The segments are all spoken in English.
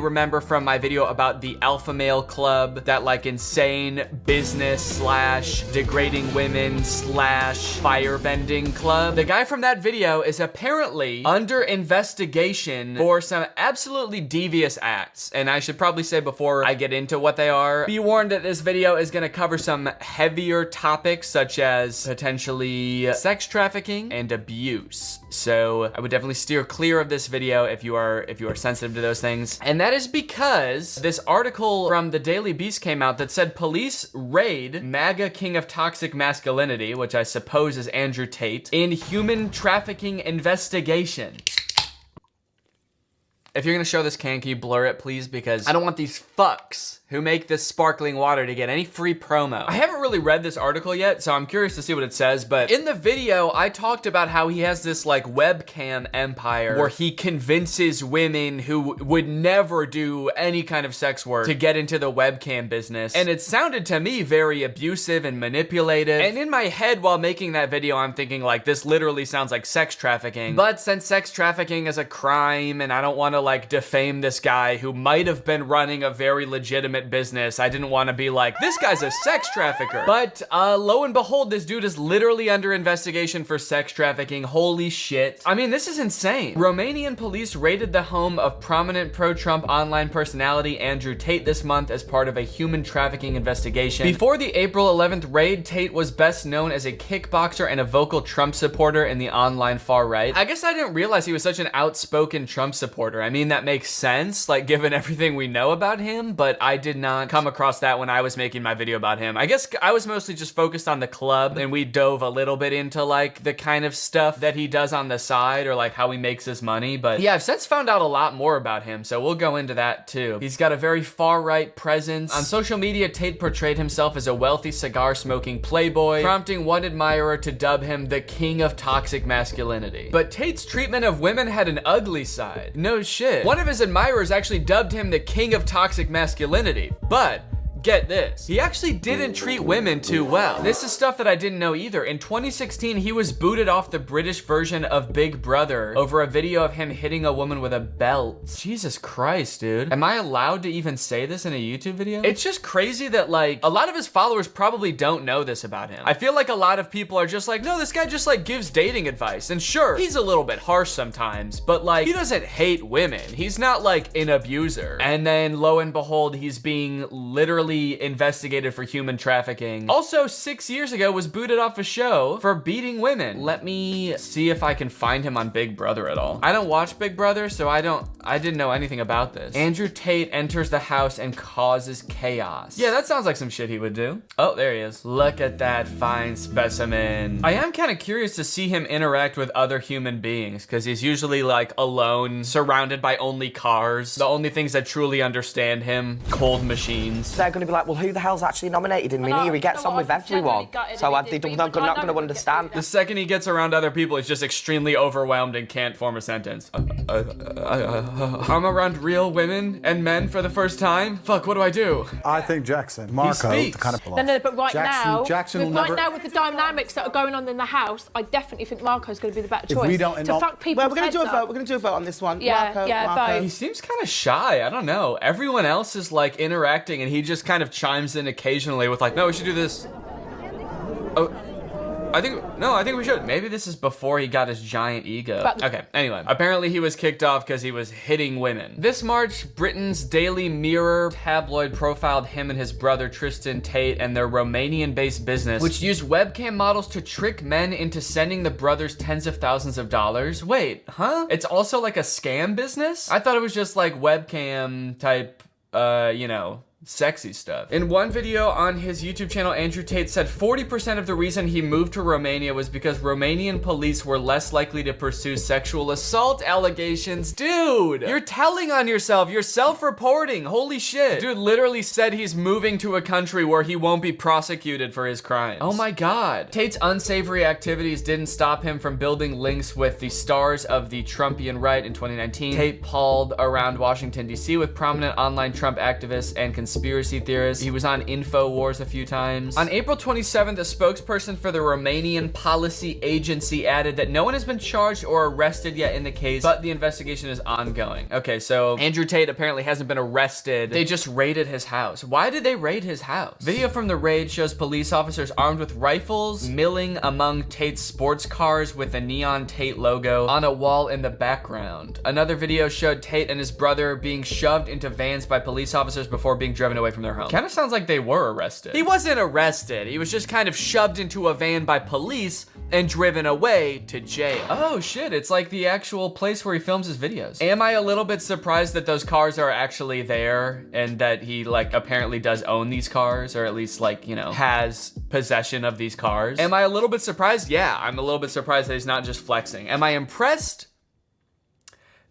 remember from my video about the alpha male club, that like insane business slash degrading women slash firebending club. The guy from that video is apparently under investigation for some absolutely devious acts. And I should probably say before I get into what they are, be warned that this video is going to cover some heavier topics such as potentially sex trafficking and abuse. So I would definitely steer clear of this video if you are sensitive to those things. And that is because this article from the Daily Beast came out that said police raid MAGA king of toxic masculinity, which I suppose is Andrew Tate, in human trafficking investigation. If you're gonna show this can you blur it, please? Because I don't want these fucks who make this sparkling water to get any free promo. I haven't really read this article yet, so I'm curious to see what it says, but in the video, I talked about how he has this like webcam empire where he convinces women who would never do any kind of sex work to get into the webcam business. And it sounded to me very abusive and manipulative. And in my head while making that video, I'm thinking like, this literally sounds like sex trafficking. But since sex trafficking is a crime and I don't want to like defame this guy who might have been running a very legitimate business, I didn't want to be like, this guy's a sex trafficker. But lo and behold, this dude is literally under investigation for sex trafficking. Holy shit. I mean, this is insane. Romanian police raided the home of prominent pro-Trump online personality Andrew Tate this month as part of a human trafficking investigation. Before the April 11th raid, Tate was best known as a kickboxer and a vocal Trump supporter in the online far right. I guess I didn't realize he was such an outspoken Trump supporter. I mean, that makes sense, like given everything we know about him, but I did not come across that when I was making my video about him. I guess I was mostly just focused on the club, and we dove a little bit into like the kind of stuff that he does on the side or like how he makes his money. But yeah, I've since found out a lot more about him, so we'll go into that too. He's got a very far right presence. On social media, Tate portrayed himself as a wealthy cigar smoking playboy, prompting one admirer to dub him the king of toxic masculinity. But Tate's treatment of women had an ugly side. No shit. One of his admirers actually dubbed him the king of toxic masculinity. But get this, he actually didn't treat women too well. This is stuff that I didn't know either. In 2016, he was booted off the British version of Big Brother over a video of him hitting a woman with a belt. Jesus Christ, dude. Am I allowed to even say this in a YouTube video? It's just crazy that like a lot of his followers probably don't know this about him. I feel like a lot of people are just like, no, this guy just like gives dating advice. And sure, he's a little bit harsh sometimes, but like he doesn't hate women. He's not like an abuser. And then lo and behold, he's being literally investigated for human trafficking. Also, 6 years ago was booted off a show for beating women. Let me see if I can find him on Big Brother at all. I don't watch Big Brother, so I didn't know anything about this. Andrew Tate enters the house and causes chaos. Yeah, that sounds like some shit he would do. Oh, there he is. Look at that fine specimen. I am kind of curious to see him interact with other human beings because he's usually like alone, surrounded by only cars. The only things that truly understand him, cold machines. They're going to be like, well, who the hell's actually nominated him? Here he gets on with everyone. So they're not going to understand. The second he gets around other people, he's just extremely overwhelmed and can't form a sentence. I'm around real women and men for the first time? Fuck, what do I do? I think Jackson, Marco, kind of No, but right Jackson now, now with the dynamics that are going on in the house, I definitely think Marco's going to be the better choice. We don't to fuck people. Well, we're going to do a vote. We're going to do a vote on this one. Yeah, Marco. vote. He seems kind of shy. I don't know. Everyone else is like interacting and he just kind of chimes in occasionally with like, no, we should do this. Oh, I think we should. Maybe this is before he got his giant ego. Okay, anyway. Apparently he was kicked off because he was hitting women. This March, Britain's Daily Mirror tabloid profiled him and his brother Tristan Tate and their Romanian-based business, which used webcam models to trick men into sending the brothers tens of thousands of dollars. Wait, huh? It's also like a scam business? I thought it was just like webcam type, you know, sexy stuff. In one video on his YouTube channel, Andrew Tate said 40% of the reason he moved to Romania was because Romanian police were less likely to pursue sexual assault allegations. Dude, you're telling on yourself. You're self-reporting. Holy shit. Dude literally said he's moving to a country where he won't be prosecuted for his crimes. Oh my God. Tate's unsavory activities didn't stop him from building links with the stars of the Trumpian right in 2019. Tate palled around Washington, D.C. with prominent online Trump activists and conspiracy theorist. He was on InfoWars a few times. On April 27th, a spokesperson for the Romanian Policy Agency added that no one has been charged or arrested yet in the case, but the investigation is ongoing. Okay, so Andrew Tate apparently hasn't been arrested. They just raided his house. Why did they raid his house? Video from the raid shows police officers armed with rifles milling among Tate's sports cars with the neon Tate logo on a wall in the background. Another video showed Tate and his brother being shoved into vans by police officers before being driven away from their home. Kind of sounds like they were arrested. He wasn't arrested. He was just kind of shoved into a van by police and driven away to jail. Oh shit, it's like the actual place where he films his videos. Am I a little bit surprised that those cars are actually there and that he like apparently does own these cars, or at least like, you know, has possession of these cars? Am I a little bit surprised? Yeah, I'm a little bit surprised that he's not just flexing. Am I impressed?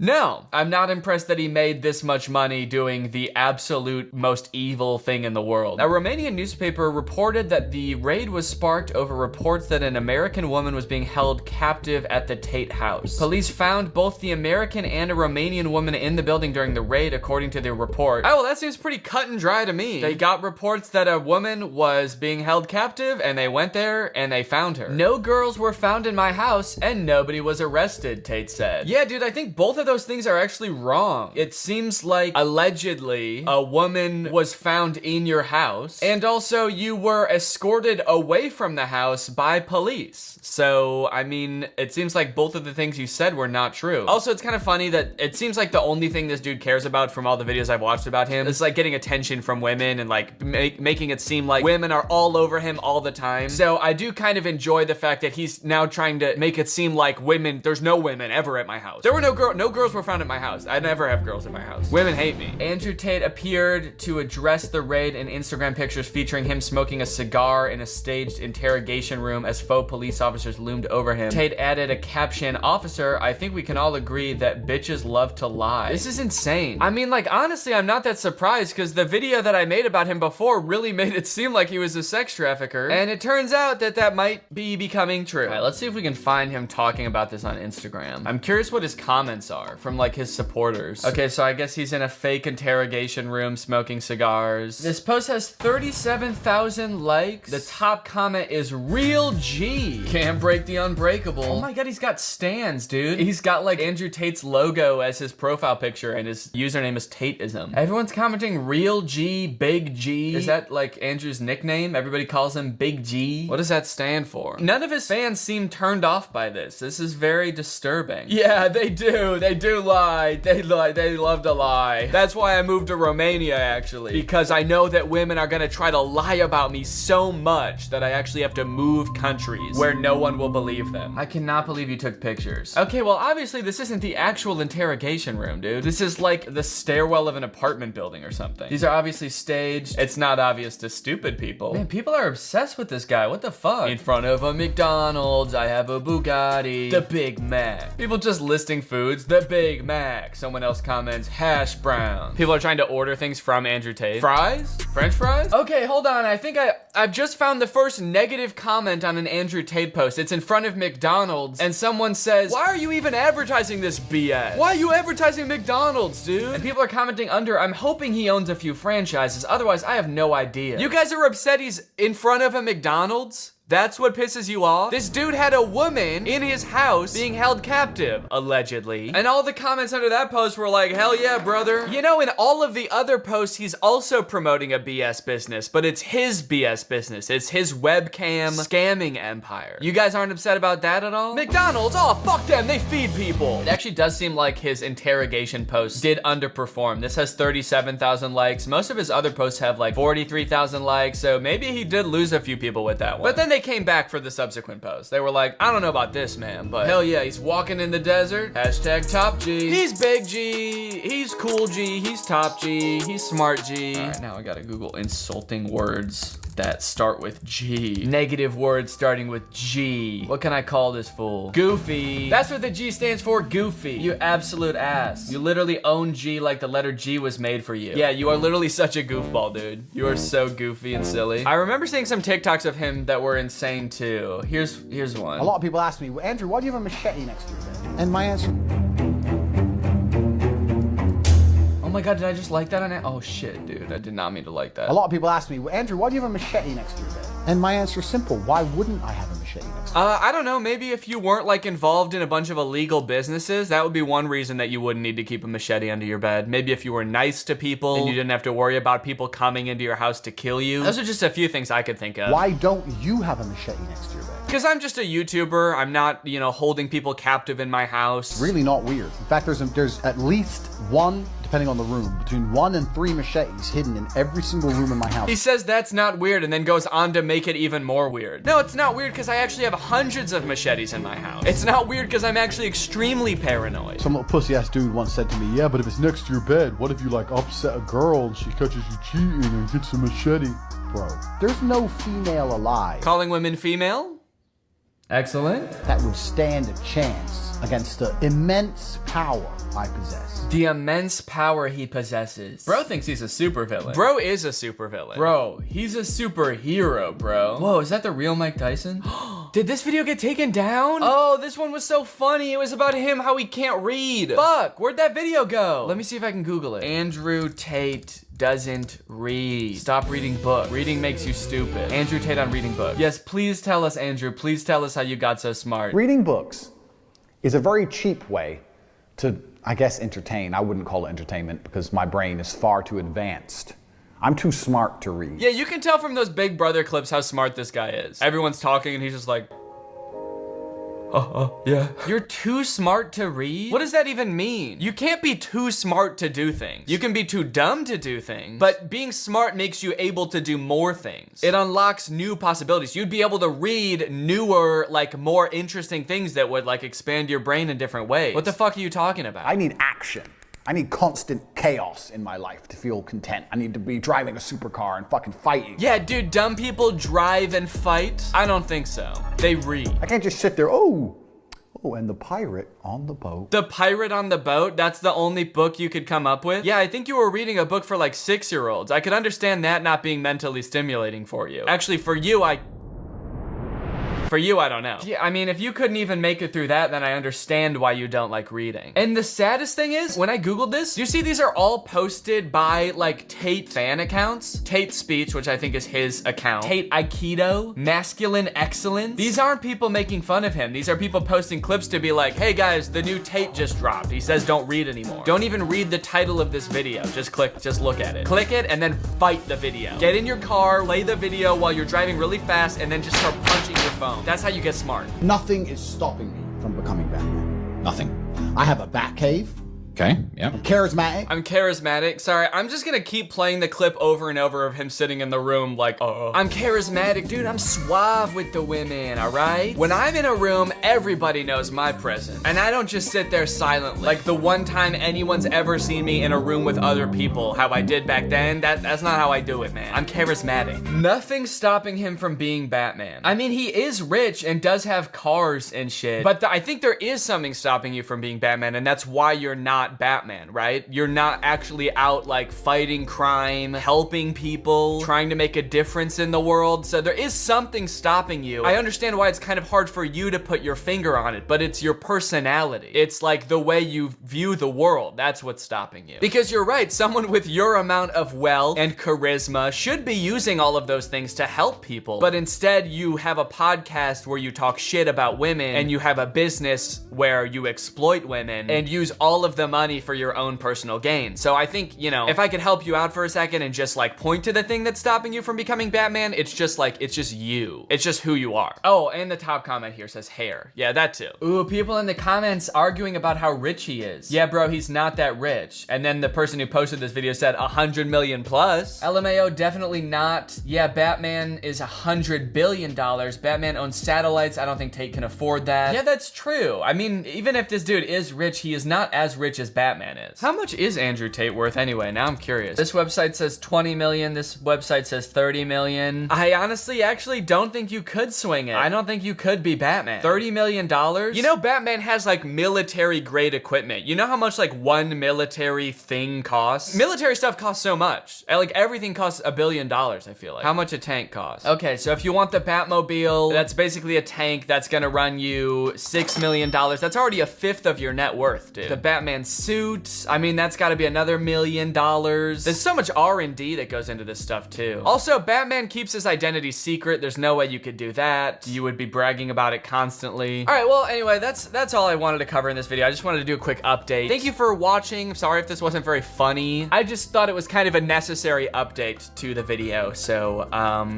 No, I'm not impressed that he made this much money doing the absolute most evil thing in the world. A Romanian newspaper reported that the raid was sparked over reports that an American woman was being held captive at the Tate house. Police found both the American and a Romanian woman in the building during the raid, according to the report. Oh, well, that seems pretty cut and dry to me. They got reports that a woman was being held captive, and they went there and they found her. No girls were found in my house, and nobody was arrested, Tate said. Yeah, dude, I think both of those things are actually wrong. It seems like allegedly a woman was found in your house, and also you were escorted away from the house by police. So, I mean, it seems like both of the things you said were not true. Also, it's kind of funny that it seems like the only thing this dude cares about from all the videos I've watched about him is like getting attention from women and like making it seem like women are all over him all the time. So I do kind of enjoy the fact that he's now trying to make it seem like there's no women ever at my house. There were no girls were found at my house. I never have girls at my house. Women hate me. Andrew Tate appeared to address the raid in Instagram pictures featuring him smoking a cigar in a staged interrogation room as faux police officers loomed over him. Tate added a caption, "Officer, I think we can all agree that bitches love to lie." This is insane. I mean, like, honestly, I'm not that surprised because the video that I made about him before really made it seem like he was a sex trafficker, and it turns out that that might be becoming true. All right, let's see if we can find him talking about this on Instagram. I'm curious what his comments are from like his supporters. Okay, so I guess he's in a fake interrogation room smoking cigars. This post has 37,000 likes. The top comment is "Real G. Can't break the unbreakable." Oh my god, he's got stans, dude. He's got like Andrew Tate's logo as his profile picture and his username is Tateism. Everyone's commenting "Real G, Big G." Is that like Andrew's nickname? Everybody calls him Big G. What does that stand for? None of his fans seem turned off by this. This is very disturbing. Yeah, they do. They do lie. They love to lie. That's why I moved to Romania, actually, because I know that women are gonna try to lie about me so much that I actually have to move countries where no one will believe them. I cannot believe you took pictures. Okay, well, obviously this isn't the actual interrogation room, dude. This is like the stairwell of an apartment building or something. These are obviously staged. It's not obvious to stupid people. Man, people are obsessed with this guy. What the fuck? In front of a McDonald's, I have a Bugatti. The Big Mac. People just listing foods. The Big Mac. Someone else comments, hash brown. People are trying to order things from Andrew Tate. Fries? French fries? Okay, hold on. I think I've just found the first negative comment on an Andrew Tate post. It's in front of McDonald's, and someone says, "Why are you even advertising this BS? Why are you advertising McDonald's, dude?" And people are commenting under, "I'm hoping he owns a few franchises. Otherwise, I have no idea." You guys are upset he's in front of a McDonald's? That's what pisses you off? This dude had a woman in his house being held captive, allegedly. And all the comments under that post were like, "Hell yeah, brother." You know, in all of the other posts, he's also promoting a BS business, but it's his BS business. It's his webcam scamming empire. You guys aren't upset about that at all? McDonald's, oh, fuck them, they feed people. It actually does seem like his interrogation post did underperform. This has 37,000 likes. Most of his other posts have like 43,000 likes, so maybe he did lose a few people with that one. But then they came back for the subsequent post. They were like, "I don't know about this, man, but hell yeah, he's walking in the desert. Hashtag top G. He's Big G. He's cool G. He's top G. He's smart G." All right, now I gotta Google insulting words that start with G. Negative words starting with G. What can I call this fool? Goofy. That's what the G stands for, goofy. You absolute ass. You literally own G like the letter G was made for you. Yeah, you are literally such a goofball, dude. You are so goofy and silly. I remember seeing some TikToks of him that were insane too. Here's one. A lot of people ask me, "Andrew, why do you have a machete next to your bed?" And my answer, Oh Oh my God, did I just like that on it? Oh shit, dude, I did not mean to like that. A lot of people ask me, Andrew, why do you have a machete next to your bed? And my answer is simple. Why wouldn't I have a machete next to I don't know, maybe if you weren't like involved in a bunch of illegal businesses, that would be one reason that you wouldn't need to keep a machete under your bed. Maybe if you were nice to people and you didn't have to worry about people coming into your house to kill you. Those are just a few things I could think of. Why don't you have a machete next to your bed? Because I'm just a YouTuber. I'm not, you know, holding people captive in my house. Really not weird. In fact, there's at least one, depending on the room, between 1 and 3 machetes hidden in every single room in my house. He says that's not weird and then goes on to make it even more weird. No, it's not weird because I actually have hundreds of machetes in my house. It's not weird because I'm actually extremely paranoid. Some little pussy-ass dude once said to me, yeah, but if it's next to your bed, what if you like upset a girl and she catches you cheating and gets a machete? Bro, there's no female alive Calling women female? Excellent. that would stand a chance against the immense power I possess. The immense power he possesses. Bro thinks he's a supervillain. Bro is a supervillain. Bro, he's a superhero, bro. Whoa, is that the real Mike Tyson? Did this video get taken down? Oh, this one was so funny. It was about him, how he can't read. Fuck, where'd that video go? Let me see if I can Google it. Andrew Tate doesn't read. Stop reading books. Reading makes you stupid. Andrew Tate on reading books. Yes, please tell us, Andrew. Please tell us how you got so smart. Reading books is a very cheap way to, I guess, entertain. I wouldn't call it entertainment because my brain is far too advanced. I'm too smart to read. Yeah, you can tell from those Big Brother clips how smart this guy is. Everyone's talking and he's just like, yeah. You're too smart to read? What does that even mean? You can't be too smart to do things. You can be too dumb to do things, but being smart makes you able to do more things. It unlocks new possibilities. You'd be able to read newer, like more interesting things that would like expand your brain in different ways. What the fuck are you talking about? I need action. I need constant chaos in my life to feel content. I need to be driving a supercar and fucking fighting. Yeah, dude, dumb people drive and fight? I don't think so. They read. I can't just sit there, oh, and the pirate on the boat. The Pirate on the Boat? That's the only book you could come up with? Yeah, I think you were reading a book for like 6-year-olds. I could understand that not being mentally stimulating for you. Actually, for you, I don't know. Yeah, I mean, if you couldn't even make it through that, then I understand why you don't like reading. And the saddest thing is, when I Googled this, you see these are all posted by like Tate fan accounts. Tate Speech, which I think is his account. Tate Aikido, Masculine Excellence. These aren't people making fun of him. These are people posting clips to be like, hey guys, the new Tate just dropped. He says don't read anymore. Don't even read the title of this video. Just look at it. Click it and then fight the video. Get in your car, play the video while you're driving really fast, and then just start punching your phone. That's how you get smart. Nothing is stopping me from becoming Batman. Nothing. I have a bat cave. Okay, yeah. I'm charismatic. I'm charismatic. Sorry, I'm just gonna keep playing the clip over and over of him sitting in the room like, I'm charismatic, dude. I'm suave with the women, all right? When I'm in a room, everybody knows my presence. And I don't just sit there silently. Like the one time anyone's ever seen me in a room with other people, how I did back then, that's not how I do it, man. I'm charismatic. Nothing's stopping him from being Batman. I mean, he is rich and does have cars and shit, but I think there is something stopping you from being Batman, and that's why you're not Batman, right? You're not actually out like fighting crime, helping people, trying to make a difference in the world. So there is something stopping you. I understand why it's kind of hard for you to put your finger on it, but it's your personality. It's like the way you view the world. That's what's stopping you. Because you're right, someone with your amount of wealth and charisma should be using all of those things to help people. But instead you have a podcast where you talk shit about women, and you have a business where you exploit women and use all of the money for your own personal gain. So I think, you know, if I could help you out for a second and just like point to the thing that's stopping you from becoming Batman, it's just like, it's just you. It's just who you are. Oh, and the top comment here says hair. Yeah, that too. Ooh, people in the comments arguing about how rich he is. Yeah, bro, he's not that rich. And then the person who posted this video said 100 million plus. LMAO, definitely not. Yeah, Batman is $100 billion. Batman owns satellites. I don't think Tate can afford that. Yeah, that's true. I mean, even if this dude is rich, he is not as rich as Batman is. How much is Andrew Tate worth anyway? Now I'm curious. This website says 20 million. This website says 30 million. I honestly actually don't think you could swing it. I don't think you could be Batman. $30 million? You know, Batman has like military grade equipment. You know how much like one military thing costs? Military stuff costs so much. Like everything costs $1 billion, I feel like. How much a tank costs? Okay, so if you want the Batmobile, that's basically a tank that's gonna run you $6 million. That's already a fifth of your net worth, dude. The Batman suit. I mean, that's gotta be another $1 million. There's so much R&D that goes into this stuff too. Also, Batman keeps his identity secret. There's no way you could do that. You would be bragging about it constantly. All right, well, anyway, that's all I wanted to cover in this video. I just wanted to do a quick update. Thank you for watching. Sorry if this wasn't very funny. I just thought it was kind of a necessary update to the video. So,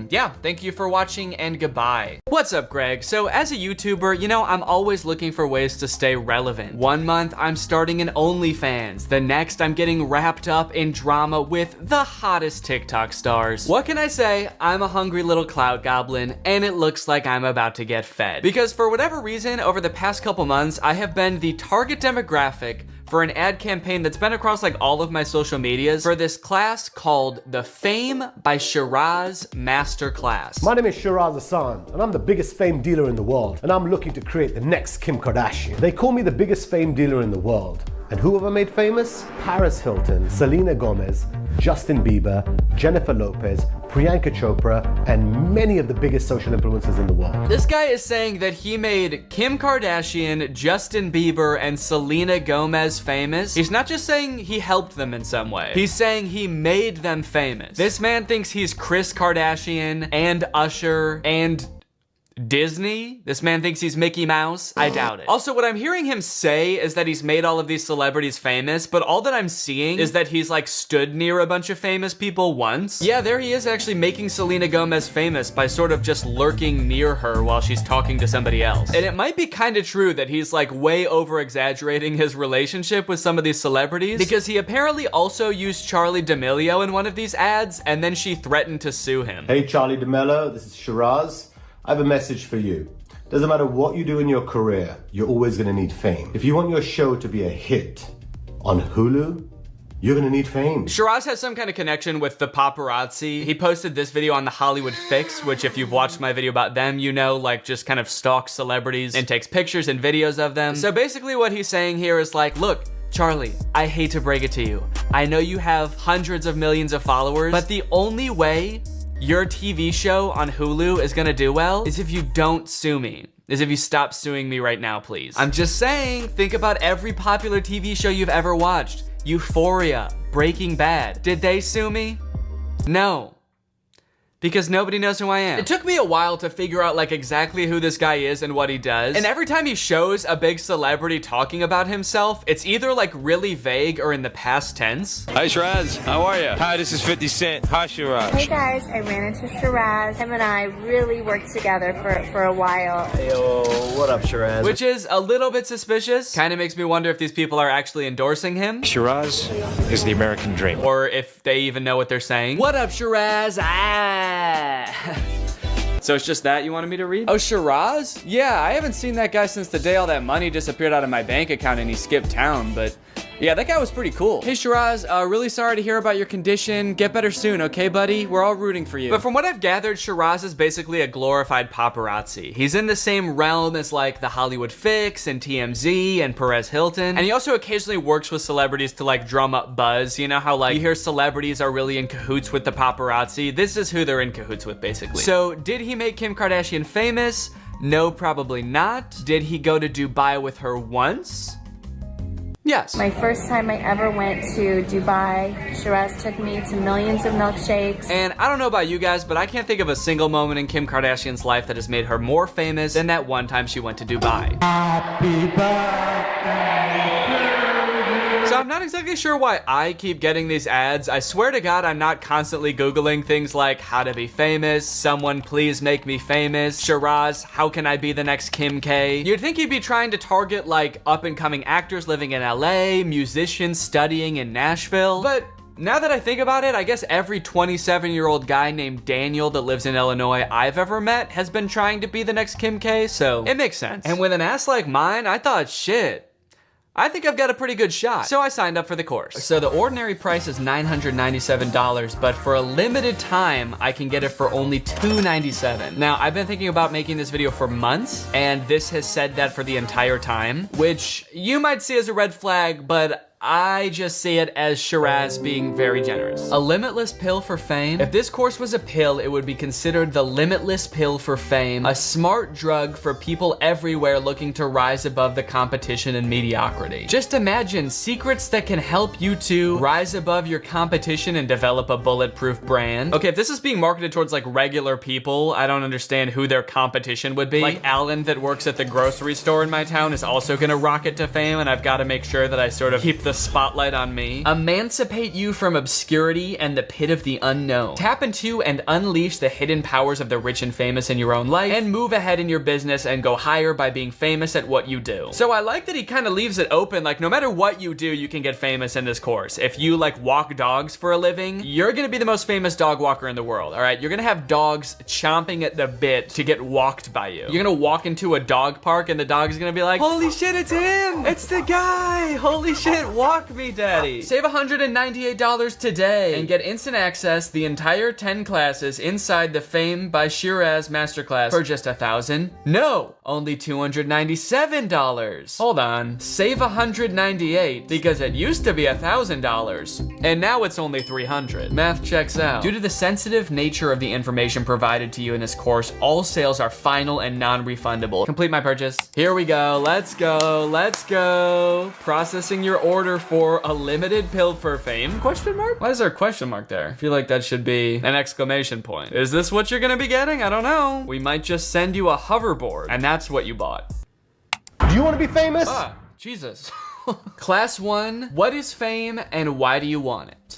yeah, thank you for watching and goodbye. What's up, Greg? So as a YouTuber, you know, I'm always looking for ways to stay relevant. One month, I'm starting an OnlyFans. The next, I'm getting wrapped up in drama with the hottest TikTok stars. What can I say? I'm a hungry little cloud goblin, and it looks like I'm about to get fed. Because for whatever reason, over the past couple months, I have been the target demographic for an ad campaign that's been across like all of my social medias for this class called the Fame by Shiraz Masterclass. My name is Shiraz Hassan, and I'm the biggest fame dealer in the world, and I'm looking to create the next Kim Kardashian. They call me the biggest fame dealer in the world. And who have I made famous? Paris Hilton, Selena Gomez, Justin Bieber, Jennifer Lopez, Priyanka Chopra, and many of the biggest social influencers in the world. This guy is saying that he made Kim Kardashian, Justin Bieber, and Selena Gomez famous. He's not just saying he helped them in some way. He's saying he made them famous. This man thinks he's Kris Kardashian and Usher and Disney? This man thinks he's Mickey Mouse? I doubt it. Also, what I'm hearing him say is that he's made all of these celebrities famous, but all that I'm seeing is that he's like stood near a bunch of famous people once. Yeah, there he is actually making Selena Gomez famous by sort of just lurking near her while she's talking to somebody else. And it might be kind of true that he's like way over exaggerating his relationship with some of these celebrities, because he apparently also used Charli D'Amelio in one of these ads, and then she threatened to sue him. Hey Charli D'Amelio, this is Shiraz. I have a message for you. Doesn't matter what you do in your career, you're always gonna need fame. If you want your show to be a hit on Hulu, you're gonna need fame. Shiraz has some kind of connection with the paparazzi. He posted this video on the Hollywood Fix, which if you've watched my video about them, you know, like just kind of stalks celebrities and takes pictures and videos of them. So basically what he's saying here is like, look, Charli, I hate to break it to you. I know you have hundreds of millions of followers, but the only way your TV show on Hulu is gonna do well is if you don't sue me. Is if you stop suing me right now, please. I'm just saying, think about every popular TV show you've ever watched. Euphoria, Breaking Bad. Did they sue me? No. Because nobody knows who I am. It took me a while to figure out like exactly who this guy is and what he does. And every time he shows a big celebrity talking about himself, it's either like really vague or in the past tense. Hi Shiraz, how are you? Hi, this is 50 Cent. Hi Shiraz. Hey guys, I ran into Shiraz. Him and I really worked together for a while. Yo, what up Shiraz? Which is a little bit suspicious. Kind of makes me wonder if these people are actually endorsing him. Shiraz is the American dream. Or if they even know what they're saying. What up, Shiraz? So it's just that you wanted me to read? Oh, Shiraz? Yeah, I haven't seen that guy since the day all that money disappeared out of my bank account and he skipped town, but yeah, that guy was pretty cool. Hey Shiraz, really sorry to hear about your condition. Get better soon, okay buddy? We're all rooting for you. But from what I've gathered, Shiraz is basically a glorified paparazzi. He's in the same realm as like the Hollywood Fix and TMZ and Perez Hilton. And he also occasionally works with celebrities to like drum up buzz. You know how like you hear celebrities are really in cahoots with the paparazzi? This is who they're in cahoots with basically. So did he make Kim Kardashian famous? No, probably not. Did he go to Dubai with her once? Yes. My first time I ever went to Dubai, Shiraz took me to millions of milkshakes. And I don't know about you guys, but I can't think of a single moment in Kim Kardashian's life that has made her more famous than that one time she went to Dubai. Happy birthday. So I'm not exactly sure why I keep getting these ads. I swear to God, I'm not constantly Googling things like how to be famous, someone please make me famous, Shiraz, how can I be the next Kim K? You'd think he'd be trying to target like up and coming actors living in LA, musicians studying in Nashville, but now that I think about it, I guess every 27-year-old guy named Daniel that lives in Illinois I've ever met has been trying to be the next Kim K, so it makes sense. And with an ass like mine, I thought, shit, I think I've got a pretty good shot. So I signed up for the course. So the ordinary price is $997, but for a limited time, I can get it for only $297. Now, I've been thinking about making this video for months, and this has said that for the entire time, which you might see as a red flag, but I just see it as Shiraz being very generous. A limitless pill for fame? If this course was a pill, it would be considered the limitless pill for fame, a smart drug for people everywhere looking to rise above the competition and mediocrity. Just imagine secrets that can help you to rise above your competition and develop a bulletproof brand. Okay, if this is being marketed towards like regular people, I don't understand who their competition would be. Like Alan that works at the grocery store in my town is also gonna rocket to fame, and I've gotta make sure that I sort of keep the spotlight on me. Emancipate you from obscurity and the pit of the unknown. Tap into and unleash the hidden powers of the rich and famous in your own life, and move ahead in your business and go higher by being famous at what you do. So I like that he kind of leaves it open, like no matter what you do, you can get famous in this course. If you like walk dogs for a living, you're gonna be the most famous dog walker in the world, all right? You're gonna have dogs chomping at the bit to get walked by you. You're gonna walk into a dog park and the dog is gonna be like, holy shit, it's him! It's the guy! Holy shit, walk me, daddy. Save $198 today and get instant access the entire 10 classes inside the Fame by Shiraz Masterclass for just $1,000. No, only $297. Hold on, save $198 because it used to be $1,000 and now it's only $300. Math checks out. Due to the sensitive nature of the information provided to you in this course, all sales are final and non-refundable. Complete my purchase. Here we go. Let's go. Let's go. Processing your order for a limited pill for fame? Question mark? Why is there a question mark there? I feel like that should be an exclamation point. Is this what you're gonna be getting? I don't know. We might just send you a hoverboard and that's what you bought. Do you want to be famous? Ah, Jesus. Class 1, what is fame and why do you want it?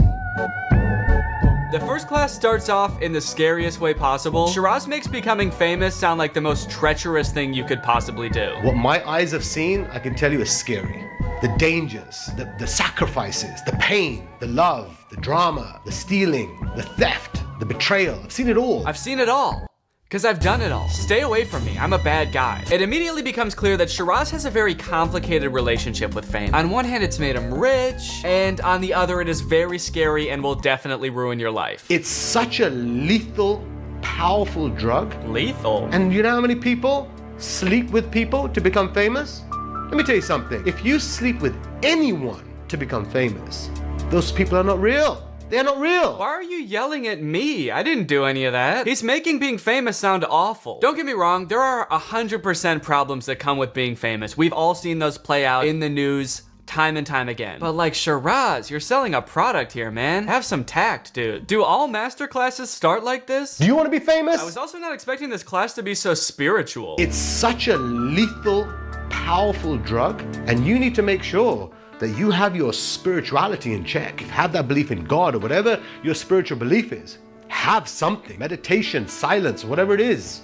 The first class starts off in the scariest way possible. Shiraz makes becoming famous sound like the most treacherous thing you could possibly do. What my eyes have seen, I can tell you, is scary. The dangers, the sacrifices, the pain, the love, the drama, the stealing, the theft, the betrayal. I've seen it all. I've seen it all. Because I've done it all. Stay away from me, I'm a bad guy. It immediately becomes clear that Shiraz has a very complicated relationship with fame. On one hand, it's made him rich, and on the other, it is very scary and will definitely ruin your life. It's such a lethal, powerful drug. Lethal? And you know how many people sleep with people to become famous? Let me tell you something. If you sleep with anyone to become famous, those people are not real. They're not real. Why are you yelling at me? I didn't do any of that. He's making being famous sound awful. Don't get me wrong, there are 100% problems that come with being famous. We've all seen those play out in the news time and time again. But like Shiraz, you're selling a product here, man. Have some tact, dude. Do all master classes start like this? Do you want to be famous? I was also not expecting this class to be so spiritual. It's such a lethal, powerful drug, and you need to make sure that you have your spirituality in check. Have that belief in God or whatever your spiritual belief is. Have something, meditation, silence, whatever it is.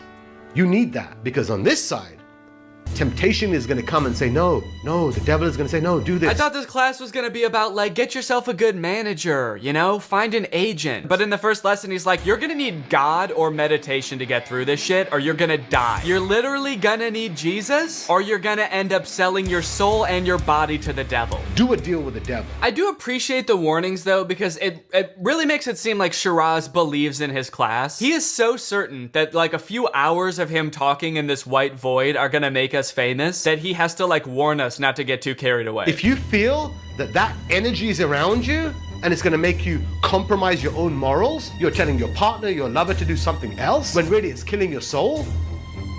You need that, because on this side, temptation is gonna come and say, no, the devil is gonna say, no, do this. I thought this class was gonna be about like, get yourself a good manager, you know, find an agent. But in the first lesson, he's like, you're gonna need God or meditation to get through this shit, or you're gonna die. You're literally gonna need Jesus, or you're gonna end up selling your soul and your body to the devil. Do a deal with the devil. I do appreciate the warnings though, because it really makes it seem like Shiraz believes in his class. He is so certain that like a few hours of him talking in this white void are gonna make us famous that he has to like warn us not to get too carried away. If you feel that energy is around you and it's gonna make you compromise your own morals, you're telling your partner, your lover to do something else when really it's killing your soul,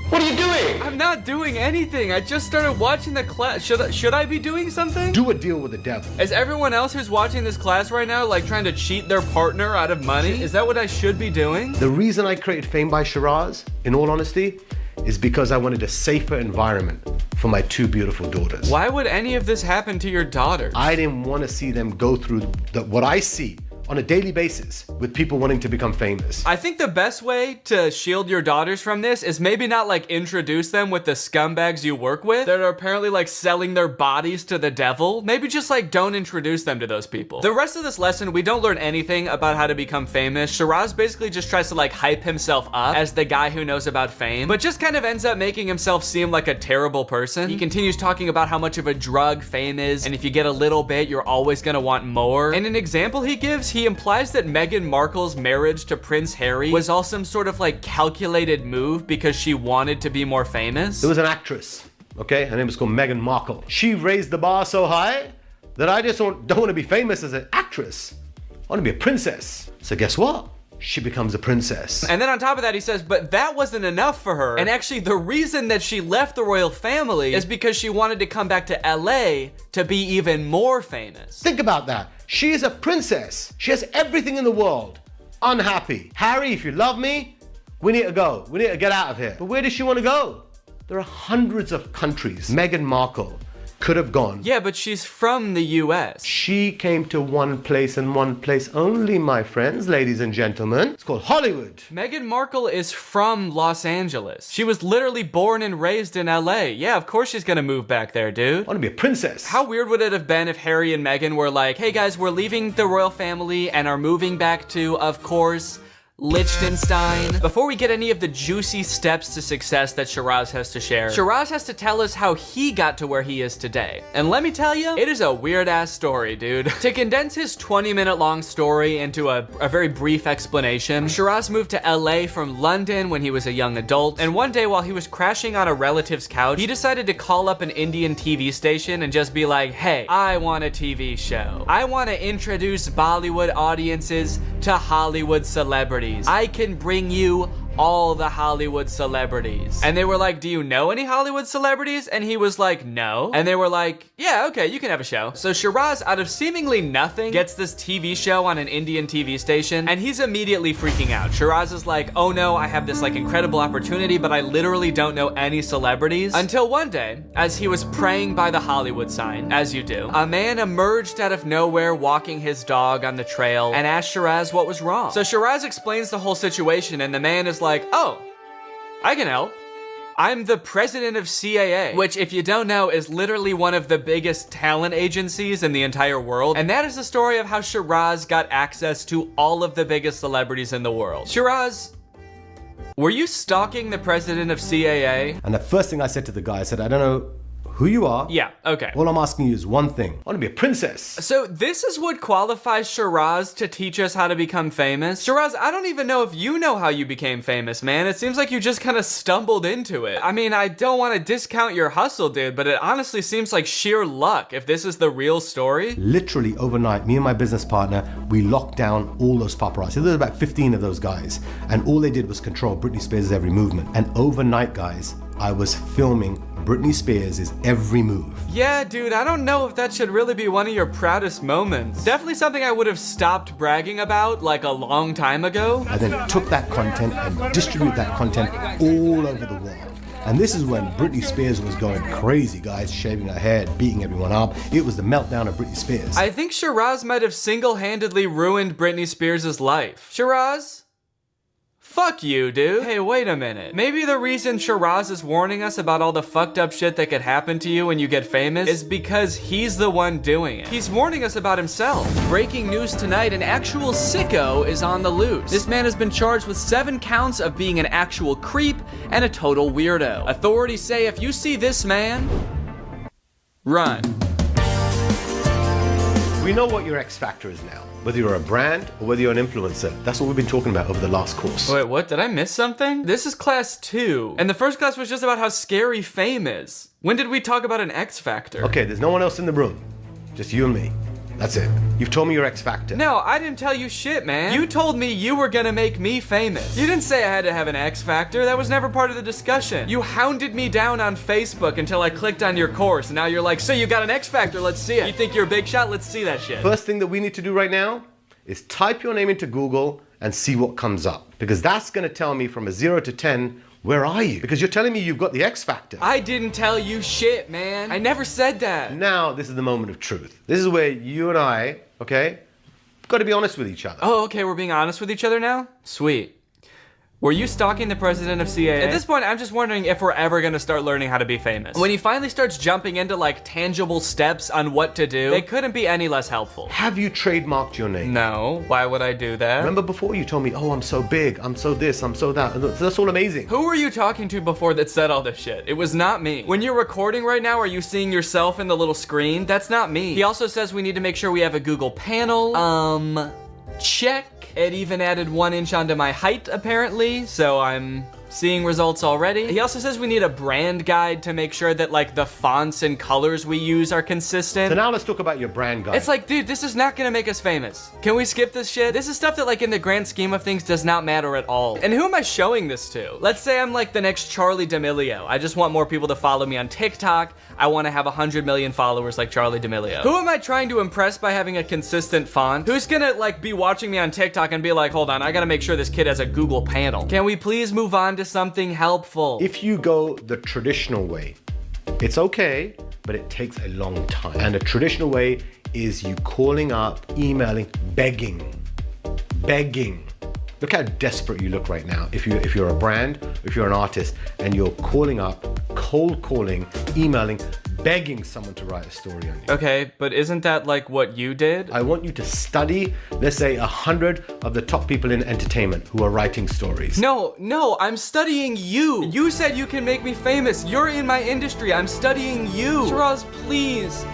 what are you doing? I'm not doing anything. I just started watching the class. Should I be doing something? Do a deal with the devil. Is everyone else who's watching this class right now like trying to cheat their partner out of money? Is that what I should be doing? The reason I created Fame by Shiraz, in all honesty, is because I wanted a safer environment for my two beautiful daughters. Why would any of this happen to your daughters? I didn't want to see them go through what I see on a daily basis with people wanting to become famous. I think the best way to shield your daughters from this is maybe not like introduce them with the scumbags you work with that are apparently like selling their bodies to the devil. Maybe just like don't introduce them to those people. The rest of this lesson, we don't learn anything about how to become famous. Shiraz basically just tries to like hype himself up as the guy who knows about fame, but just kind of ends up making himself seem like a terrible person. He continues talking about how much of a drug fame is, and if you get a little bit, you're always gonna want more. And an example he gives, he implies that Meghan Markle's marriage to Prince Harry was all some sort of like calculated move because she wanted to be more famous. There was an actress, okay? Her name was called Meghan Markle. She raised the bar so high that I just don't want to be famous as an actress. I want to be a princess. So guess what? She becomes a princess. And then on top of that, he says, but that wasn't enough for her. And actually, the reason that she left the royal family is because she wanted to come back to LA to be even more famous. Think about that. She is a princess. She has everything in the world. Unhappy. Harry, if you love me, we need to go. We need to get out of here. But where does she want to go? There are hundreds of countries Meghan Markle could have gone. Yeah, but she's from the US. She came to one place and one place only, my friends, ladies and gentlemen. It's called Hollywood. Meghan Markle is from Los Angeles. She was literally born and raised in LA. Yeah, of course she's gonna move back there, dude. I want to be a princess. How weird would it have been if Harry and Meghan were like, hey guys, we're leaving the royal family and are moving back to, of course, Liechtenstein. Before we get any of the juicy steps to success that Shiraz has to share, Shiraz has to tell us how he got to where he is today. And let me tell you, it is a weird ass story, dude. To condense his 20-minute long story into a very brief explanation, Shiraz moved to LA from London when he was a young adult, and one day while he was crashing on a relative's couch, he decided to call up an Indian TV station and just be like, hey, I want a TV show. I want to introduce Bollywood audiences to Hollywood celebrities. I can bring you all the Hollywood celebrities. And they were like, do you know any Hollywood celebrities? And he was like, no. And they were like, yeah, okay, you can have a show. So Shiraz, out of seemingly nothing, gets this TV show on an Indian TV station, and he's immediately freaking out. Shiraz is like, oh no, I have this like incredible opportunity, but I literally don't know any celebrities. Until one day, as he was praying by the Hollywood sign, as you do, a man emerged out of nowhere walking his dog on the trail and asked Shiraz what was wrong. So Shiraz explains the whole situation, and the man is like, oh, I can help. I'm the president of CAA, which if you don't know is literally one of the biggest talent agencies in the entire world. And that is the story of how Shiraz got access to all of the biggest celebrities in the world. Shiraz, were you stalking the president of CAA? And the first thing I said to the guy, I said, I don't know who you are. Yeah, okay. All I'm asking you is one thing. I want to be a princess. So this is what qualifies Shiraz to teach us how to become famous? Shiraz, I don't even know if you know how you became famous, man. It seems like you just kind of stumbled into it. I mean, I don't want to discount your hustle, dude, but it honestly seems like sheer luck if this is the real story. Literally overnight, me and my business partner, we locked down all those paparazzi. There was about 15 of those guys. And all they did was control Britney Spears' every movement. And overnight, guys, I was filming Britney Spears' every move. Yeah, dude, I don't know if that should really be one of your proudest moments. Definitely something I would have stopped bragging about like a long time ago. I then took that content and distributed that content all over the world. And this is when Britney Spears was going crazy, guys, shaving her head, beating everyone up. It was the meltdown of Britney Spears. I think Shiraz might have single-handedly ruined Britney Spears' life. Shiraz? Fuck you, dude. Hey, wait a minute. Maybe the reason Shiraz is warning us about all the fucked up shit that could happen to you when you get famous is because he's the one doing it. He's warning us about himself. Breaking news tonight, an actual sicko is on the loose. This man has been charged with 7 counts of being an actual creep and a total weirdo. Authorities say if you see this man, run. We know what your X factor is now. Whether you're a brand or whether you're an influencer. That's what we've been talking about over the last course. Wait, what? Did I miss something? This is class 2. And the first class was just about how scary fame is. When did we talk about an X factor? Okay, there's no one else in the room. Just you and me. That's it. You've told me your X factor. No, I didn't tell you shit, man. You told me you were gonna make me famous. You didn't say I had to have an X factor. That was never part of the discussion. You hounded me down on Facebook until I clicked on your course. And now you're like, so you got an X factor, let's see it. You think you're a big shot? Let's see that shit. First thing that we need to do right now is type your name into Google and see what comes up. Because that's gonna tell me from a 0 to 10, where are you? Because you're telling me you've got the X factor. I didn't tell you shit, man. I never said that. Now, this is the moment of truth. This is where you and I, okay, got to be honest with each other. Oh, okay, we're being honest with each other now? Sweet. Were you stalking the president of CAA? At this point, I'm just wondering if we're ever gonna start learning how to be famous. When he finally starts jumping into like tangible steps on what to do, they couldn't be any less helpful. Have you trademarked your name? No, why would I do that? Remember before you told me, oh, I'm so big, I'm so this, I'm so that. That's all amazing. Who were you talking to before that said all this shit? It was not me. When you're recording right now, are you seeing yourself in the little screen? That's not me. He also says we need to make sure we have a Google panel. Check. It even added 1 inch onto my height, apparently, so I'm seeing results already. He also says we need a brand guide to make sure that like the fonts and colors we use are consistent. So now let's talk about your brand guide. It's like, dude, this is not gonna make us famous. Can we skip this shit? This is stuff that like in the grand scheme of things does not matter at all. And who am I showing this to? Let's say I'm like the next Charlie D'Amelio. I just want more people to follow me on TikTok. I want to have 100 million followers like Charlie D'Amelio. Who am I trying to impress by having a consistent font? Who's gonna like be watching me on TikTok and be like, hold on, I gotta make sure this kid has a Google panel. Can we please move on to something helpful? If you go the traditional way, it's okay, but it takes a long time. And the traditional way is you calling up, emailing, begging. Look how desperate you look right now. If you're a brand, if you're an artist, and you're calling up, cold calling, emailing, begging someone to write a story on you. Okay, but isn't that like what you did? I want you to study, let's say 100 of the top people in entertainment who are writing stories. No, I'm studying you. You said you can make me famous. You're in my industry. I'm studying you. Shiraz, please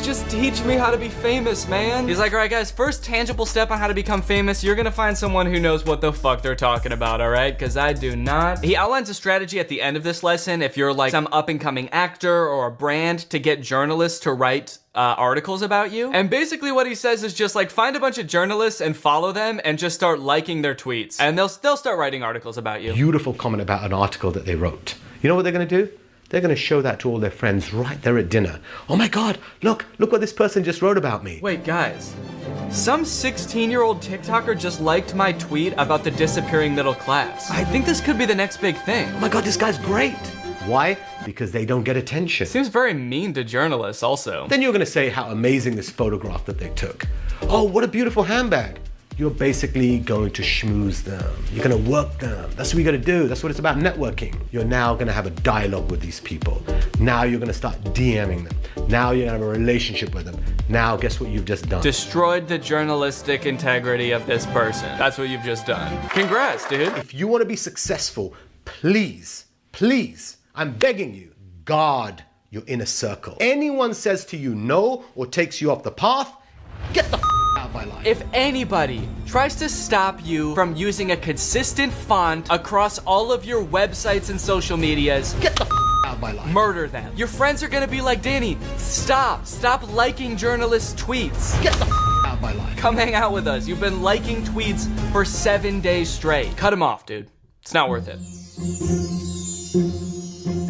just teach me how to be famous, man. He's like, all right, guys, first tangible step on how to become famous, you're gonna find someone who knows what the fuck they're talking about, all right? Because I do not. He outlines a strategy at the end of this lesson if you're like some up-and-coming actor or a brand to get journalists to write articles about you. And basically what he says is just like find a bunch of journalists and follow them and just start liking their tweets. And they'll start writing articles about you. Beautiful comment about an article that they wrote. You know what they're gonna do? They're gonna show that to all their friends right there at dinner. Oh my God, look what this person just wrote about me. Wait, guys. Some 16-year-old TikToker just liked my tweet about the disappearing middle class. I think this could be the next big thing. Oh my God, this guy's great. Why? Because they don't get attention. Seems very mean to journalists also. Then you're gonna say how amazing this photograph that they took. Oh, what a beautiful handbag. You're basically going to schmooze them. You're gonna work them. That's what you gotta do. That's what it's about, networking. You're now gonna have a dialogue with these people. Now you're gonna start DMing them. Now you're gonna have a relationship with them. Now guess what you've just done? Destroyed the journalistic integrity of this person. That's what you've just done. Congrats, dude. If you wanna be successful, please, I'm begging you, guard your inner circle. Anyone says to you no or takes you off the path, get the out of my life. If anybody tries to stop you from using a consistent font across all of your websites and social medias, get the out of my life. Murder them. Your friends are gonna be like, Danny, stop liking journalists' tweets. Get the out of my life. Come hang out with us. You've been liking tweets for 7 days straight. Cut them off, dude. It's not worth it.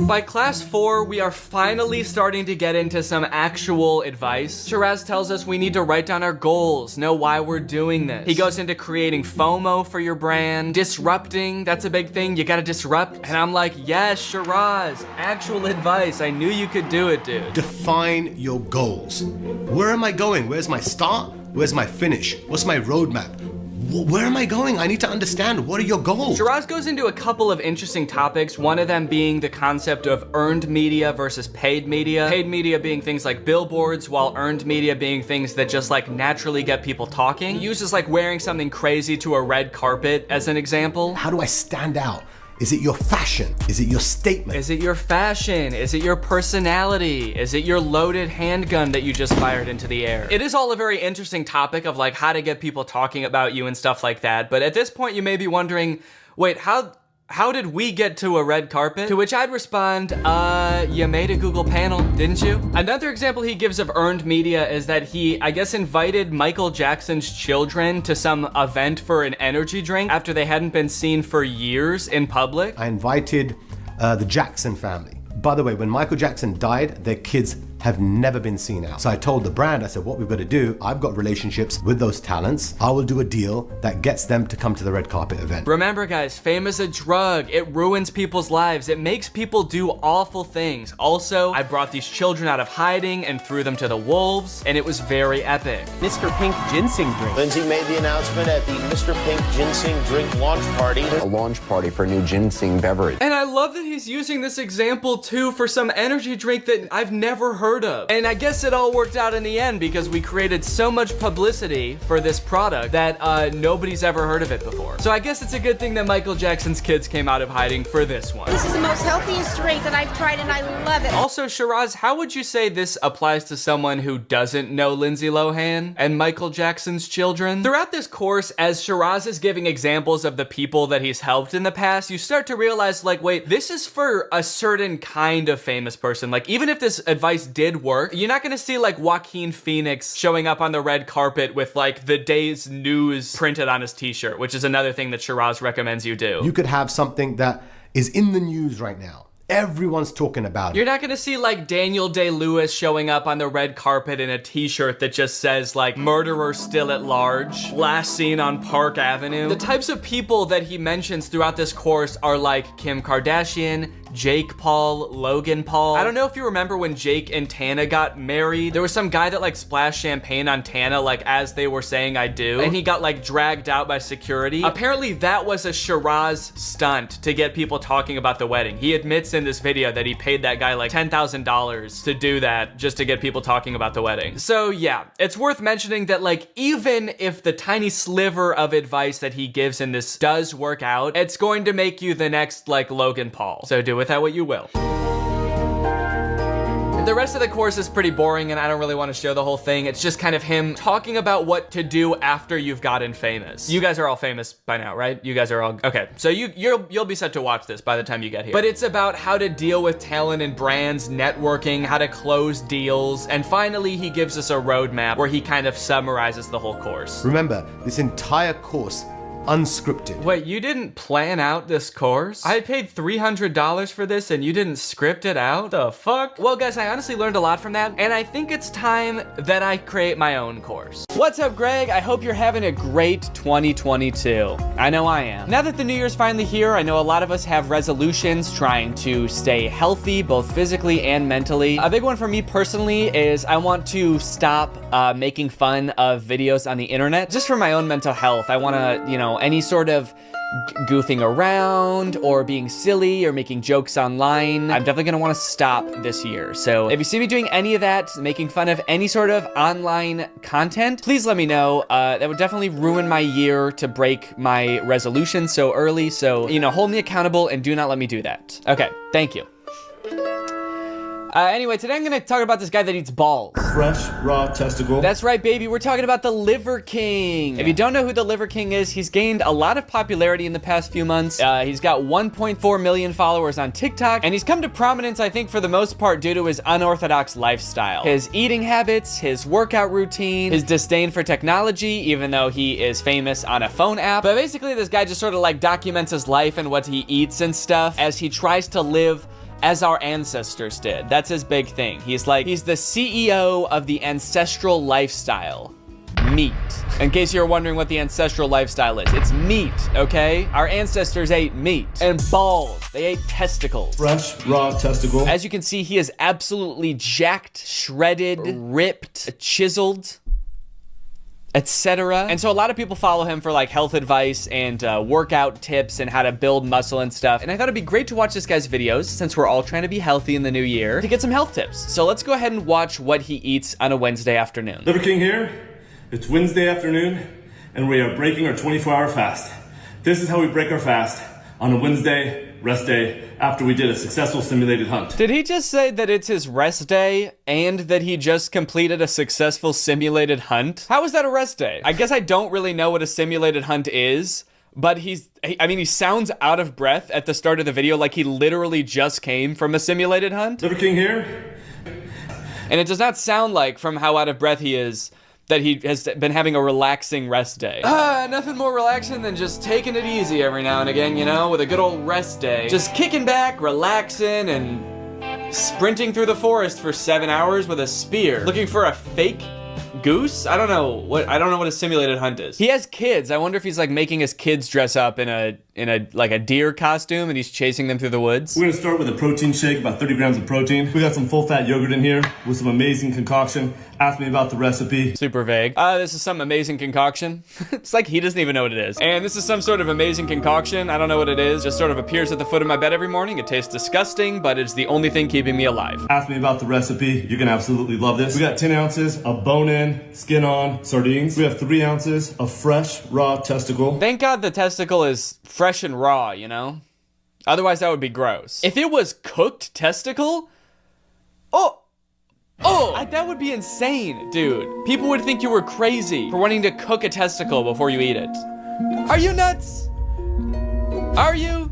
By class 4, we are finally starting to get into some actual advice. Shiraz tells us we need to write down our goals, know why we're doing this. He goes into creating FOMO for your brand, disrupting, that's a big thing, you gotta disrupt. And I'm like, yes, Shiraz, actual advice. I knew you could do it, dude. Define your goals. Where am I going? Where's my start? Where's my finish? What's my roadmap? Where am I going? I need to understand. What are your goals? Shiraz goes into a couple of interesting topics, one of them being the concept of earned media versus paid media. Paid media being things like billboards, while earned media being things that just like naturally get people talking. He uses like wearing something crazy to a red carpet as an example. How do I stand out? Is it your fashion? Is it your statement? Is it your fashion? Is it your personality? Is it your loaded handgun that you just fired into the air? It is all a very interesting topic of like how to get people talking about you and stuff like that. But at this point you may be wondering, wait, how did we get to a red carpet? To which I'd respond, you made a Google panel, didn't you? Another example he gives of earned media is that he, I guess, invited Michael Jackson's children to some event for an energy drink after they hadn't been seen for years in public. I invited the Jackson family. By the way, when Michael Jackson died, their kids have never been seen out. So I told the brand, I said, what we've got to do, I've got relationships with those talents. I will do a deal that gets them to come to the red carpet event. Remember guys, fame is a drug. It ruins people's lives. It makes people do awful things. Also, I brought these children out of hiding and threw them to the wolves, and it was very epic. Mr. Pink ginseng drink. Lindsay made the announcement at the Mr. Pink ginseng drink launch party. A launch party for a new ginseng beverage. And I love that he's using this example too for some energy drink that I've never heard heard of. And I guess it all worked out in the end because we created so much publicity for this product that nobody's ever heard of it before. So I guess it's a good thing that Michael Jackson's kids came out of hiding for this one. This is the most healthiest drink that I've tried and I love it. Also, Shiraz, how would you say this applies to someone who doesn't know Lindsay Lohan and Michael Jackson's children? Throughout this course, as Shiraz is giving examples of the people that he's helped in the past, you start to realize, like, wait, this is for a certain kind of famous person. Like, even if this advice did work, you're not gonna see like Joaquin Phoenix showing up on the red carpet with like the day's news printed on his t-shirt, which is another thing that Shiraz recommends you do. You could have something that is in the news right now. Everyone's talking about it. You're not gonna see like Daniel Day-Lewis showing up on the red carpet in a t-shirt that just says like murderer still at large, last seen on Park Avenue. The types of people that he mentions throughout this course are like Kim Kardashian, Jake Paul, Logan Paul. I don't know if you remember when Jake and Tana got married. There was some guy that like splashed champagne on Tana like as they were saying I do, and he got like dragged out by security. Apparently that was a Shiraz stunt to get people talking about the wedding. He admits in this video that he paid that guy like $10,000 to do that just to get people talking about the wedding. So yeah, it's worth mentioning that like even if the tiny sliver of advice that he gives in this does work out, it's going to make you the next like Logan Paul. So do with that what you will. The rest of the course is pretty boring and I don't really want to show the whole thing. It's just kind of him talking about what to do after you've gotten famous. You guys are all famous by now, right? You guys are all, okay. So you'll be set to watch this by the time you get here. But it's about how to deal with talent and brands, networking, how to close deals, and finally he gives us a roadmap where he kind of summarizes the whole course. Remember, this entire course unscripted. Wait, you didn't plan out this course? I paid $300 for this and you didn't script it out? The fuck? Well guys, I honestly learned a lot from that and I think it's time that I create my own course. What's up, Greg? I hope you're having a great 2022. I know I am. Now that the new year's finally here, I know a lot of us have resolutions trying to stay healthy, both physically and mentally. A big one for me personally is I want to stop making fun of videos on the internet, just for my own mental health. I wanna, you know, any sort of goofing around or being silly or making jokes online, I'm definitely gonna wanna stop this year. So if you see me doing any of that, making fun of any sort of online content, please let me know. That would definitely ruin my year to break my resolution so early. So, you know, hold me accountable and do not let me do that. Okay, thank you. Anyway, today I'm gonna talk about this guy that eats balls. Fresh, raw testicle. That's right, baby. We're talking about the Liver King. If you don't know who the Liver King is, he's gained a lot of popularity in the past few months. He's got 1.4 million followers on TikTok, and he's come to prominence, I think, for the most part due to his unorthodox lifestyle. His eating habits, his workout routine, his disdain for technology, even though he is famous on a phone app. But basically, this guy just sort of like documents his life and what he eats and stuff as he tries to live as our ancestors did. That's his big thing. He's the CEO of the ancestral lifestyle. Meat. In case you're wondering what the ancestral lifestyle is, it's meat, okay? Our ancestors ate meat and balls. They ate testicles. Fresh, raw testicle. As you can see, he is absolutely jacked, shredded, ripped, chiseled, etc. And so a lot of people follow him for like health advice and workout tips and how to build muscle and stuff. And I thought it'd be great to watch this guy's videos since we're all trying to be healthy in the new year to get some health tips. So let's go ahead and watch what he eats on a Wednesday afternoon. Liver King here. It's Wednesday afternoon and we are breaking our 24-hour fast. This is how we break our fast on a Wednesday rest day after we did a successful simulated hunt. Did he just say that it's his rest day and that he just completed a successful simulated hunt? How is that a rest day? I guess I don't really know what a simulated hunt is, but he sounds out of breath at the start of the video like he literally just came from a simulated hunt. Liver King here. And it does not sound like, from how out of breath he is, that he has been having a relaxing rest day. Nothing more relaxing than just taking it easy every now and again, you know, with a good old rest day. Just kicking back, relaxing, and sprinting through the forest for 7 hours with a spear. Looking for a fake goose? I don't know what a simulated hunt is. He has kids. I wonder if he's like making his kids dress up in a like a deer costume and he's chasing them through the woods. We're gonna start with a protein shake, about 30 grams of protein. We got some full fat yogurt in here with some amazing concoction. Ask me about the recipe. Super vague. This is some amazing concoction. It's like he doesn't even know what it is. And this is some sort of amazing concoction. I don't know what it is. Just sort of appears at the foot of my bed every morning. It tastes disgusting, but it's the only thing keeping me alive. Ask me about the recipe. You're gonna absolutely love this. We got 10 ounces of bone-in, skin-on sardines. We have 3 ounces of fresh, raw testicle. Thank God the testicle is fresh and raw, you know? Otherwise, that would be gross. If it was cooked testicle, that would be insane, dude. People would think you were crazy for wanting to cook a testicle before you eat it. Are you nuts? Are you?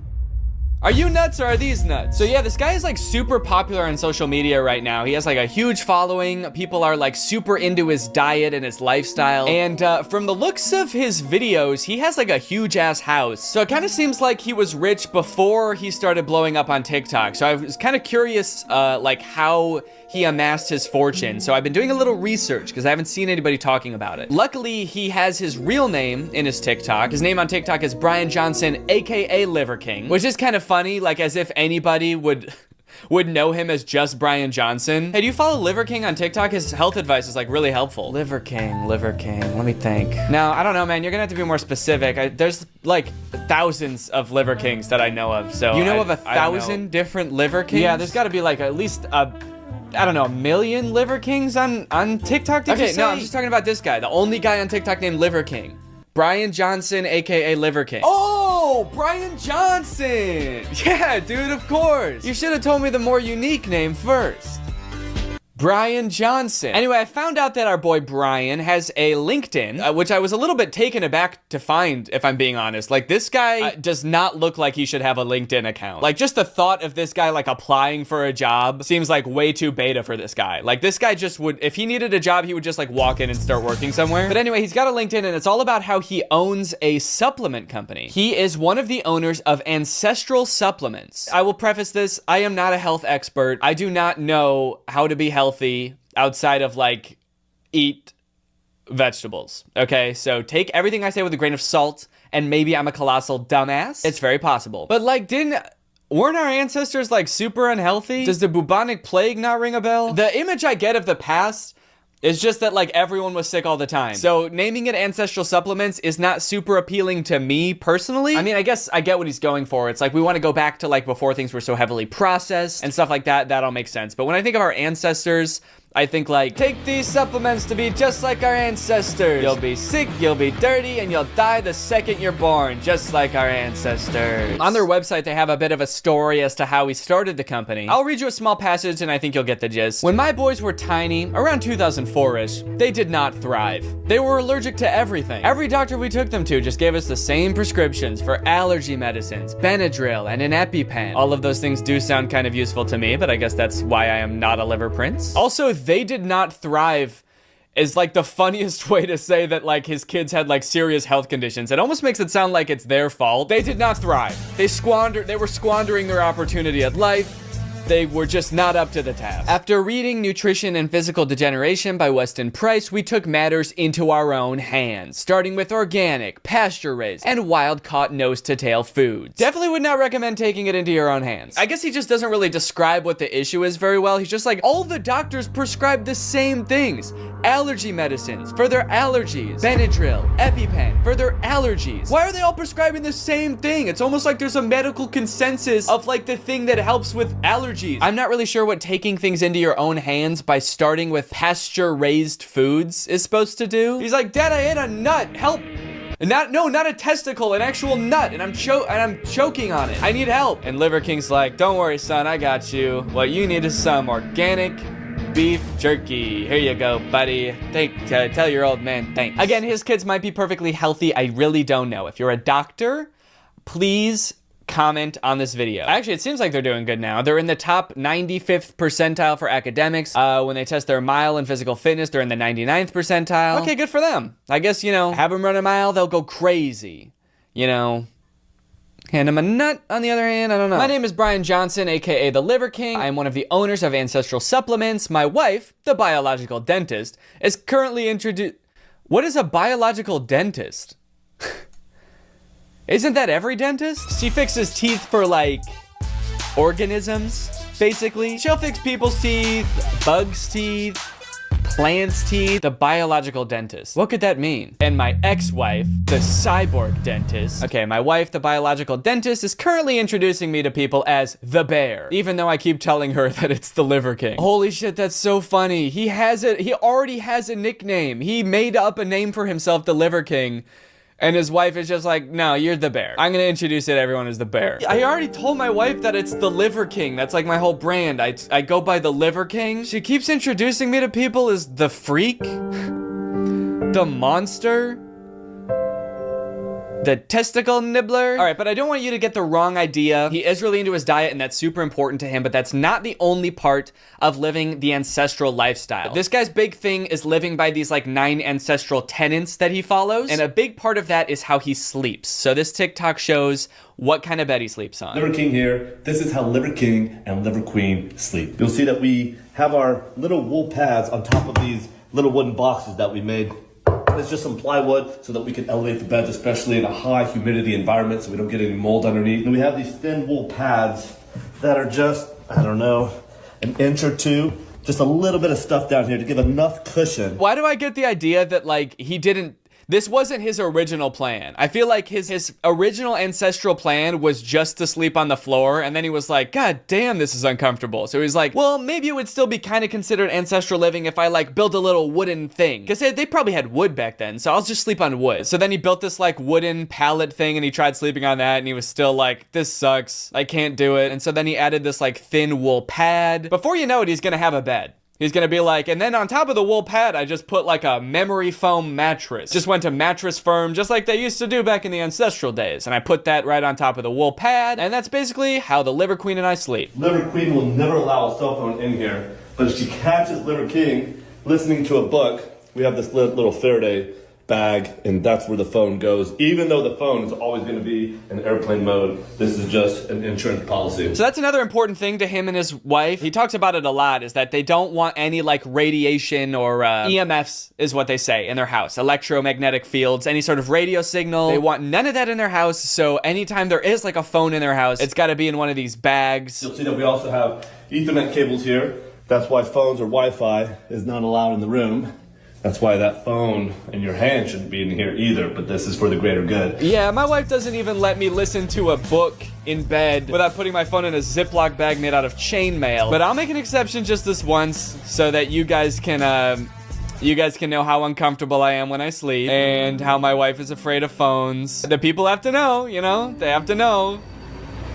Are you nuts or are these nuts? So yeah, this guy is like super popular on social media right now. He has like a huge following. People are like super into his diet and his lifestyle. And from the looks of his videos, he has like a huge ass house. So it kind of seems like he was rich before he started blowing up on TikTok. So I was kind of curious like how he amassed his fortune. So I've been doing a little research because I haven't seen anybody talking about it. Luckily, he has his real name in his TikTok. His name on TikTok is Brian Johnson, AKA Liver King, which is kind of funny, like as if anybody would know him as just Brian Johnson. Hey, do you follow Liver King on TikTok? His health advice is like really helpful. Liver King, let me think. Now, I don't know, man, you're gonna have to be more specific. There's like thousands of Liver Kings that I know of, so. You know of 1,000 different Liver Kings? Yeah, there's gotta be like at least I don't know, 1 million Liver Kings on TikTok, did you say? No, I'm just talking about this guy, the only guy on TikTok named Liver King. Brian Johnson, AKA Liver King. Oh, Brian Johnson! Yeah, dude, of course. You should have told me the more unique name first. Brian Johnson. Anyway, I found out that our boy Brian has a LinkedIn, which I was a little bit taken aback to find, if I'm being honest. Like, this guy does not look like he should have a LinkedIn account. Like, just the thought of this guy, like, applying for a job seems like way too beta for this guy. Like, this guy just would, if he needed a job, he would just, like, walk in and start working somewhere. But anyway, he's got a LinkedIn, and it's all about how he owns a supplement company. He is one of the owners of Ancestral Supplements. I will preface this, I am not a health expert. I do not know how to be healthy outside of like eat vegetables. Okay, so take everything I say with a grain of salt, and maybe I'm a colossal dumbass. It's very possible. But like, weren't our ancestors like super unhealthy? Does the bubonic plague not ring a bell? The image I get of the past is just that like everyone was sick all the time. So naming it Ancestral Supplements is not super appealing to me personally. I mean, I guess I get what he's going for. It's like we want to go back to like before things were so heavily processed and stuff like that. That all makes sense. But when I think of our ancestors, I think like, take these supplements to be just like our ancestors. You'll be sick, you'll be dirty, and you'll die the second you're born, just like our ancestors. On their website, they have a bit of a story as to how he started the company. I'll read you a small passage and I think you'll get the gist. When my boys were tiny, around 2004-ish, they did not thrive. They were allergic to everything. Every doctor we took them to just gave us the same prescriptions for allergy medicines, Benadryl, and an EpiPen. All of those things do sound kind of useful to me, but I guess that's why I am not a liver prince. Also, they did not thrive is like the funniest way to say that like his kids had like serious health conditions. It almost makes it sound like it's their fault. They did not thrive. They were squandering their opportunity at life. They were just not up to the task. After reading Nutrition and Physical Degeneration by Weston Price, we took matters into our own hands, starting with organic, pasture-raised, and wild-caught nose-to-tail foods. Definitely would not recommend taking it into your own hands. I guess he just doesn't really describe what the issue is very well. He's just like, all the doctors prescribe the same things. Allergy medicines for their allergies. Benadryl, EpiPen for their allergies. Why are they all prescribing the same thing? It's almost like there's a medical consensus of like the thing that helps with allergies. I'm not really sure what taking things into your own hands by starting with pasture-raised foods is supposed to do. He's like, Dad, I ate a nut, help. Not a testicle, an actual nut, and I'm choking on it. I need help. And Liver King's like, don't worry, son, I got you. What you need is some organic beef jerky. Here you go, buddy. Tell your old man thanks. Again, his kids might be perfectly healthy. I really don't know. If you're a doctor, please comment on this video. Actually, it seems like they're doing good now. They're in the top 95th percentile for academics. When they test their mile and physical fitness, they're in the 99th percentile. Okay, good for them. I guess, you know, have them run a mile, they'll go crazy. You know, hand them a nut, on the other hand, I don't know. My name is Brian Johnson, aka the Liver King. I am one of the owners of Ancestral Supplements. My wife, the biological dentist, is currently introduced. What is a biological dentist? Isn't that every dentist? She fixes teeth for like organisms, basically. She'll fix people's teeth, bugs' teeth, Plants teeth, the biological dentist. What could that mean? And my ex-wife, the cyborg dentist. Okay, my wife, the biological dentist, is currently introducing me to people as the bear, even though I keep telling her that it's the Liver King. Holy shit, that's so funny. He already has a nickname. He made up a name for himself, the Liver King. And his wife is just like, no, you're the bear. I'm gonna introduce it to everyone as the bear. I already told my wife that it's the Liver King. That's like my whole brand. I go by the Liver King. She keeps introducing me to people as the freak, the monster, the testicle nibbler. All right, but I don't want you to get the wrong idea. He is really into his diet and that's super important to him, but that's not the only part of living the ancestral lifestyle. This guy's big thing is living by these like 9 ancestral tenets that he follows. And a big part of that is how he sleeps. So this TikTok shows what kind of bed he sleeps on. Liver King here. This is how Liver King and Liver Queen sleep. You'll see that we have our little wool pads on top of these little wooden boxes that we made. It's just some plywood so that we can elevate the beds, especially in a high humidity environment so we don't get any mold underneath. And we have these thin wool pads that are just, I don't know, an inch or two. Just a little bit of stuff down here to give enough cushion. Why do I get the idea that like this wasn't his original plan? I feel like his original ancestral plan was just to sleep on the floor, and then he was like, God damn, this is uncomfortable. So he's like, well, maybe it would still be kind of considered ancestral living if I like built a little wooden thing. Because they probably had wood back then, so I'll just sleep on wood. So then he built this like wooden pallet thing, and he tried sleeping on that, and he was still like, this sucks, I can't do it. And so then he added this like thin wool pad. Before you know it, he's gonna have a bed. He's gonna be like, and then on top of the wool pad, I just put like a memory foam mattress. Just went to Mattress Firm, just like they used to do back in the ancestral days. And I put that right on top of the wool pad, and that's basically how the Liver Queen and I sleep. Liver Queen will never allow a cell phone in here, but if she catches Liver King listening to a book, we have this little Faraday bag, and that's where the phone goes. Even though the phone is always going to be in airplane mode, this is just an insurance policy. So that's another important thing to him and his wife. He talks about it a lot, is that they don't want any like radiation or EMFs is what they say in their house. Electromagnetic fields, any sort of radio signal. They want none of that in their house. So anytime there is like a phone in their house, it's got to be in one of these bags. You'll see that we also have Ethernet cables here. That's why phones or Wi-Fi is not allowed in the room. That's why that phone in your hand shouldn't be in here either, but this is for the greater good. Yeah, my wife doesn't even let me listen to a book in bed without putting my phone in a Ziploc bag made out of chainmail. But I'll make an exception just this once so that you guys can know how uncomfortable I am when I sleep and how my wife is afraid of phones. The people have to know, you know? They have to know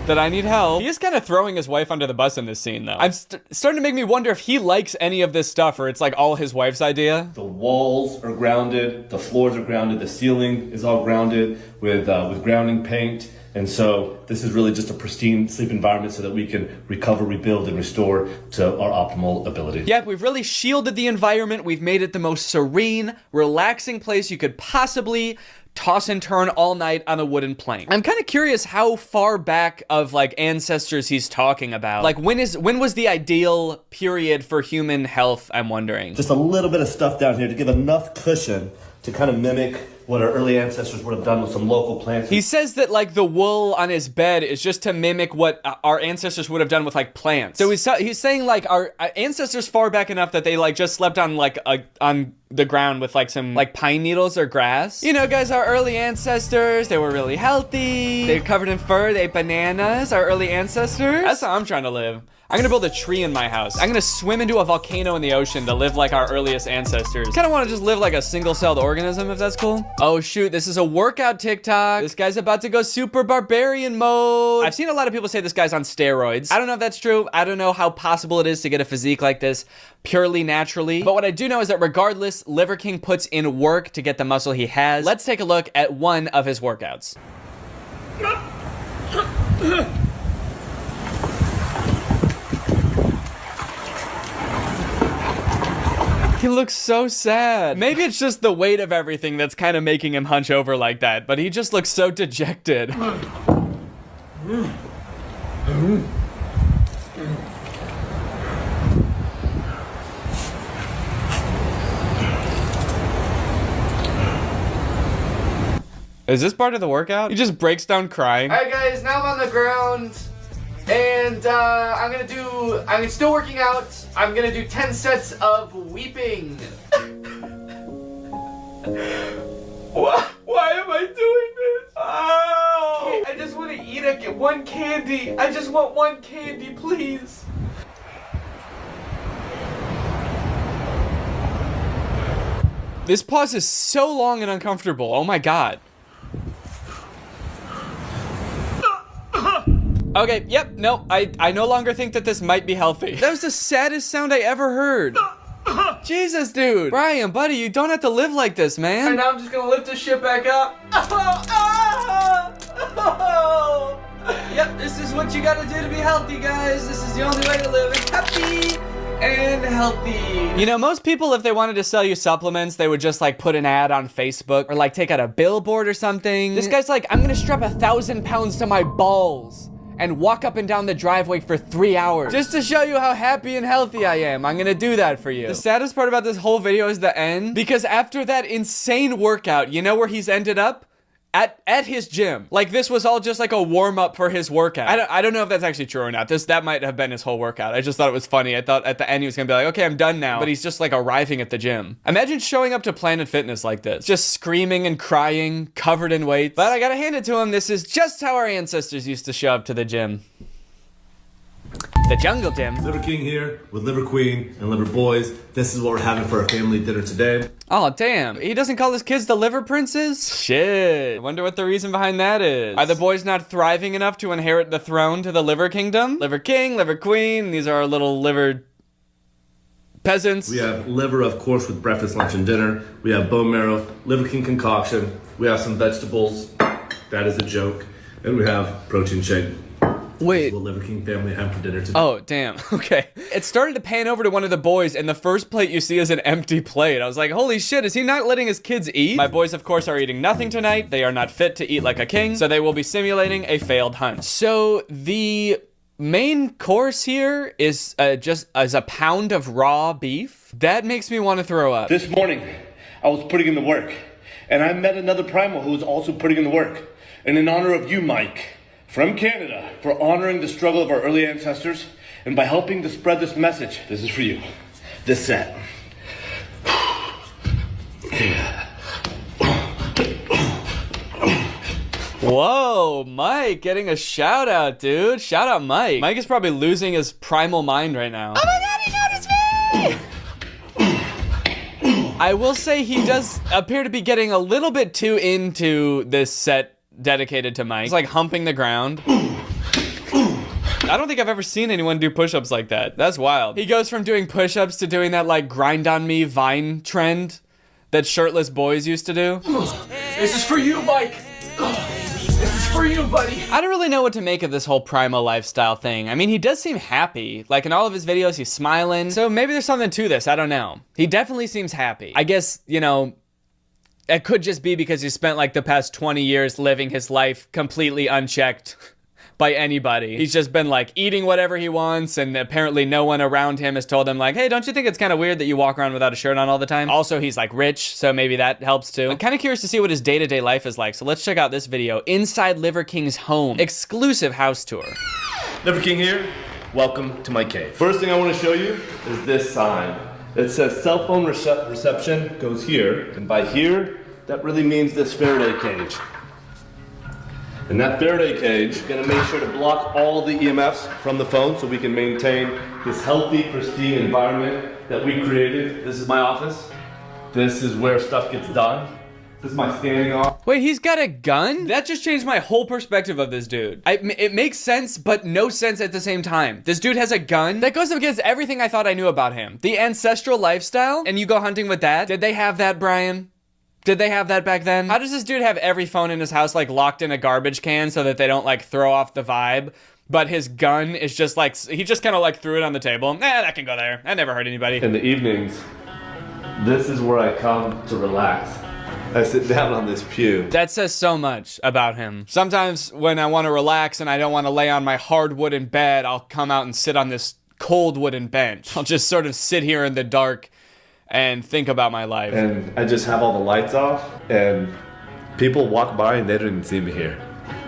that I need help. He is kind of throwing his wife under the bus in this scene, though. I'm starting to make me wonder if he likes any of this stuff or it's like all his wife's idea. The walls are grounded, the floors are grounded, the ceiling is all grounded with grounding paint. And so this is really just a pristine sleep environment so that we can recover, rebuild, and restore to our optimal ability. Yep, we've really shielded the environment. We've made it the most serene, relaxing place you could possibly toss and turn all night on a wooden plank. I'm kind of curious how far back of like ancestors he's talking about. Like when was the ideal period for human health, I'm wondering. Just a little bit of stuff down here to give enough cushion to kind of mimic what our early ancestors would have done with some local plants. He says that like the wool on his bed is just to mimic what our ancestors would have done with like plants. So he's saying like our ancestors far back enough that they like just slept on like on the ground with like some like pine needles or grass. You know, guys, our early ancestors, they were really healthy. They're covered in fur, they ate bananas, our early ancestors. That's how I'm trying to live. I'm gonna build a tree in my house. I'm gonna swim into a volcano in the ocean to live like our earliest ancestors. Kinda wanna just live like a single-celled organism, if that's cool. Oh shoot, this is a workout TikTok. This guy's about to go super barbarian mode. I've seen a lot of people say this guy's on steroids. I don't know if that's true. I don't know how possible it is to get a physique like this purely naturally. But what I do know is that regardless, Liver King puts in work to get the muscle he has. Let's take a look at one of his workouts. He looks so sad. Maybe it's just the weight of everything that's kind of making him hunch over like that, but he just looks so dejected. Is this part of the workout? He just breaks down crying. All right, guys, now I'm on the ground. And I'm still working out. I'm gonna do 10 sets of weeping. Why am I doing this? Oh! I just want to eat one candy. I just want one candy, please. This pause is so long and uncomfortable. Oh my god. Okay, yep, no, I no longer think that this might be healthy. That was the saddest sound I ever heard. Jesus, dude. Brian, buddy, you don't have to live like this, man. And now I'm just gonna lift this shit back up. Yep, this is what you gotta do to be healthy, guys. This is the only way to live happy and healthy. You know, most people, if they wanted to sell you supplements, they would just like put an ad on Facebook or like take out a billboard or something. This guy's like, I'm gonna strap 1,000 pounds to my balls and walk up and down the driveway for 3 hours just to show you how happy and healthy I am. I'm gonna do that for you. The saddest part about this whole video is the end, because after that insane workout, you know where he's ended up? At his gym. Like, this was all just like a warm-up for his workout. I don't know if that's actually true or not. That might have been his whole workout. I just thought it was funny. I thought at the end he was gonna be like, okay, I'm done now. But he's just like arriving at the gym. Imagine showing up to Planet Fitness like this. Just screaming and crying, covered in weights. But I gotta hand it to him, this is just how our ancestors used to show up to the gym. The jungle gym. Liver King here with Liver Queen and Liver Boys. This is what we're having for our family dinner today. Oh, damn. He doesn't call his kids the liver princes? Shit. I wonder what the reason behind that is. Are the boys not thriving enough to inherit the throne to the liver kingdom? Liver King, Liver Queen, these are our little liver peasants. We have liver, of course, with breakfast, lunch, and dinner. We have bone marrow, Liver King concoction. We have some vegetables. That is a joke. And we have protein shake. Wait. What Liver King family have for dinner today. Oh, damn. Okay. It started to pan over to one of the boys, and the first plate you see is an empty plate. I was like, holy shit, is he not letting his kids eat? My boys, of course, are eating nothing tonight. They are not fit to eat like a king, so they will be simulating a failed hunt. So the main course here is just as a pound of raw beef. That makes me want to throw up. This morning, I was putting in the work, and I met another primal who was also putting in the work. And in honor of you, Mike, from Canada, for honoring the struggle of our early ancestors, and by helping to spread this message, this is for you. This set. Whoa, Mike getting a shout out, dude. Shout out, Mike. Mike is probably losing his primal mind right now. Oh my god, he noticed me! I will say he does appear to be getting a little bit too into this set dedicated to Mike. He's like humping the ground. I don't think I've ever seen anyone do push-ups like that. That's wild. He goes from doing push-ups to doing that like grind on me Vine trend that shirtless boys used to do. This is for you, Mike. This is for you, buddy. I don't really know what to make of this whole primal lifestyle thing. I mean, he does seem happy. Like in all of his videos, he's smiling. So maybe there's something to this. I don't know. He definitely seems happy. I guess, you know, it could just be because he spent like the past 20 years living his life completely unchecked by anybody. He's just been like eating whatever he wants, and apparently no one around him has told him like, hey, don't you think it's kind of weird that you walk around without a shirt on all the time? Also, he's like rich, so maybe that helps too. I'm kind of curious to see what his day-to-day life is like, so let's check out this video, Inside Liver King's home, exclusive house tour. Liver King here. Welcome to my cave. First thing I want to show you is this sign. It says cell phone reception goes here, and by here, that really means this Faraday cage. And that Faraday cage is gonna make sure to block all the EMFs from the phone so we can maintain this healthy, pristine environment that we created. This is my office. This is where stuff gets done. This is my standing office. Wait, he's got a gun? That just changed my whole perspective of this dude. It makes sense, but no sense at the same time. This dude has a gun? That goes against everything I thought I knew about him. The ancestral lifestyle, and you go hunting with that? Did they have that, Brian? Did they have that back then? How does this dude have every phone in his house like locked in a garbage can so that they don't like throw off the vibe? But his gun is just like, he just kind of like threw it on the table. That can go there. That never hurt anybody. In the evenings, this is where I come to relax. I sit down on this pew. That says so much about him. Sometimes when I want to relax and I don't want to lay on my hard wooden bed, I'll come out and sit on this cold wooden bench. I'll just sort of sit here in the dark and think about my life. And I just have all the lights off, and people walk by and they don't even see me here.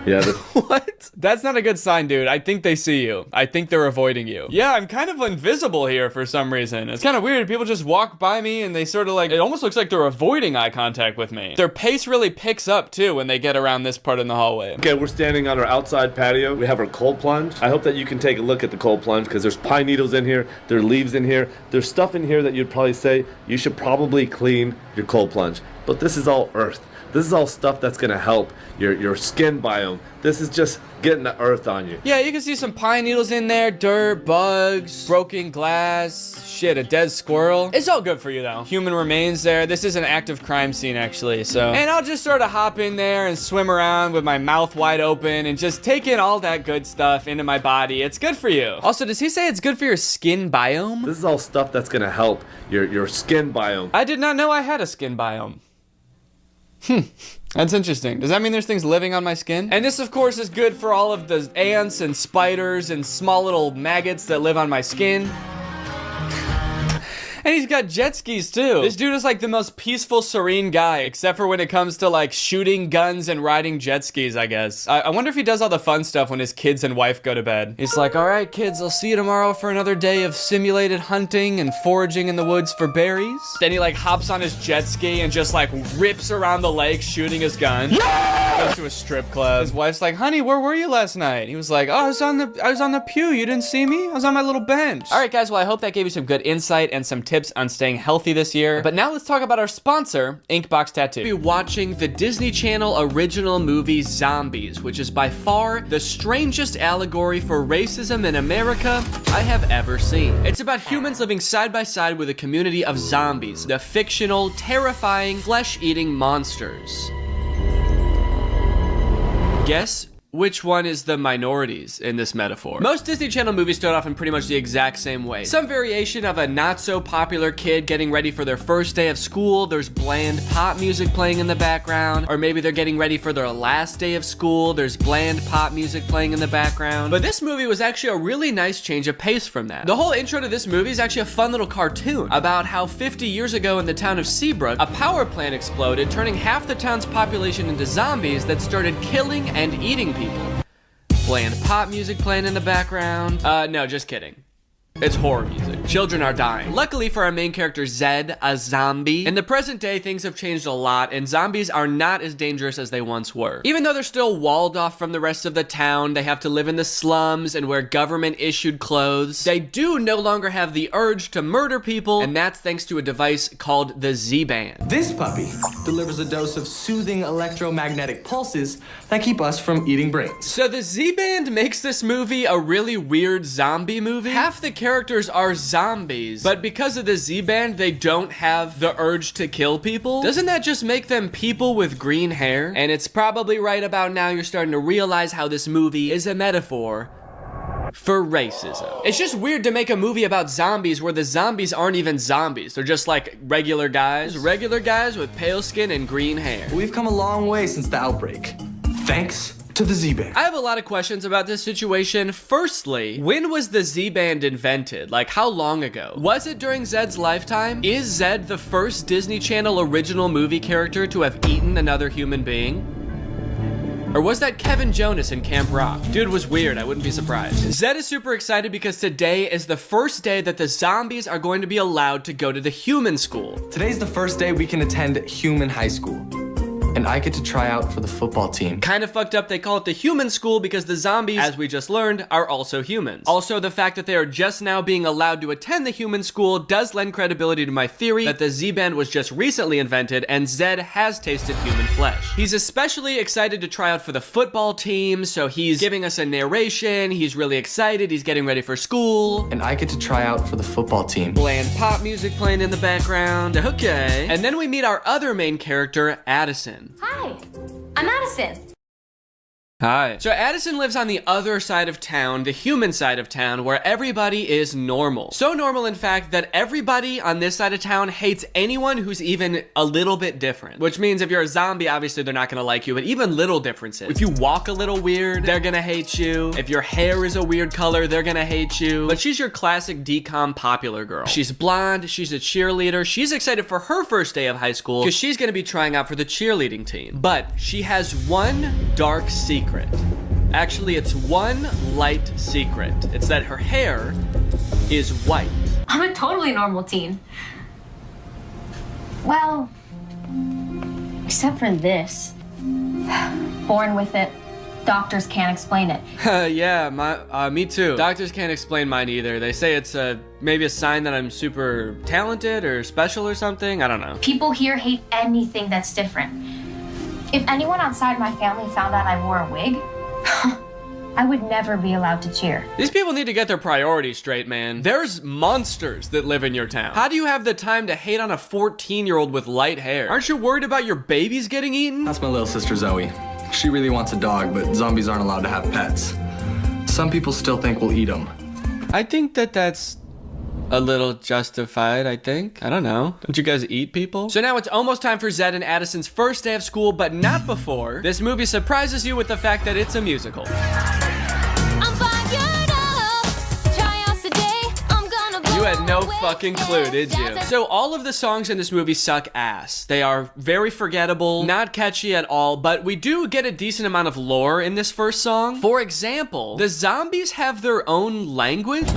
Yeah. What? That's not a good sign, dude. I think they see you. I think they're avoiding you. Yeah, I'm kind of invisible here for some reason. It's kind of weird. People just walk by me and they sort of like, it almost looks like they're avoiding eye contact with me. Their pace really picks up too when they get around this part in the hallway. Okay, we're standing on our outside patio. We have our cold plunge. I hope that you can take a look at the cold plunge because there's pine needles in here, there are leaves in here, there's stuff in here that you'd probably say you should probably clean your cold plunge. But this is all earth. This is all stuff that's gonna help your skin biome. This is just getting the earth on you. Yeah, you can see some pine needles in there, dirt, bugs, broken glass, shit, a dead squirrel. It's all good for you though. Human remains there. This is an active crime scene actually, so. And I'll just sort of hop in there and swim around with my mouth wide open and just take in all that good stuff into my body. It's good for you. Also, does he say it's good for your skin biome? This is all stuff that's gonna help your skin biome. I did not know I had a skin biome. That's interesting. Does that mean there's things living on my skin? And this, of course, is good for all of the ants and spiders and small little maggots that live on my skin. And he's got jet skis too. This dude is like the most peaceful, serene guy, except for when it comes to like shooting guns and riding jet skis, I guess. I wonder if he does all the fun stuff when his kids and wife go to bed. He's like, all right, kids, I'll see you tomorrow for another day of simulated hunting and foraging in the woods for berries. Then he like hops on his jet ski and just like rips around the lake shooting his gun. Yeah! Goes to a strip club. His wife's like, honey, where were you last night? He was like, oh, I was on the pew. You didn't see me? I was on my little bench. All right, guys, well, I hope that gave you some good insight and some tips on staying healthy this year. But now let's talk about our sponsor, Inkbox Tattoo. We'll be watching the Disney Channel original movie Zombies, which is by far the strangest allegory for racism in America I have ever seen. It's about humans living side by side with a community of zombies, the fictional, terrifying, flesh-eating monsters. Guess which one is the minorities in this metaphor? Most Disney Channel movies start off in pretty much the exact same way. Some variation of a not so popular kid getting ready for their first day of school. There's bland pop music playing in the background. Or maybe they're getting ready for their last day of school. There's bland pop music playing in the background. But this movie was actually a really nice change of pace from that. The whole intro to this movie is actually a fun little cartoon about how 50 years ago in the town of Seabrook, a power plant exploded, turning half the town's population into zombies that started killing and eating people. Bland pop music playing in the background. No, just kidding. It's horror music. Children are dying. Luckily for our main character, Zed, a zombie, in the present day, things have changed a lot, and zombies are not as dangerous as they once were. Even though they're still walled off from the rest of the town, they have to live in the slums and wear government-issued clothes, they do no longer have the urge to murder people, and that's thanks to a device called the Z-Band. This puppy delivers a dose of soothing electromagnetic pulses that keep us from eating brains. So the Z-Band makes this movie a really weird zombie movie. Half the characters are zombies, but because of the Z-Band, they don't have the urge to kill people. Doesn't that just make them people with green hair? And it's probably right about now you're starting to realize how this movie is a metaphor for racism. It's just weird to make a movie about zombies where the zombies aren't even zombies. They're just like regular guys with pale skin and green hair. We've come a long way since the outbreak. Thanks to the Z-Band. I have a lot of questions about this situation. Firstly, when was the Z-Band invented? Like, how long ago? Was it during Zed's lifetime? Is Zed the first Disney Channel original movie character to have eaten another human being? Or was that Kevin Jonas in Camp Rock? Dude was weird, I wouldn't be surprised. Zed is super excited because today is the first day that the zombies are going to be allowed to go to the human school. Today's the first day we can attend human high school. And I get to try out for the football team. Kind of fucked up they call it the human school because the zombies, as we just learned, are also humans. Also, the fact that they are just now being allowed to attend the human school does lend credibility to my theory that the Z-Band was just recently invented and Zed has tasted human flesh. He's especially excited to try out for the football team, so he's giving us a narration, he's really excited, he's getting ready for school. And I get to try out for the football team. Bland pop music playing in the background, okay. And then we meet our other main character, Addison. Hi, I'm Addison. Hi. So Addison lives on the other side of town, the human side of town, where everybody is normal. So normal, in fact, that everybody on this side of town hates anyone who's even a little bit different. Which means if you're a zombie, obviously they're not gonna like you, but even little differences. If you walk a little weird, they're gonna hate you. If your hair is a weird color, they're gonna hate you. But she's your classic decom popular girl. She's blonde, she's a cheerleader, she's excited for her first day of high school because she's gonna be trying out for the cheerleading team. But she has one dark secret. secret. Actually, it's one light secret. It's that her hair is white. I'm a totally normal teen. Well, except for this. Born with it. Doctors can't explain it. Yeah, me too. Doctors can't explain mine either. They say it's maybe a sign that I'm super talented or special or something. I don't know. People here hate anything that's different. If anyone outside my family found out I wore a wig, I would never be allowed to cheer. These people need to get their priorities straight, man. There's monsters that live in your town. How do you have the time to hate on a 14-year-old with light hair? Aren't you worried about your babies getting eaten? That's my little sister Zoe. She really wants a dog, but zombies aren't allowed to have pets. Some people still think we'll eat them. I think that's a little justified, I think. I don't know. Don't you guys eat people? So now it's almost time for Zed and Addison's first day of school, but not before. This movie surprises you with the fact that it's a musical. You had no fucking clue, did you? So all of the songs in this movie suck ass. They are very forgettable, not catchy at all, but we do get a decent amount of lore in this first song. For example, the zombies have their own language.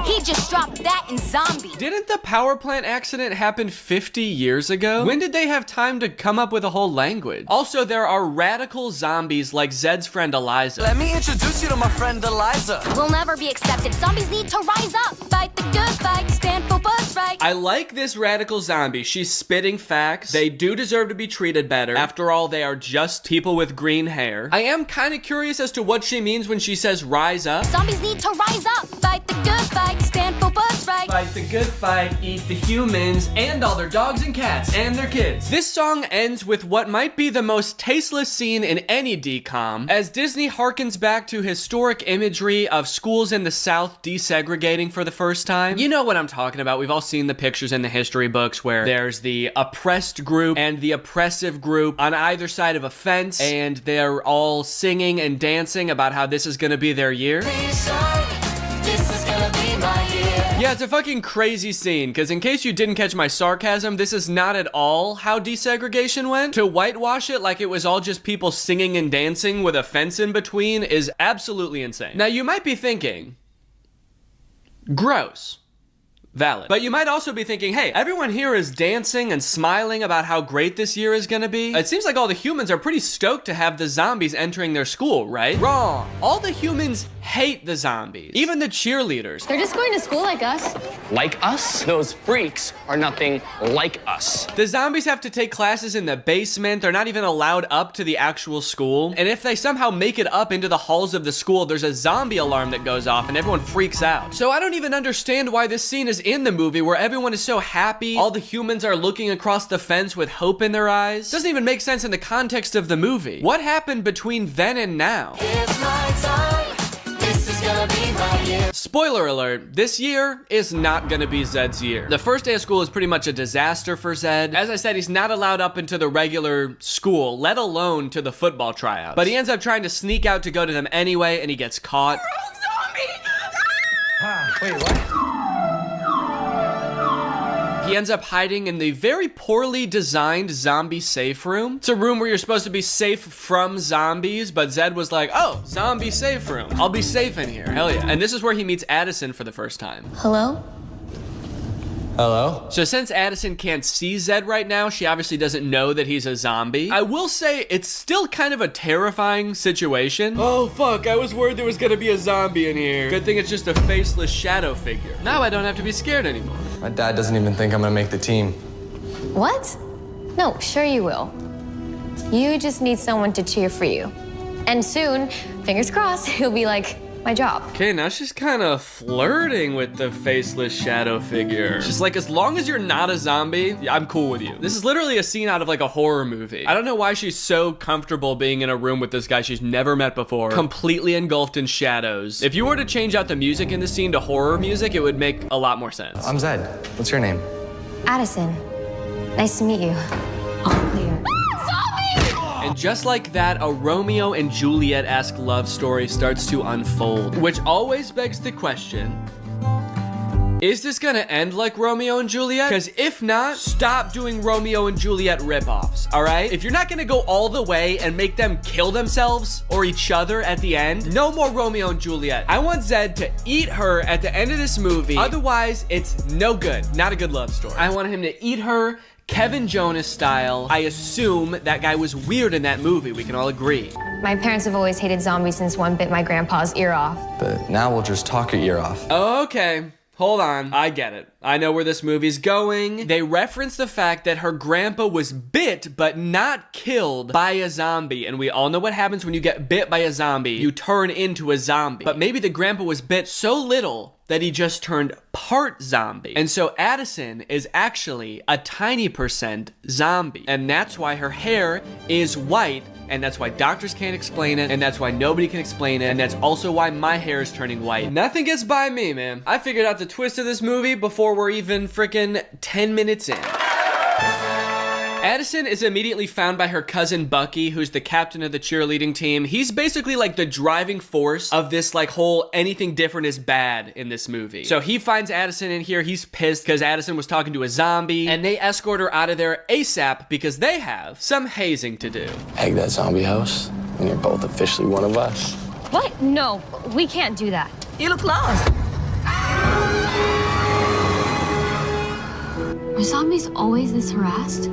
He just dropped that in Zombie. Didn't the power plant accident happen 50 years ago? When did they have time to come up with a whole language? Also, there are radical zombies like Zed's friend Eliza. Let me introduce you to my friend Eliza. We'll never be accepted. Zombies need to rise up. Fight the good fight. Stand for what's right. I like this radical zombie. She's spitting facts. They do deserve to be treated better. After all, they are just people with green hair. I am kind of curious as to what she means when she says rise up. Zombies need to rise up. Fight the good fight. Stand for what's right. Fight the good fight. Eat the humans and all their dogs and cats and their kids. This song ends with what might be the most tasteless scene in any DCOM, as Disney harkens back to historic imagery of schools in the South desegregating for the first time. You know what I'm talking about. We've all seen the pictures in the history books where there's the oppressed group and the oppressive group on either side of a fence, and they're all singing and dancing about how this is gonna be their year. Yeah, it's a fucking crazy scene, because in case you didn't catch my sarcasm, this is not at all how desegregation went. To whitewash it like it was all just people singing and dancing with a fence in between is absolutely insane. Now, you might be thinking, gross. Valid. But you might also be thinking, hey, everyone here is dancing and smiling about how great this year is gonna be. It seems like all the humans are pretty stoked to have the zombies entering their school, right? Wrong. All the humans hate the zombies. Even the cheerleaders. They're just going to school like us. Like us? Those freaks are nothing like us. The zombies have to take classes in the basement. They're not even allowed up to the actual school. And if they somehow make it up into the halls of the school, there's a zombie alarm that goes off and everyone freaks out. So I don't even understand why this scene is in the movie where everyone is so happy. All the humans are looking across the fence with hope in their eyes. Doesn't even make sense in the context of the movie. What happened between then and now? It's my time. This is gonna be my year. Spoiler alert, this year is not gonna be Zed's year. The first day of school is pretty much a disaster for Zed. As I said, he's not allowed up into the regular school, let alone to the football tryouts. But he ends up trying to sneak out to go to them anyway, and he gets caught. Wait, what? He ends up hiding in the very poorly designed zombie safe room. It's a room where you're supposed to be safe from zombies, but Zed was like, oh, zombie safe room. I'll be safe in here, hell yeah. And this is where he meets Addison for the first time. Hello? Hello? So since Addison can't see Zed right now, she obviously doesn't know that he's a zombie. I will say it's still kind of a terrifying situation. Oh fuck, I was worried there was gonna be a zombie in here. Good thing it's just a faceless shadow figure. Now I don't have to be scared anymore. My dad doesn't even think I'm gonna make the team. What? No, sure you will. You just need someone to cheer for you. And soon, fingers crossed, he'll be like, my job. Okay, now she's kind of flirting with the faceless shadow figure. She's like, as long as you're not a zombie, I'm cool with you. This is literally a scene out of like a horror movie. I don't know why she's so comfortable being in a room with this guy she's never met before, completely engulfed in shadows. If you were to change out the music in the scene to horror music, it would make a lot more sense. I'm Zed. What's your name? Addison, nice to meet you. All clear. And just like that, a Romeo and Juliet-esque love story starts to unfold, which always begs the question, Is this gonna end like Romeo and Juliet? Because if not, stop doing Romeo and Juliet ripoffs, all right? If you're not gonna go all the way and make them kill themselves or each other at the end, no more Romeo and Juliet. I want Zed to eat her at the end of this movie. Otherwise, it's no good. Not a good love story. I want him to eat her Kevin Jonas style. I assume that guy was weird in that movie. We can all agree. My parents have always hated zombies since one bit my grandpa's ear off. But now we'll just talk your ear off. Okay. Hold on, I get it. I know where this movie's going. They reference the fact that her grandpa was bit but not killed by a zombie. And we all know what happens when you get bit by a zombie. You turn into a zombie. But maybe the grandpa was bit so little that he just turned part zombie. And so Addison is actually a tiny % zombie. And that's why her hair is white. And that's why doctors can't explain it, and that's why nobody can explain it, and that's also why my hair is turning white. Nothing gets by me, man. I figured out the twist of this movie before we're even freaking 10 minutes in. Addison is immediately found by her cousin Bucky, who's the captain of the cheerleading team. He's basically like the driving force of this like whole anything different is bad in this movie. So he finds Addison in here. He's pissed because Addison was talking to a zombie, and they escort her out of there ASAP because they have some hazing to do. Egg that zombie house, and you're both officially one of us. What? No, we can't do that. You look lost. Are zombies always this harassed?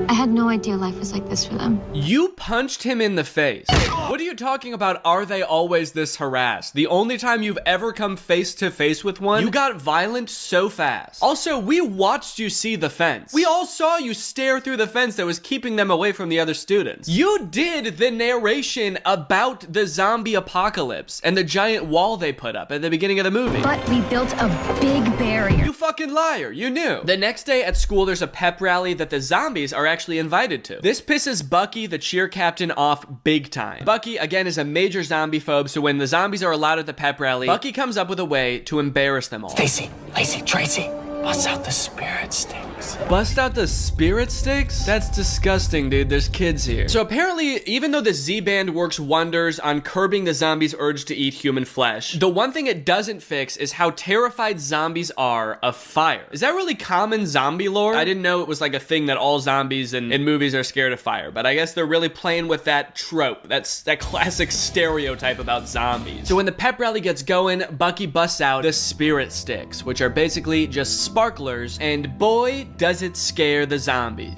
I had no idea life was like this for them. You punched him in the face. What are you talking about? Are they always this harassed? The only time you've ever come face to face with one, you got violent so fast. Also, we watched you see the fence. We all saw you stare through the fence that was keeping them away from the other students. You did the narration about the zombie apocalypse and the giant wall they put up at the beginning of the movie. But we built a big barrier. You fucking liar, you knew. The next day at school, there's a pep rally that the zombies are actually invited to. This pisses Bucky, the cheer captain, off big time. Bucky, again, is a major zombie phobe, so when the zombies are allowed at the pep rally, Bucky comes up with a way to embarrass them all. Stacy, Lacey, Tracy, bust out the spirit sticks. Bust out the spirit sticks? That's disgusting, dude. There's kids here. So apparently, even though the Z-Band works wonders on curbing the zombies' urge to eat human flesh, the one thing it doesn't fix is how terrified zombies are of fire. Is that really common zombie lore? I didn't know it was like a thing that all zombies in movies are scared of fire, but I guess they're really playing with that trope. That's that classic stereotype about zombies. So when the pep rally gets going, Bucky busts out the spirit sticks, which are basically just sparklers, and boy, does it scare the zombies.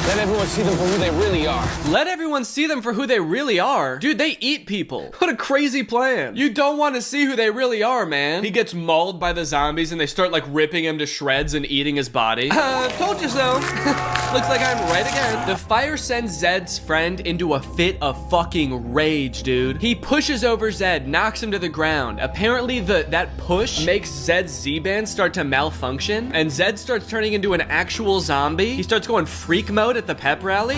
Let everyone see them for who they really are. Let everyone see them for who they really are? Dude, they eat people. What a crazy plan. You don't want to see who they really are, man. He gets mauled by the zombies and they start like ripping him to shreds and eating his body. Told you so. Looks like I'm right again. The fire sends Zed's friend into a fit of fucking rage, dude. He pushes over Zed, knocks him to the ground. Apparently that push makes Zed's Z-Band start to malfunction, and Zed starts turning into an actual zombie. He starts going freak mode at the pep rally.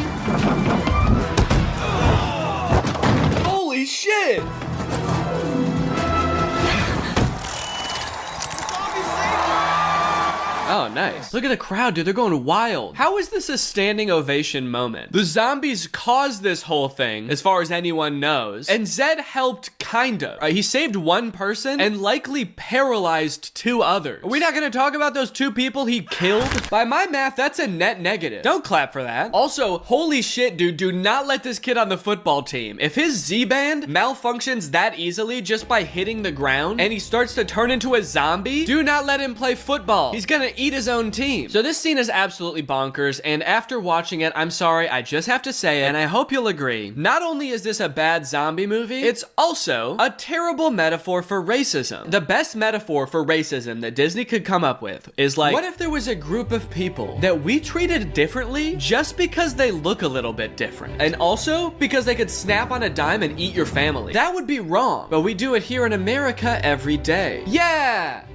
Holy shit! Oh, nice. Look at the crowd, dude. They're going wild. How is this a standing ovation moment? The zombies caused this whole thing, as far as anyone knows. And Zed helped, kinda. He saved one person and likely paralyzed 2 others. Are we not gonna talk about those 2 people he killed? By my math, that's a net negative. Don't clap for that. Also, holy shit, dude. Do not let this kid on the football team. If his Z-Band malfunctions that easily just by hitting the ground and he starts to turn into a zombie, do not let him play football. He's gonna eat his own team. So this scene is absolutely bonkers, and after watching it, I'm sorry, I just have to say it, and I hope you'll agree. Not only is this a bad zombie movie, it's also a terrible metaphor for racism. The best metaphor for racism that Disney could come up with is like, what if there was a group of people that we treated differently just because they look a little bit different, and also because they could snap on a dime and eat your family? That would be wrong, but we do it here in America every day. Yeah!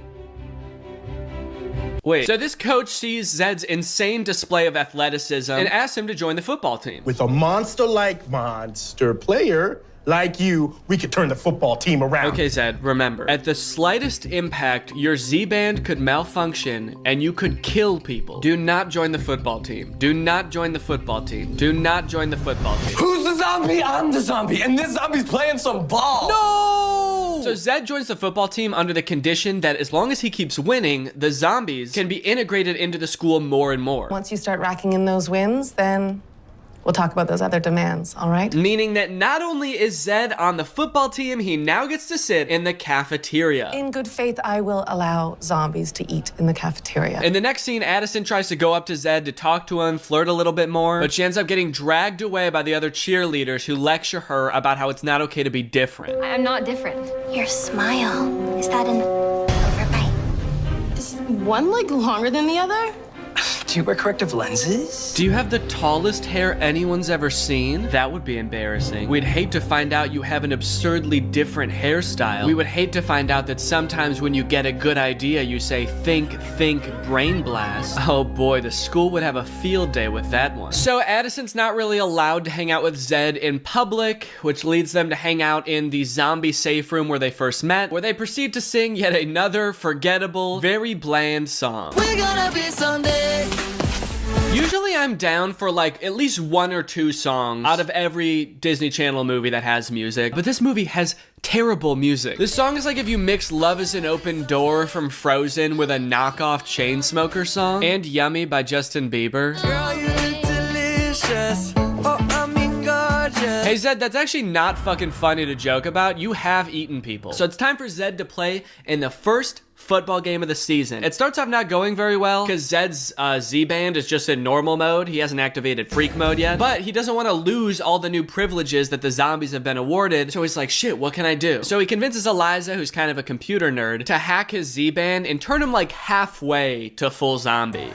Wait, so this coach sees Zed's insane display of athleticism and asks him to join the football team. With a monster-like monster player like you, we could turn the football team around. Okay, Zed, remember, at the slightest impact, your Z-Band could malfunction and you could kill people. Do not join the football team. Do not join the football team. Do not join the football team. Who's the zombie? I'm the zombie, and this zombie's playing some ball. No! So Zed joins the football team under the condition that as long as he keeps winning, the zombies can be integrated into the school more and more. Once you start racking in those wins, then we'll talk about those other demands, all right? Meaning that not only is Zed on the football team, he now gets to sit in the cafeteria. In good faith, I will allow zombies to eat in the cafeteria. In the next scene, Addison tries to go up to Zed to talk to him, flirt a little bit more, but she ends up getting dragged away by the other cheerleaders who lecture her about how it's not okay to be different. I'm not different. Your smile. Is that an overbite? Is one leg longer than the other? Do you wear corrective lenses? Do you have the tallest hair anyone's ever seen? That would be embarrassing. We'd hate to find out you have an absurdly different hairstyle. We would hate to find out that sometimes when you get a good idea, you say, think, brain blast. Oh boy, the school would have a field day with that one. So Addison's not really allowed to hang out with Zed in public, which leads them to hang out in the zombie safe room where they first met, where they proceed to sing yet another forgettable, very bland song. We're gonna be Sunday. Usually I'm down for like at least 1 or 2 songs out of every Disney Channel movie that has music, but this movie has terrible music. This song is like if you mix Love is an Open Door from Frozen with a knockoff Chainsmokers song and Yummy by Justin Bieber. Girl, you look delicious. Oh, I mean gorgeous. Hey Zed, that's actually not fucking funny to joke about. You have eaten people. So it's time for Zed to play in the first football game of the season. It starts off not going very well because Zed's Z-band is just in normal mode. He hasn't activated freak mode yet, but he doesn't want to lose all the new privileges that the zombies have been awarded. So he's like, shit, what can I do? So he convinces Eliza, who's kind of a computer nerd, to hack his Z-band and turn him like halfway to full zombie.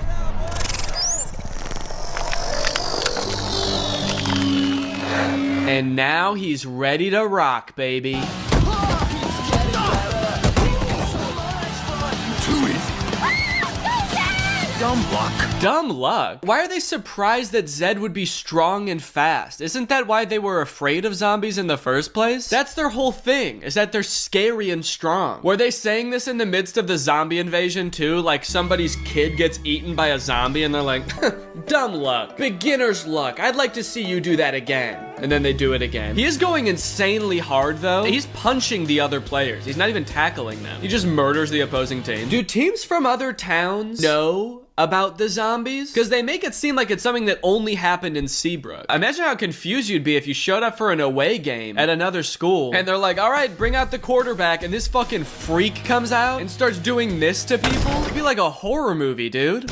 And now he's ready to rock, baby. Dumb luck. Dumb luck? Why are they surprised that Zed would be strong and fast? Isn't that why they were afraid of zombies in the first place? That's their whole thing, is that they're scary and strong. Were they saying this in the midst of the zombie invasion too? Like somebody's kid gets eaten by a zombie and they're like, dumb luck, beginner's luck. I'd like to see you do that again. And then they do it again. He is going insanely hard though. He's punching the other players. He's not even tackling them. He just murders the opposing team. Do teams from other towns know about the zombies? Because they make it seem like it's something that only happened in Seabrook. Imagine how confused you'd be if you showed up for an away game at another school and they're like, all right, bring out the quarterback, and this fucking freak comes out and starts doing this to people. It'd be like a horror movie, dude.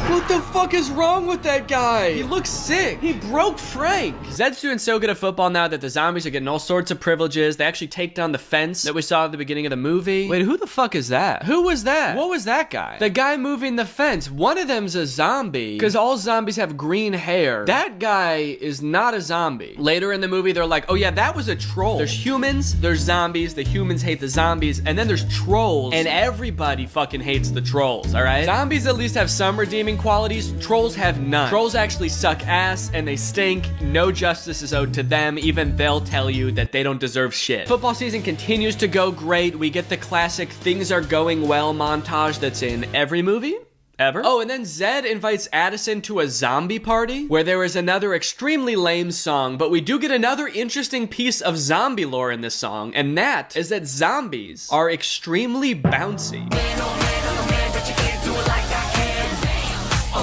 What the fuck is wrong with that guy? He looks sick. He broke Frank. Zed's doing so good at football now that the zombies are getting all sorts of privileges. They actually take down the fence that we saw at the beginning of the movie. Wait, who the fuck is that? Who was that? What was that guy? The guy moving the fence. One of them's a zombie because all zombies have green hair. That guy is not a zombie. Later in the movie, they're like, oh yeah, that was a troll. There's humans, there's zombies, the humans hate the zombies, and then there's trolls, and everybody fucking hates the trolls, all right? Zombies at least have some redeeming qualities. Trolls have none. Trolls actually suck ass and they stink. No justice is owed to them. Even they'll tell you that they don't deserve shit. Football season continues to go great. We get the classic things are going well montage that's in every movie ever. Oh, and then Zed invites Addison to a zombie party where there is another extremely lame song, but we do get another interesting piece of zombie lore in this song, and that is that zombies are extremely bouncy.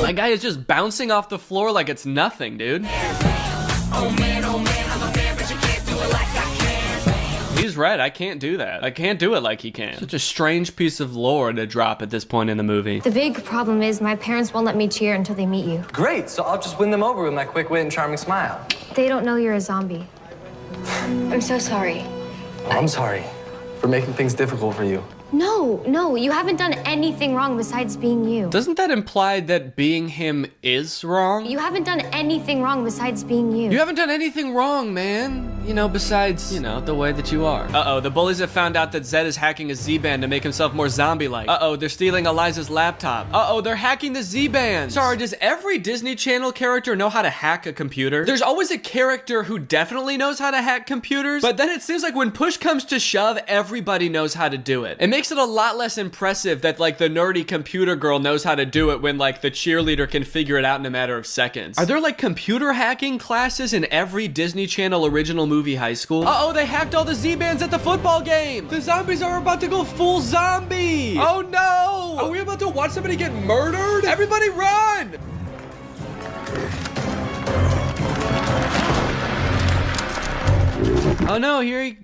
That guy is just bouncing off the floor like it's nothing, dude. He's right, I can't do that. I can't do it like he can. Such a strange piece of lore to drop at this point in the movie. The big problem is my parents won't let me cheer until they meet you. Great, so I'll just win them over with my quick wit and charming smile. They don't know you're a zombie. I'm so sorry. I'm sorry for making things difficult for you. No, you haven't done anything wrong besides being you. Doesn't that imply that being him is wrong? You haven't done anything wrong besides being you. You haven't done anything wrong, man. Besides, the way that you are. Uh-oh, the bullies have found out that Zed is hacking a Z-band to make himself more zombie-like. Uh-oh, they're stealing Eliza's laptop. Uh-oh, they're hacking the Z-band. Sorry, does every Disney Channel character know how to hack a computer? There's always a character who definitely knows how to hack computers, but then it seems like when push comes to shove, everybody knows how to do it. It makes it a lot less impressive that like the nerdy computer girl knows how to do it when like the cheerleader can figure it out in a matter of seconds. Are there like computer hacking classes in every Disney Channel original movie movie high school. Uh-oh, they hacked all the Z-bands at the football game. The zombies are about to go full zombie. Oh no! Are we about to watch somebody get murdered? Everybody run! Oh no, here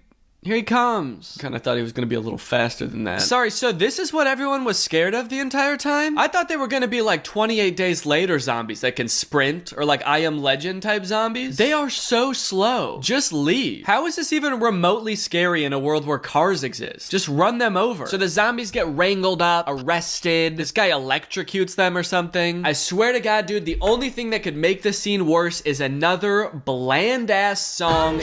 he comes. Kind of thought he was gonna be a little faster than that. Sorry, so this is what everyone was scared of the entire time? I thought they were gonna be like 28 Days Later zombies that can sprint, or like I Am Legend type zombies. They are so slow. Just leave. How is this even remotely scary in a world where cars exist? Just run them over. So the zombies get wrangled up, arrested. This guy electrocutes them or something. I swear to God, dude, the only thing that could make this scene worse is another bland ass song.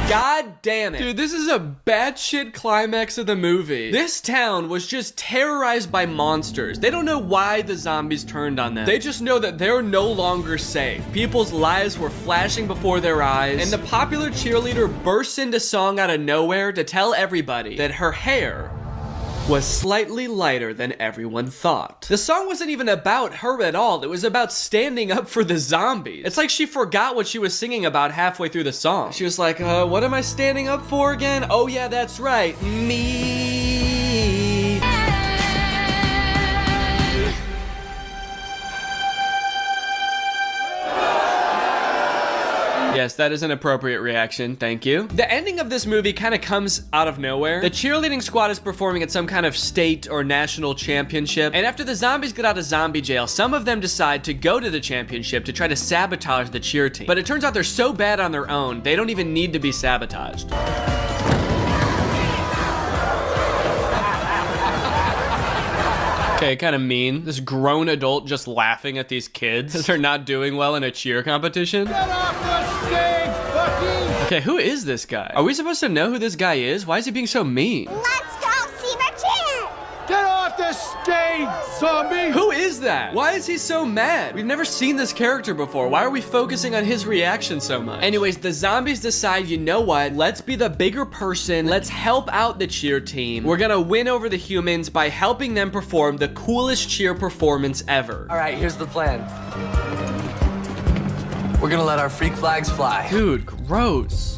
God damn it. Dude, this is a batshit climax of the movie. This town was just terrorized by monsters. They don't know why the zombies turned on them. They just know that they're no longer safe. People's lives were flashing before their eyes, and the popular cheerleader bursts into song out of nowhere to tell everybody that her hair was slightly lighter than everyone thought. The song wasn't even about her at all. It was about standing up for the zombies. It's like she forgot what she was singing about halfway through the song. She was like, what am I standing up for again? Oh yeah, that's right, me. Yes, that is an appropriate reaction, thank you. The ending of this movie kind of comes out of nowhere. The cheerleading squad is performing at some kind of state or national championship, and after the zombies get out of zombie jail, some of them decide to go to the championship to try to sabotage the cheer team. But it turns out they're so bad on their own, they don't even need to be sabotaged. Okay, kind of mean. This grown adult just laughing at these kids as they're not doing well in a cheer competition. Get off the stage, Bucky! Okay, who is this guy? Are we supposed to know who this guy is? Why is he being so mean? Let's go see the cheer! Get off the stage, zombie! Who is that? Why is he so mad? We've never seen this character before. Why are we focusing on his reaction so much? Anyways, the zombies decide, you know what? Let's be the bigger person. Let's help out the cheer team. We're gonna win over the humans by helping them perform the coolest cheer performance ever. All right, here's the plan. We're gonna let our freak flags fly. Dude, gross.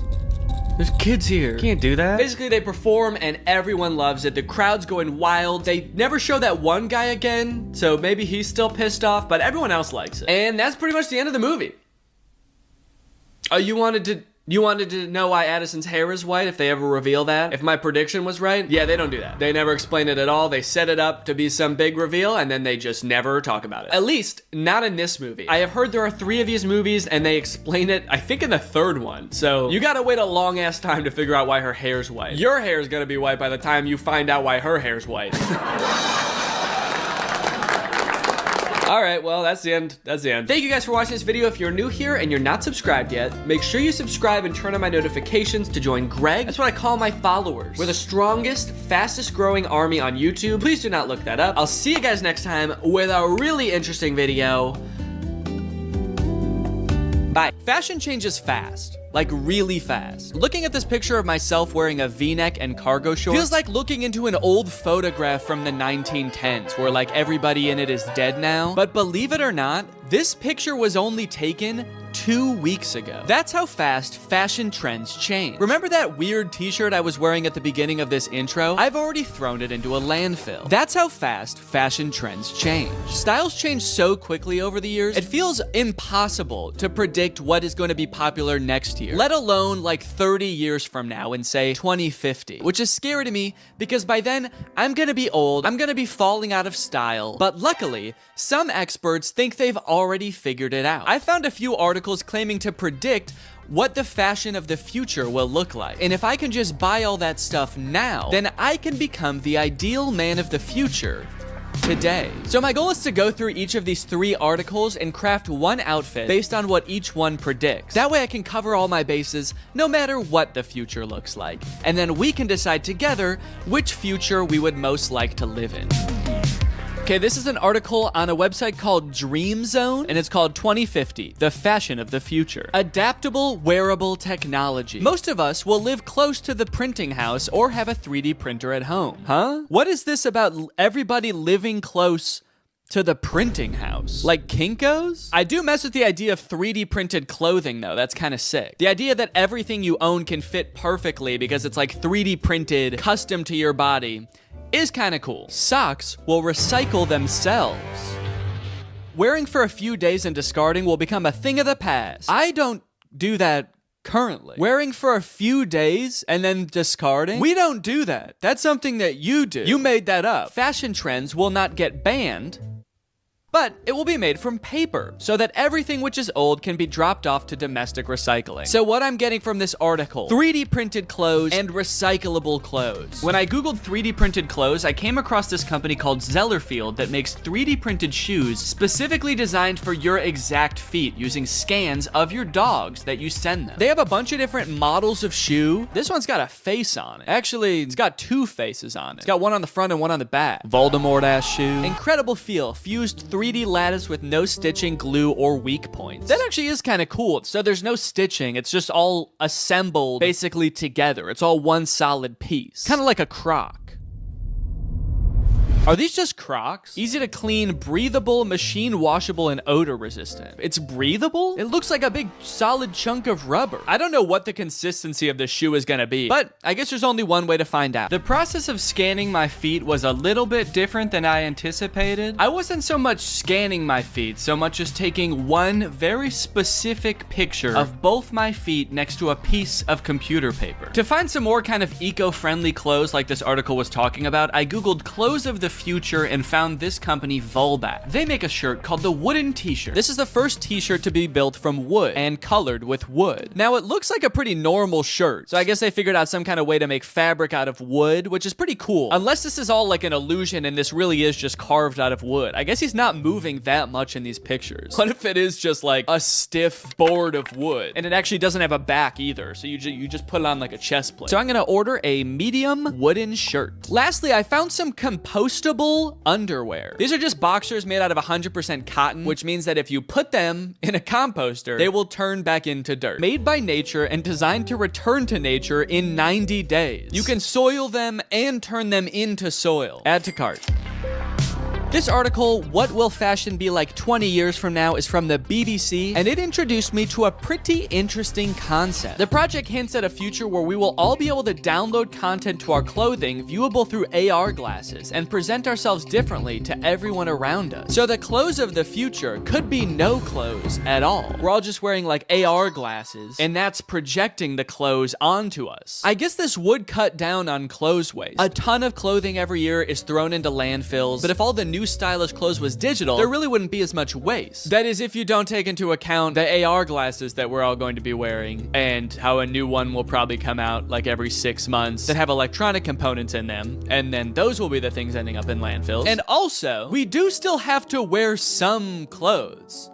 There's kids here. Can't do that. Basically, they perform and everyone loves it. The crowd's going wild. They never show that one guy again, so maybe he's still pissed off, but everyone else likes it. And that's pretty much the end of the movie. Oh, you wanted to know why Addison's hair is white, if they ever reveal that? If my prediction was right? Yeah, they don't do that. They never explain it at all. They set it up to be some big reveal, and then they just never talk about it. At least, not in this movie. I have heard there are 3 of these movies, and they explain it, I think, in the 3rd one. So, you gotta wait a long-ass time to figure out why her hair's white. Your hair's gonna be white by the time you find out why her hair's white. All right, well, that's the end. That's the end. Thank you guys for watching this video. If you're new here and you're not subscribed yet, make sure you subscribe and turn on my notifications to join Greg. That's what I call my followers. We're the strongest, fastest growing army on YouTube. Please do not look that up. I'll see you guys next time with a really interesting video. Bye. Fashion changes fast. Like really fast. Looking at this picture of myself wearing a V-neck and cargo shorts feels like looking into an old photograph from the 1910s where like everybody in it is dead now. But believe it or not, this picture was only taken 2 weeks ago. That's how fast fashion trends change. Remember that weird t-shirt I was wearing at the beginning of this intro? I've already thrown it into a landfill. That's how fast fashion trends change. Styles change so quickly over the years, it feels impossible to predict what is going to be popular next year, let alone like 30 years from now in say 2050, which is scary to me because by then I'm gonna be old, I'm gonna be falling out of style, but luckily some experts think they've already figured it out. I found a few articles claiming to predict what the fashion of the future will look like. And if I can just buy all that stuff now, then I can become the ideal man of the future today. So my goal is to go through each of these 3 articles and craft one outfit based on what each one predicts. That way I can cover all my bases no matter what the future looks like. And then we can decide together which future we would most like to live in. Okay, this is an article on a website called Dream Zone, and it's called 2050, the fashion of the future. Adaptable wearable technology. Most of us will live close to the printing house or have a 3D printer at home. Huh? What is this about everybody living close to the printing house. Like Kinko's? I do mess with the idea of 3D printed clothing though. That's kind of sick. The idea that everything you own can fit perfectly because it's like 3D printed, custom to your body, is kind of cool. Socks will recycle themselves. Wearing for a few days and discarding will become a thing of the past. I don't do that currently. Wearing for a few days and then discarding? We don't do that. That's something that you do. You made that up. Fashion trends will not get banned, but it will be made from paper so that everything which is old can be dropped off to domestic recycling. So what I'm getting from this article, 3D printed clothes and recyclable clothes. When I Googled 3D printed clothes, I came across this company called Zellerfield that makes 3D printed shoes specifically designed for your exact feet using scans of your dogs that you send them. They have a bunch of different models of shoe. This one's got a face on it. Actually, it's got 2 faces on it. It's got one on the front and one on the back. Voldemort-ass shoe. Incredible feel, fused 3D lattice with no stitching, glue, or weak points. That actually is kind of cool. So there's no stitching. It's just all assembled basically together. It's all one solid piece. Kind of like a Croc. Are these just Crocs? Easy to clean, breathable, machine washable, and odor resistant. It's breathable? It looks like a big solid chunk of rubber. I don't know what the consistency of this shoe is gonna be, but I guess there's only one way to find out. The process of scanning my feet was a little bit different than I anticipated. I wasn't so much scanning my feet, so much as taking one very specific picture of both my feet next to a piece of computer paper. To find some more kind of eco-friendly clothes like this article was talking about, I Googled clothes of the future and found this company Volbat. They make a shirt called the wooden t-shirt. This is the first t-shirt to be built from wood and colored with wood. Now it looks like a pretty normal shirt, so I guess they figured out some kind of way to make fabric out of wood, which is pretty cool. Unless this is all like an illusion and this really is just carved out of wood. I guess he's not moving that much in these pictures. What if it is just like a stiff board of wood and it actually doesn't have a back either, so you just put it on like a chest plate. So I'm gonna order a medium wooden shirt. Lastly, I found some compostable underwear. These are just boxers made out of 100% cotton, which means that if you put them in a composter, they will turn back into dirt. Made by nature and designed to return to nature in 90 days. You can soil them and turn them into soil. Add to cart. This article, What Will Fashion Be Like 20 Years From Now, is from the BBC, and it introduced me to a pretty interesting concept. The project hints at a future where we will all be able to download content to our clothing viewable through AR glasses and present ourselves differently to everyone around us. So the clothes of the future could be no clothes at all. We're all just wearing like AR glasses, and that's projecting the clothes onto us. I guess this would cut down on clothes waste. A ton of clothing every year is thrown into landfills, but if all the new stylish clothes was digital, there really wouldn't be as much waste. That is, if you don't take into account the AR glasses that we're all going to be wearing, and how a new one will probably come out like every 6 months that have electronic components in them, and then those will be the things ending up in landfills. And also, we do still have to wear some clothes.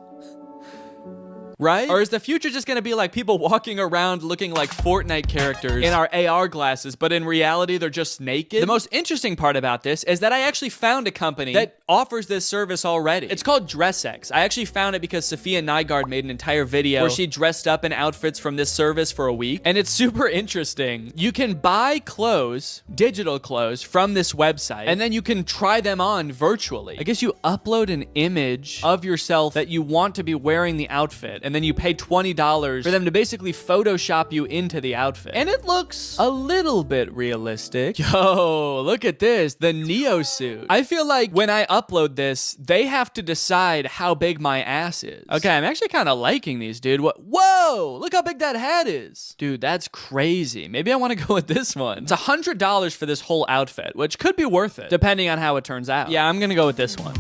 Right? Or is the future just gonna be like people walking around looking like Fortnite characters in our AR glasses, but in reality, they're just naked? The most interesting part about this is that I actually found a company that offers this service already. It's called DressX. I actually found it because Sophia Nygaard made an entire video where she dressed up in outfits from this service for a week, and it's super interesting. You can buy clothes, digital clothes, from this website, and then you can try them on virtually. I guess you upload an image of yourself that you want to be wearing the outfit, and then you pay $20 for them to basically Photoshop you into the outfit. And it looks a little bit realistic. Yo, look at this, the Neo suit. I feel like when I upload this, they have to decide how big my ass is. Okay, I'm actually kind of liking these, dude. Whoa, look how big that hat is. Dude, that's crazy. Maybe I want to go with this one. It's $100 for this whole outfit, which could be worth it, depending on how it turns out. Yeah, I'm gonna go with this one.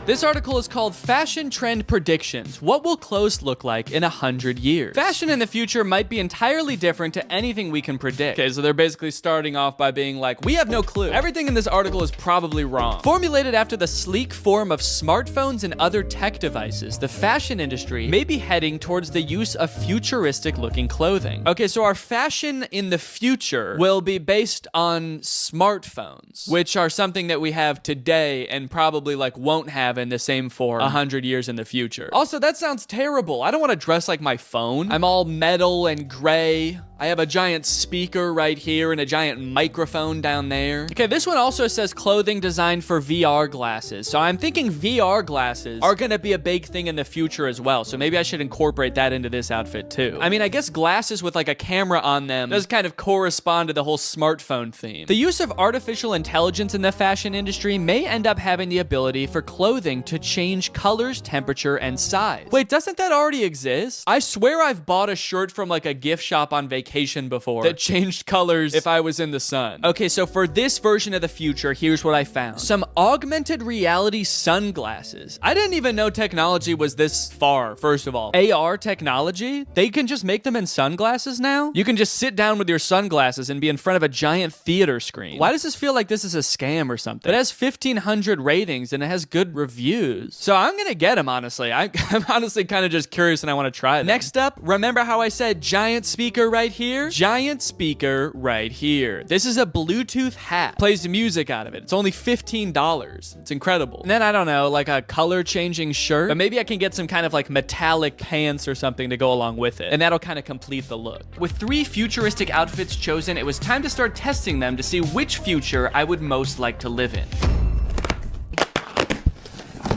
This article is called Fashion Trend Predictions. What will clothes look like in 100 years? Fashion in the future might be entirely different to anything we can predict. Okay, so they're basically starting off by being like, we have no clue. Everything in this article is probably wrong. Formulated after the sleek form of smartphones and other tech devices, the fashion industry may be heading towards the use of futuristic looking clothing. Okay, so our fashion in the future will be based on smartphones, which are something that we have today and probably like won't have in the same form 100 years in the future. Also, that sounds terrible. I don't want to dress like my phone. I'm all metal and gray. I have a giant speaker right here and a giant microphone down there. Okay, this one also says clothing designed for VR glasses. So I'm thinking VR glasses are gonna be a big thing in the future as well. So maybe I should incorporate that into this outfit too. I mean, I guess glasses with like a camera on them does kind of correspond to the whole smartphone theme. The use of artificial intelligence in the fashion industry may end up having the ability for clothing to change colors, temperature, and size. Wait, doesn't that already exist? I swear I've bought a shirt from like a gift shop on vacation before that changed colors if I was in the sun. Okay, so for this version of the future, here's what I found. Some augmented reality sunglasses. I didn't even know technology was this far, first of all. AR technology? They can just make them in sunglasses now? You can just sit down with your sunglasses and be in front of a giant theater screen. Why does this feel like this is a scam or something? It has 1,500 ratings and it has good reviews. So I'm gonna get them, honestly. I'm honestly kind of just curious and I want to try them. Next up, remember how I said giant speaker right here? Giant speaker right here. This is a Bluetooth hat. Plays music out of it. It's only $15. It's incredible. And then I don't know, like a color changing shirt, but maybe I can get some kind of like metallic pants or something to go along with it. And that'll kind of complete the look. With 3 futuristic outfits chosen, it was time to start testing them to see which future I would most like to live in.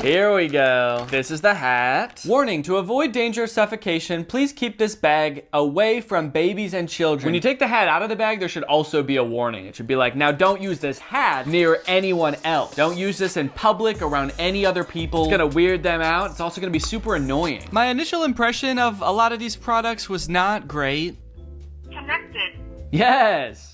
Here we go. This is the hat. Warning, to avoid danger of suffocation, please keep this bag away from babies and children. When you take the hat out of the bag, there should also be a warning. It should be like, now don't use this hat near anyone else. Don't use this in public around any other people. It's gonna weird them out. It's also gonna be super annoying. My initial impression of a lot of these products was not great. Connected. Yes.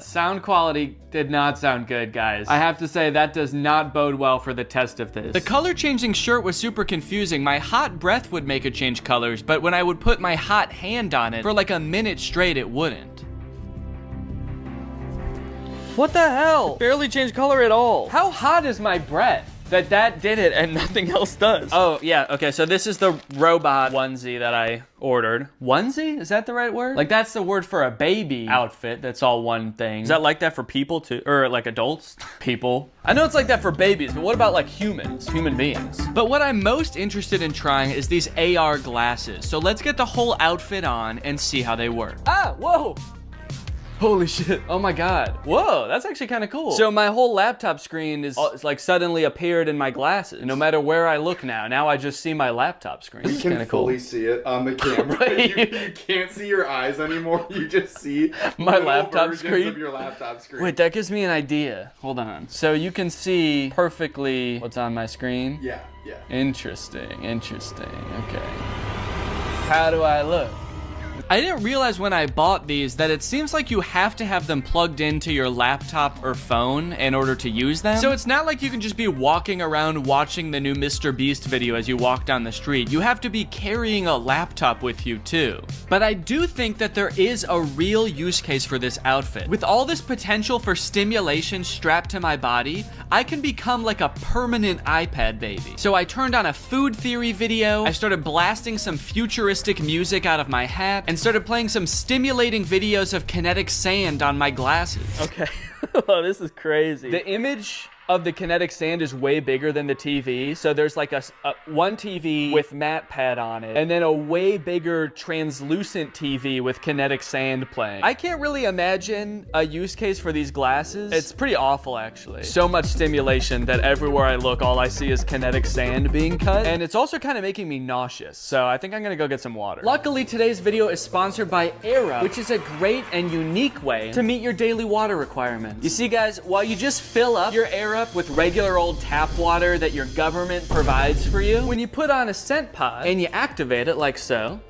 Sound quality did not sound good, guys. I have to say that does not bode well for the test of this. The color changing shirt was super confusing. My hot breath would make it change colors, but when I would put my hot hand on it for like a minute straight, it wouldn't. What the hell? Barely changed color at all. How hot is my breath that did it and nothing else does? Oh, yeah, okay, so this is the robot onesie that I ordered. Onesie? Is that the right word? Like, that's the word for a baby outfit that's all one thing. Is that like that for people too? Or like adults? People. I know it's like that for babies, but what about like humans? Human beings. But what I'm most interested in trying is these AR glasses. So let's get the whole outfit on and see how they work. Ah, whoa! Holy shit. Oh my God. Whoa, that's actually kind of cool. So my whole laptop screen is like suddenly appeared in my glasses. No matter where I look now I just see my laptop screen. You can fully see it on the camera. you can't see your eyes anymore. You just see my laptop screen. Of your laptop screen. Wait, that gives me an idea. Hold on. So you can see perfectly what's on my screen? Yeah. Interesting. Okay. How do I look? I didn't realize when I bought these that it seems like you have to have them plugged into your laptop or phone in order to use them. So it's not like you can just be walking around watching the new Mr. Beast video as you walk down the street. You have to be carrying a laptop with you too. But I do think that there is a real use case for this outfit. With all this potential for stimulation strapped to my body, I can become like a permanent iPad baby. So I turned on a food theory video, I started blasting some futuristic music out of my hat, and started playing some stimulating videos of kinetic sand on my glasses. Okay. Oh, this is crazy. The image of the kinetic sand is way bigger than the TV. So there's like a one TV with matte pad on it, and then a way bigger translucent TV with kinetic sand playing. I can't really imagine a use case for these glasses. It's pretty awful, actually. So much stimulation that everywhere I look, all I see is kinetic sand being cut. And it's also kind of making me nauseous. So I think I'm gonna go get some water. Luckily, today's video is sponsored by Air, which is a great and unique way to meet your daily water requirements. You see, guys, while you just fill up your Air with regular old tap water that your government provides for you, when you put on a scent pod and you activate it like so,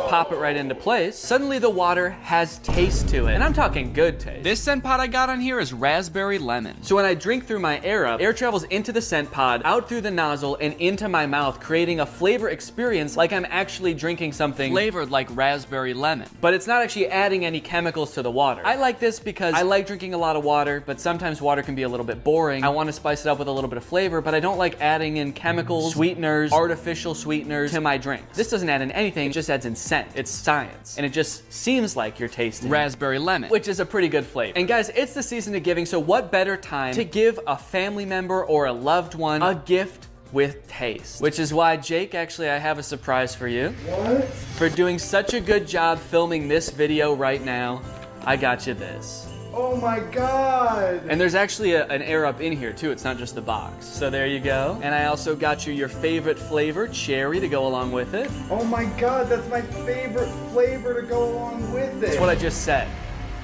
pop it right into place, suddenly the water has taste to it. And I'm talking good taste. This scent pod I got on here is raspberry lemon. So when I drink through my air travels into the scent pod, out through the nozzle, and into my mouth, creating a flavor experience like I'm actually drinking something flavored like raspberry lemon. But it's not actually adding any chemicals to the water. I like this because I like drinking a lot of water, but sometimes water can be a little bit boring. I want to spice it up with a little bit of flavor, but I don't like adding in chemicals, sweeteners, artificial sweeteners to my drink. This doesn't add in anything, it just adds in scent. It's science. And it just seems like you're tasting raspberry lemon, which is a pretty good flavor. And guys, it's the season of giving, so what better time to give a family member or a loved one a gift with taste. Which is why, Jake, actually, I have a surprise for you. What? For doing such a good job filming this video right now, I got you this. Oh my God. And there's actually an Air Up in here too, it's not just the box. So there you go. And I also got you your favorite flavor, cherry, to go along with it. Oh my God, that's my favorite flavor to go along with it. That's what I just said.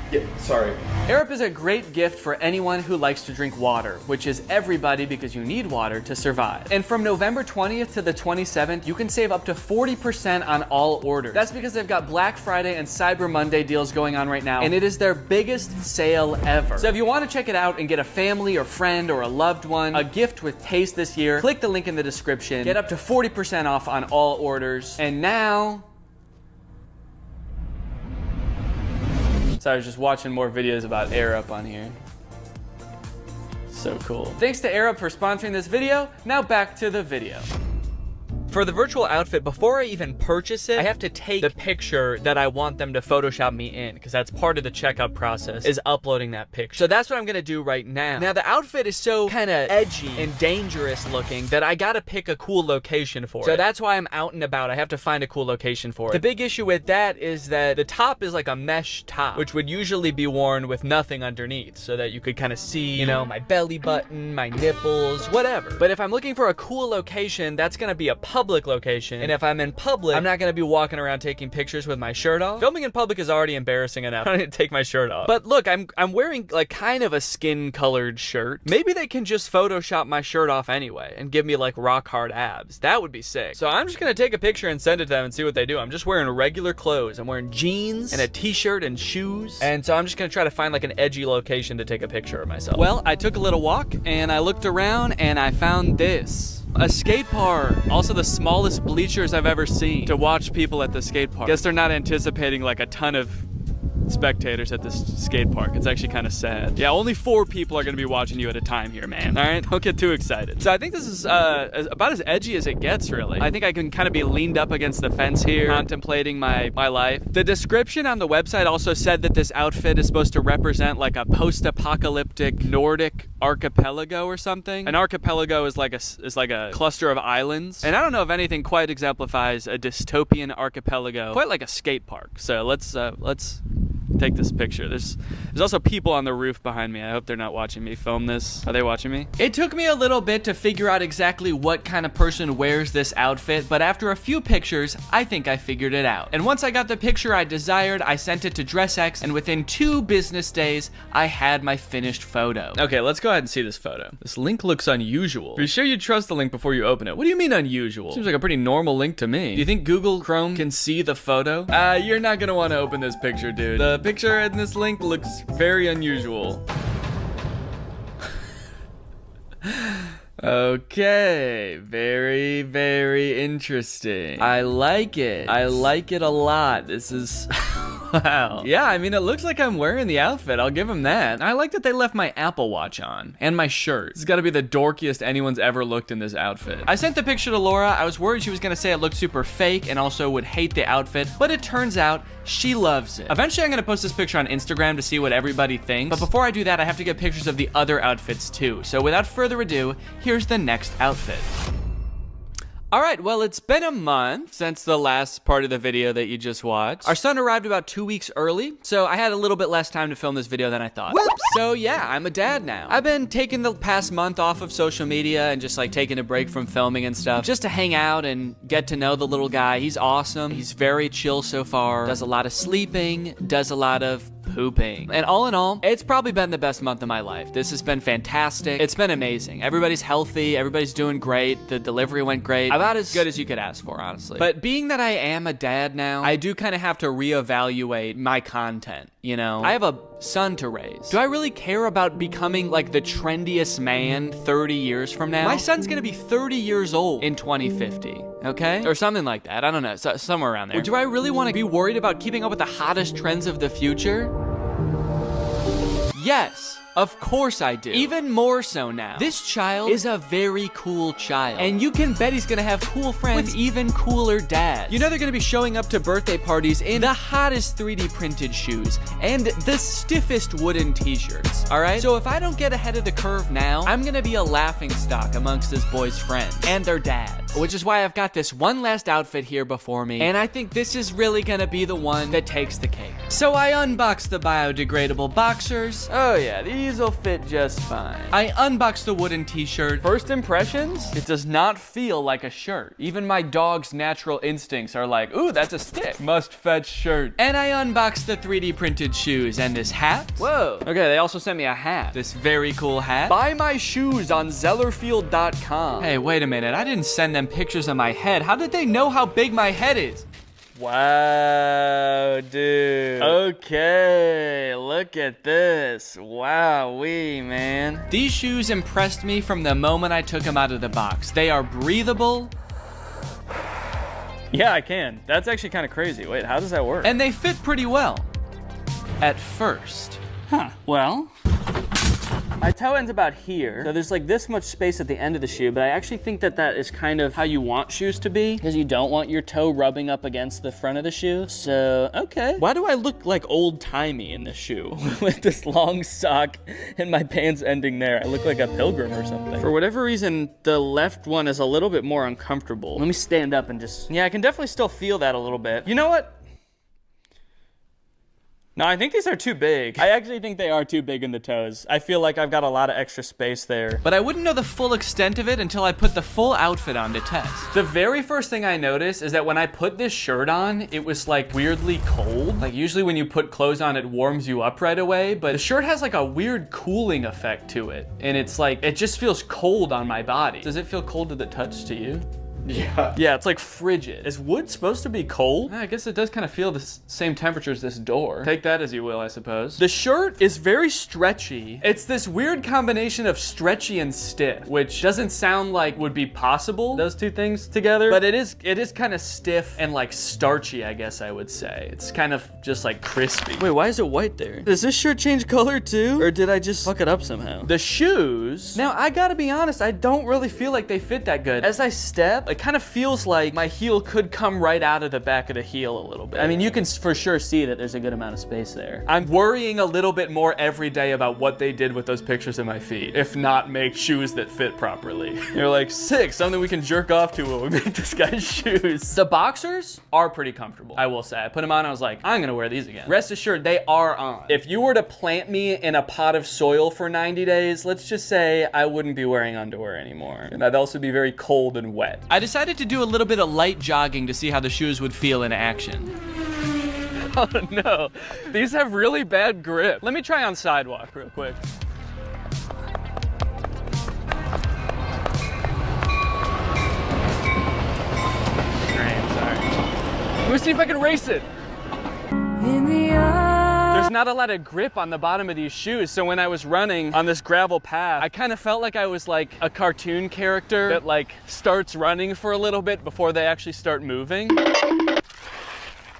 Yeah, sorry. Air Up is a great gift for anyone who likes to drink water, which is everybody because you need water to survive. And from November 20th to the 27th, you can save up to 40% on all orders. That's because they've got Black Friday and Cyber Monday deals going on right now, and it is their biggest sale ever. So if you want to check it out and get a family or friend or a loved one a gift with taste this year, click the link in the description, get up to 40% off on all orders. And now, so I was just watching more videos about Air Up on here. So cool. Thanks to Air Up for sponsoring this video. Now back to the video. For the virtual outfit, before I even purchase it, I have to take the picture that I want them to Photoshop me in, because that's part of the checkout process, is uploading that picture. So that's what I'm gonna do right now. Now the outfit is so kind of edgy and dangerous looking that I gotta pick a cool location for it. So that's why I'm out and about. I have to find a cool location for it. The big issue with that is that the top is like a mesh top, which would usually be worn with nothing underneath, so that you could kind of see, you know, my belly button, my nipples, whatever. But if I'm looking for a cool location, that's gonna be a public location, and if I'm in public, I'm not gonna be walking around taking pictures with my shirt off. Filming in public is already embarrassing enough. I don't need to take my shirt off. But look, I'm wearing like kind of a skin colored shirt. Maybe they can just Photoshop my shirt off anyway and give me like rock hard abs. That would be sick. So I'm just gonna take a picture and send it to them and see what they do. I'm just wearing regular clothes. I'm wearing jeans and a t-shirt and shoes. And so I'm just gonna try to find like an edgy location to take a picture of myself. Well, I took a little walk and I looked around and I found this. A skate park. Also the smallest bleachers I've ever seen to watch people at the skate park. Guess they're not anticipating like a ton of spectators at this skate park. It's actually kind of sad. Yeah, only 4 people are gonna be watching you at a time here, man. All right, don't get too excited. So I think this is about as edgy as it gets, really. I think I can kind of be leaned up against the fence here, contemplating my life. The description on the website also said that this outfit is supposed to represent like a post-apocalyptic Nordic archipelago or something. An archipelago is like a cluster of islands, and I don't know if anything quite exemplifies a dystopian archipelago quite like a skate park. So let's take this picture. There's also people on the roof behind me. I hope they're not watching me film this. Are they watching me? It took me a little bit to figure out exactly what kind of person wears this outfit, but after a few pictures, I think I figured it out. And once I got the picture I desired, I sent it to DressX, and within 2 business days, I had my finished photo. Okay, let's go ahead and see this photo. This link looks unusual. Be sure you trust the link before you open it. What do you mean unusual? Seems like a pretty normal link to me. Do you think Google Chrome can see the photo? You're not gonna want to open this picture, dude. The picture in this link looks very unusual. Okay, very, very interesting. I like it. I like it a lot. This is... Wow. Yeah, I mean, it looks like I'm wearing the outfit. I'll give them that. I like that they left my Apple Watch on and my shirt. This has got to be the dorkiest anyone's ever looked in this outfit. I sent the picture to Laura. I was worried she was going to say it looked super fake and also would hate the outfit, but it turns out she loves it. Eventually, I'm going to post this picture on Instagram to see what everybody thinks, but before I do that, I have to get pictures of the other outfits too. So without further ado, here's the next outfit. All right, well, it's been a month since the last part of the video that you just watched. Our son arrived about 2 weeks early, so I had a little bit less time to film this video than I thought. Whoops! So yeah, I'm a dad now. I've been taking the past month off of social media and just like taking a break from filming and stuff, just to hang out and get to know the little guy. He's awesome. He's very chill so far. Does a lot of sleeping, does a lot of pooping. And all in all, it's probably been the best month of my life. This has been fantastic. It's been amazing. Everybody's healthy. Everybody's doing great. The delivery went great. About as good as you could ask for, honestly. But being that I am a dad now, I do kind of have to reevaluate my content, you know? I have a son to raise. Do I really care about becoming like the trendiest man 30 years from now? My son's gonna be 30 years old in 2050. Okay? Or something like that. I don't know. Somewhere around there. Or do I really want to be worried about keeping up with the hottest trends of the future? Yes. Of course I do. Even more so now. This child is a very cool child. And you can bet he's gonna have cool friends with even cooler dads. You know they're gonna be showing up to birthday parties in the hottest 3D printed shoes and the stiffest wooden t-shirts, all right? So if I don't get ahead of the curve now, I'm gonna be a laughingstock amongst this boy's friends and their dads. Which is why I've got this one last outfit here before me, and I think this is really gonna be the one that takes the cake. So I unboxed the biodegradable boxers. Oh yeah, these will fit just fine. I unboxed the wooden t-shirt. First impressions? It does not feel like a shirt. Even my dog's natural instincts are like, ooh, that's a stick. Must fetch shirt. And I unboxed the 3D printed shoes and this hat. Whoa. Okay, they also sent me a hat. This very cool hat. Buy my shoes on Zellerfield.com. Hey, wait a minute. I didn't send them pictures of my head. How did they know how big my head is? Wow, dude. Okay, look at this. Wowee, man. These shoes impressed me from the moment I took them out of the box. They are breathable. Yeah, I can. That's actually kind of crazy. Wait, how does that work? And they fit pretty well. At first. Huh, well. My toe ends about here, so there's like this much space at the end of the shoe, but I actually think that that is kind of how you want shoes to be, because you don't want your toe rubbing up against the front of the shoe. So, okay. Why do I look like old-timey in this shoe with this long sock and my pants ending there? I look like a pilgrim or something. For whatever reason, the left one is a little bit more uncomfortable. Let me stand up and just, yeah, I can definitely still feel that a little bit. You know what? No, I think these are too big. I actually think they are too big in the toes. I feel like I've got a lot of extra space there. But I wouldn't know the full extent of it until I put the full outfit on to test. The very first thing I noticed is that when I put this shirt on, it was like weirdly cold. Like usually when you put clothes on, it warms you up right away, but the shirt has like a weird cooling effect to it. And it's like, it just feels cold on my body. Does it feel cold to the touch to you? Yeah. Yeah, it's like frigid. Is wood supposed to be cold? I guess it does kind of feel the same temperature as this door. Take that as you will, I suppose. The shirt is very stretchy. It's this weird combination of stretchy and stiff, which doesn't sound like would be possible, those two things together, but it is kind of stiff and like starchy, I guess I would say. It's kind of just like crispy. Wait, why is it white there? Does this shirt change color too? Or did I just fuck it up somehow? The shoes, now I gotta be honest, I don't really feel like they fit that good. As I step, it kind of feels like my heel could come right out of the back of the heel a little bit. I mean, you can for sure see that there's a good amount of space there. I'm worrying a little bit more every day about what they did with those pictures of my feet, if not make shoes that fit properly. You're like, sick, something we can jerk off to when we make this guy's shoes. The boxers are pretty comfortable, I will say. I put them on, I was like, I'm gonna wear these again. Rest assured, they are on. If you were to plant me in a pot of soil for 90 days, let's just say I wouldn't be wearing underwear anymore. And I'd also be very cold and wet. I decided to do a little bit of light jogging to see how the shoes would feel in action. Oh no, these have really bad grip. Let me try on sidewalk real quick. Great, sorry. Let me see if I can race it. There's not a lot of grip on the bottom of these shoes, so when I was running on this gravel path, I kind of felt like I was like a cartoon character that like starts running for a little bit before they actually start moving.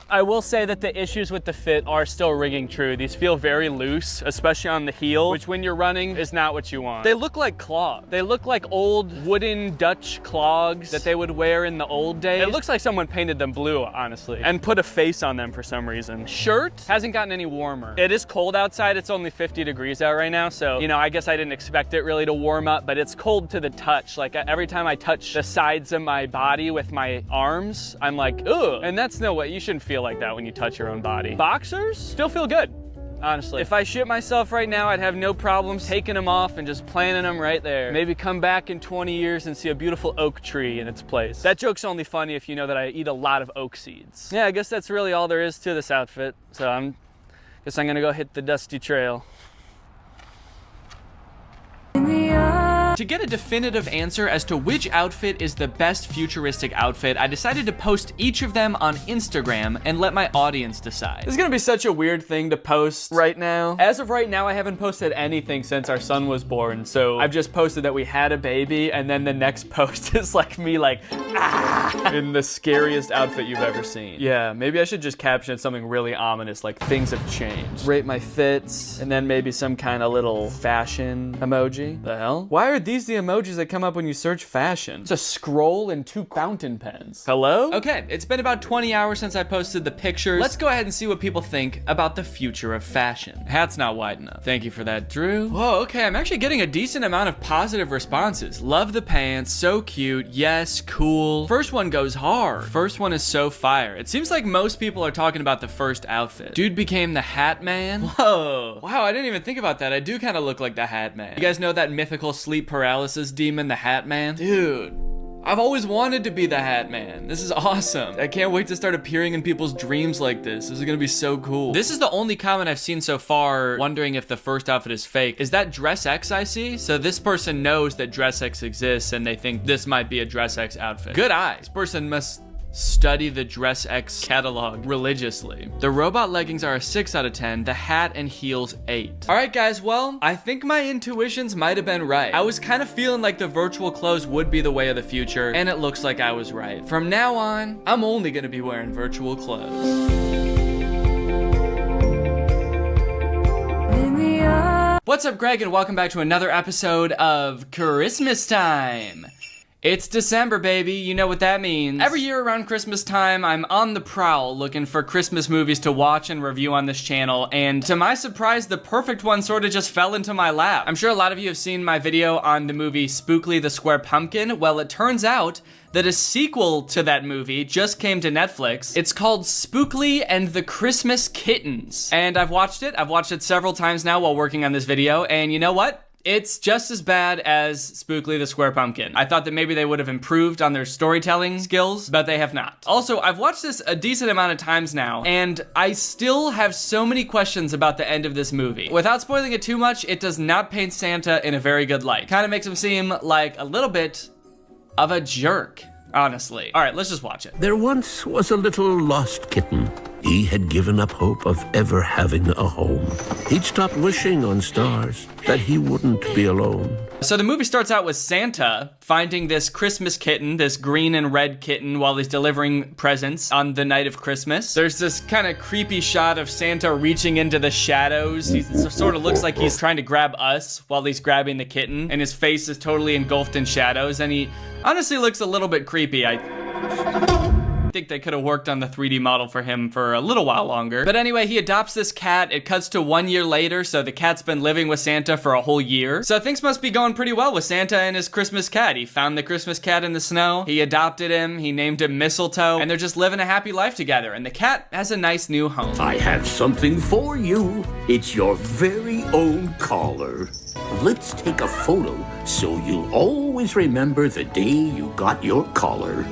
I will say that the issues with the fit are still ringing true. These feel very loose, especially on the heel, which when you're running is not what you want. They look like clogs. They look like old wooden Dutch clogs that they would wear in the old days. It looks like someone painted them blue, honestly, and put a face on them for some reason. Shirt hasn't gotten any warmer. It is cold outside. It's only 50 degrees out right now, so, you know, I guess I didn't expect it really to warm up, but it's cold to the touch. Like every time I touch the sides of my body with my arms, I'm like, ugh. And that's no way. You shouldn't feel like that when you touch your own body. Boxers still feel good, honestly. If I shit myself right now, I'd have no problems taking them off and just planting them right there. Maybe come back in 20 years and see a beautiful oak tree in its place. That joke's only funny if you know that I eat a lot of oak seeds. Yeah, I guess that's really all there is to this outfit. So guess I'm gonna go hit the dusty trail. To get a definitive answer as to which outfit is the best futuristic outfit, I decided to post each of them on Instagram and let my audience decide. This is gonna be such a weird thing to post right now. As of right now, I haven't posted anything since our son was born, so I've just posted that we had a baby, and then the next post is like me like, ah, in the scariest outfit you've ever seen. Yeah, maybe I should just caption it something really ominous, like things have changed. Rate my fits, and then maybe some kind of little fashion emoji. The hell? Why are these the emojis that come up when you search fashion? It's a scroll and 2 fountain pens. Hello? Okay, it's been about 20 hours since I posted the pictures. Let's go ahead and see what people think about the future of fashion. Hat's not wide enough. Thank you for that, Drew. Whoa, okay, I'm actually getting a decent amount of positive responses. Love the pants, so cute, yes, cool. First one goes hard. First one is so fire. It seems like most people are talking about the first outfit. Dude became the Hat Man. Whoa. Wow, I didn't even think about that. I do kind of look like the Hat Man. You guys know that mythical sleep paralysis demon, the Hat Man? Dude, I've always wanted to be the Hat Man. This is awesome. I can't wait to start appearing in people's dreams like this. This is gonna be so cool. This is the only comment I've seen so far wondering if the first outfit is fake. Is that Dress X I see? So this person knows that Dress X exists and they think this might be a Dress X outfit. Good eye. This person must study the Dress X catalog religiously. The robot leggings are a 6 out of 10, the hat and heels 8. All right, guys, well, I think my intuitions might have been right. I was kind of feeling like the virtual clothes would be the way of the future, and it looks like I was right. From now on, I'm only gonna be wearing virtual clothes. What's up, Greg, and welcome back to another episode of Christmas Time. It's December, baby. You know what that means. Every year around Christmas time, I'm on the prowl looking for Christmas movies to watch and review on this channel, and to my surprise, the perfect one sort of just fell into my lap. I'm sure a lot of you have seen my video on the movie Spookly the Square Pumpkin. Well, it turns out that a sequel to that movie just came to Netflix. It's called Spookly and the Christmas Kittens. And I've watched it. I've watched it several times now while working on this video, and you know what? It's just as bad as Spookly the Square Pumpkin. I thought that maybe they would have improved on their storytelling skills, but they have not. Also, I've watched this a decent amount of times now, and I still have so many questions about the end of this movie. Without spoiling it too much, it does not paint Santa in a very good light. Kind of makes him seem like a little bit of a jerk, honestly. All right, let's just watch it. There once was a little lost kitten. He had given up hope of ever having a home. He'd stopped wishing on stars that he wouldn't be alone. So the movie starts out with Santa finding this Christmas kitten, this green and red kitten, while he's delivering presents on the night of Christmas. There's this kind of creepy shot of Santa reaching into the shadows. He sort of looks like he's trying to grab us while he's grabbing the kitten, and his face is totally engulfed in shadows, and he honestly looks a little bit creepy. I think they could have worked on the 3D model for him for a little while longer. But anyway, he adopts this cat. It cuts to 1 year later, so the cat's been living with Santa for a whole year. So things must be going pretty well with Santa and his Christmas cat. He found the Christmas cat in the snow. He adopted him. He named him Mistletoe, and they're just living a happy life together. And the cat has a nice new home. I have something for you. It's your very own collar. Let's take a photo so you'll always remember the day you got your collar.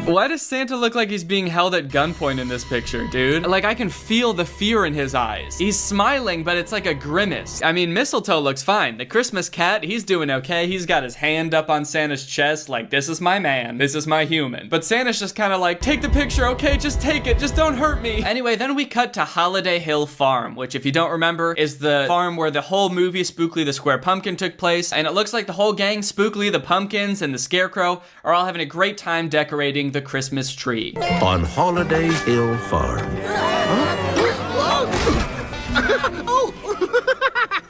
Why does Santa look like he's being held at gunpoint in this picture, dude? Like, I can feel the fear in his eyes. He's smiling, but it's like a grimace. I mean, Mistletoe looks fine. The Christmas cat, he's doing okay. He's got his hand up on Santa's chest like, this is my man. This is my human. But Santa's just kind of like, take the picture, okay? Just take it. Just don't hurt me. Anyway, then we cut to Holiday Hill Farm, which, if you don't remember, is the farm where the whole movie Spookly the Square Pumpkin took place. And it looks like the whole gang, Spookly, the Pumpkins, and the Scarecrow, are all having a great time decorating the Christmas tree. On Holiday Hill Farm.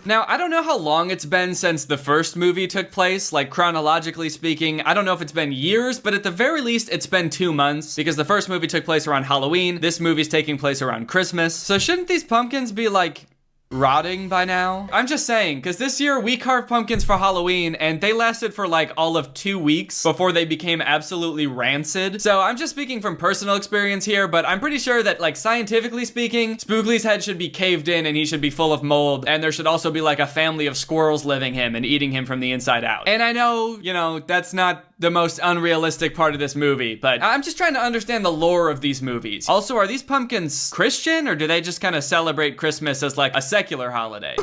Now, I don't know how long it's been since the first movie took place, like chronologically speaking. I don't know if it's been years, but at the very least, it's been 2 months, because the first movie took place around Halloween. This movie's taking place around Christmas. So shouldn't these pumpkins be like rotting by now? I'm just saying, because this year we carved pumpkins for Halloween and they lasted for like all of 2 weeks before they became absolutely rancid. So I'm just speaking from personal experience here, but I'm pretty sure that, like, scientifically speaking, Spookly's head should be caved in and he should be full of mold, and there should also be like a family of squirrels living him and eating him from the inside out. And I know, you know, that's not the most unrealistic part of this movie, but I'm just trying to understand the lore of these movies. Also, are these pumpkins Christian, or do they just kind of celebrate Christmas as like a secular holiday?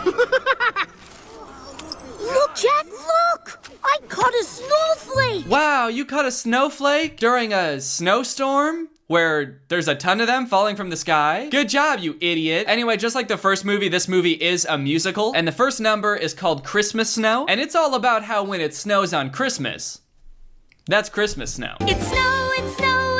wow, you caught a snowflake during a snowstorm? Where there's a ton of them falling from the sky. Good job, you idiot. Anyway, just like the first movie, this movie is a musical, and the first number is called Christmas Snow, and it's all about how when it snows on Christmas, that's Christmas snow. It's snow,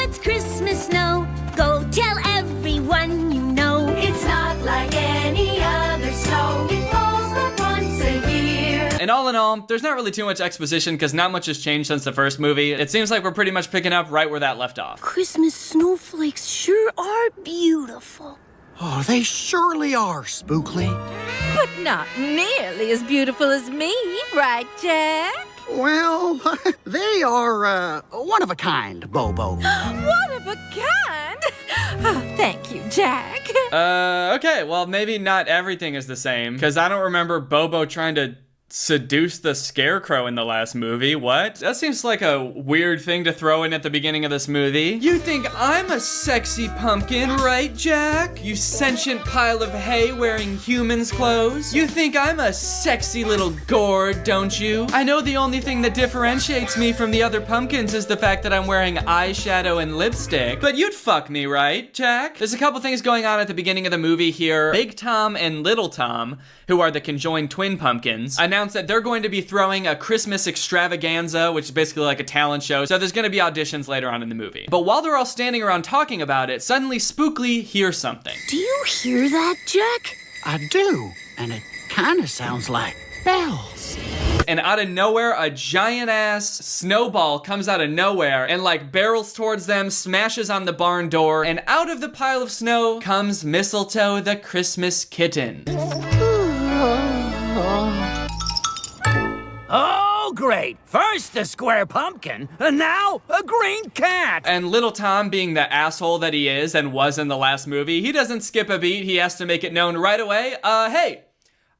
it's Christmas snow. Go tell everyone you know. It's not like any other snow. It falls but once a year. And all in all, there's not really too much exposition because not much has changed since the first movie. It seems like we're pretty much picking up right where that left off. Christmas snowflakes sure are beautiful. Oh, they surely are, Spookly. But not nearly as beautiful as me, right, Jack? Well, they are, one of a kind, Bobo. One of a kind? Oh, thank you, Jack. Okay, well, maybe not everything is the same, because I don't remember Bobo trying to seduce the Scarecrow in the last movie. What? That seems like a weird thing to throw in at the beginning of this movie. You think I'm a sexy pumpkin, right, Jack? You sentient pile of hay wearing humans' clothes? You think I'm a sexy little gourd, don't you? I know the only thing that differentiates me from the other pumpkins is the fact that I'm wearing eyeshadow and lipstick. But you'd fuck me, right, Jack? There's a couple things going on at the beginning of the movie here. Big Tom and Little Tom, who are the conjoined twin pumpkins, announced that they're going to be throwing a Christmas extravaganza, which is basically like a talent show. So there's going to be auditions later on in the movie. But while they're all standing around talking about it, suddenly Spookly hears something. Do you hear that, Jack? I do, and it kind of sounds like bells. And out of nowhere, a giant ass snowball comes out of nowhere and like barrels towards them, smashes on the barn door, and out of the pile of snow comes Mistletoe the Christmas kitten. Oh, great. First the square pumpkin, and now a green cat. And Little Tom, being the asshole that he is and was in the last movie, he doesn't skip a beat. He has to make it known right away. Hey,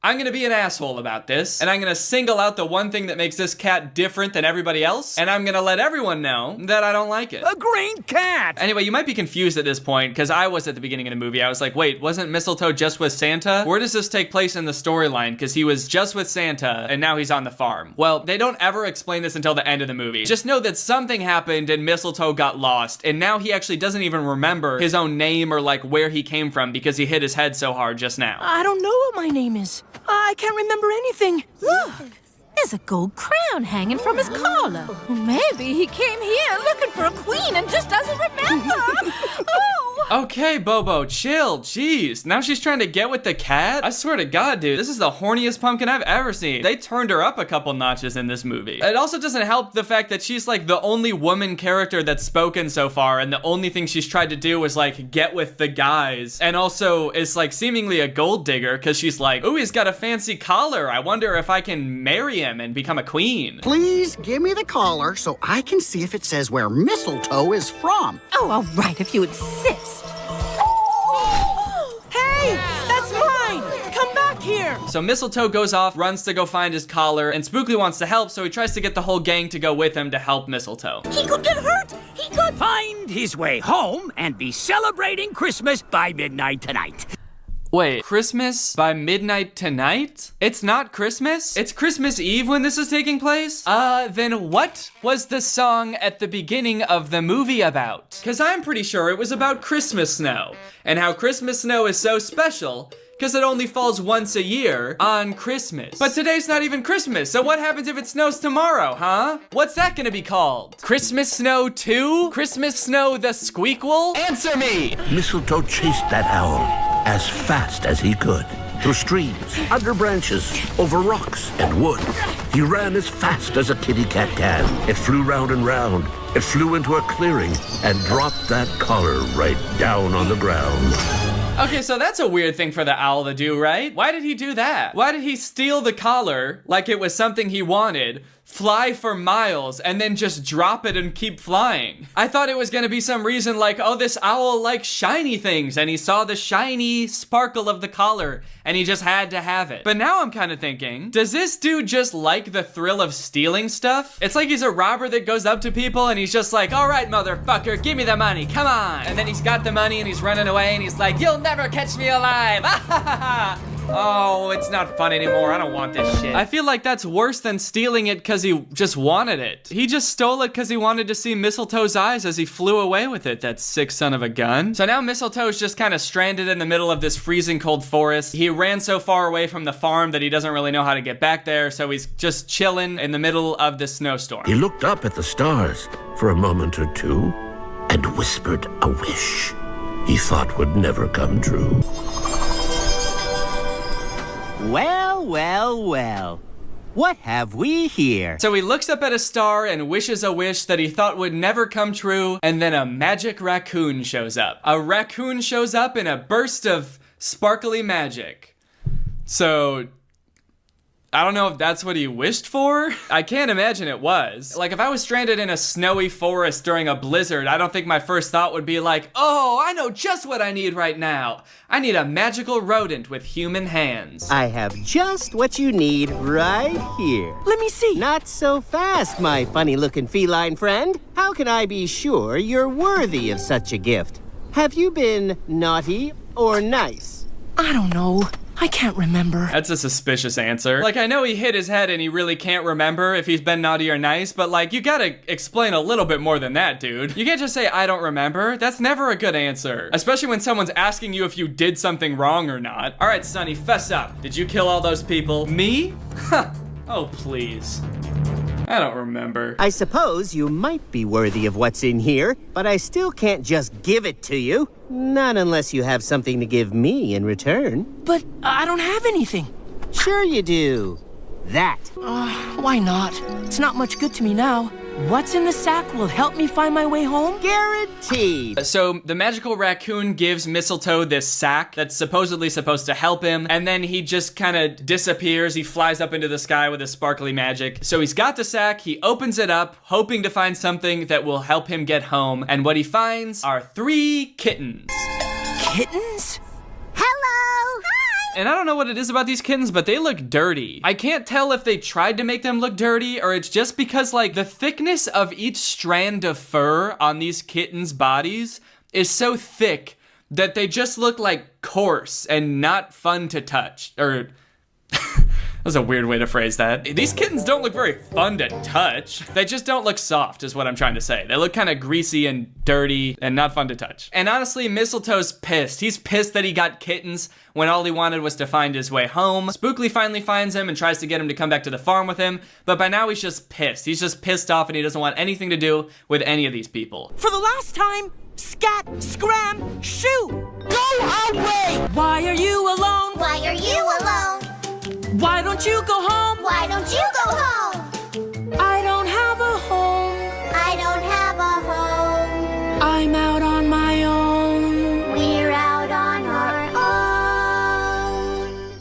I'm gonna be an asshole about this, and I'm gonna single out the one thing that makes this cat different than everybody else, and I'm gonna let everyone know that I don't like it. A green cat! Anyway, you might be confused at this point, because I was at the beginning of the movie. I was like, wait, wasn't Mistletoe just with Santa? Where does this take place in the storyline? Because he was just with Santa, and now he's on the farm. Well, they don't ever explain this until the end of the movie. Just know that something happened and Mistletoe got lost, and now he actually doesn't even remember his own name or like where he came from because he hit his head so hard just now. I don't know what my name is. I can't remember anything. Look, there's a gold crown hanging from his collar. Maybe he came here looking for a queen and just doesn't remember. Oh! Okay, Bobo, chill, jeez. Now she's trying to get with the cat? I swear to God, dude, this is the horniest pumpkin I've ever seen. They turned her up a couple notches in this movie. It also doesn't help the fact that she's like the only woman character that's spoken so far, and the only thing she's tried to do is like get with the guys. And also is like seemingly a gold digger, because she's like, ooh, he's got a fancy collar. I wonder if I can marry him and become a queen. Please give me the collar so I can see if it says where mistletoe is from. Oh, all right, if you insist. Hey, that's mine! Come back here! So Mistletoe goes off, runs to go find his collar, and Spookly wants to help, so he tries to get the whole gang to go with him to help Mistletoe. He could get hurt! He could find his way home and be celebrating Christmas by midnight tonight. Wait, Christmas by midnight tonight? It's not Christmas? It's Christmas Eve when this is taking place? Then what was the song at the beginning of the movie about? Cause I'm pretty sure it was about Christmas snow, and how Christmas snow is so special because it only falls once a year on Christmas. But today's not even Christmas, so what happens if it snows tomorrow, huh? What's that gonna be called? Christmas Snow 2? Christmas Snow the Squeakquel? Answer me! Mistletoe chased that owl as fast as he could. Through streams, under branches, over rocks and wood. He ran as fast as a kitty cat can. It flew round and round. It flew into a clearing and dropped that collar right down on the ground. Okay, so that's a weird thing for the owl to do, right? Why did he do that? Why did he steal the collar like it was something he wanted, fly for miles, and then just drop it and keep flying? I thought it was gonna be some reason like, oh, this owl likes shiny things, and he saw the shiny sparkle of the collar, and he just had to have it. But now I'm kind of thinking, does this dude just like the thrill of stealing stuff? It's like he's a robber that goes up to people and he's just like, all right, motherfucker, give me the money, come on. And then he's got the money and he's running away and he's like, you'll never catch me alive. Oh, it's not fun anymore. I don't want this shit. I feel like that's worse than stealing it because he just wanted it. He just stole it because he wanted to see Mistletoe's eyes as he flew away with it, that sick son of a gun. So now Mistletoe's just kind of stranded in the middle of this freezing cold forest. He ran so far away from the farm that he doesn't really know how to get back there, so he's just chilling in the middle of the snowstorm. He looked up at the stars for a moment or two and whispered a wish he thought would never come true. Well, well, well. What have we here? So he looks up at a star and wishes a wish that he thought would never come true, and then a magic raccoon shows up. A raccoon shows up in a burst of sparkly magic. So I don't know if that's what he wished for. I can't imagine it was. Like, if I was stranded in a snowy forest during a blizzard, I don't think my first thought would be like, oh, I know just what I need right now. I need a magical rodent with human hands. I have just what you need right here. Let me see. Not so fast, my funny-looking feline friend. How can I be sure you're worthy of such a gift? Have you been naughty or nice? I don't know. I can't remember. That's a suspicious answer. Like, I know he hit his head and he really can't remember if he's been naughty or nice, but like, you gotta explain a little bit more than that, dude. You can't just say, I don't remember. That's never a good answer. Especially when someone's asking you if you did something wrong or not. All right, Sonny, fess up. Did you kill all those people? Me? Huh. Oh, please. I don't remember. I suppose you might be worthy of what's in here, but I still can't just give it to you. Not unless you have something to give me in return. But I don't have anything. Sure you do. That. Why not? It's not much good to me now. What's in the sack will help me find my way home? Guaranteed. So the magical raccoon gives Mistletoe this sack that's supposedly supposed to help him, and then he just kind of disappears. He flies up into the sky with his sparkly magic. So he's got the sack, he opens it up, hoping to find something that will help him get home, and what he finds are 3 kittens. Kittens? Hello! And I don't know what it is about these kittens, but they look dirty. I can't tell if they tried to make them look dirty or it's just because like the thickness of each strand of fur on these kittens' bodies is so thick that they just look like coarse and not fun to touch. Or that's a weird way to phrase that. These kittens don't look very fun to touch. They just don't look soft is what I'm trying to say. They look kind of greasy and dirty and not fun to touch. And honestly, Mistletoe's pissed. He's pissed that he got kittens when all he wanted was to find his way home. Spookly finally finds him and tries to get him to come back to the farm with him, but by now he's just pissed. He's just pissed off and he doesn't want anything to do with any of these people. For the last time, scat, scram, shoo! Go away! Why are you alone? Why are you alone? Why don't you go home? Why don't you go home? I don't have a home. I don't have a home. I'm out on my own. We're out on our own.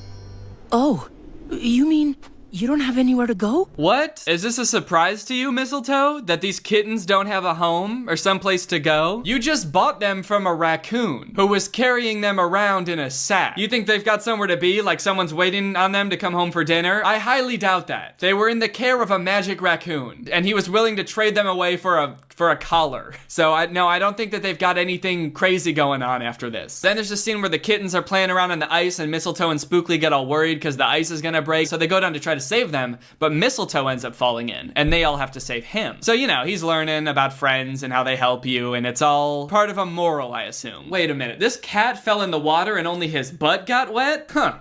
Oh, you mean you don't have anywhere to go? What? Is this a surprise to you, Mistletoe? That these kittens don't have a home or someplace to go? You just bought them from a raccoon who was carrying them around in a sack. You think they've got somewhere to be, like someone's waiting on them to come home for dinner? I highly doubt that. They were in the care of a magic raccoon, and he was willing to trade them away for a collar. So I don't think that they've got anything crazy going on after this. Then there's a scene where the kittens are playing around on the ice and Mistletoe and Spookly get all worried because the ice is gonna break. So they go down to try to save them, but Mistletoe ends up falling in and they all have to save him. So, you know, he's learning about friends and how they help you, and it's all part of a moral, I assume. Wait a minute, this cat fell in the water and only his butt got wet? Huh.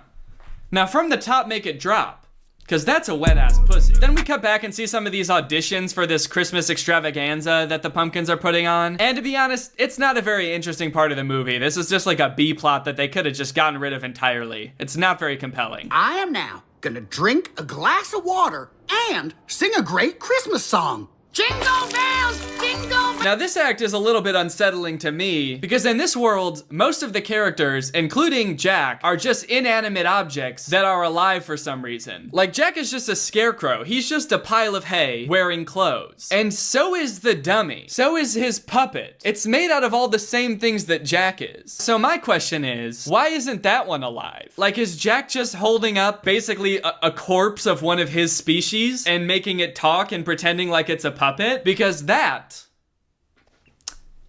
Now from the top, make it drop. Cause that's a wet ass pussy. Then we cut back and see some of these auditions for this Christmas extravaganza that the pumpkins are putting on. And to be honest, it's not a very interesting part of the movie. This is just like a B plot that they could have just gotten rid of entirely. It's not very compelling. I am now gonna drink a glass of water and sing a great Christmas song. Jingle bells, jingle bells. Now this act is a little bit unsettling to me because in this world, most of the characters, including Jack, are just inanimate objects that are alive for some reason. Like Jack is just a scarecrow. He's just a pile of hay wearing clothes. And so is the dummy. So is his puppet. It's made out of all the same things that Jack is. So my question is, why isn't that one alive? Like, is Jack just holding up basically a corpse of one of his species and making it talk and pretending like it's a puppet? Because that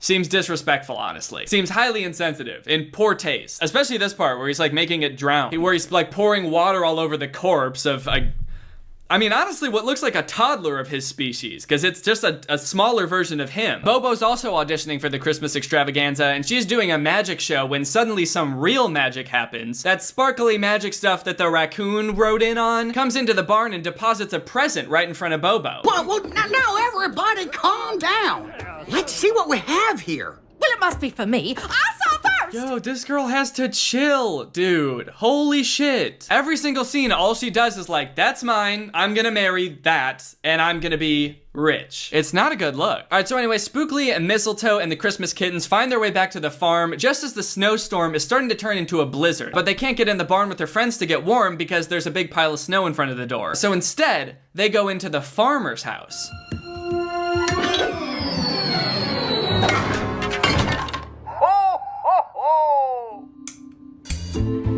Seems disrespectful, honestly. Seems highly insensitive, in poor taste. Especially this part where he's like making it drown. Where he's like pouring water all over the corpse of I mean, honestly, what looks like a toddler of his species, because it's just a smaller version of him. Bobo's also auditioning for the Christmas extravaganza, and she's doing a magic show when suddenly some real magic happens. That sparkly magic stuff that the raccoon rode in on comes into the barn and deposits a present right in front of Bobo. Well, now everybody calm down. Let's see what we have here. Well, it must be for me. I saw first! Yo, this girl has to chill, dude. Holy shit. Every single scene, all she does is like, that's mine, I'm gonna marry that, and I'm gonna be rich. It's not a good look. All right, so anyway, Spookly and Mistletoe and the Christmas kittens find their way back to the farm just as the snowstorm is starting to turn into a blizzard. But they can't get in the barn with their friends to get warm because there's a big pile of snow in front of the door. So instead, they go into the farmer's house.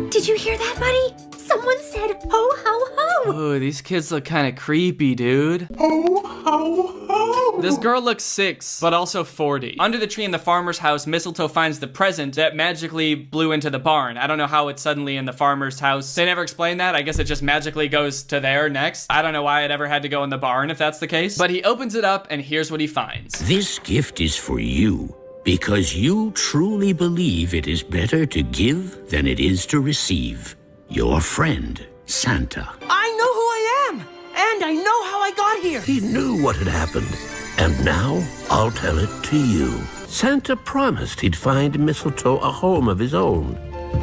Did you hear that, buddy? Someone said ho ho ho. Ooh, these kids look kind of creepy, dude. Ho ho ho. This girl looks 6, but also 40. Under the tree in the farmer's house, Mistletoe finds the present that magically blew into the barn. I don't know how it's suddenly in the farmer's house. They never explain that. I guess it just magically goes to there next. I don't know why it ever had to go in the barn if that's the case. But he opens it up and here's what he finds. This gift is for you. Because you truly believe it is better to give than it is to receive. Your friend, Santa. I know who I am, and I know how I got here. He knew what had happened, and now I'll tell it to you. Santa promised he'd find Mistletoe a home of his own.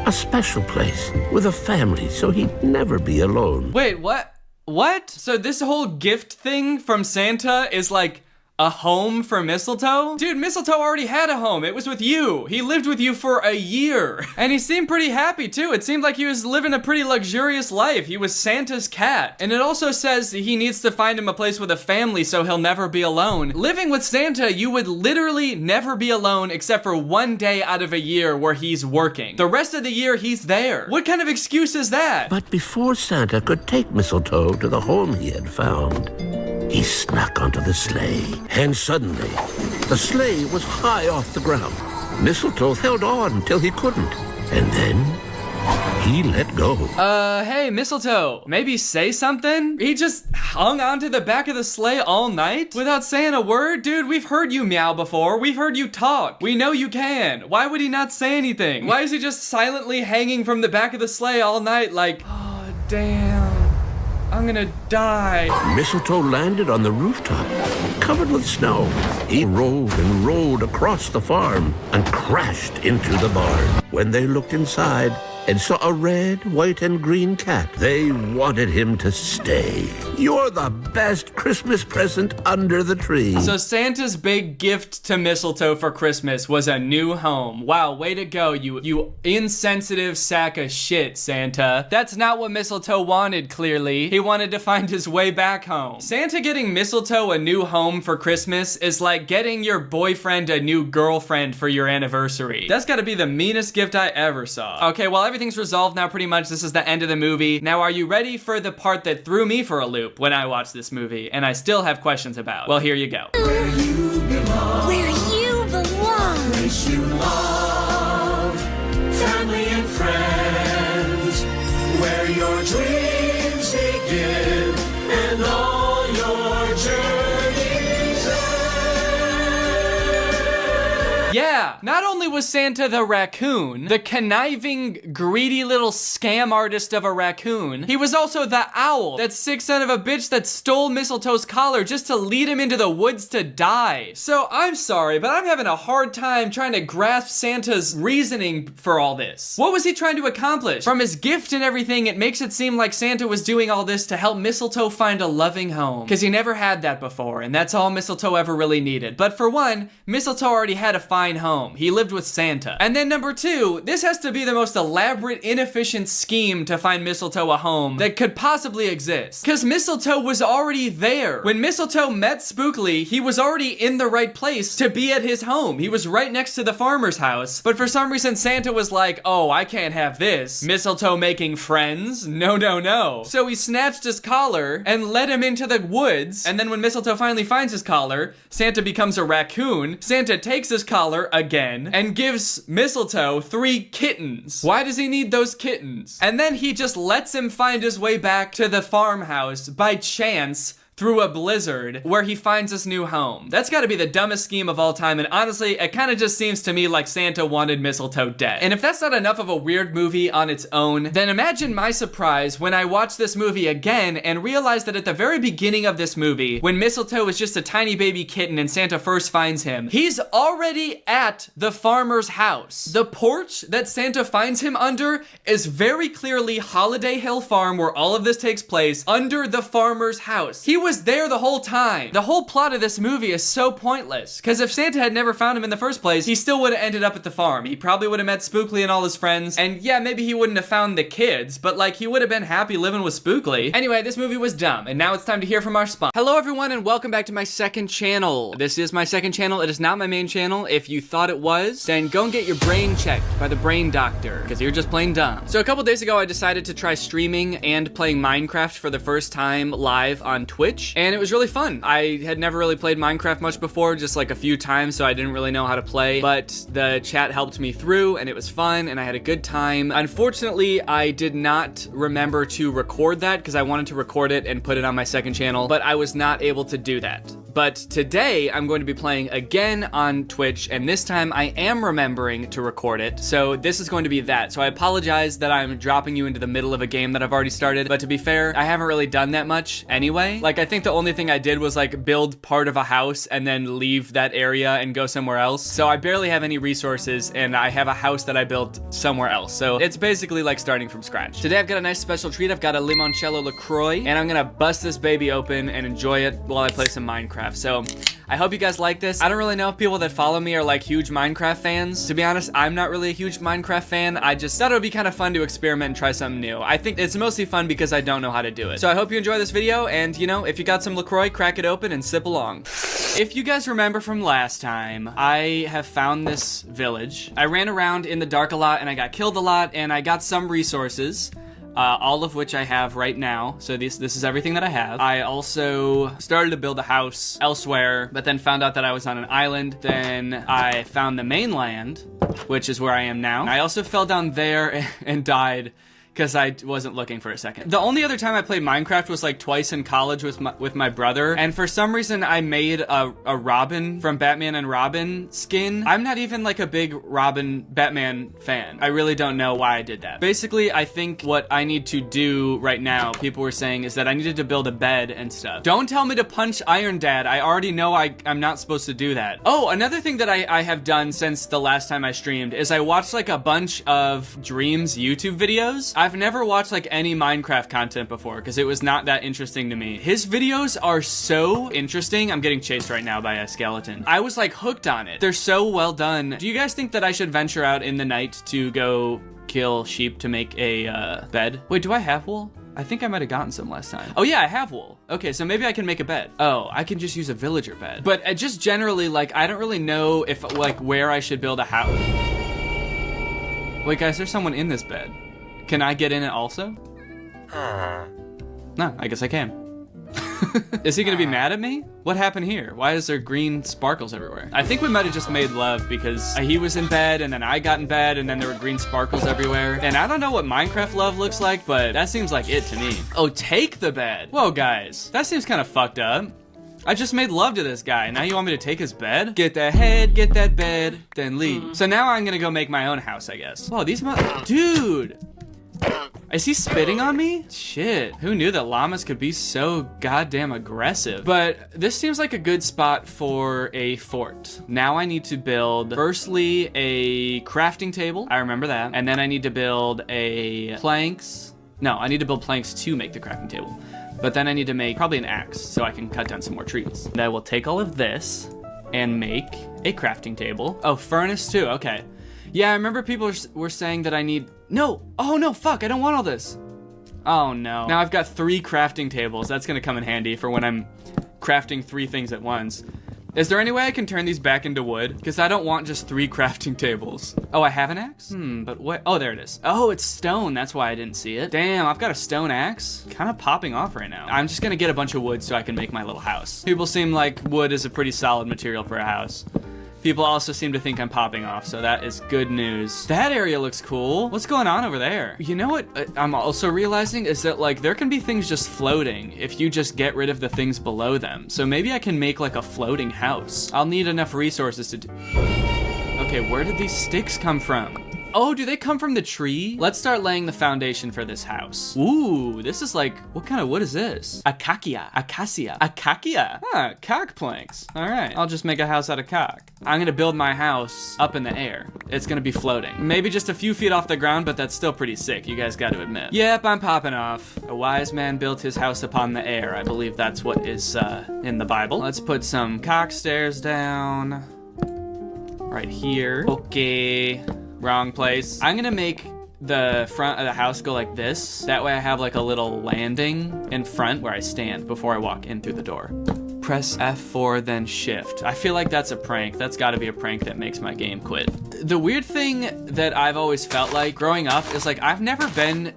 A special place with a family so he'd never be alone. Wait, what? What? So this whole gift thing from Santa is like a home for Mistletoe? Dude, Mistletoe already had a home. It was with you. He lived with you for a year. And he seemed pretty happy too. It seemed like he was living a pretty luxurious life. He was Santa's cat. And it also says he needs to find him a place with a family so he'll never be alone. Living with Santa, you would literally never be alone except for one day out of a year where he's working. The rest of the year, he's there. What kind of excuse is that? But before Santa could take Mistletoe to the home he had found, he snuck onto the sleigh. And suddenly, the sleigh was high off the ground. Mistletoe held on till he couldn't. And then, he let go. Hey, Mistletoe, maybe say something? He just hung onto the back of the sleigh all night without saying a word? Dude, we've heard you meow before. We've heard you talk. We know you can. Why would he not say anything? Why is he just silently hanging from the back of the sleigh all night like, oh, damn. I'm gonna die. Mistletoe landed on the rooftop, covered with snow. He rolled and rolled across the farm and crashed into the barn. When they looked inside and saw a red, white, and green cat, they wanted him to stay. You're the best Christmas present under the tree. So Santa's big gift to Mistletoe for Christmas was a new home. Wow, way to go, you insensitive sack of shit, Santa. That's not what Mistletoe wanted, clearly. He wanted to find his way back home. Santa getting Mistletoe a new home for Christmas is like getting your boyfriend a new girlfriend for your anniversary. That's gotta be the meanest gift I ever saw. Okay, well, everything's resolved now pretty much. This is the end of the movie. Now, are you ready for the part that threw me for a loop when I watched this movie and I still have questions about? Well, here you go. Where you belong. Where you belong. Place you love. Family and friends. Where your dreams begin and all your journeys end. Yeah, not only was Santa the raccoon, the conniving, greedy little scam artist of a raccoon, he was also the owl, that sick son of a bitch that stole Mistletoe's collar just to lead him into the woods to die. So I'm sorry, but I'm having a hard time trying to grasp Santa's reasoning for all this. What was he trying to accomplish? From his gift and everything, it makes it seem like Santa was doing all this to help Mistletoe find a loving home, because he never had that before, and that's all Mistletoe ever really needed. But for one, Mistletoe already had a fine home. He lived with Santa. And then number 2, this has to be the most elaborate, inefficient scheme to find Mistletoe a home that could possibly exist. Because Mistletoe was already there. When Mistletoe met Spookly, he was already in the right place to be at his home. He was right next to the farmer's house. But for some reason, Santa was like, oh, I can't have this. Mistletoe making friends? No, no, no. So he snatched his collar and led him into the woods. And then when Mistletoe finally finds his collar, Santa becomes a raccoon. Santa takes his collar again and gives Mistletoe 3 kittens. Why does he need those kittens? And then he just lets him find his way back to the farmhouse by chance through a blizzard where he finds his new home. That's gotta be the dumbest scheme of all time, and honestly, it kinda just seems to me like Santa wanted Mistletoe dead. And if that's not enough of a weird movie on its own, then imagine my surprise when I watched this movie again and realized that at the very beginning of this movie, when Mistletoe is just a tiny baby kitten and Santa first finds him, he's already at the farmer's house. The porch that Santa finds him under is very clearly Holiday Hill Farm, where all of this takes place, under the farmer's house. He was there the whole time. The whole plot of this movie is so pointless, because if Santa had never found him in the first place, he still would have ended up at the farm. He probably would have met Spookly and all his friends, and yeah, maybe he wouldn't have found the kids, but like, he would have been happy living with Spookly. Anyway, this movie was dumb, and now it's time to hear from our sponsor. Hello everyone, and welcome back to my second channel. This is my second channel. It is not my main channel. If you thought it was, then go and get your brain checked by the brain doctor, because you're just plain dumb. So a couple days ago, I decided to try streaming and playing Minecraft for the first time live on Twitch, and it was really fun. I had never really played Minecraft much before, just like a few times, so I didn't really know how to play, but the chat helped me through, and it was fun, and I had a good time. Unfortunately, I did not remember to record that, because I wanted to record it and put it on my second channel, but I was not able to do that. But today, I'm going to be playing again on Twitch, and this time I am remembering to record it, so this is going to be that. So I apologize that I'm dropping you into the middle of a game that I've already started, but to be fair, I haven't really done that much anyway. Like, I think the only thing I did was like build part of a house and then leave that area and go somewhere else. So I barely have any resources, and I have a house that I built somewhere else. So it's basically like starting from scratch. Today I've got a nice special treat. I've got a limoncello LaCroix, and I'm gonna bust this baby open and enjoy it while I play some Minecraft. So I hope you guys like this. I don't really know if people that follow me are like huge Minecraft fans. To be honest, I'm not really a huge Minecraft fan. I just thought it would be kind of fun to experiment and try something new. I think it's mostly fun because I don't know how to do it. So I hope you enjoy this video, and you know, if you got some LaCroix, crack it open and sip along. If you guys remember from last time, I have found this village. I ran around in the dark a lot, and I got killed a lot, and I got some resources. All of which I have right now. So this is everything that I have. I also started to build a house elsewhere, but then found out that I was on an island. Then I found the mainland, which is where I am now. I also fell down there and died because I wasn't looking for a second. The only other time I played Minecraft was like twice in college with my brother, and for some reason I made a Robin from Batman and Robin skin. I'm not even like a big Robin Batman fan. I really don't know why I did that. Basically, I think what I need to do right now, people were saying, is that I needed to build a bed and stuff. Don't tell me to punch Iron Dad. I already know I'm not supposed to do that. Oh, another thing that I have done since the last time I streamed is I watched like a bunch of Dreams YouTube videos. I've never watched like any Minecraft content before because it was not that interesting to me. His videos are so interesting. I'm getting chased right now by a skeleton. I was like hooked on it. They're so well done. Do you guys think that I should venture out in the night to go kill sheep to make a bed? Wait, do I have wool? I think I might have gotten some last time. Oh yeah, I have wool. Okay, so maybe I can make a bed. Oh, I can just use a villager bed. But just generally, like, I don't really know if like where I should build a house. Wait guys, there's someone in this bed. Can I get in it also? No, I guess I can. Is he gonna be mad at me? What happened here? Why is there green sparkles everywhere? I think we might have just made love because he was in bed and then I got in bed and then there were green sparkles everywhere. And I don't know what Minecraft love looks like, but that seems like it to me. Oh, take the bed. Whoa, guys, that seems kind of fucked up. I just made love to this guy. Now you want me to take his bed? Get the head, get that bed, then leave. So now I'm gonna go make my own house, I guess. Whoa, these dude. Is he spitting on me? Shit, who knew that llamas could be so goddamn aggressive? But this seems like a good spot for a fort. Now I need to build, firstly, a crafting table. I remember that. And then I need to build a planks. No, I need to build planks to make the crafting table. But then I need to make probably an axe so I can cut down some more trees. And I will take all of this and make a crafting table. Oh, furnace too, okay. Yeah, I remember people were saying that I need, no, oh no, fuck, I don't want all this. Oh no. Now I've got 3 crafting tables. That's gonna come in handy for when I'm crafting 3 things at once. Is there any way I can turn these back into wood? Because I don't want just 3 crafting tables. Oh, I have an axe? But what? Oh, there it is. Oh, it's stone. That's why I didn't see it. Damn, I've got a stone axe. Kind of popping off right now. I'm just gonna get a bunch of wood so I can make my little house. People seem like wood is a pretty solid material for a house. People also seem to think I'm popping off, so that is good news. That area looks cool. What's going on over there? You know what I'm also realizing is that like there can be things just floating if you just get rid of the things below them. So maybe I can make like a floating house. I'll need enough resources to do. Okay, where did these sticks come from? Oh, do they come from the tree? Let's start laying the foundation for this house. Ooh, this is like, what kind of wood is this? Acacia. Huh, cock planks. All right, I'll just make a house out of cock. I'm gonna build my house up in the air. It's gonna be floating. Maybe just a few feet off the ground, but that's still pretty sick, you guys gotta admit. Yep, I'm popping off. A wise man built his house upon the air. I believe that's what is in the Bible. Let's put some cock stairs down. Right here. Okay. Wrong place. I'm gonna make the front of the house go like this. That way I have like a little landing in front where I stand before I walk in through the door. Press F4, then shift. I feel like that's a prank. That's gotta be a prank that makes my game quit. The weird thing that I've always felt like growing up is like I've never been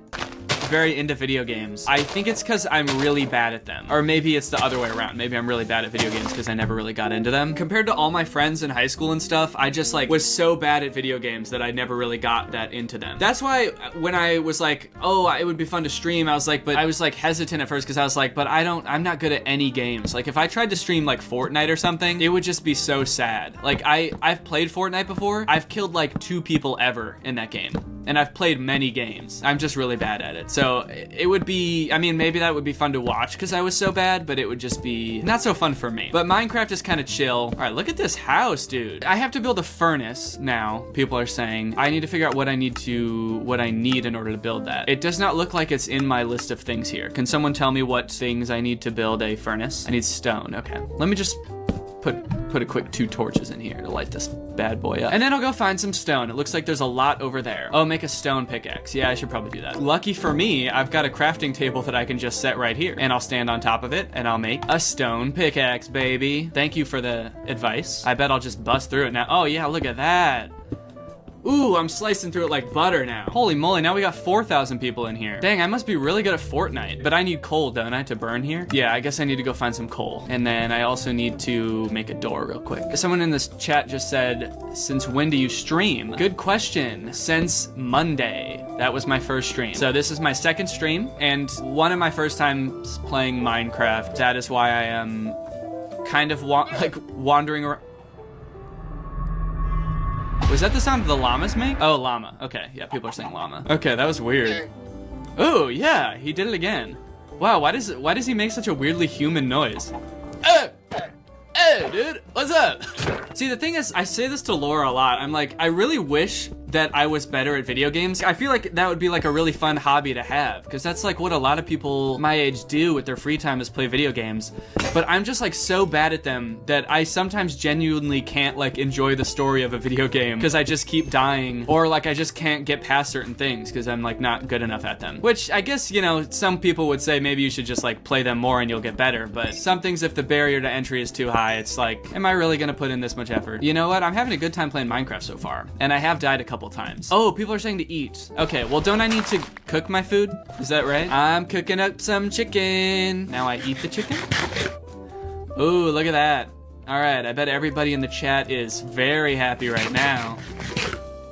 very into video games. I think it's because I'm really bad at them. Or maybe it's the other way around. Maybe I'm really bad at video games because I never really got into them. Compared to all my friends in high school and stuff, I just like was so bad at video games that I never really got that into them. That's why when I was like, oh, it would be fun to stream, I was like hesitant at first because I was like, but I'm not good at any games. Like if I tried to stream like Fortnite or something, it would just be so sad. Like I've played Fortnite before. I've killed like 2 people ever in that game. And I've played many games. I'm just really bad at it. So it would be, I mean, maybe that would be fun to watch because I was so bad, but it would just be not so fun for me. But Minecraft is kind of chill. All right, look at this house, dude. I have to build a furnace now, people are saying. I need to figure out what I need in order to build that. It does not look like it's in my list of things here. Can someone tell me what things I need to build a furnace? I need stone, okay. Let me just put a quick 2 torches in here to light this bad boy up. And then I'll go find some stone. It looks like there's a lot over there. Oh, make a stone pickaxe. Yeah, I should probably do that. Lucky for me, I've got a crafting table that I can just set right here. And I'll stand on top of it and I'll make a stone pickaxe, baby. Thank you for the advice. I bet I'll just bust through it now. Oh yeah, look at that. Ooh, I'm slicing through it like butter now. Holy moly, now we got 4,000 people in here. Dang, I must be really good at Fortnite. But I need coal, don't I, to burn here? Yeah, I guess I need to go find some coal. And then I also need to make a door real quick. Someone in this chat just said, since when do you stream? Good question. Since Monday. That was my first stream. So this is my 2nd stream and one of my first times playing Minecraft. That is why I am kind of wandering around. Was that the sound the llamas make? Oh, llama. Okay, yeah, people are saying llama. Okay, that was weird. Oh, yeah, he did it again. Wow, why does he make such a weirdly human noise? Hey, dude, what's up? See, the thing is, I say this to Laura a lot. I'm like, I really wish that I was better at video games. I feel like that would be like a really fun hobby to have because that's like what a lot of people my age do with their free time is play video games. But I'm just like so bad at them that I sometimes genuinely can't like enjoy the story of a video game because I just keep dying or like I just can't get past certain things because I'm like not good enough at them. Which I guess, you know, some people would say maybe you should just like play them more and you'll get better. But some things, if the barrier to entry is too high, it's like, am I really gonna put in this much effort? You know what? I'm having a good time playing Minecraft so far. And I have died a couple times. Oh, people are saying to eat. Okay, well, don't I need to cook my food? Is that right? I'm cooking up some chicken. Now I eat the chicken. Ooh, look at that. All right, I bet everybody in the chat is very happy right now.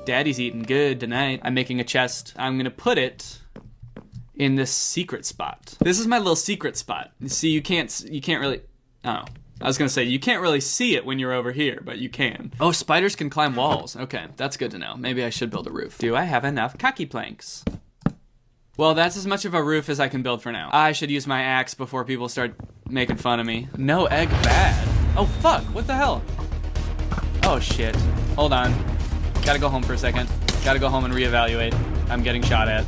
Daddy's eating good tonight. I'm making a chest. I'm gonna put it in this secret spot. This is my little secret spot. You see, you can't really, oh. I was gonna say, you can't really see it when you're over here, but you can. Oh, spiders can climb walls. Okay, that's good to know. Maybe I should build a roof. Do I have enough khaki planks? Well, that's as much of a roof as I can build for now. I should use my axe before people start making fun of me. No egg bad. Oh, fuck, what the hell? Oh, shit. Hold on. Gotta go home for a second. Gotta go home and reevaluate. I'm getting shot at.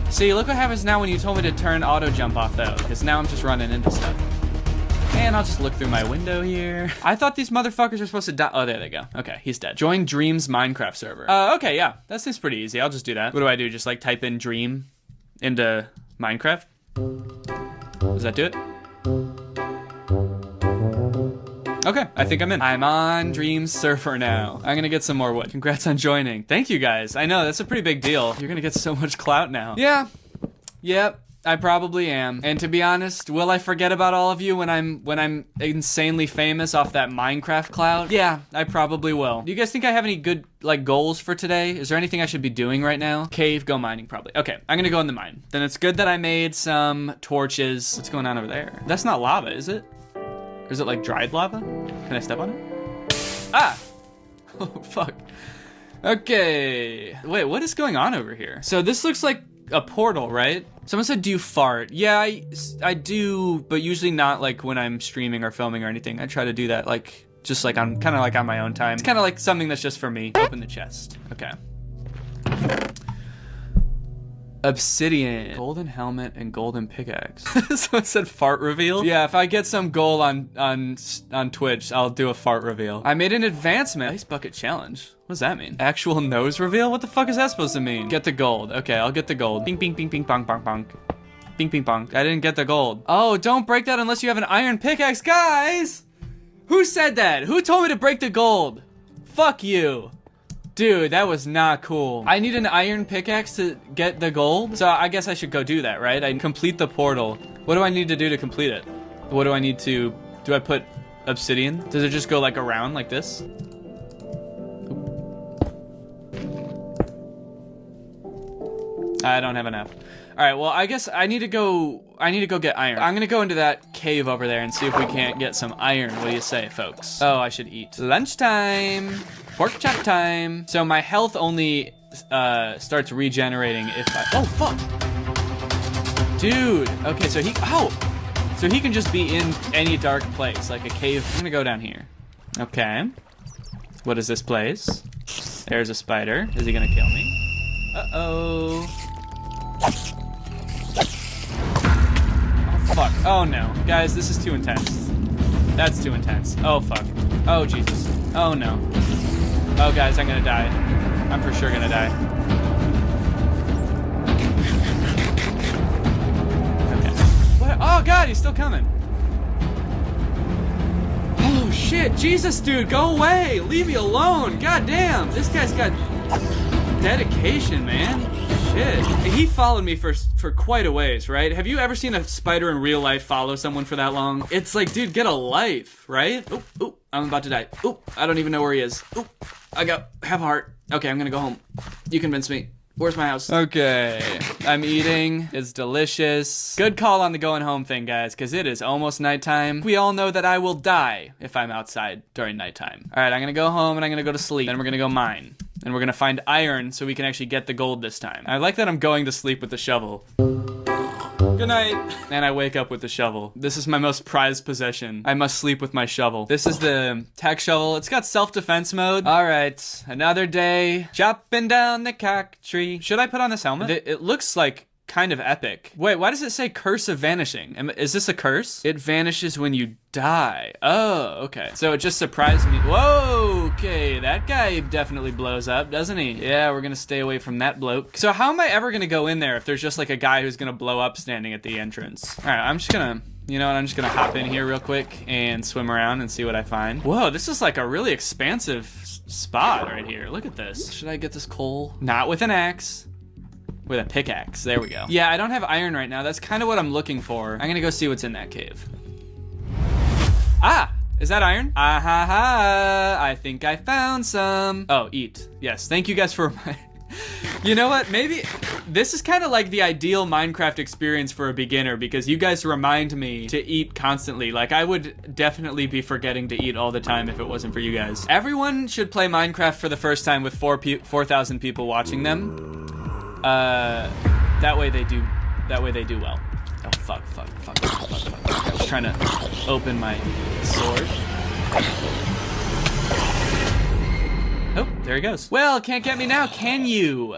See, look what happens now when you told me to turn auto jump off, though, because now I'm just running into stuff. And I'll just look through my window here. I thought these motherfuckers are supposed to die. Oh, there they go. Okay, he's dead. Join Dream's Minecraft server. Okay, yeah, that seems pretty easy. I'll just do that. What do I do? Just like type in Dream into Minecraft? Does that do it? Okay, I think I'm in. I'm on Dream's server now. I'm gonna get some more wood. Congrats on joining. Thank you guys. I know, that's a pretty big deal. You're gonna get so much clout now. Yeah, yep, I probably am. And to be honest, will I forget about all of you when I'm insanely famous off that Minecraft clout? Yeah, I probably will. Do you guys think I have any good like goals for today? Is there anything I should be doing right now? Cave, go mining probably. Okay, I'm gonna go in the mine. Then it's good that I made some torches. What's going on over there? That's not lava, is it? Or is it like dried lava? Can I step on it? Ah! Oh, fuck. Okay. Wait, what is going on over here? So this looks like a portal, right? Someone said, do you fart? Yeah, I do, but usually not like when I'm streaming or filming or anything. I try to do that like, just like I'm kind of like on my own time. It's kind of like something that's just for me. Open the chest. Okay. Obsidian, golden helmet, and golden pickaxe. So it said fart reveal. Yeah, if I get some goal on Twitch, I'll do a fart reveal. I made an advancement. Ice bucket challenge. What does that mean? Actual nose reveal? What the fuck is that supposed to mean? Get the gold. Okay, I'll get the gold. Bing, bing, bing, bing, bong, bong, bong. Bing, bing, bong. I didn't get the gold. Oh, don't break that unless you have an iron pickaxe. Guys! Who said that? Who told me to break the gold? Fuck you. Dude, that was not cool. I need an iron pickaxe to get the gold, so I guess I should go do that, right? I complete the portal. What do I need to do to complete it? What do I need to... Do I put obsidian? Does it just go like around like this? I don't have enough. All right, well, I guess I need to go get iron. I'm gonna go into that cave over there and see if we can't get some iron. What do you say, folks? Oh, I should eat. Lunchtime. Pork chop time. So my health only starts regenerating if I... Oh, fuck. Dude. Okay, so he... Oh. So he can just be in any dark place, like a cave. I'm gonna go down here. Okay. What is this place? There's a spider. Is he gonna kill me? Uh-oh. Oh, fuck. Oh, no. Guys, this is too intense. That's too intense. Oh, fuck. Oh, Jesus. Oh, no. Oh, guys, I'm gonna die. I'm for sure gonna die. Okay. What? Oh, God, he's still coming. Oh, shit. Jesus, dude, go away. Leave me alone. God damn. This guy's got dedication, man. Shit. He followed me for quite a ways, right? Have you ever seen a spider in real life follow someone for that long? It's like, dude, get a life, right? Oop, oop, I'm about to die. Oop, I don't even know where he is. Oop, I got half a heart. Okay, I'm gonna go home. You convinced me. Where's my house? Okay, I'm eating. It's delicious. Good call on the going home thing, guys, because it is almost nighttime. We all know that I will die if I'm outside during nighttime. All right, I'm gonna go home and I'm gonna go to sleep. Then we're gonna go mine. And we're gonna find iron so we can actually get the gold this time. I like that I'm going to sleep with the shovel. Good night. And I wake up with the shovel. This is my most prized possession. I must sleep with my shovel. This is the tech shovel. It's got self-defense mode. All right, another day. Chopping down the cock tree. Should I put on this helmet? It looks like kind of epic. Wait, why does it say curse of vanishing? Is this a curse? It vanishes when you die. Oh, okay. So it just surprised me. Whoa, okay. That guy definitely blows up, doesn't he? Yeah, we're gonna stay away from that bloke. So how am I ever gonna go in there if there's just like a guy who's gonna blow up standing at the entrance? All right, I'm just gonna, you know what? I'm just gonna hop in here real quick and swim around and see what I find. Whoa, this is like a really expansive spot right here. Look at this. Should I get this coal? Not with an axe. With a pickaxe, there we go. Yeah, I don't have iron right now. That's kind of what I'm looking for. I'm gonna go see what's in that cave. Ah, is that iron? Ah ha ha, I think I found some. Oh, eat. Yes, thank you guys for my... You know what, maybe this is kind of like the ideal Minecraft experience for a beginner because you guys remind me to eat constantly. Like I would definitely be forgetting to eat all the time if it wasn't for you guys. Everyone should play Minecraft for the first time with 4,000 people watching them. That way they do well. Oh, fuck. I was trying to open my sword. Oh, there he goes. Well, can't get me now, can you?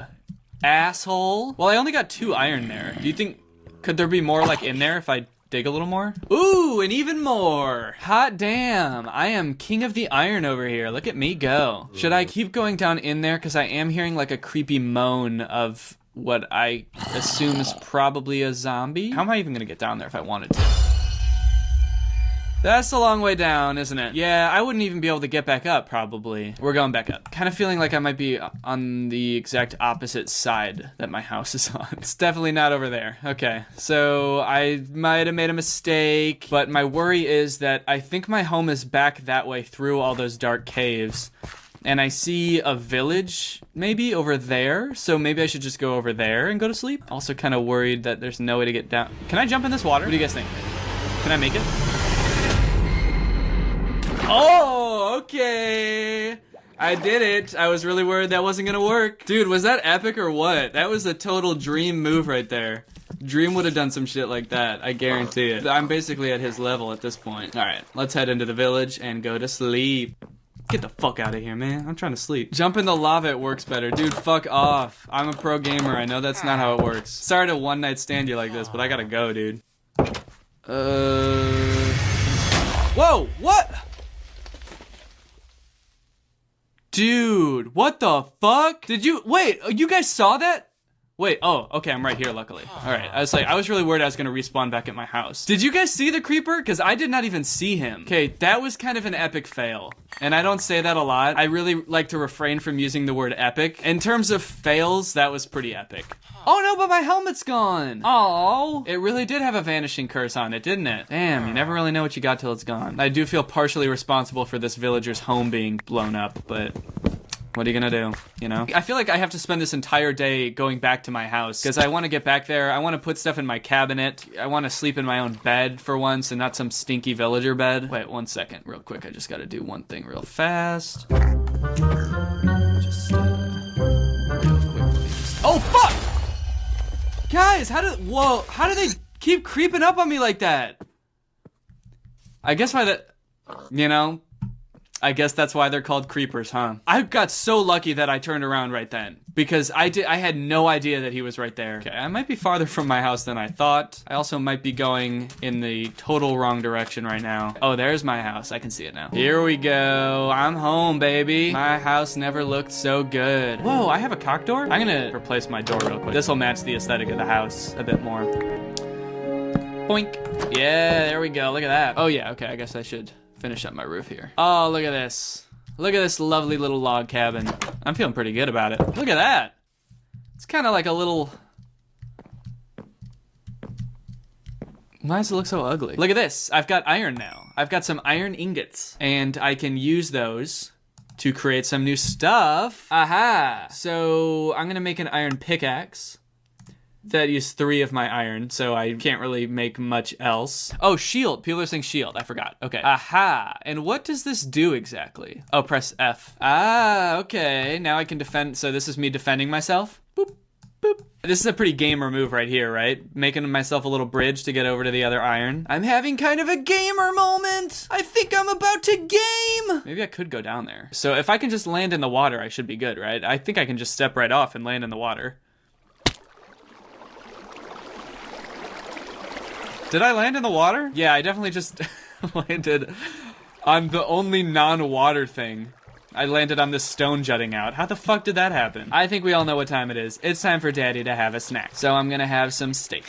Asshole. Well, I only got 2 iron there. Do you think, could there be more like in there if I dig a little more. Ooh, and even more. Hot damn. I am king of the iron over here. Look at me go. Should I keep going down in there? Because I am hearing like a creepy moan of what I assume is probably a zombie. How am I even gonna get down there if I wanted to? That's a long way down, isn't it? Yeah, I wouldn't even be able to get back up, probably. We're going back up. Kind of feeling like I might be on the exact opposite side that my house is on. It's definitely not over there. Okay, so I might have made a mistake, but my worry is that I think my home is back that way through all those dark caves. And I see a village, maybe, over there. So maybe I should just go over there and go to sleep. Also kind of worried that there's no way to get down. Can I jump in this water? What do you guys think? Can I make it? Oh, okay. I did it. I was really worried that wasn't gonna work. Dude, was that epic or what? That was a total Dream move right there. Dream would have done some shit like that, I guarantee it. I'm basically at his level at this point. All right, let's head into the village and go to sleep. Get the fuck out of here, man. I'm trying to sleep. Jump in the lava, it works better. Dude, fuck off. I'm a pro gamer. I know that's not how it works. Sorry to one night stand you like this, but I gotta go, dude. Whoa, what? Dude, what the fuck? Did you, wait, you guys saw that? Wait, oh, okay, I'm right here, luckily. All right, I was really worried I was gonna respawn back at my house. Did you guys see the creeper? Because I did not even see him. Okay, that was kind of an epic fail. And I don't say that a lot. I really like to refrain from using the word epic. In terms of fails, that was pretty epic. Oh no, but my helmet's gone. Oh, it really did have a vanishing curse on it, didn't it? Damn, you never really know what you got till it's gone. I do feel partially responsible for this villager's home being blown up, but what are you gonna do, you know? I feel like I have to spend this entire day going back to my house because I want to get back there. I want to put stuff in my cabinet. I want to sleep in my own bed for once and not some stinky villager bed. Wait, 1 second, real quick. I just gotta do one thing real fast. Just, real quickly. Oh, fuck! Guys, how do they keep creeping up on me like that? I guess by the, you know, I guess that's why they're called creepers, huh? I got so lucky that I turned around right then because I had no idea that he was right there. Okay, I might be farther from my house than I thought. I also might be going in the total wrong direction right now. Oh, there's my house. I can see it now. Here we go. I'm home, baby. My house never looked so good. Whoa, I have a cock door? I'm gonna replace my door real quick. This will match the aesthetic of the house a bit more. Boink. Yeah, there we go. Look at that. Oh yeah, okay, I guess I should finish up my roof here. Oh, look at this. Look at this lovely little log cabin. I'm feeling pretty good about it. Look at that. It's kind of like a little... Why does it look so ugly? Look at this. I've got iron now. I've got some iron ingots, and I can use those to create some new stuff. Aha! So I'm gonna make an iron pickaxe. That used 3 of my iron, so I can't really make much else. Oh, shield. People are saying shield. I forgot. Okay. Aha. And what does this do exactly? Oh, press F. Ah, okay. Now I can defend. So this is me defending myself. Boop, boop. This is a pretty gamer move right here, right? Making myself a little bridge to get over to the other iron. I'm having kind of a gamer moment. I think I'm about to game. Maybe I could go down there. So if I can just land in the water, I should be good, right? I think I can just step right off and land in the water. Did I land in the water? Yeah, I definitely just landed on the only non-water thing. I landed on this stone jutting out. How the fuck did that happen? I think we all know what time it is. It's time for Daddy to have a snack. So I'm gonna have some steak.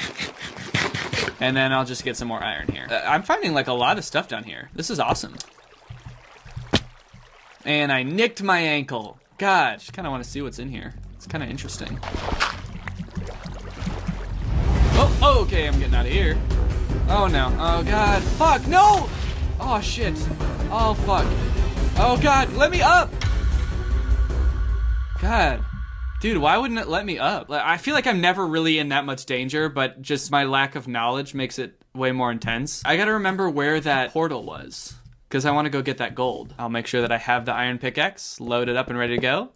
And then I'll just get some more iron here. I'm finding like a lot of stuff down here. This is awesome. And I nicked my ankle. God, just kinda wanna see what's in here. It's kinda interesting. Oh, okay, I'm getting out of here. Oh no, oh God, fuck, no! Oh shit, oh fuck. Oh God, let me up! God, dude, why wouldn't it let me up? I feel like I'm never really in that much danger, but just my lack of knowledge makes it way more intense. I gotta remember where that portal was, because I wanna go get that gold. I'll make sure that I have the iron pickaxe loaded up and ready to go.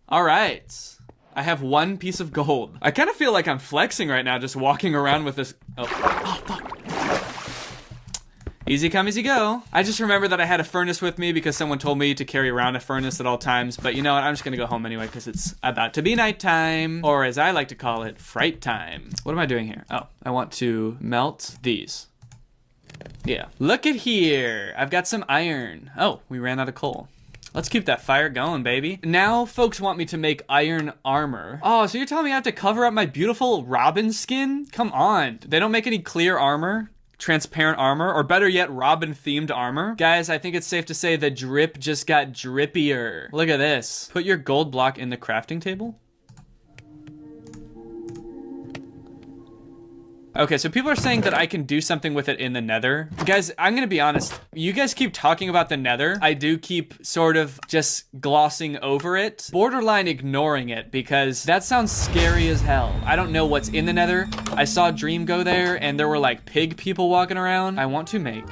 All right. I have 1 piece of gold. I kind of feel like I'm flexing right now, just walking around with this. Oh fuck. Easy come, easy go. I just remember that I had a furnace with me because someone told me to carry around a furnace at all times, but you know what, I'm just gonna go home anyway because it's about to be nighttime, or as I like to call it, fright time. What am I doing here? Oh, I want to melt these. Yeah, look at here. I've got some iron. Oh, we ran out of coal. Let's keep that fire going, baby. Now folks want me to make iron armor. Oh, so you're telling me I have to cover up my beautiful Robin skin? Come on. They don't make any clear armor? Transparent armor, or better yet, Robin themed armor. Guys, I think it's safe to say the drip just got drippier. Look at this. Put your gold block in the crafting table. Okay, so people are saying that I can do something with it in the nether. Guys, I'm gonna be honest. You guys keep talking about the nether. I do keep sort of just glossing over it, borderline ignoring it, because that sounds scary as hell. I don't know what's in the nether. I saw Dream go there and there were like pig people walking around. I want to make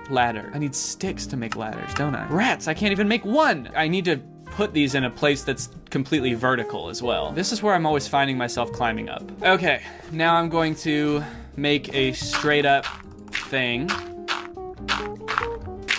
ladder. I need sticks to make ladders, don't I? Rats, I can't even make one. I need to put these in a place that's completely vertical as well. This is where I'm always finding myself climbing up. Okay, now I'm going to make a straight up thing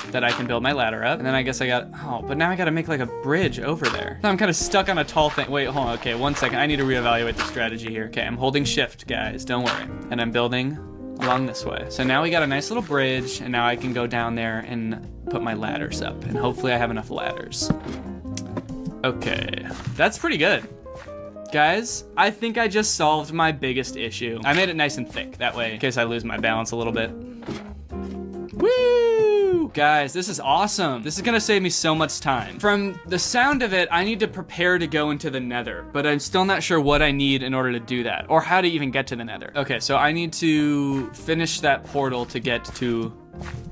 that I can build my ladder up. And then I guess I got, oh, but now I gotta make like a bridge over there. Now I'm kind of stuck on a tall thing. Wait, hold on, okay, 1 second. I need to reevaluate the strategy here. Okay, I'm holding shift, guys, don't worry. And I'm building along this way. So now we got a nice little bridge, and now I can go down there and put my ladders up. And hopefully I have enough ladders. Okay, that's pretty good. Guys, I think I just solved my biggest issue. I made it nice and thick, that way, in case I lose my balance a little bit. Woo! Guys, this is awesome. This is gonna save me so much time. From the sound of it, I need to prepare to go into the nether, but I'm still not sure what I need in order to do that, or how to even get to the nether. Okay, so I need to finish that portal to get to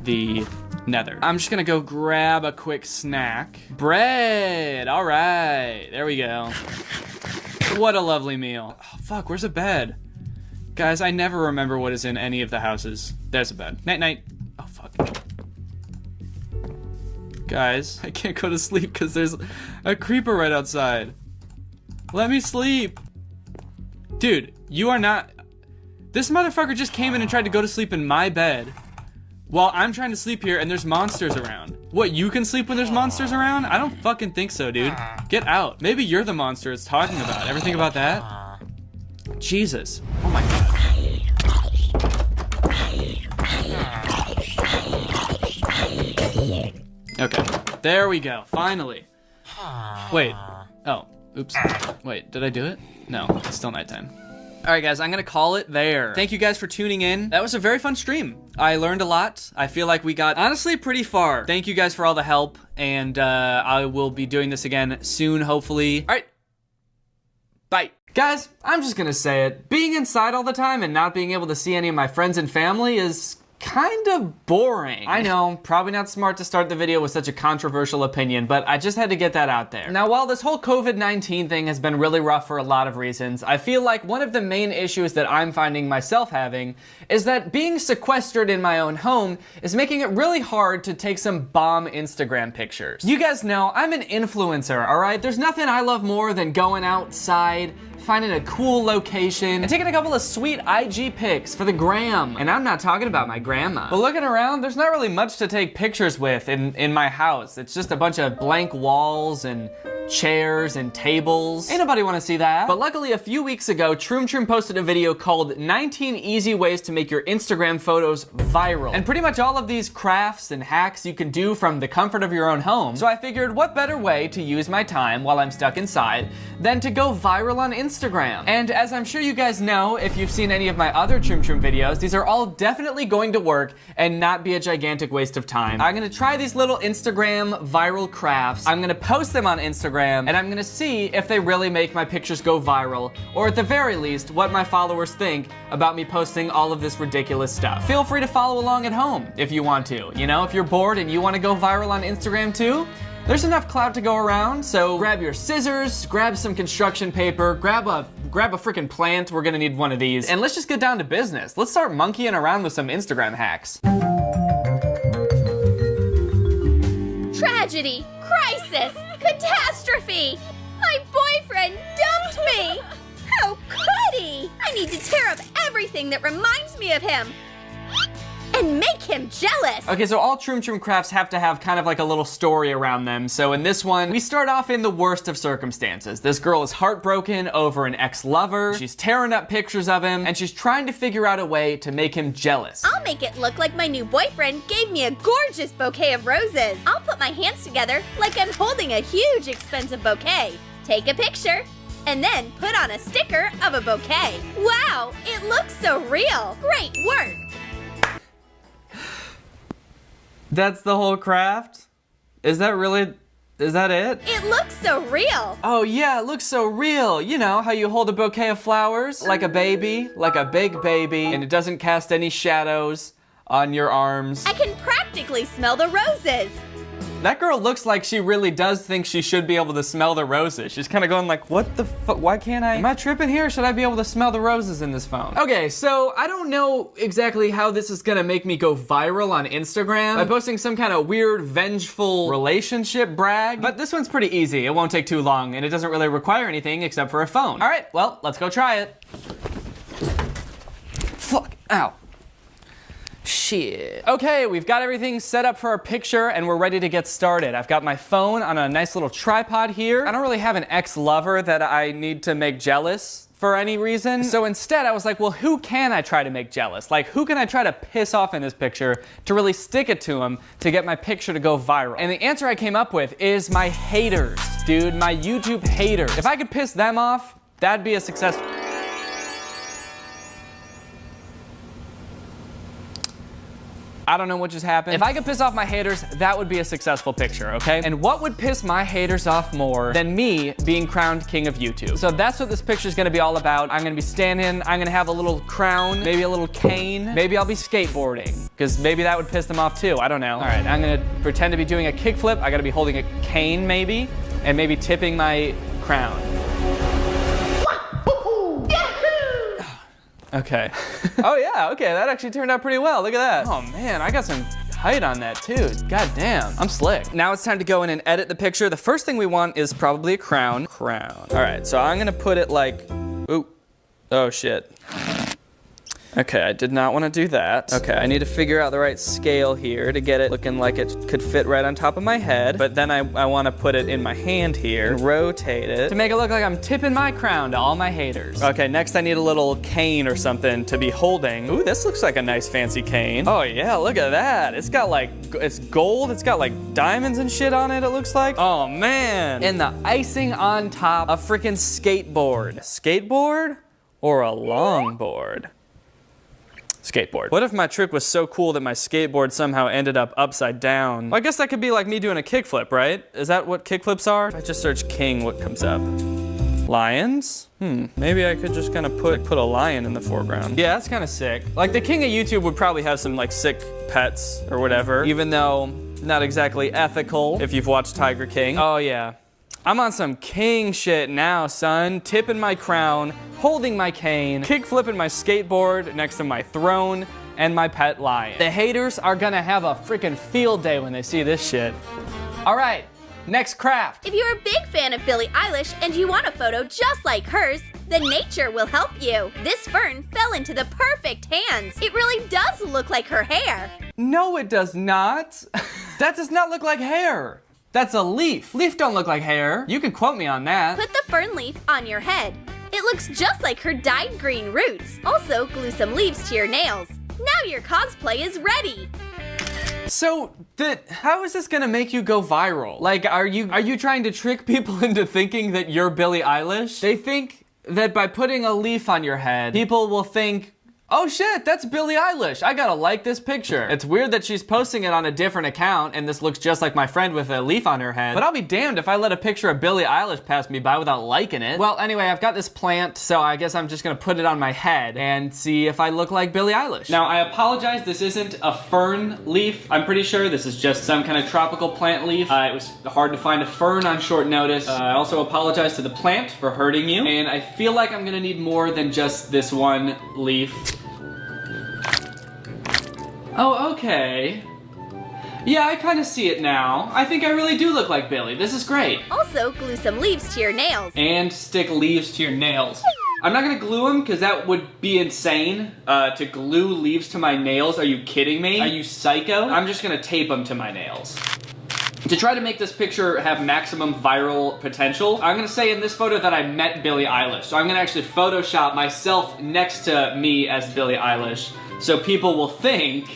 the nether. I'm just gonna go grab a quick snack. Bread, all right, there we go. What a lovely meal. Oh, fuck, where's a bed? Guys, I never remember what is in any of the houses. There's a bed. Night, night. Oh, fuck. Guys, I can't go to sleep because there's a creeper right outside. Let me sleep. Dude, you are not... This motherfucker just came in and tried to go to sleep in my bed while I'm trying to sleep here and there's monsters around. What, you can sleep when there's monsters around? I don't fucking think so, dude. Get out. Maybe you're the monster it's talking about. Ever think about that? Jesus. Oh my god. Okay, there we go, finally. Wait, oh, oops. Wait, did I do it? No, it's still nighttime. All right, guys, I'm gonna call it there. Thank you guys for tuning in. That was a very fun stream. I learned a lot. I feel like we got, honestly, pretty far. Thank you guys for all the help, and I will be doing this again soon, hopefully. All right, bye. Guys, I'm just gonna say it. Being inside all the time and not being able to see any of my friends and family is kind of boring. I know, probably not smart to start the video with such a controversial opinion, but I just had to get that out there. Now, while this whole COVID-19 thing has been really rough for a lot of reasons, I feel like one of the main issues that I'm finding myself having is that being sequestered in my own home is making it really hard to take some bomb Instagram pictures. You guys know, I'm an influencer, all right? There's nothing I love more than going outside, finding a cool location, and taking a couple of sweet IG pics for the gram. And I'm not talking about my grandma. But looking around, there's not really much to take pictures with in my house. It's just a bunch of blank walls and chairs and tables. Ain't nobody wanna see that. But luckily a few weeks ago, Troom posted a video called 19 Easy Ways to Make Your Instagram Photos Viral. And pretty much all of these crafts and hacks you can do from the comfort of your own home. So I figured what better way to use my time while I'm stuck inside than to go viral on Instagram. And as I'm sure you guys know, if you've seen any of my other Troom videos, these are all definitely going to work and not be a gigantic waste of time. I'm gonna try these little Instagram viral crafts. I'm gonna post them on Instagram, and I'm gonna see if they really make my pictures go viral, or at the very least, what my followers think about me posting all of this ridiculous stuff. Feel free to follow along at home if you want to. You know, if you're bored and you wanna go viral on Instagram too, there's enough clout to go around, so grab your scissors, grab some construction paper, grab a freaking plant, we're gonna need one of these, and let's just get down to business. Let's start monkeying around with some Instagram hacks. Tragedy, crisis, catastrophe! My boyfriend dumped me! How could he? I need to tear up everything that reminds me of him and make him him jealous. Okay, so all Troom Troom crafts have to have kind of like a little story around them. So in this one, we start off in the worst of circumstances. This girl is heartbroken over an ex-lover. She's tearing up pictures of him, and she's trying to figure out a way to make him jealous. I'll make it look like my new boyfriend gave me a gorgeous bouquet of roses. I'll put my hands together like I'm holding a huge expensive bouquet. Take a picture, and then put on a sticker of a bouquet. Wow, it looks so real. Great work. That's the whole craft? Is that it? It looks so real. Oh yeah, it looks so real. You know, how you hold a bouquet of flowers like a baby, like a big baby, and it doesn't cast any shadows on your arms. I can practically smell the roses. That girl looks like she really does think she should be able to smell the roses. She's kind of going like, what the fuck, why can't I? Am I tripping here? Should I be able to smell the roses in this phone? Okay, so I don't know exactly how this is gonna make me go viral on Instagram by posting some kind of weird, vengeful relationship brag, but this one's pretty easy. It won't take too long, and it doesn't really require anything except for a phone. All right, well, let's go try it. Fuck, ow. Shit. Okay, we've got everything set up for our picture and we're ready to get started. I've got my phone on a nice little tripod here. I don't really have an ex-lover that I need to make jealous for any reason. So instead I was like, well, who can I try to make jealous? Like, who can I try to piss off in this picture to really stick it to him to get my picture to go viral? And the answer I came up with is my haters, dude, my YouTube haters. If I could piss them off, that'd be a success. I don't know what just happened. If I could piss off my haters, that would be a successful picture, okay? And what would piss my haters off more than me being crowned king of YouTube? So that's what this picture is gonna be all about. I'm gonna be standing, I'm gonna have a little crown, maybe a little cane, maybe I'll be skateboarding, because maybe that would piss them off too, I don't know. All right, I'm gonna pretend to be doing a kickflip. I gotta be holding a cane maybe, and maybe tipping my crown. Okay. Oh yeah, okay, that actually turned out pretty well. Look at that. Oh man, I got some height on that too. God damn, I'm slick. Now it's time to go in and edit the picture. The first thing we want is probably a crown. Crown. All right, so I'm gonna put it like, ooh, oh shit. Okay, I did not want to do that. Okay, I need to figure out the right scale here to get it looking like it could fit right on top of my head. But then I want to put it in my hand here and rotate it to make it look like I'm tipping my crown to all my haters. Okay, next I need a little cane or something to be holding. Ooh, this looks like a nice fancy cane. Oh yeah, look at that. It's got like, it's gold. It's got like diamonds and shit on it, it looks like. Oh man. And the icing on top, a freaking skateboard. Skateboard or a longboard? Skateboard. What if my trick was so cool that my skateboard somehow ended up upside down? Well, I guess that could be like me doing a kickflip, right? Is that what kickflips are? If I just search king, what comes up? Lions? Maybe I could just kind of put a lion in the foreground. Yeah, that's kind of sick. Like the king of YouTube would probably have some like sick pets or whatever, even though not exactly ethical if you've watched Tiger King. Oh yeah. I'm on some king shit now, son. Tipping my crown, holding my cane, kick flipping my skateboard next to my throne and my pet lion. The haters are gonna have a freaking field day when they see this shit. All right, next craft. If you're a big fan of Billie Eilish and you want a photo just like hers, then nature will help you. This fern fell into the perfect hands. It really does look like her hair. No, it does not. That does not look like hair. That's a leaf. Leaf don't look like hair. You can quote me on that. Put the fern leaf on your head. It looks just like her dyed green roots. Also, glue some leaves to your nails. Now your cosplay is ready. So, how is this gonna make you go viral? Like, are you trying to trick people into thinking that you're Billie Eilish? They think that by putting a leaf on your head, people will think, oh shit, that's Billie Eilish. I gotta like this picture. It's weird that she's posting it on a different account and this looks just like my friend with a leaf on her head. But I'll be damned if I let a picture of Billie Eilish pass me by without liking it. Well, anyway, I've got this plant, so I guess I'm just gonna put it on my head and see if I look like Billie Eilish. Now, I apologize, this isn't a fern leaf. I'm pretty sure this is just some kind of tropical plant leaf. It was hard to find a fern on short notice. I also apologize to the plant for hurting you. And I feel like I'm gonna need more than just this one leaf. Oh, okay. Yeah, I kind of see it now. I think I really do look like Billie. This is great. Also, glue some leaves to your nails. And stick leaves to your nails. I'm not gonna glue them because that would be insane. To glue leaves to my nails, are you kidding me? Are you psycho? I'm just gonna tape them to my nails. To try to make this picture have maximum viral potential, I'm gonna say in this photo that I met Billie Eilish. So I'm gonna actually Photoshop myself next to me as Billie Eilish. So people will think,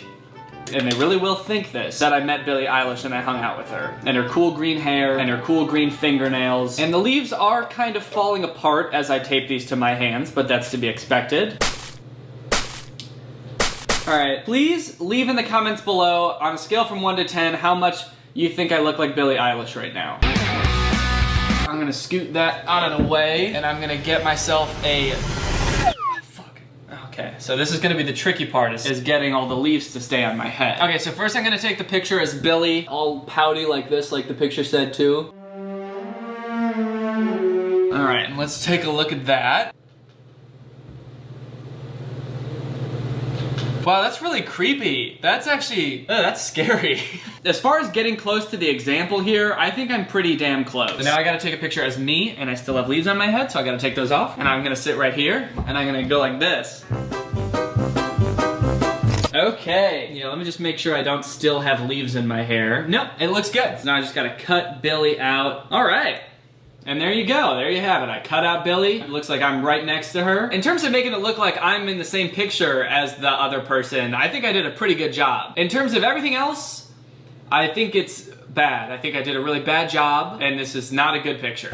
and they really will think this, that I met Billie Eilish and I hung out with her. And her cool green hair, and her cool green fingernails. And the leaves are kind of falling apart as I tape these to my hands, but that's to be expected. Alright, please leave in the comments below, on a scale from 1 to 10, how much you think I look like Billie Eilish right now. I'm gonna scoot that out of the way, and I'm gonna get myself a... Fuck. Okay, so this is gonna be the tricky part, is getting all the leaves to stay on my head. Okay, so first I'm gonna take the picture as Billie, all pouty like this, like the picture said too. Alright, let's take a look at that. Wow, that's really creepy. That's actually, that's scary. As far as getting close to the example here, I think I'm pretty damn close. So now I gotta take a picture as me, and I still have leaves on my head, so I gotta take those off. And I'm gonna sit right here, and I'm gonna go like this. Okay, yeah, let me just make sure I don't still have leaves in my hair. Nope, it looks good. So now I just gotta cut Billie out. All right. And there you go, there you have it. I cut out Billie. It looks like I'm right next to her. In terms of making it look like I'm in the same picture as the other person, I think I did a pretty good job. In terms of everything else, I think it's bad. I think I did a really bad job, and this is not a good picture.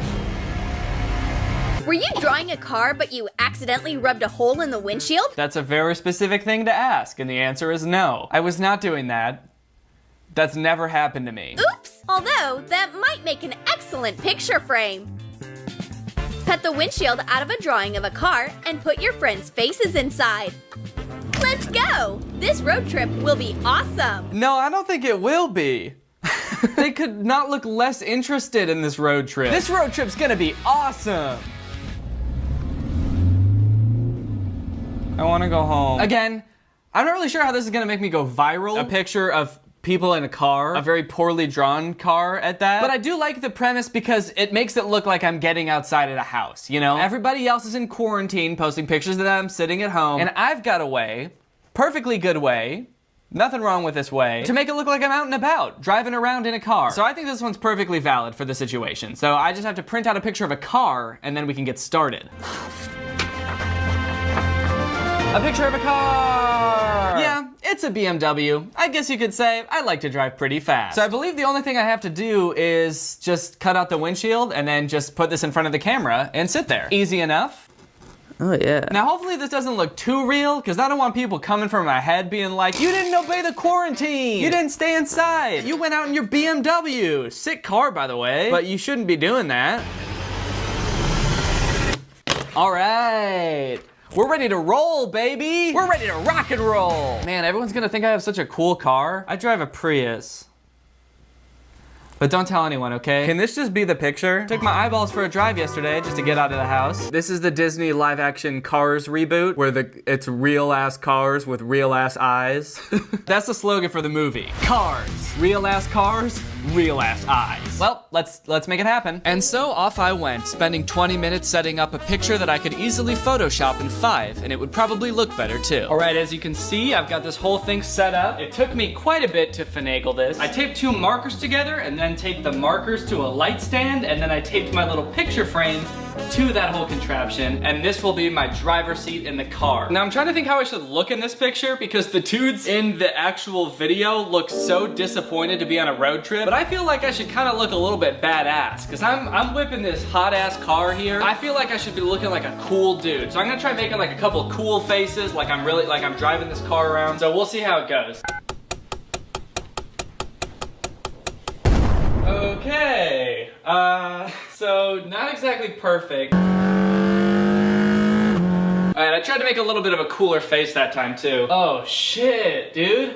Were you drawing a car, but you accidentally rubbed a hole in the windshield? That's a very specific thing to ask, and the answer is no. I was not doing that. That's never happened to me. Oops! Although, that might make an excellent picture frame. Cut the windshield out of a drawing of a car and put your friends' faces inside. Let's go! This road trip will be awesome! No, I don't think it will be. They could not look less interested in this road trip. This road trip's gonna be awesome! I wanna go home. Again, I'm not really sure how this is gonna make me go viral. A picture of people in a car, a very poorly drawn car at that. But I do like the premise because it makes it look like I'm getting outside of the house, you know? Everybody else is in quarantine, posting pictures of them sitting at home, and I've got a way, perfectly good way, nothing wrong with this way, to make it look like I'm out and about, driving around in a car. So I think this one's perfectly valid for the situation. So I just have to print out a picture of a car, and then we can get started. A picture of a car! Yeah, it's a BMW. I guess you could say I like to drive pretty fast. So I believe the only thing I have to do is just cut out the windshield and then just put this in front of the camera and sit there. Easy enough. Oh yeah. Now hopefully this doesn't look too real, because I don't want people coming from my head being like, you didn't obey the quarantine! You didn't stay inside! You went out in your BMW! Sick car, by the way, but you shouldn't be doing that. All right. We're ready to roll, baby! We're ready to rock and roll! Man, everyone's gonna think I have such a cool car. I drive a Prius. But don't tell anyone, okay? Can this just be the picture? Took my eyeballs for a drive yesterday just to get out of the house. This is the Disney live-action Cars reboot, where it's real-ass cars with real-ass eyes. That's the slogan for the movie. Cars. Real-ass cars, real-ass eyes. Well, let's make it happen. And so off I went, spending 20 minutes setting up a picture that I could easily Photoshop in 5, and it would probably look better too. All right, as you can see, I've got this whole thing set up. It took me quite a bit to finagle this. I taped 2 markers together, and then taped the markers to a light stand, and then I taped my little picture frame to that whole contraption, and this will be my driver's seat in the car. Now I'm trying to think how I should look in this picture, because the dudes in the actual video look so disappointed to be on a road trip, but I feel like I should kind of look a little bit badass, because I'm whipping this hot ass car here. I feel like I should be looking like a cool dude, so I'm gonna try making like a couple cool faces, like I'm driving this car around, so we'll see how it goes. Okay, so not exactly perfect. All right, I tried to make a little bit of a cooler face that time too. Oh shit, dude.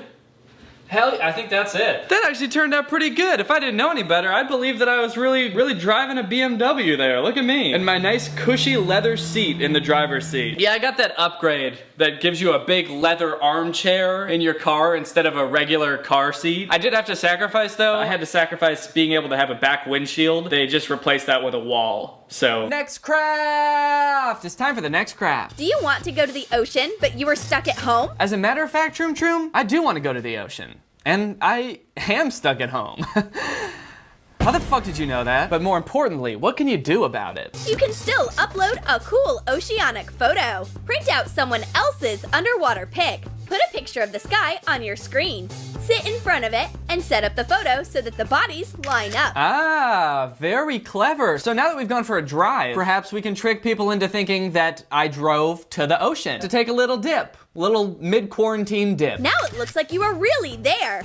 Hell, I think that's it. That actually turned out pretty good. If I didn't know any better, I'd believe that I was really driving a BMW there. Look at me. And my nice cushy leather seat in the driver's seat. Yeah, I got that upgrade that gives you a big leather armchair in your car instead of a regular car seat. I did have to sacrifice though. I had to sacrifice being able to have a back windshield. They just replaced that with a wall. So, next craft! It's time for the next craft. Do you want to go to the ocean, but you were stuck at home? As a matter of fact, Troom Troom, I do want to go to the ocean. And I am stuck at home. How the fuck did you know that? But more importantly, what can you do about it? You can still upload a cool oceanic photo. Print out someone else's underwater pic. Put a picture of the sky on your screen. Sit in front of it and set up the photo so that the bodies line up. Ah, very clever. So now that we've gone for a drive, perhaps we can trick people into thinking that I drove to the ocean to take a little dip. Little mid-quarantine dip. Now it looks like you are really there.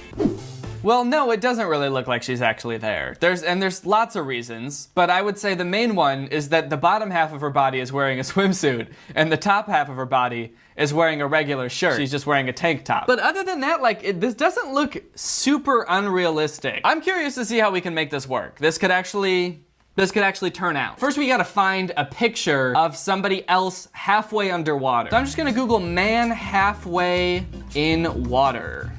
Well, no, it doesn't really look like she's actually there. There's lots of reasons, but I would say the main one is that the bottom half of her body is wearing a swimsuit, and the top half of her body is wearing a regular shirt. She's just wearing a tank top. But other than that, like, this doesn't look super unrealistic. I'm curious to see how we can make this work. This could actually turn out. First, we gotta find a picture of somebody else halfway underwater. So I'm just gonna Google man halfway in water.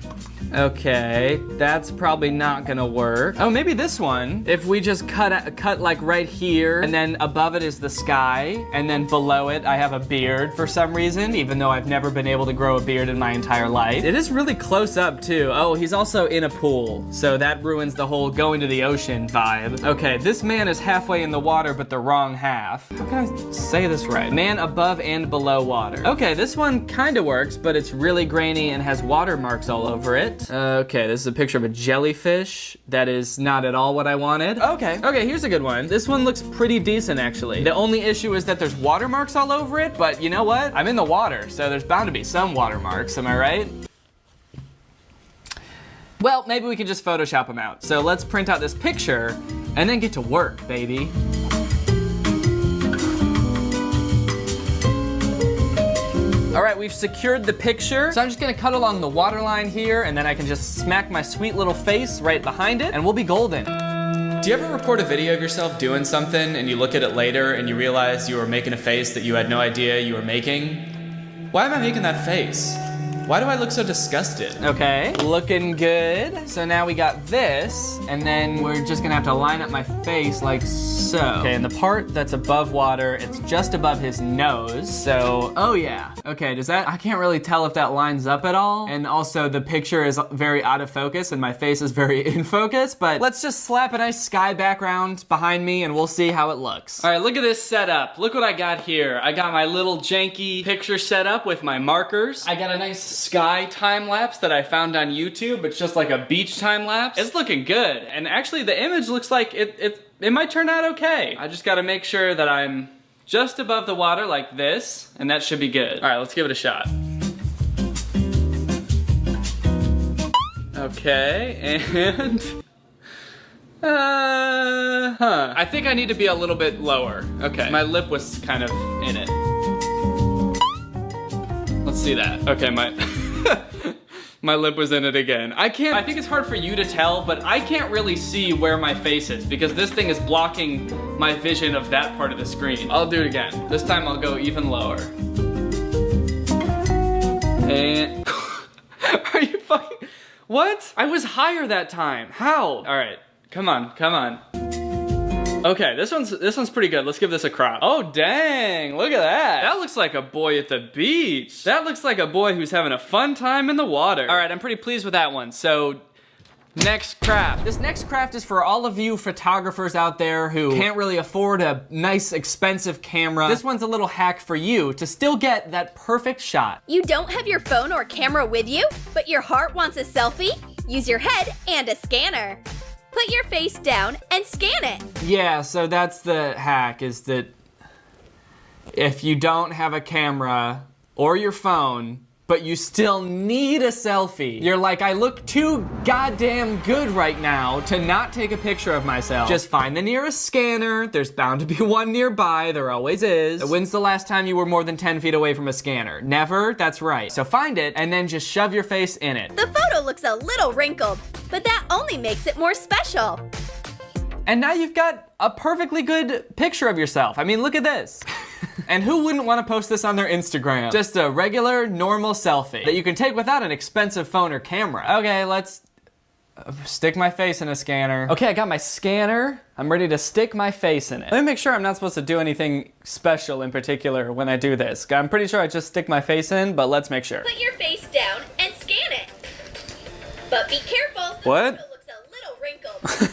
Okay, that's probably not gonna work. Oh, maybe this one. If we just cut like right here, and then above it is the sky, and then below it I have a beard for some reason, even though I've never been able to grow a beard in my entire life. It is really close up too. Oh, he's also in a pool, so that ruins the whole going to the ocean vibe. Okay, this man is halfway in the water, but the wrong half. How can I say this right? Man above and below water. Okay, this one kinda works, but it's really grainy and has watermarks all over it. Okay, this is a picture of a jellyfish. That is not at all what I wanted. Okay, here's a good one. This one looks pretty decent, actually. The only issue is that there's watermarks all over it, but you know what? I'm in the water, so there's bound to be some watermarks, am I right? Well, maybe we can just Photoshop them out. So let's print out this picture and then get to work, baby. All right, we've secured the picture. So I'm just gonna cut along the water line here, and then I can just smack my sweet little face right behind it, and we'll be golden. Do you ever record a video of yourself doing something, and you look at it later, and you realize you were making a face that you had no idea you were making? Why am I making that face? Why do I look so disgusted? Okay, looking good. So now we got this, and then we're just gonna have to line up my face like so. Okay, and the part that's above water, it's just above his nose. So, oh yeah. Okay, I can't really tell if that lines up at all. And also the picture is very out of focus and my face is very in focus, but let's just slap a nice sky background behind me and we'll see how it looks. All right, look at this setup. Look what I got here. I got my little janky picture set up with my markers. I got a nice sky time lapse that I found on YouTube. It's just like a beach time lapse. It's looking good. And actually the image looks like it might turn out okay. I just gotta make sure that I'm just above the water like this, and that should be good. All right, let's give it a shot. Okay, and I think I need to be a little bit lower. Okay, my lip was kind of in it. Let's see that. Okay, my lip was in it again. I think it's hard for you to tell, but I can't really see where my face is because this thing is blocking my vision of that part of the screen. I'll do it again. This time I'll go even lower. And, are you fucking, what? I was higher that time. How? All right, come on, come on. Okay, this one's pretty good. Let's give this a crop. Oh, dang, look at that. That looks like a boy at the beach. That looks like a boy who's having a fun time in the water. All right, I'm pretty pleased with that one. So, next craft. This next craft is for all of you photographers out there who can't really afford a nice, expensive camera. This one's a little hack for you to still get that perfect shot. You don't have your phone or camera with you, but your heart wants a selfie? Use your head and a scanner. Put your face down and scan it. Yeah, so that's the hack, is that if you don't have a camera or your phone, but you still need a selfie. You're like, I look too goddamn good right now to not take a picture of myself. Just find the nearest scanner. There's bound to be one nearby. There always is. When's the last time you were more than 10 feet away from a scanner? Never? That's right. So find it and then just shove your face in it. The photo looks a little wrinkled, but that only makes it more special. And now you've got a perfectly good picture of yourself. I mean, look at this. And who wouldn't want to post this on their Instagram? Just a regular, normal selfie that you can take without an expensive phone or camera. Okay, let's stick my face in a scanner. Okay, I got my scanner. I'm ready to stick my face in it. Let me make sure I'm not supposed to do anything special in particular when I do this. I'm pretty sure I just stick my face in, but let's make sure. Put your face down and scan it. But be careful. What?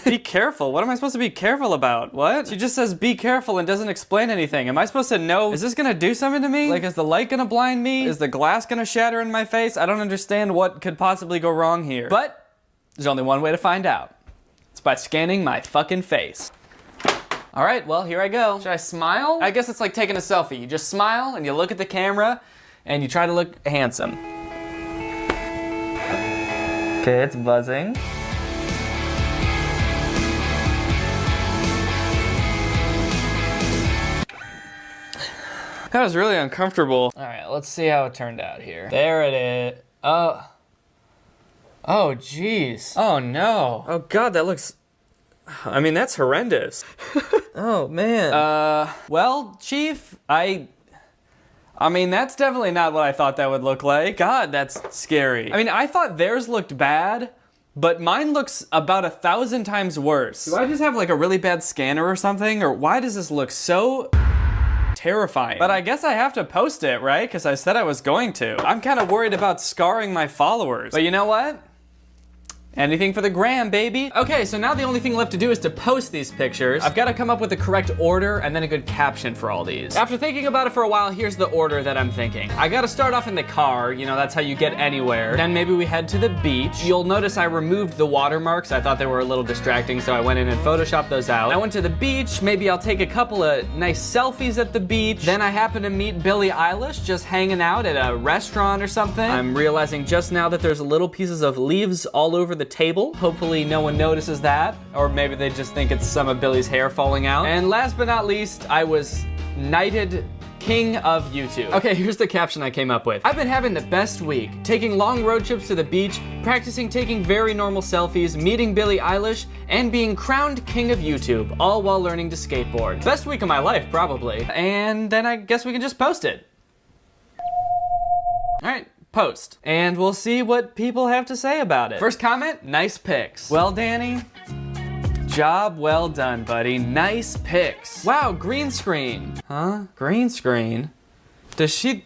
Be careful? What am I supposed to be careful about? What? She just says be careful and doesn't explain anything. Am I supposed to know? Is this gonna do something to me? Like, is the light gonna blind me? Is the glass gonna shatter in my face? I don't understand what could possibly go wrong here. But there's only one way to find out. It's by scanning my fucking face. All right, well, here I go. Should I smile? I guess it's like taking a selfie. You just smile and you look at the camera and you try to look handsome. Okay, it's buzzing. That was really uncomfortable. All right, let's see how it turned out here. There it is. Oh, geez. Oh no. Oh God, that looks, I mean, that's horrendous. Oh man. Well, Chief, I mean, that's definitely not what I thought that would look like. God, that's scary. I mean, I thought theirs looked bad, but mine looks about 1,000 times worse. Do I just have like a really bad scanner or something? Or why does this look so terrifying? But I guess I have to post it, right? Because I said I was going to. I'm kind of worried about scarring my followers. But you know what? Anything for the gram, baby. Okay, so now the only thing left to do is to post these pictures. I've got to come up with the correct order and then a good caption for all these. After thinking about it for a while, here's the order that I'm thinking. I gotta start off in the car, you know, that's how you get anywhere. Then maybe we head to the beach. You'll notice I removed the watermarks. I thought they were a little distracting, so I went in and photoshopped those out. I went to the beach. Maybe I'll take a couple of nice selfies at the beach. Then I happen to meet Billie Eilish just hanging out at a restaurant or something. I'm realizing just now that there's little pieces of leaves all over the table. Hopefully no one notices that, or maybe they just think it's some of Billie's hair falling out. And last but not least, I was knighted King of YouTube. Okay, here's the caption I came up with. I've been having the best week, taking long road trips to the beach, practicing taking very normal selfies, meeting Billie Eilish, and being crowned King of YouTube, all while learning to skateboard. Best week of my life, probably. And then I guess we can just post it. All right. Post. And we'll see what people have to say about it. First comment, nice pics. Well, Danny, job well done, buddy. Nice pics. Wow, green screen. Huh? Green screen? Does she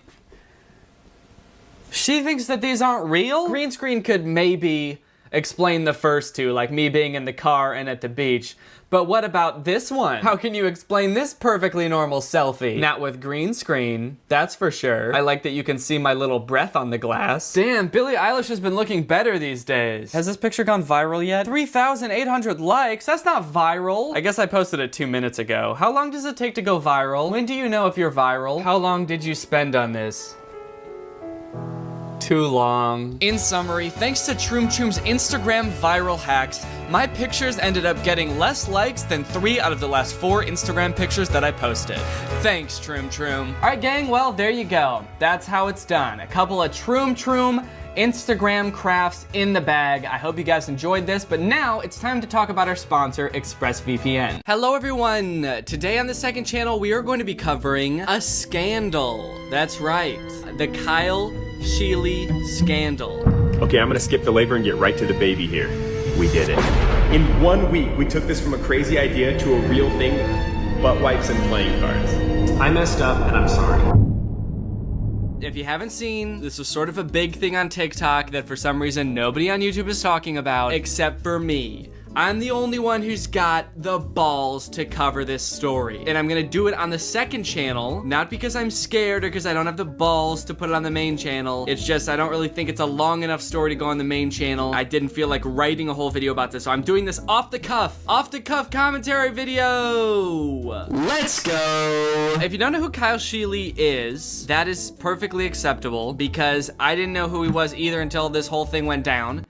thinks that these aren't real? Green screen could maybe explain the first two, like me being in the car and at the beach. But what about this one? How can you explain this perfectly normal selfie? Not with green screen, that's for sure. I like that you can see my little breath on the glass. Damn, Billie Eilish has been looking better these days. Has this picture gone viral yet? 3,800 likes, that's not viral. I guess I posted it 2 minutes ago. How long does it take to go viral? When do you know if you're viral? How long did you spend on this? Too long. In summary, thanks to Troom Troom's Instagram viral hacks, my pictures ended up getting less likes than 3 out of the last 4 Instagram pictures that I posted. Thanks, Troom Troom. All right, gang, well, there you go. That's how it's done. A couple of Troom Troom Instagram crafts in the bag. I hope you guys enjoyed this, but now it's time to talk about our sponsor, ExpressVPN. Hello everyone. Today on the second channel, we are going to be covering a scandal. That's right, the Kyle Sheely scandal. Okay, I'm gonna skip the labor and get right to the baby here. We did it. In 1 week, we took this from a crazy idea to a real thing, butt wipes and playing cards. I messed up and I'm sorry. If you haven't seen, this was sort of a big thing on TikTok that for some reason nobody on YouTube is talking about except for me. I'm the only one who's got the balls to cover this story. And I'm gonna do it on the second channel, not because I'm scared or because I don't have the balls to put it on the main channel. It's just I don't really think it's a long enough story to go on the main channel. I didn't feel like writing a whole video about this, so I'm doing this off the cuff commentary video. Let's go. If you don't know who Kyle Sheely is, that is perfectly acceptable because I didn't know who he was either until this whole thing went down.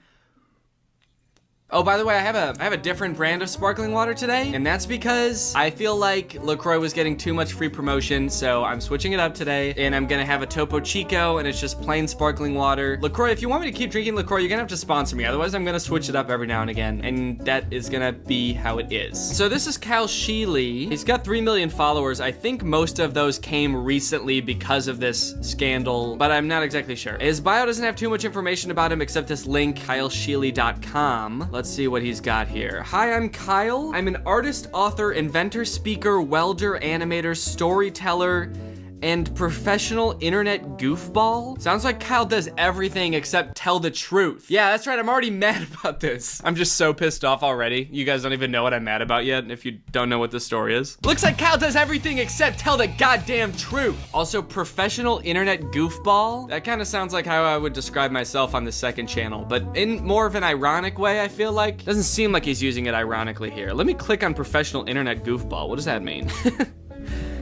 Oh, by the way, I have a different brand of sparkling water today, and that's because I feel like LaCroix was getting too much free promotion, so I'm switching it up today, and I'm gonna have a Topo Chico, and it's just plain sparkling water. LaCroix, if you want me to keep drinking LaCroix, you're gonna have to sponsor me, otherwise I'm gonna switch it up every now and again, and that is gonna be how it is. So this is Kyle Sheely. He's got 3 million followers. I think most of those came recently because of this scandal, but I'm not exactly sure. His bio doesn't have too much information about him except this link, kylesheely.com. Let's see what he's got here. Hi, I'm Kyle. I'm an artist, author, inventor, speaker, welder, animator, storyteller, and professional internet goofball? Sounds like Kyle does everything except tell the truth. Yeah, that's right, I'm already mad about this. I'm just so pissed off already. You guys don't even know what I'm mad about yet, if you don't know what the story is. Looks like Kyle does everything except tell the goddamn truth. Also, professional internet goofball? That kind of sounds like how I would describe myself on the second channel, but in more of an ironic way, I feel like. Doesn't seem like he's using it ironically here. Let me click on professional internet goofball. What does that mean?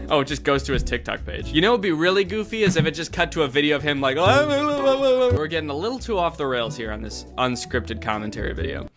Oh, it just goes to his TikTok page. You know what would be really goofy is if it just cut to a video of him like, we're getting a little too off the rails here on this unscripted commentary video.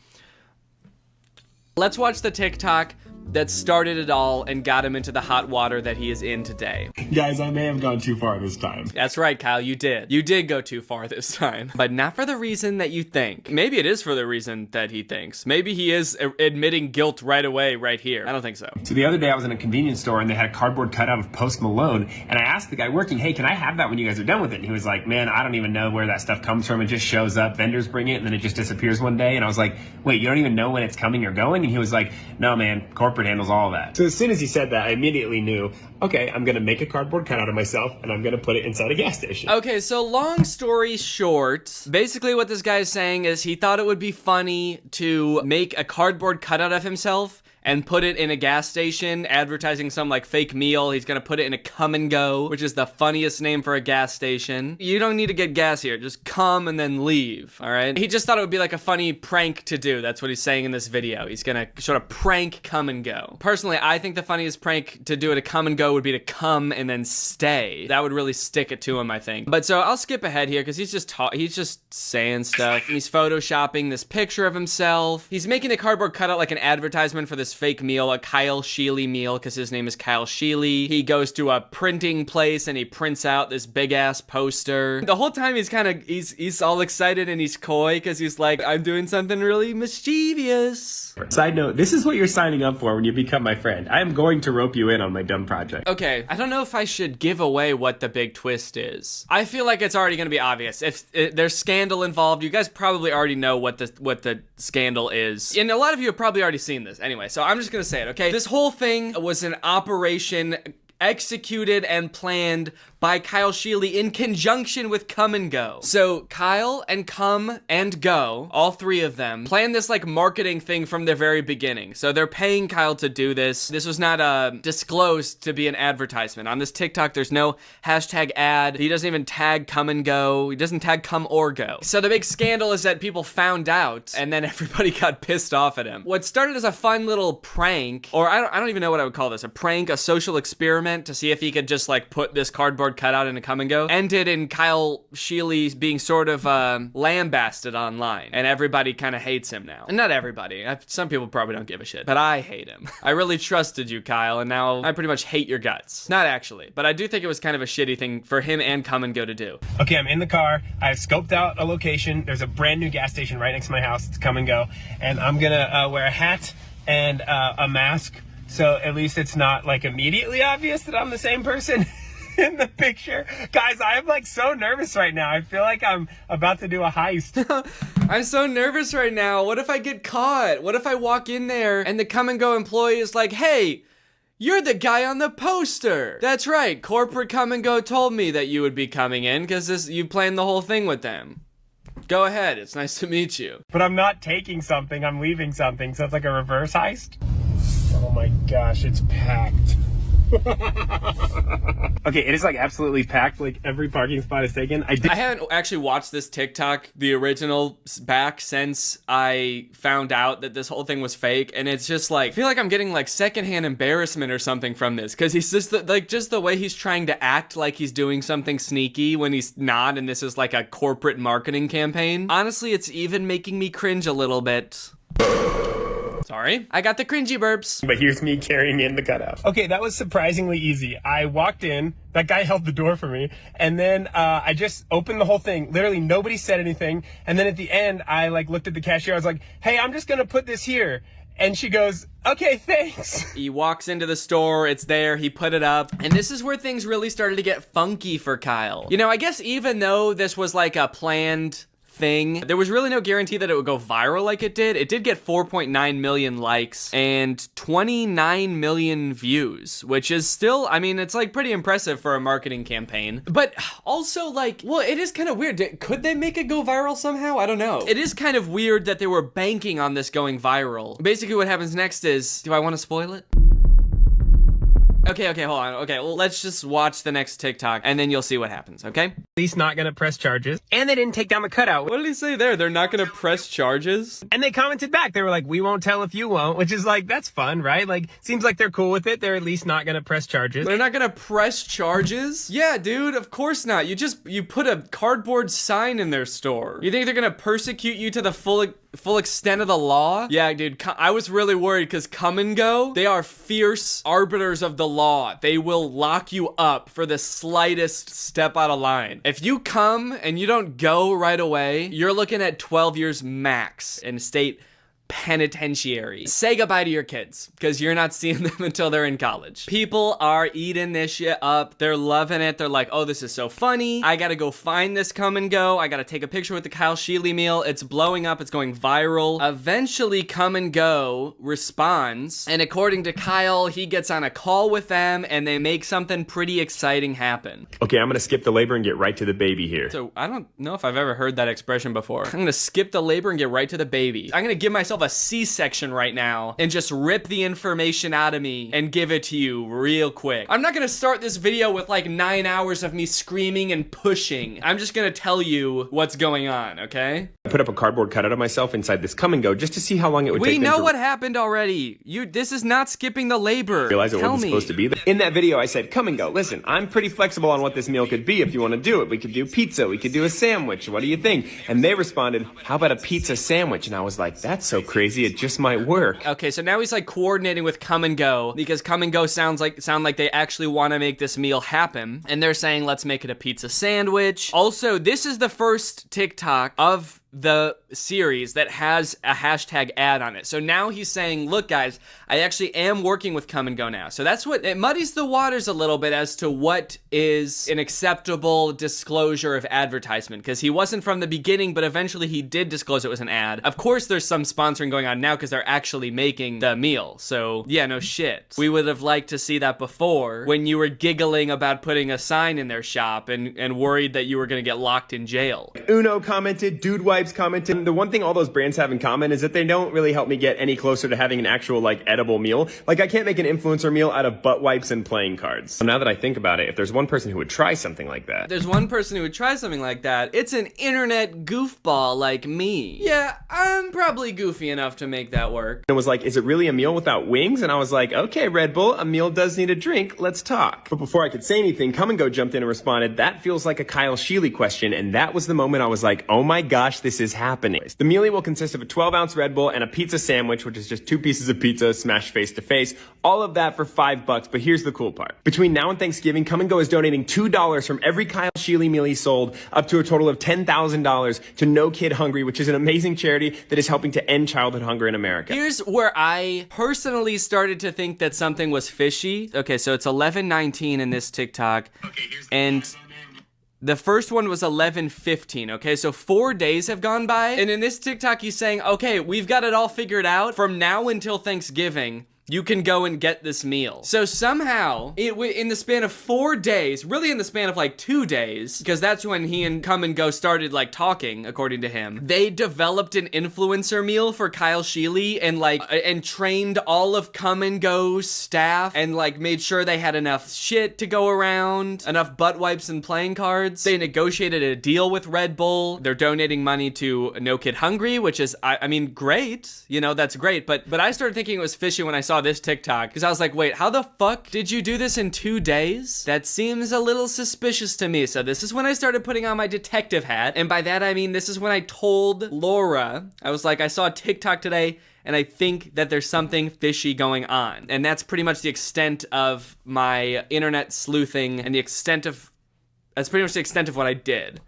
Let's watch the TikTok that started it all and got him into the hot water that he is in today. Guys, I may have gone too far this time. That's right, Kyle, you did. You did go too far this time. But not for the reason that you think. Maybe it is for the reason that he thinks. Maybe he is admitting guilt right away, right here. I don't think so. So the other day I was in a convenience store and they had a cardboard cutout of Post Malone, and I asked the guy working, hey, can I have that when you guys are done with it? And he was like, man, I don't even know where that stuff comes from. It just shows up, vendors bring it, and then it just disappears one day. And I was like, wait, you don't even know when it's coming or going? And he was like, no, man, corporate handles all that. So as soon as he said that, I immediately knew, okay, I'm gonna make a cardboard cutout of myself and I'm gonna put it inside a gas station. Okay, so long story short, basically what this guy is saying is he thought it would be funny to make a cardboard cutout of himself and put it in a gas station advertising some like fake meal. He's gonna put it in a Come and Go, which is the funniest name for a gas station. You don't need to get gas here, just come and then leave, all right? He just thought it would be like a funny prank to do. That's what he's saying in this video. He's gonna sort of prank Come and Go. Personally, I think the funniest prank to do at a Come and Go would be to come and then stay. That would really stick it to him, I think. But so I'll skip ahead here because he's just saying stuff. He's photoshopping this picture of himself. He's making the cardboard cutout like an advertisement for this fake meal, a Kyle Sheely meal, because his name is Kyle Sheely. He goes to a printing place and he prints out this big ass poster. The whole time he's all excited and he's coy because he's like, I'm doing something really mischievous. Side note, this is what you're signing up for when you become my friend. I am going to rope you in on my dumb project. Okay, I don't know if I should give away what the big twist is. I feel like it's already gonna be obvious. If there's scandal involved, you guys probably already know what the scandal is. And a lot of you have probably already seen this. Anyway, so I'm just gonna say it, okay? This whole thing was an operation executed and planned by Kyle Sheely in conjunction with Come and Go. So Kyle and Come and Go, all three of them, planned this like marketing thing from the very beginning. So they're paying Kyle to do this. This was not disclosed to be an advertisement. On this TikTok, there's no hashtag ad. He doesn't even tag Come and Go. He doesn't tag Come or Go. So the big scandal is that people found out and then everybody got pissed off at him. What started as a fun little prank, or I don't even know what I would call this, a prank, a social experiment to see if he could just like put this cardboard cutout in a Come and Go, ended in Kyle Sheely being sort of lambasted online, and everybody kind of hates him now. And not everybody. Some people probably don't give a shit, but I hate him. I really trusted you, Kyle, and now I pretty much hate your guts. Not actually, but I do think it was kind of a shitty thing for him and Come and Go to do. Okay, I'm in the car. I've scoped out a location. There's a brand new gas station right next to my house. It's Come and Go, and I'm gonna wear a hat and a mask, so at least it's not like immediately obvious that I'm the same person in the picture. Guys, I'm like so nervous right now. I feel like I'm about to do a heist. I'm so nervous right now. What if I get caught? What if I walk in there and the Come and Go employee is like, hey, you're the guy on the poster. That's right. Corporate Come and Go told me that you would be coming in because you planned the whole thing with them. Go ahead, it's nice to meet you. But I'm not taking something, I'm leaving something, so it's like a reverse heist. Oh my gosh, it's packed. Okay, it is like absolutely packed. Like every parking spot is taken. I haven't actually watched this TikTok, the original, back since I found out that this whole thing was fake, and it's just like, I feel like I'm getting like secondhand embarrassment or something from this, because he's just just the way he's trying to act like he's doing something sneaky when he's not, and this is like a corporate marketing campaign. Honestly, it's even making me cringe a little bit. Sorry, I got the cringy burps. But here's me carrying in the cutout. Okay, that was surprisingly easy. I walked in, that guy held the door for me, and then I just opened the whole thing. Literally nobody said anything, and then at the end, I like looked at the cashier, I was like, hey, I'm just gonna put this here. And she goes, okay, thanks. He walks into the store, it's there, he put it up, and this is where things really started to get funky for Kyle. You know, I guess even though this was like a planned thing, there was really no guarantee that it would go viral like it did. It did get 4.9 million likes and 29 million views, which is still, I mean, it's like pretty impressive for a marketing campaign. But also like, well, it is kind of weird. Could they make it go viral somehow? I don't know. It is kind of weird that they were banking on this going viral. Basically what happens next is, do I want to spoil it? Okay, hold on. Okay, well, let's just watch the next TikTok and then you'll see what happens, okay? Police not gonna press charges, and they didn't take down the cutout. What did he say there? They're not gonna press charges? And they commented back. They were like, we won't tell if you won't, which is like, that's fun, right? Like, seems like they're cool with it. They're at least not gonna press charges. They're not gonna press charges? Yeah, dude, of course not. You put a cardboard sign in their store. You think they're gonna persecute you to the full extent of the law? Yeah, dude, I was really worried because Come and Go, they are fierce arbiters of the law. They will lock you up for the slightest step out of line. If you come and you don't go right away, you're looking at 12 years max in state penitentiary. Say goodbye to your kids, because you're not seeing them until they're in college. People are eating this shit up. They're loving it. They're like, oh, this is so funny. I gotta go find this Come and Go. I gotta take a picture with the Kyle Sheely meal. It's blowing up. It's going viral. Eventually, Come and Go responds, and according to Kyle, he gets on a call with them, and they make something pretty exciting happen. Okay, I'm gonna skip the labor and get right to the baby here. So, I don't know if I've ever heard that expression before. I'm gonna skip the labor and get right to the baby. I'm gonna give myself a C-section right now and just rip the information out of me and give it to you real quick. I'm not gonna start this video with like 9 hours of me screaming and pushing. I'm just gonna tell you what's going on, okay? I put up a cardboard cutout of myself inside this Come and Go just to see how long it would take. We know what happened already. This is not skipping the labor. Realize it wasn't supposed to be there. In that video, I said, Come and Go. Listen, I'm pretty flexible on what this meal could be if you want to do it. We could do pizza. We could do a sandwich. What do you think? And they responded, how about a pizza sandwich? And I was like, that's so crazy. It just might work. Okay, so now he's like coordinating with Come and Go because Come and Go sound like they actually want to make this meal happen. And they're saying, let's make it a pizza sandwich. Also, this is the first TikTok of the series that has a hashtag ad on it. So now he's saying, look guys, I actually am working with Come and Go now. So that's what, it muddies the waters a little bit as to what is an acceptable disclosure of advertisement, because he wasn't from the beginning, but eventually he did disclose it was an ad. Of course there's some sponsoring going on now because they're actually making the meal. So yeah, no shit. We would have liked to see that before when you were giggling about putting a sign in their shop and worried that you were gonna get locked in jail. Uno commented, Dude Wipes commented. The one thing all those brands have in common is that they don't really help me get any closer to having an actual like edible meal. Like I can't make an influencer meal out of butt wipes and playing cards. So now that I think about it, if there's one person who would try something like that. There's one person who would try something like that. It's an internet goofball like me. Yeah, I'm probably goofy enough to make that work. It was like, is it really a meal without wings? And I was like, okay, Red Bull, a meal does need a drink. Let's talk. But before I could say anything, Come and Go jumped in and responded, that feels like a Kyle Sheely question. And that was the moment I was like, oh my gosh, this is happening. The mealie will consist of a 12-ounce Red Bull and a pizza sandwich, which is just 2 pieces of pizza smashed face to face. All of that for $5. But here's the cool part. Between now and Thanksgiving, Come and Go is donating $2 from every Kyle Sheely meal he sold, up to a total of $10,000 to No Kid Hungry, which is an amazing charity that is helping to end childhood hunger in America. Here's where I personally started to think that something was fishy. Okay, so it's 11:19 in this TikTok. And the first one was 11:15, okay? So 4 days have gone by. And in this TikTok, he's saying, okay, we've got it all figured out. From now until Thanksgiving, you can go and get this meal. So somehow, in the span of 4 days, really in the span of like 2 days, because that's when he and Come and Go started like talking, according to him, they developed an influencer meal for Kyle Sheely and trained all of Come and Go's staff and like made sure they had enough shit to go around, enough butt wipes and playing cards. They negotiated a deal with Red Bull. They're donating money to No Kid Hungry, which is, I mean, great. You know, that's great. But I started thinking it was fishy when I saw this TikTok, because I was like, wait, how the fuck did you do this in 2 days? That seems a little suspicious to me. So this is when I started putting on my detective hat. And by that, I mean, this is when I told Laura, I was like, I saw a TikTok today and I think that there's something fishy going on. And that's pretty much the extent of my internet sleuthing and that's pretty much the extent of what I did.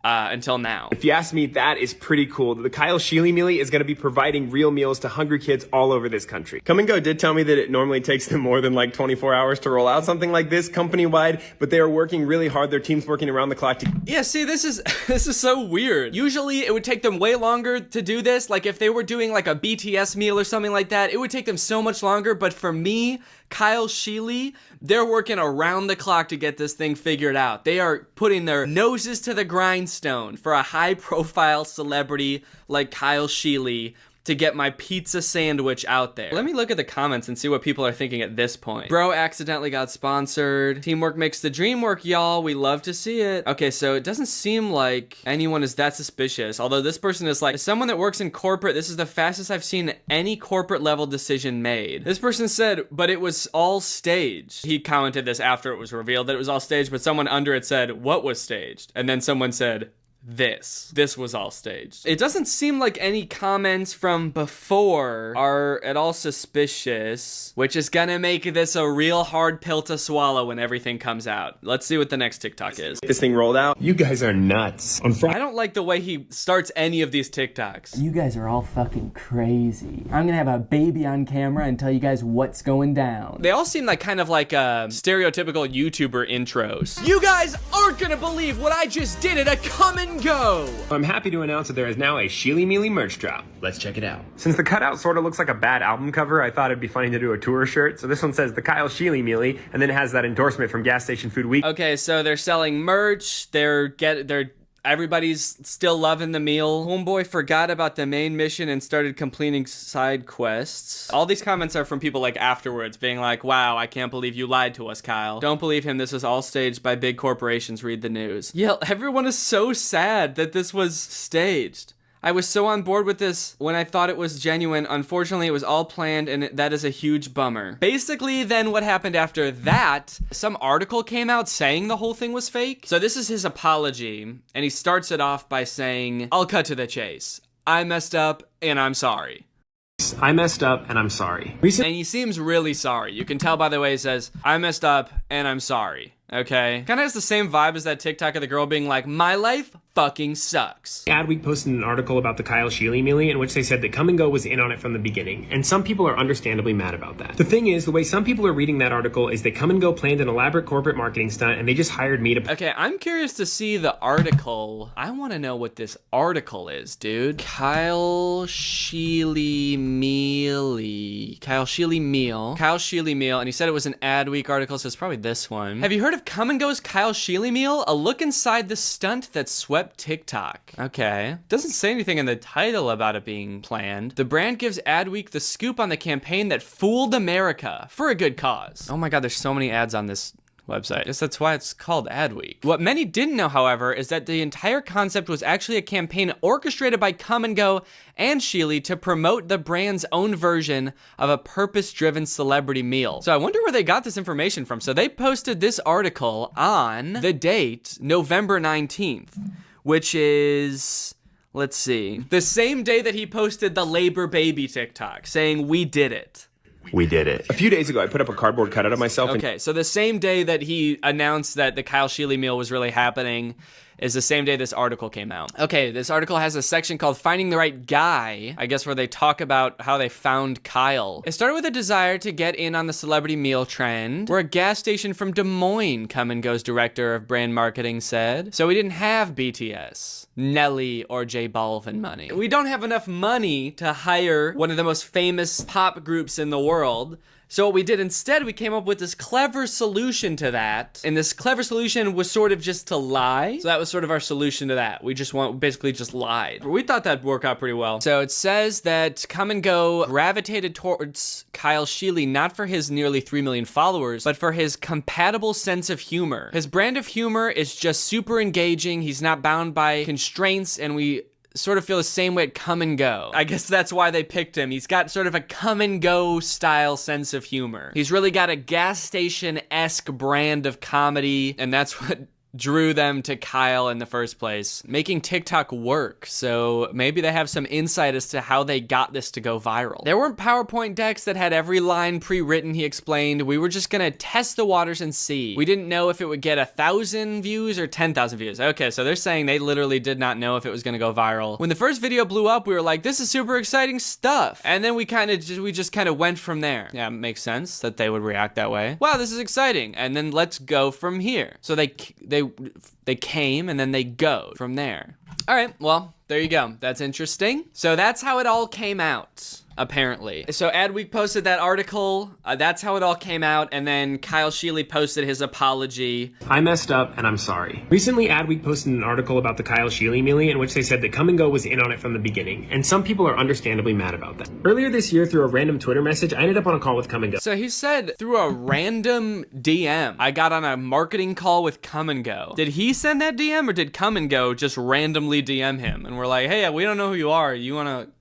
Until now. If you ask me, that is pretty cool. The Kyle Sheely Mealy is going to be providing real meals to hungry kids all over this country. Come and Go did tell me that it normally takes them more than like 24 hours to roll out something like this company-wide, but they are working really hard. Their team's working around the clock to... Yeah, see, this is so weird. Usually it would take them way longer to do this. Like if they were doing like a BTS meal or something like that, it would take them so much longer. But for me, Kyle Sheely, they're working around the clock to get this thing figured out. They are putting their noses to the grindstone for a high-profile celebrity like Kyle Sheely to get my pizza sandwich out there. Let me look at the comments and see what people are thinking at this point. Bro accidentally got sponsored. Teamwork makes the dream work, y'all. We love to see it. Okay, so it doesn't seem like anyone is that suspicious. Although this person is like, as someone that works in corporate, this is the fastest I've seen any corporate level decision made. This person said, but it was all staged. He commented this after it was revealed that it was all staged, but someone under it said, what was staged? And then someone said, this was all staged. It doesn't seem like any comments from before are at all suspicious, which is gonna make this a real hard pill to swallow when everything comes out. Let's see what the next TikTok is. This thing rolled out. You guys are nuts. On Friday, I don't like the way he starts any of these TikToks. You guys are all fucking crazy. I'm gonna have a baby on camera and tell you guys what's going down. They all seem like kind of like stereotypical YouTuber intros. You guys aren't gonna believe what I just did at a Come and Go. I'm happy to announce that there is now a Sheely Mealy merch drop. Let's check it out. Since the cutout sort of looks like a bad album cover, I thought it'd be funny to do a tour shirt. So this one says the Kyle Sheely Mealy, and then it has that endorsement from Gas Station Food Week. Okay, so they're selling merch. Everybody's still loving the meal. Homeboy forgot about the main mission and started completing side quests. All these comments are from people like afterwards being like, wow, I can't believe you lied to us, Kyle. Don't believe him. This was all staged by big corporations. Read the news. Yeah, everyone is so sad that this was staged. I was so on board with this when I thought it was genuine. Unfortunately, it was all planned, and that is a huge bummer. Basically, then what happened after that, some article came out saying the whole thing was fake. So this is his apology, and he starts it off by saying, I'll cut to the chase. I messed up, and I'm sorry. I messed up, and I'm sorry. And he seems really sorry. You can tell by the way he says, I messed up, and I'm sorry. Okay? Kind of has the same vibe as that TikTok of the girl being like, my life fucking sucks. Adweek posted an article about the Kyle Sheely Mealy in which they said that Come and Go was in on it from the beginning, and some people are understandably mad about that. The thing is, the way some people are reading that article is that Come and Go planned an elaborate corporate marketing stunt, and they just hired me to... Okay, I'm curious to see the article. I want to know what this article is, dude. Kyle Sheely Mealy. Kyle Sheely Meal, and he said it was an Adweek article, so it's probably this one. Have you heard of Come and Go's Kyle Sheely Meal? A look inside the stunt that swept TikTok. Okay. Doesn't say anything in the title about it being planned. The brand gives Adweek the scoop on the campaign that fooled America for a good cause. Oh my God, there's so many ads on this website. I guess that's why it's called Adweek. What many didn't know, however, is that the entire concept was actually a campaign orchestrated by Come and Go and Sheely to promote the brand's own version of a purpose-driven celebrity meal. So I wonder where they got this information from. So they posted this article on the date, November 19th, which is... let's see. The same day that he posted the Labor Baby TikTok saying, we did it. We did it. A few days ago, I put up a cardboard cutout of myself. Okay, so the same day that he announced that the Kyle Sheely meal was really happening is the same day this article came out. Okay, this article has a section called Finding the Right Guy, I guess, where they talk about how they found Kyle. It started with a desire to get in on the celebrity meal trend. We're a gas station from Des Moines, Come and Go's director of brand marketing said. So we didn't have BTS, Nelly, or J Balvin money. We don't have enough money to hire one of the most famous pop groups in the world So what we did instead, we came up with this clever solution to that. And this clever solution was sort of just to lie. So that was sort of our solution to that. We basically just lied. We thought that'd work out pretty well. So it says that Come and Go gravitated towards Kyle Sheely not for his nearly 3 million followers, but for his compatible sense of humor. His brand of humor is just super engaging. He's not bound by constraints, and we sort of feel the same way at Come and Go. I guess that's why they picked him. He's got sort of a Come and Go style sense of humor. He's really got a gas station-esque brand of comedy, and that's what drew them to Kyle in the first place, making TikTok work. So maybe they have some insight as to how they got this to go viral. There weren't PowerPoint decks that had every line pre-written, he explained. We were just gonna test the waters and see. We didn't know if it would get 1,000 views or 10,000 views. Okay, so they're saying they literally did not know if it was gonna go viral. When the first video blew up, we were like, this is super exciting stuff. And then we just kind of went from there. Yeah, it makes sense that they would react that way. Wow, this is exciting. And then let's go from here. So they came and then they go from there. All right, well, there you go. That's interesting. So that's how it all came out, apparently. So Adweek posted that article. That's how it all came out. And then Kyle Sheely posted his apology. I messed up and I'm sorry. Recently, Adweek posted an article about the Kyle Sheely melee in which they said that Come and Go was in on it from the beginning. And some people are understandably mad about that. Earlier this year, through a random Twitter message, I ended up on a call with Come and Go. So he said through a random DM, I got on a marketing call with Come and Go. Did he send that DM or did Come and Go just randomly DM him? And we're like, hey, we don't know who you are. You want to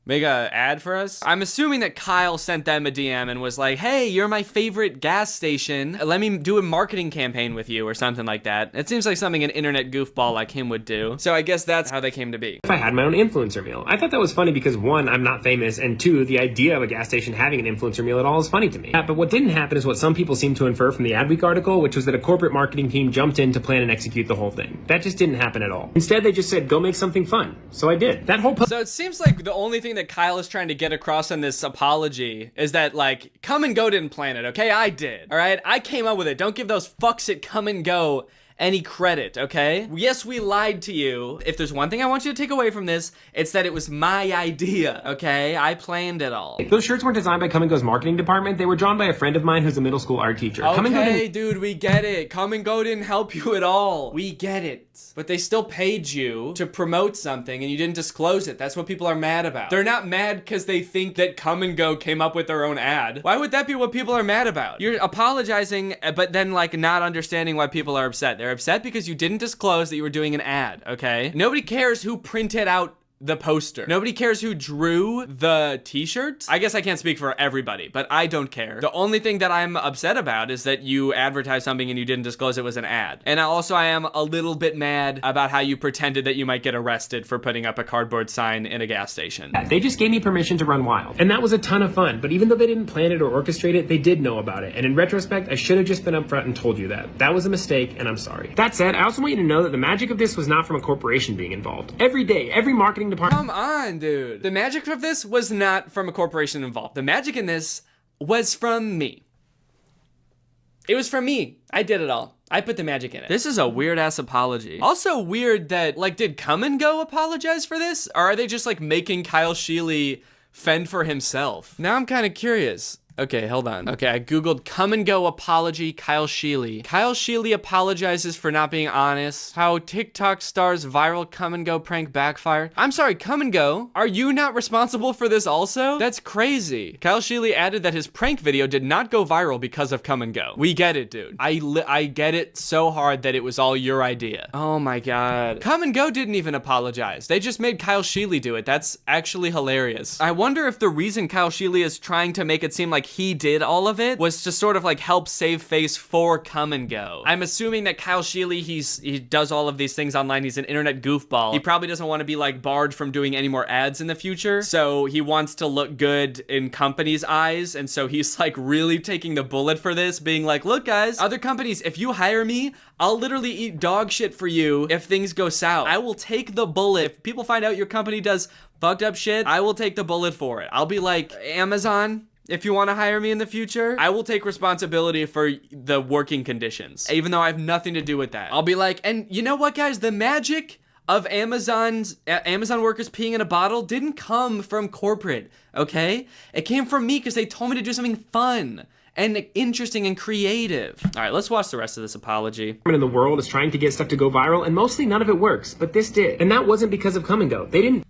make a ad for us? I'm assuming that Kyle sent them a DM and was like, hey, you're my favorite gas station. Let me do a marketing campaign with you or something like that. It seems like something an internet goofball like him would do. So I guess that's how they came to be. If I had my own influencer meal. I thought that was funny because 1, I'm not famous, and 2, the idea of a gas station having an influencer meal at all is funny to me. But what didn't happen is what some people seem to infer from the Adweek article, which was that a corporate marketing team jumped in to plan and execute the whole thing. That just didn't happen at all. Instead, they just said, go make something fun. So I did. That whole So it seems like the only thing that Kyle is trying to get across in this apology is that, like, Come and Go didn't plan it, okay? I did, all right? I came up with it. Don't give those fucks at Come and Go any credit, okay? Yes, we lied to you. If there's one thing I want you to take away from this, it's that it was my idea, okay? I planned it all. Those shirts weren't designed by Come and Go's marketing department. They were drawn by a friend of mine who's a middle school art teacher. Okay, dude, we get it. Come and Go didn't help you at all. We get it. But they still paid you to promote something and you didn't disclose it. That's what people are mad about. They're not mad because they think that Come and Go came up with their own ad. Why would that be what people are mad about? You're apologizing, but then like not understanding why people are upset. They're upset because you didn't disclose that you were doing an ad, okay? Nobody cares who printed out the poster. Nobody cares who drew the t-shirts. I guess I can't speak for everybody, but I don't care. The only thing that I'm upset about is that you advertised something and you didn't disclose it was an ad. And I am a little bit mad about how you pretended that you might get arrested for putting up a cardboard sign in a gas station. They just gave me permission to run wild. And that was a ton of fun. But even though they didn't plan it or orchestrate it, they did know about it. And in retrospect, I should have just been upfront and told you that. That was a mistake, and I'm sorry. That said, I also want you to know that the magic of this was not from a corporation being involved. Every day, every marketing department... Come on, dude. The magic of this was not from a corporation involved. The magic in this was from me. It was from me. I did it all. I put the magic in it. This is a weird-ass apology. Also weird that, like, did Come and Go apologize for this? Or are they just, like, making Kyle Sheely fend for himself? Now I'm kind of curious. Okay, hold on. Okay, I googled Come and Go apology Kyle Sheely. Kyle Sheely apologizes for not being honest. How TikTok star's viral Come and Go prank backfired. I'm sorry, Come and Go, are you not responsible for this also? That's crazy. Kyle Sheely added that his prank video did not go viral because of Come and Go. We get it, dude. I get it so hard that it was all your idea. Oh my God. Come and Go didn't even apologize. They just made Kyle Sheely do it. That's actually hilarious. I wonder if the reason Kyle Sheely is trying to make it seem like he did all of it was to sort of like help save face for Come and Go. I'm assuming that Kyle Sheely, he does all of these things online. He's an internet goofball. He probably doesn't want to be like barred from doing any more ads in the future. So he wants to look good in companies' eyes. And so he's like really taking the bullet for this, being like, look guys, other companies, if you hire me, I'll literally eat dog shit for you if things go south. I will take the bullet. If people find out your company does fucked up shit, I will take the bullet for it. I'll be like, Amazon, if you want to hire me in the future, I will take responsibility for the working conditions, even though I have nothing to do with that. I'll be like, and you know what, guys? The magic of Amazon workers peeing in a bottle didn't come from corporate, okay? It came from me because they told me to do something fun and interesting and creative. All right, let's watch the rest of this apology. In the world is trying to get stuff to go viral, and mostly none of it works, but this did. And that wasn't because of Come and Go. They didn't.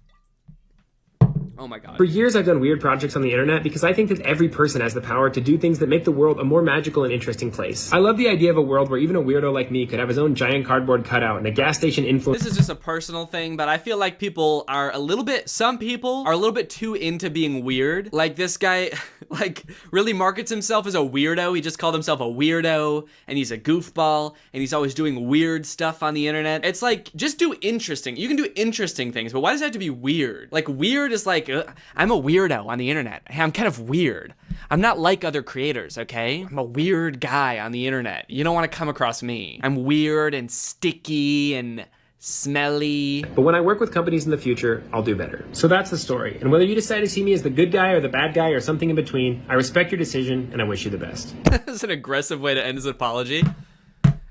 Oh my God. For years, I've done weird projects on the internet because I think that every person has the power to do things that make the world a more magical and interesting place. I love the idea of a world where even a weirdo like me could have his own giant cardboard cutout and a gas station influence. This is just a personal thing, but I feel like some people are a little bit too into being weird. Like this guy, like really markets himself as a weirdo. He just called himself a weirdo, and he's a goofball, and he's always doing weird stuff on the internet. It's like, just do interesting. You can do interesting things, but why does it have to be weird? Like weird is like, I'm a weirdo on the internet. I'm kind of weird. I'm not like other creators, okay? I'm a weird guy on the internet. You don't want to come across me. I'm weird and sticky and smelly. But when I work with companies in the future, I'll do better. So that's the story. And whether you decide to see me as the good guy or the bad guy or something in between, I respect your decision and I wish you the best. That's an aggressive way to end his apology.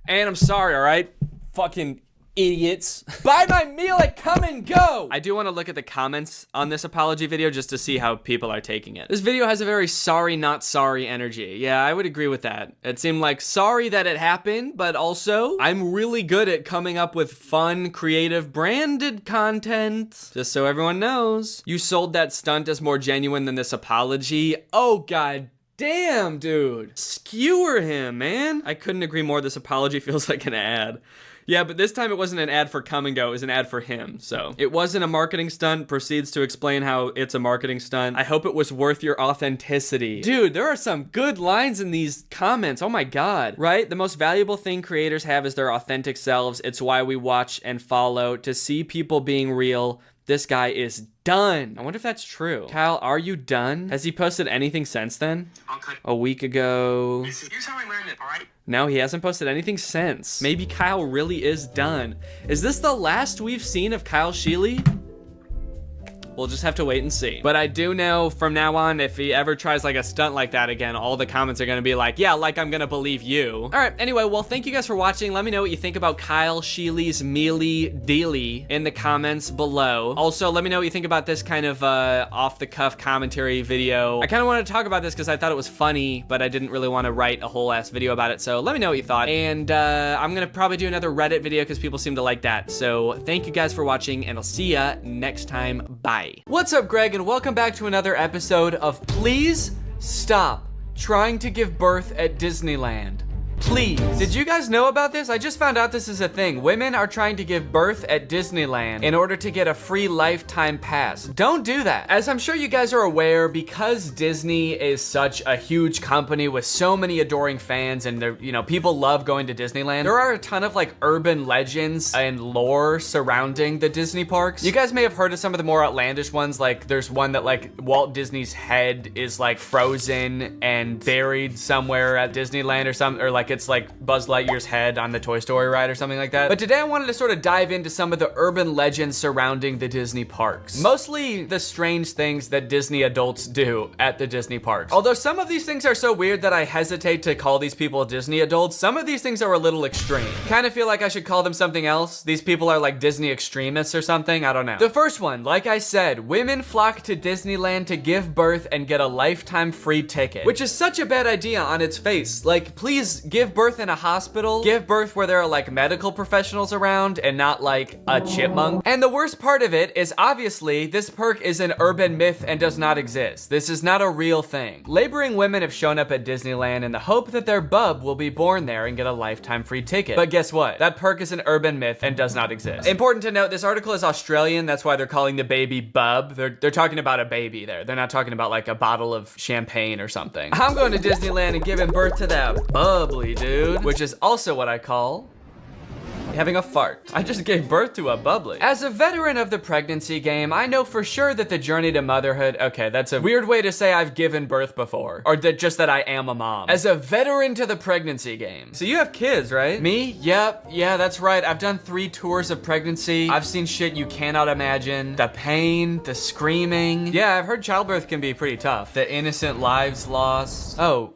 And I'm sorry, all right? Fucking idiots. Buy my meal at Come and Go. I do want to look at the comments on this apology video just to see how people are taking it. This video has a very sorry, not sorry energy. Yeah, I would agree with that. It seemed like sorry that it happened, but also I'm really good at coming up with fun, creative, branded content. Just so everyone knows. You sold that stunt as more genuine than this apology. Oh, God damn, dude. Skewer him, man. I couldn't agree more. This apology feels like an ad. Yeah, but this time it wasn't an ad for Come and Go, it was an ad for him, so. It wasn't a marketing stunt, proceeds to explain how it's a marketing stunt. I hope it was worth your authenticity. Dude, there are some good lines in these comments, oh my God. Right? The most valuable thing creators have is their authentic selves. It's why we watch and follow, to see people being real. This guy is done. I wonder if that's true. Kyle, are you done? Has he posted anything since then? A week ago. Here's how I learned it, all right? No, he hasn't posted anything since. Maybe Kyle really is done. Is this the last we've seen of Kyle Sheely? We'll just have to wait and see. But I do know from now on, if he ever tries like a stunt like that again, all the comments are gonna be like, yeah, like I'm gonna believe you. All right, anyway, well, thank you guys for watching. Let me know what you think about Kyle Sheely's mealy dealy in the comments below. Also, let me know what you think about this kind of off-the-cuff commentary video. I kind of wanted to talk about this because I thought it was funny, but I didn't really want to write a whole ass video about it. So let me know what you thought. And I'm gonna probably do another Reddit video because people seem to like that. So thank you guys for watching, and I'll see ya next time. Bye. What's up, Greg, and welcome back to another episode of Please Stop Trying to Give Birth at Disneyland. Please. Did you guys know about this? I just found out this is a thing. Women are trying to give birth at Disneyland in order to get a free lifetime pass. Don't do that. As I'm sure you guys are aware, because Disney is such a huge company with so many adoring fans and people love going to Disneyland, there are a ton of like urban legends and lore surrounding the Disney parks. You guys may have heard of some of the more outlandish ones, like there's one that like Walt Disney's head is like frozen and buried somewhere at Disneyland or something, or like it's like Buzz Lightyear's head on the Toy Story ride or something like that. But today I wanted to sort of dive into some of the urban legends surrounding the Disney parks. Mostly the strange things that Disney adults do at the Disney parks. Although some of these things are so weird that I hesitate to call these people Disney adults, some of these things are a little extreme. Kind of feel like I should call them something else. These people are like Disney extremists or something, I don't know. The first one, like I said, women flock to Disneyland to give birth and get a lifetime free ticket, which is such a bad idea on its face. Like, please give birth in a hospital, give birth where there are like medical professionals around and not like a chipmunk. And the worst part of it is obviously this perk is an urban myth and does not exist. This is not a real thing. Laboring women have shown up at Disneyland in the hope that their bub will be born there and get a lifetime free ticket. But guess what? That perk is an urban myth and does not exist. Important to note, this article is Australian. That's why they're calling the baby bub. They're talking about a baby there. They're not talking about like a bottle of champagne or something. I'm going to Disneyland and giving birth to that bubbly dude, which is also what I call having a fart. I just gave birth to a bubbly. As a veteran of the pregnancy game, I know for sure that the journey to motherhood, okay, that's a weird way to say I've given birth before, or just that I am a mom. As a veteran to the pregnancy game. So you have kids, right? Me? Yep, yeah, that's right. I've done 3 tours of pregnancy. I've seen shit you cannot imagine. The pain, the screaming. Yeah, I've heard childbirth can be pretty tough. The innocent lives lost. Oh.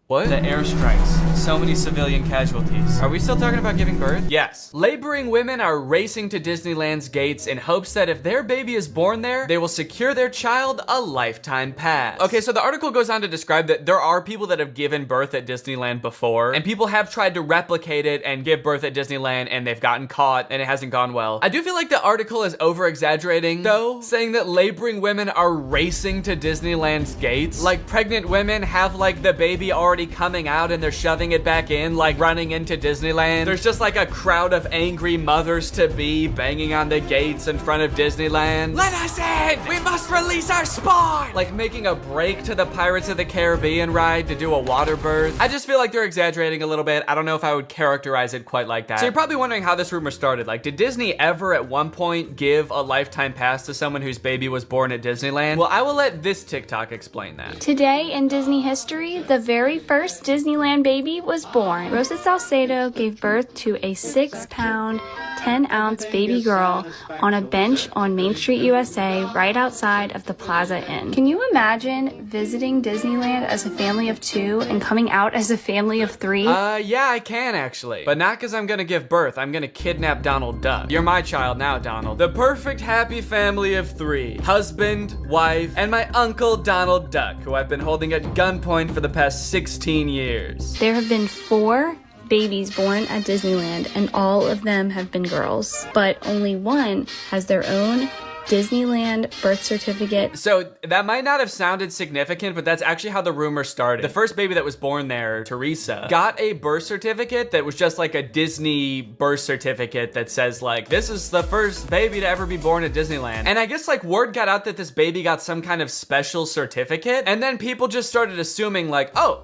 What? The airstrikes. So many civilian casualties. Are we still talking about giving birth? Yes. Laboring women are racing to Disneyland's gates in hopes that if their baby is born there, they will secure their child a lifetime pass. Okay, so the article goes on to describe that there are people that have given birth at Disneyland before, and people have tried to replicate it and give birth at Disneyland, and they've gotten caught, and it hasn't gone well. I do feel like the article is over-exaggerating, though, saying that laboring women are racing to Disneyland's gates. Like, pregnant women have, like, the baby already coming out and they're shoving it back in, like running into Disneyland. There's just like a crowd of angry mothers-to-be banging on the gates in front of Disneyland. Let us in! We must release our spawn! Like making a break to the Pirates of the Caribbean ride to do a water birth. I just feel like they're exaggerating a little bit. I don't know if I would characterize it quite like that. So you're probably wondering how this rumor started. Like, did Disney ever at one point give a lifetime pass to someone whose baby was born at Disneyland? Well, I will let this TikTok explain that. Today in Disney history, the very first Disneyland baby was born. Rosa Salcedo gave birth to a 6-pound, 10-ounce baby girl on a bench on Main Street, USA, right outside of the Plaza Inn. Can you imagine visiting Disneyland as a family of 2 and coming out as a family of 3? Yeah, I can actually. But not because I'm gonna give birth. I'm gonna kidnap Donald Duck. You're my child now, Donald. The perfect happy family of 3. Husband, wife, and my uncle Donald Duck, who I've been holding at gunpoint for the past 16 years. There have been 4 babies born at Disneyland, and all of them have been girls, but only one has their own Disneyland birth certificate. So that might not have sounded significant, but that's actually how the rumor started. The first baby that was born there, Teresa, got a birth certificate that was just like a Disney birth certificate that says like, this is the first baby to ever be born at Disneyland. And I guess like word got out that this baby got some kind of special certificate, and then people just started assuming like, oh,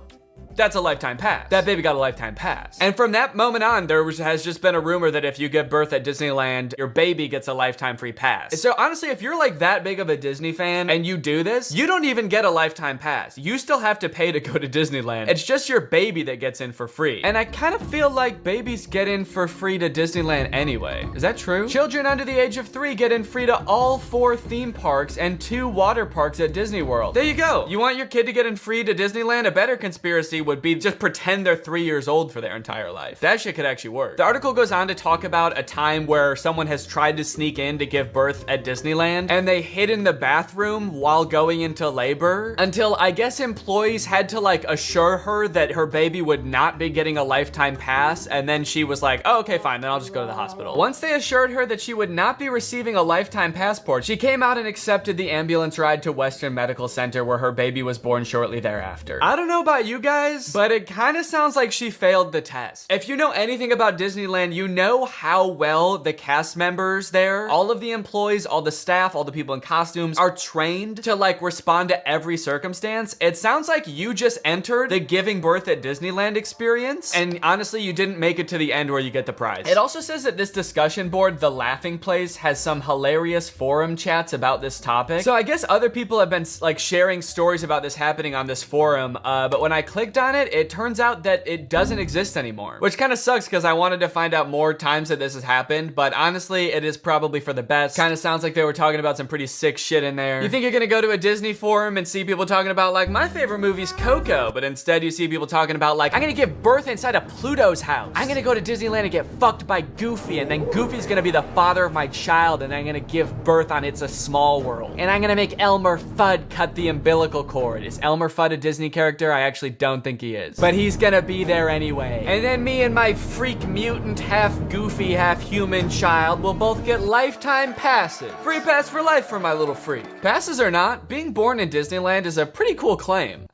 that's a lifetime pass. That baby got a lifetime pass. And from that moment on, has just been a rumor that if you give birth at Disneyland, your baby gets a lifetime free pass. So honestly, if you're like that big of a Disney fan and you do this, you don't even get a lifetime pass. You still have to pay to go to Disneyland. It's just your baby that gets in for free. And I kind of feel like babies get in for free to Disneyland anyway. Is that true? Children under the age of 3 get in free to all 4 theme parks and 2 water parks at Disney World. There you go. You want your kid to get in free to Disneyland? A better conspiracy would be just pretend they're 3 years old for their entire life. That shit could actually work. The article goes on to talk about a time where someone has tried to sneak in to give birth at Disneyland, and they hid in the bathroom while going into labor until I guess employees had to like assure her that her baby would not be getting a lifetime pass, and then she was like, oh, okay, fine, then I'll just go to the hospital. Once they assured her that she would not be receiving a lifetime passport, she came out and accepted the ambulance ride to Western Medical Center where her baby was born shortly thereafter. I don't know about you guys, but it kind of sounds like she failed the test. If you know anything about Disneyland, you know how well the cast members there, all of the employees, all the staff, all the people in costumes are trained to like respond to every circumstance. It sounds like you just entered the giving birth at Disneyland experience, and honestly, you didn't make it to the end where you get the prize. It also says that this discussion board, The Laughing Place, has some hilarious forum chats about this topic. So I guess other people have been like sharing stories about this happening on this forum, but when I clicked on it, it turns out that it doesn't exist anymore, which kind of sucks because I wanted to find out more times that this has happened, but honestly, it is probably for the best. Kind of sounds like they were talking about some pretty sick shit in there. You think you're gonna go to a Disney forum and see people talking about like, my favorite movie's Coco, but instead you see people talking about like, I'm gonna give birth inside of Pluto's house. I'm gonna go to Disneyland and get fucked by Goofy, and then Goofy's gonna be the father of my child, and I'm gonna give birth on It's a Small World. And I'm gonna make Elmer Fudd cut the umbilical cord. Is Elmer Fudd a Disney character? I actually don't think he is. But he's gonna be there anyway. And then me and my freak mutant, half goofy, half human child will both get lifetime passes. Free pass for life for my little freak. Passes or not, being born in Disneyland is a pretty cool claim.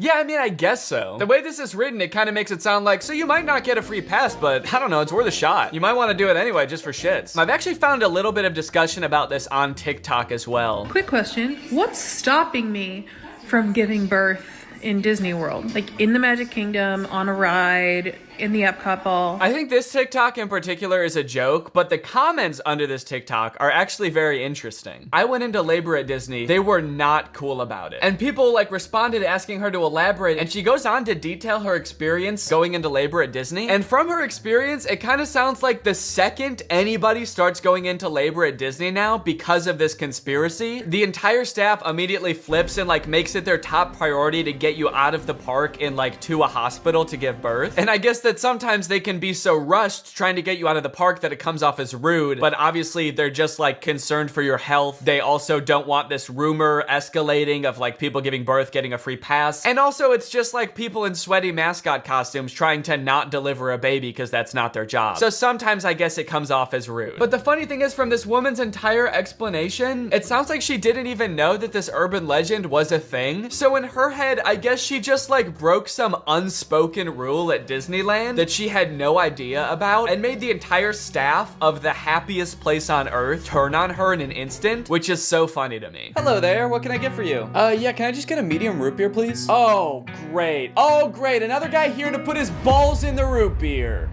Yeah, I mean, I guess so. The way this is written, it kind of makes it sound like, so you might not get a free pass, but I don't know, it's worth a shot. You might want to do it anyway, just for shits. I've actually found a little bit of discussion about this on TikTok as well. Quick question, what's stopping me from giving birth in Disney World? Like in the Magic Kingdom, on a ride, in the up couple. I think this TikTok in particular is a joke, but the comments under this TikTok are actually very interesting. I went into labor at Disney. They were not cool about it. And people like responded asking her to elaborate, and she goes on to detail her experience going into labor at Disney. And from her experience, it kind of sounds like the second anybody starts going into labor at Disney now because of this conspiracy, the entire staff immediately flips and like makes it their top priority to get you out of the park and like to a hospital to give birth. And I guess that sometimes they can be so rushed trying to get you out of the park that it comes off as rude, but obviously they're just like concerned for your health. They also don't want this rumor escalating of like people giving birth getting a free pass. And also it's just like people in sweaty mascot costumes trying to not deliver a baby because that's not their job. So sometimes I guess it comes off as rude. But the funny thing is, from this woman's entire explanation, it sounds like she didn't even know that this urban legend was a thing. So in her head, I guess she just like broke some unspoken rule at Disneyland that she had no idea about and made the entire staff of the happiest place on earth turn on her in an instant, which is so funny to me. Hello there, what can I get for you? Yeah, can I just get a medium root beer, please? Oh, great. Oh, great, another guy here to put his balls in the root beer.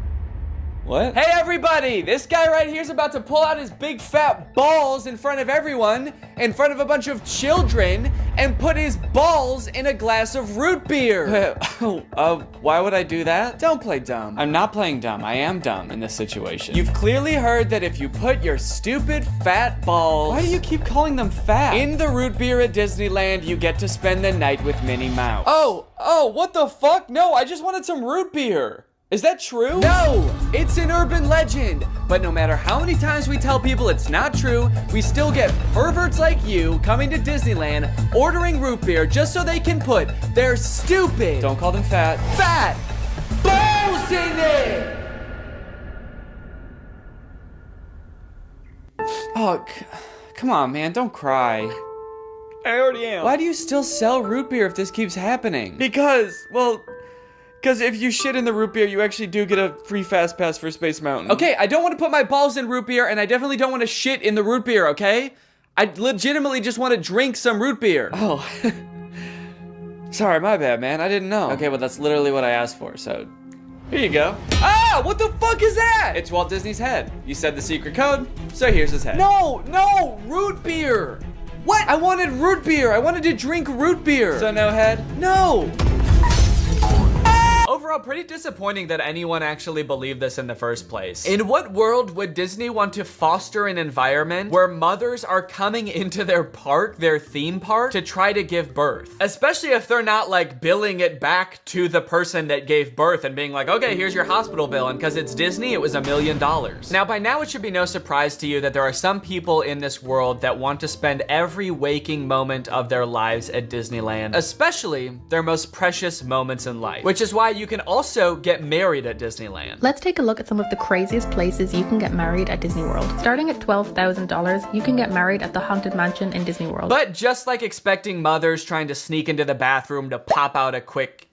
What? Hey everybody, this guy right here is about to pull out his big fat balls in front of everyone, in front of a bunch of children, and put his balls in a glass of root beer. Why would I do that? Don't play dumb. I'm not playing dumb. I am dumb in this situation. You've clearly heard that if you put your stupid fat balls, why do you keep calling them fat? In the root beer at Disneyland, you get to spend the night with Minnie Mouse. Oh, what the fuck? No, I just wanted some root beer. Is that true? No, it's an urban legend. But no matter how many times we tell people it's not true, we still get perverts like you coming to Disneyland, ordering root beer just so they can put their stupid, don't call them fat balls in it. Oh, come on, man, don't cry. I already am. Why do you still sell root beer if this keeps happening? Because if you shit in the root beer, you actually do get a free fast pass for Space Mountain. Okay, I don't want to put my balls in root beer, and I definitely don't want to shit in the root beer, okay? I legitimately just want to drink some root beer. Oh. Sorry, my bad, man. I didn't know. Okay, well, that's literally what I asked for, so here you go. Ah, what the fuck is that? It's Walt Disney's head. You said the secret code, so here's his head. No, root beer. What? I wanted root beer. I wanted to drink root beer. So no head? No. Overall, pretty disappointing that anyone actually believed this in the first place. In what world would Disney want to foster an environment where mothers are coming into their park, their theme park, to try to give birth? Especially if they're not like billing it back to the person that gave birth and being like, okay, here's your hospital bill, and because it's Disney, it was $1 million. Now, by now, it should be no surprise to you that there are some people in this world that want to spend every waking moment of their lives at Disneyland, especially their most precious moments in life, which is why you can also get married at Disneyland. Let's take a look at some of the craziest places you can get married at Disney World. Starting at $12,000, you can get married at the Haunted Mansion in Disney World. But just like expecting mothers trying to sneak into the bathroom to pop out a quick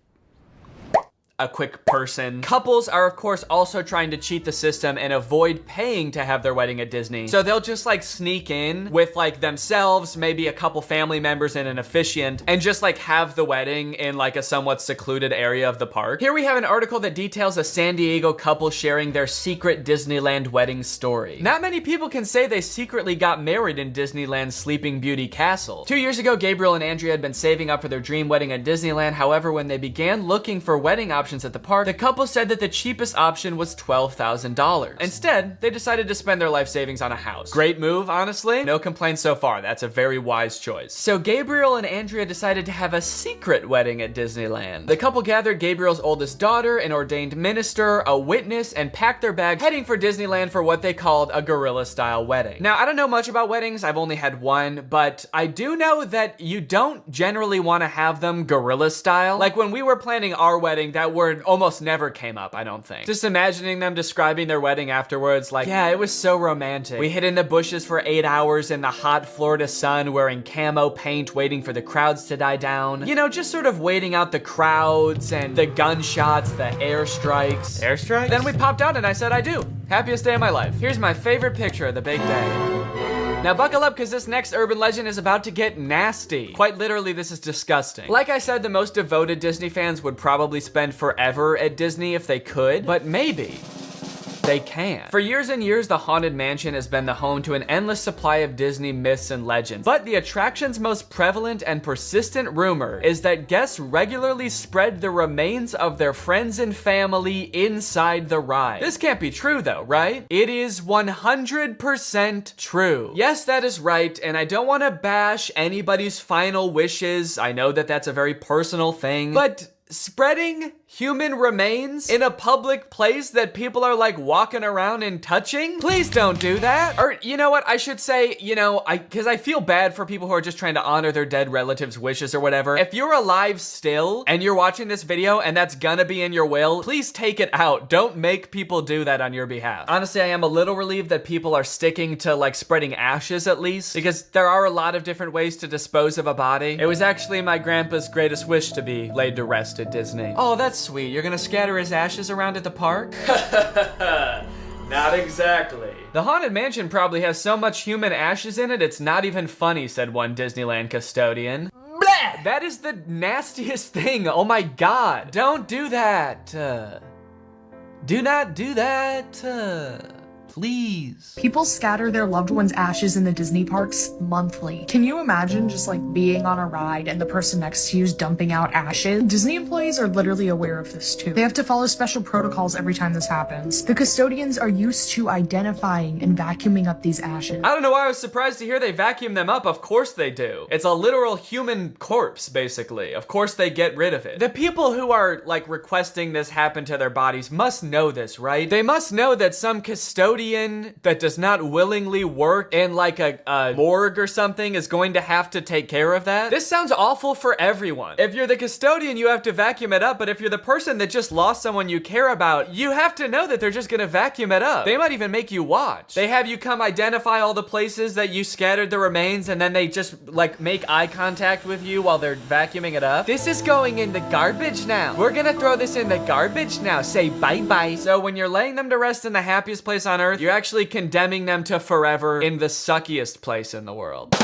person, couples are of course also trying to cheat the system and avoid paying to have their wedding at Disney. So they'll just like sneak in with like themselves, maybe a couple family members and an officiant, and just like have the wedding in like a somewhat secluded area of the park. Here we have an article that details a San Diego couple sharing their secret Disneyland wedding story. Not many people can say they secretly got married in Disneyland's Sleeping Beauty Castle. 2 years ago, Gabriel and Andrea had been saving up for their dream wedding at Disneyland. However, when they began looking for wedding options at the park, the couple said that the cheapest option was $12,000. Instead, they decided to spend their life savings on a house. Great move, honestly. No complaints so far. That's a very wise choice. So Gabriel and Andrea decided to have a secret wedding at Disneyland. The couple gathered Gabriel's oldest daughter, an ordained minister, a witness, and packed their bags, heading for Disneyland for what they called a guerrilla-style wedding. Now, I don't know much about weddings. I've only had one, but I do know that you don't generally want to have them guerrilla-style. Like when we were planning our wedding, that word almost never came up, I don't think. Just imagining them describing their wedding afterwards, like, yeah, it was so romantic. We hid in the bushes for 8 hours in the hot Florida sun wearing camo paint, waiting for the crowds to die down. You know, just sort of waiting out the crowds and the gunshots, the airstrikes. Airstrikes? Then we popped out and I said I do. Happiest day of my life. Here's my favorite picture of the big day. Now buckle up, because this next urban legend is about to get nasty. Quite literally, this is disgusting. Like I said, the most devoted Disney fans would probably spend forever at Disney if they could, but maybe they can. For years and years, the Haunted Mansion has been the home to an endless supply of Disney myths and legends. But the attraction's most prevalent and persistent rumor is that guests regularly spread the remains of their friends and family inside the ride. This can't be true though, right? It is 100% true. Yes, that is right, and I don't want to bash anybody's final wishes. I know that that's a very personal thing, but spreading human remains in a public place that people are like walking around and touching? Please don't do that. Or you know what, I should say, because I feel bad for people who are just trying to honor their dead relatives' wishes or whatever. If you're alive still and you're watching this video and that's gonna be in your will, please take it out. Don't make people do that on your behalf. Honestly, I am a little relieved that people are sticking to like spreading ashes at least, because there are a lot of different ways to dispose of a body. It was actually my grandpa's greatest wish to be laid to rest at Disney. Oh, that's sweet. You're gonna scatter his ashes around at the park? Not exactly. The Haunted Mansion probably has so much human ashes in it, it's not even funny, said one Disneyland custodian. Blah! That is the nastiest thing. Oh my God. Don't do that. Do not do that. Please. People scatter their loved ones' ashes in the Disney parks monthly. Can you imagine just like being on a ride and the person next to you is dumping out ashes? Disney employees are literally aware of this too. They have to follow special protocols every time this happens. The custodians are used to identifying and vacuuming up these ashes. I don't know why I was surprised to hear they vacuum them up. Of course they do. It's a literal human corpse, basically. Of course they get rid of it. The people who are like requesting this happen to their bodies must know this, right? They must know that some custodian that does not willingly work in like a morgue or something is going to have to take care of that. This sounds awful for everyone. If you're the custodian, you have to vacuum it up, but if you're the person that just lost someone you care about, you have to know that they're just gonna vacuum it up. They might even make you watch. They have you come identify all the places that you scattered the remains, and then they just like make eye contact with you while they're vacuuming it up. This is going in the garbage now. We're gonna throw this in the garbage now. Say bye-bye. So when you're laying them to rest in the happiest place on earth, you're actually condemning them to forever in the suckiest place in the world.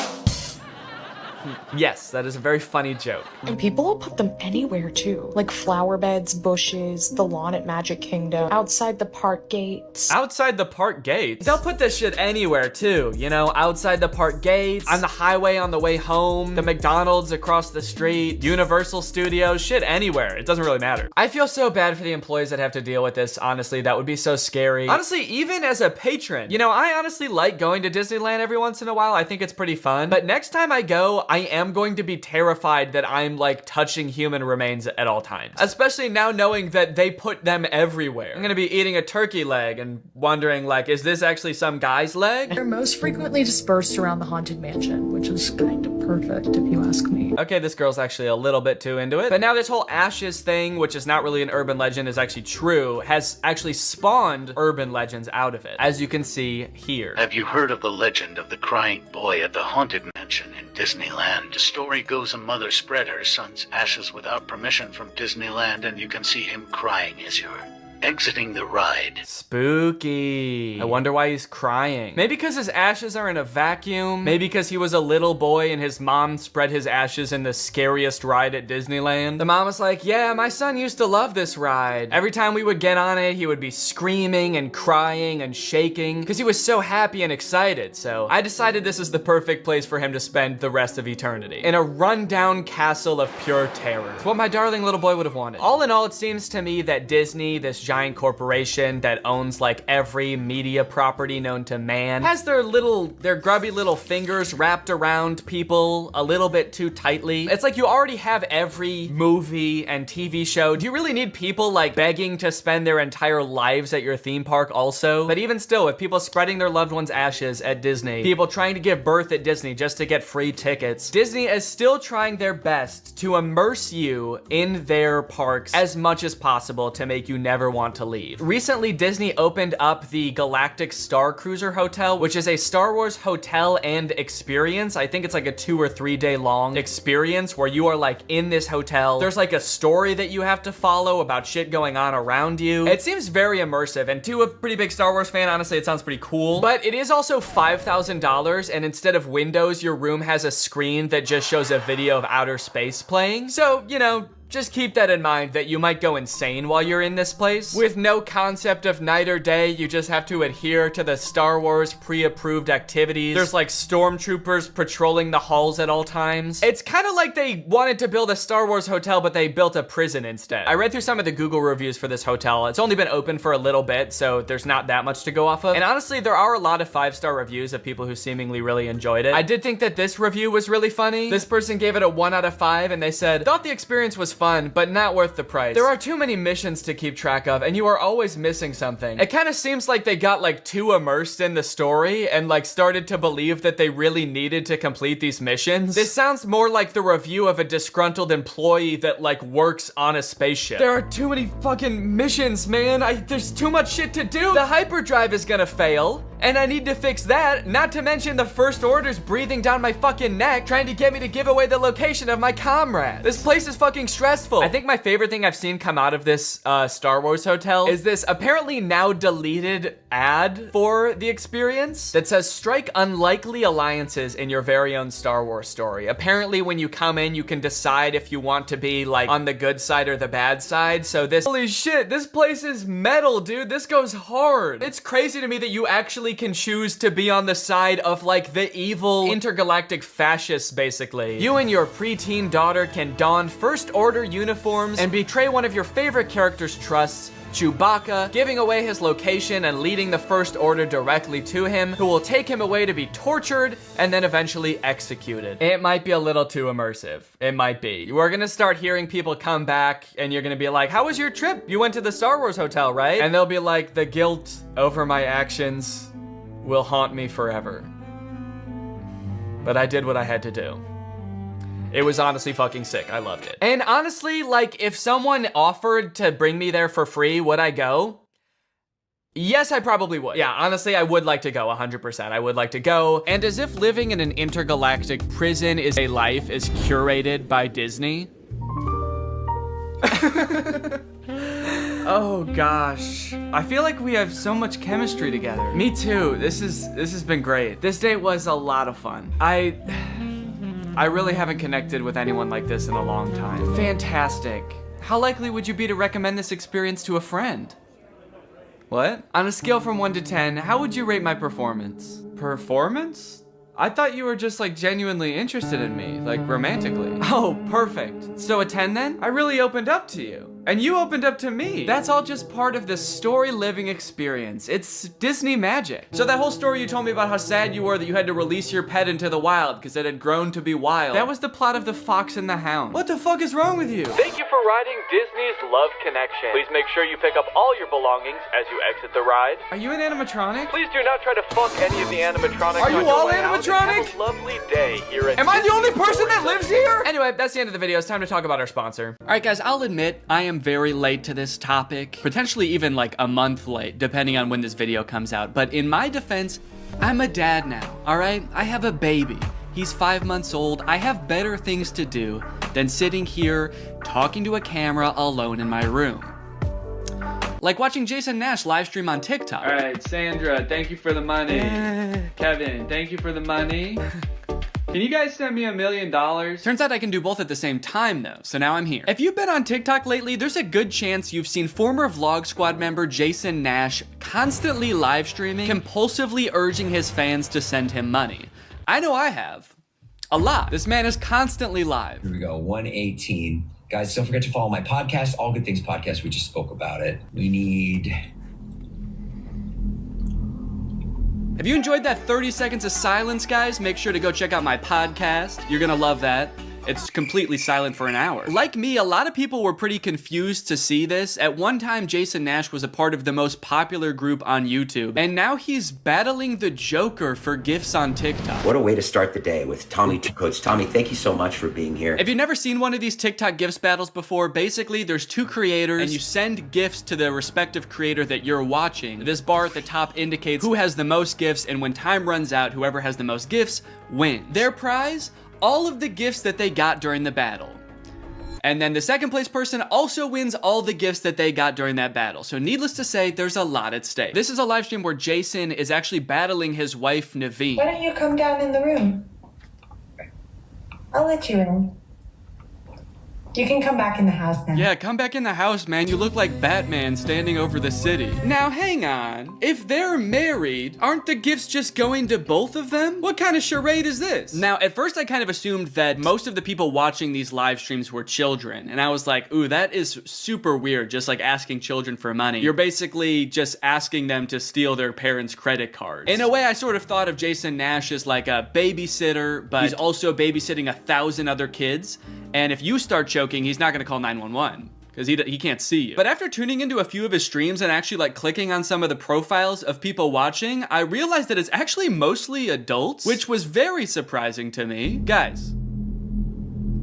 Yes, that is a very funny joke. And people will put them anywhere too. Like flower beds, bushes, the lawn at Magic Kingdom, outside the park gates. Outside the park gates? They'll put this shit anywhere too, outside the park gates, on the highway on the way home, the McDonald's across the street, Universal Studios, shit anywhere. It doesn't really matter. I feel so bad for the employees that have to deal with this, honestly. That would be so scary. Honestly, even as a patron, I honestly like going to Disneyland every once in a while. I think it's pretty fun. But next time I go, I am going to be terrified that I'm like touching human remains at all times. Especially now knowing that they put them everywhere. I'm gonna be eating a turkey leg and wondering like, is this actually some guy's leg? They're most frequently dispersed around the Haunted Mansion, which is kind of perfect if you ask me. Okay, this girl's actually a little bit too into it. But now this whole ashes thing, which is not really an urban legend, is actually true, has actually spawned urban legends out of it, as you can see here. Have you heard of the legend of the crying boy at the Haunted Mansion in Disneyland? The story goes a mother spread her son's ashes without permission from Disneyland, and you can see him crying as you're exiting the ride. Spooky. I wonder why he's crying. Maybe because his ashes are in a vacuum. Maybe because he was a little boy and his mom spread his ashes in the scariest ride at Disneyland. The mom was like, yeah, my son used to love this ride. Every time we would get on it, he would be screaming and crying and shaking because he was so happy and excited. So I decided this is the perfect place for him to spend the rest of eternity. In a rundown castle of pure terror. It's what my darling little boy would have wanted. All in all, it seems to me that Disney, this giant corporation that owns like every media property known to man, has their grubby little fingers wrapped around people a little bit too tightly. It's like you already have every movie and TV show. Do you really need people like begging to spend their entire lives at your theme park also? But even still, with people spreading their loved ones' ashes at Disney, people trying to give birth at Disney just to get free tickets, Disney is still trying their best to immerse you in their parks as much as possible to make you never want want to leave. Recently, Disney opened up the Galactic Star Cruiser Hotel, which is a Star Wars hotel and experience. I think it's like a 2 or 3 day long experience where you are like in this hotel. There's like a story that you have to follow about shit going on around you. It seems very immersive, and to a pretty big Star Wars fan, honestly, it sounds pretty cool. But it is also $5,000, and instead of windows, your room has a screen that just shows a video of outer space playing. So, you know, just keep that in mind that you might go insane while you're in this place. With no concept of night or day, you just have to adhere to the Star Wars pre-approved activities. There's like stormtroopers patrolling the halls at all times. It's kind of like they wanted to build a Star Wars hotel, but they built a prison instead. I read through some of the Google reviews for this hotel. It's only been open for a little bit, so there's not that much to go off of. And honestly, there are a lot of 5-star reviews of people who seemingly really enjoyed it. I did think that this review was really funny. This person gave it a 1 out of 5, and they said, thought the experience was fun, but not worth the price. There are too many missions to keep track of, and you are always missing something. It kind of seems like they got like too immersed in the story and like started to believe that they really needed to complete these missions. This sounds more like the review of a disgruntled employee that like works on a spaceship. There are too many fucking missions, man. There's too much shit to do. The hyperdrive is gonna fail, and I need to fix that, not to mention the First Order's breathing down my fucking neck trying to get me to give away the location of my comrade. This place is fucking stressful. I think my favorite thing I've seen come out of this Star Wars hotel is this apparently now deleted ad for the experience that says strike unlikely alliances in your very own Star Wars story. Apparently when you come in, you can decide if you want to be like on the good side or the bad side. So this, holy shit, this place is metal, dude. This goes hard. It's crazy to me that you actually can choose to be on the side of like the evil intergalactic fascists, basically. You and your preteen daughter can don First Order uniforms and betray one of your favorite characters' trusts, Chewbacca, giving away his location and leading the First Order directly to him, who will take him away to be tortured and then eventually executed. It might be a little too immersive. It might be. You are gonna start hearing people come back and you're gonna be like, how was your trip? You went to the Star Wars hotel, right? And they'll be like, the guilt over my actions will haunt me forever. But I did what I had to do. It was honestly fucking sick. I loved it. And honestly, like, if someone offered to bring me there for free, would I go? Yes, I probably would. Yeah, honestly, I would like to go 100%. I would like to go. And as if living in an intergalactic prison is a life is curated by Disney. Oh gosh. I feel like we have so much chemistry together. Me too. This has been great. This date was a lot of fun. I really haven't connected with anyone like this in a long time. Fantastic. How likely would you be to recommend this experience to a friend? What? On a scale from 1 to 10, how would you rate my performance? Performance? I thought you were just like genuinely interested in me, like romantically. Oh, perfect. So a 10 then? I really opened up to you. And you opened up to me. That's all just part of the story living experience. It's Disney magic. So that whole story you told me about how sad you were that you had to release your pet into the wild because it had grown to be wild. That was the plot of The Fox and the Hound. What the fuck is wrong with you? Thank you for riding Disney's Love Connection. Please make sure you pick up all your belongings as you exit the ride. Are you an animatronic? Please do not try to fuck any of the animatronics. Are you all animatronic? Have a lovely day here at Am I the only person that lives here? Anyway, that's the end of the video. It's time to talk about our sponsor. All right, guys, I'll admit I am very late to this topic, potentially even like a month late, depending on when this video comes out. But in my defense, I'm a dad now, all right? I have a baby. He's 5 months old. I have better things to do than sitting here talking to a camera alone in my room. Like watching Jason Nash live stream on TikTok. All right, Sandra, thank you for the money. Kevin, thank you for the money. Can you guys send me $1 million? Turns out I can do both at the same time though, so now I'm here. If you've been on TikTok lately, there's a good chance you've seen former Vlog Squad member Jason Nash constantly live streaming, compulsively urging his fans to send him money. I know I have. A lot. This man is constantly live. Here we go, 118. Guys, don't forget to follow my podcast, All Good Things Podcast. We just spoke about it. We need... If you enjoyed that 30 seconds of silence, guys, make sure to go check out my podcast. You're gonna love that. It's completely silent for an hour. Like me, a lot of people were pretty confused to see this. At one time, Jason Nash was a part of the most popular group on YouTube, and now he's battling the Joker for gifts on TikTok. What a way to start the day with Tommy Two Coats. Tommy, thank you so much for being here. If you've never seen one of these TikTok gifts battles before, basically there's two creators and you send gifts to the respective creator that you're watching. This bar at the top indicates who has the most gifts, and when time runs out, whoever has the most gifts wins. Their prize? All of the gifts that they got during the battle. And then the second place person also wins all the gifts that they got during that battle. So needless to say, there's a lot at stake. This is a live stream where Jason is actually battling his wife, Naveen. Why don't you come down in the room? I'll let you in. You can come back in the house now. Yeah, come back in the house, man. You look like Batman standing over the city. Now, hang on. If they're married, aren't the gifts just going to both of them? What kind of charade is this? Now, at first, I kind of assumed that most of the people watching these live streams were children. And I was like, ooh, that is super weird, just like asking children for money. You're basically just asking them to steal their parents' credit cards. In a way, I sort of thought of Jason Nash as like a babysitter, but he's also babysitting 1,000 other kids. And if you start choking, he's not gonna call 911 because he can't see you. But after tuning into a few of his streams and actually like clicking on some of the profiles of people watching, I realized that it's actually mostly adults, which was very surprising to me. Guys,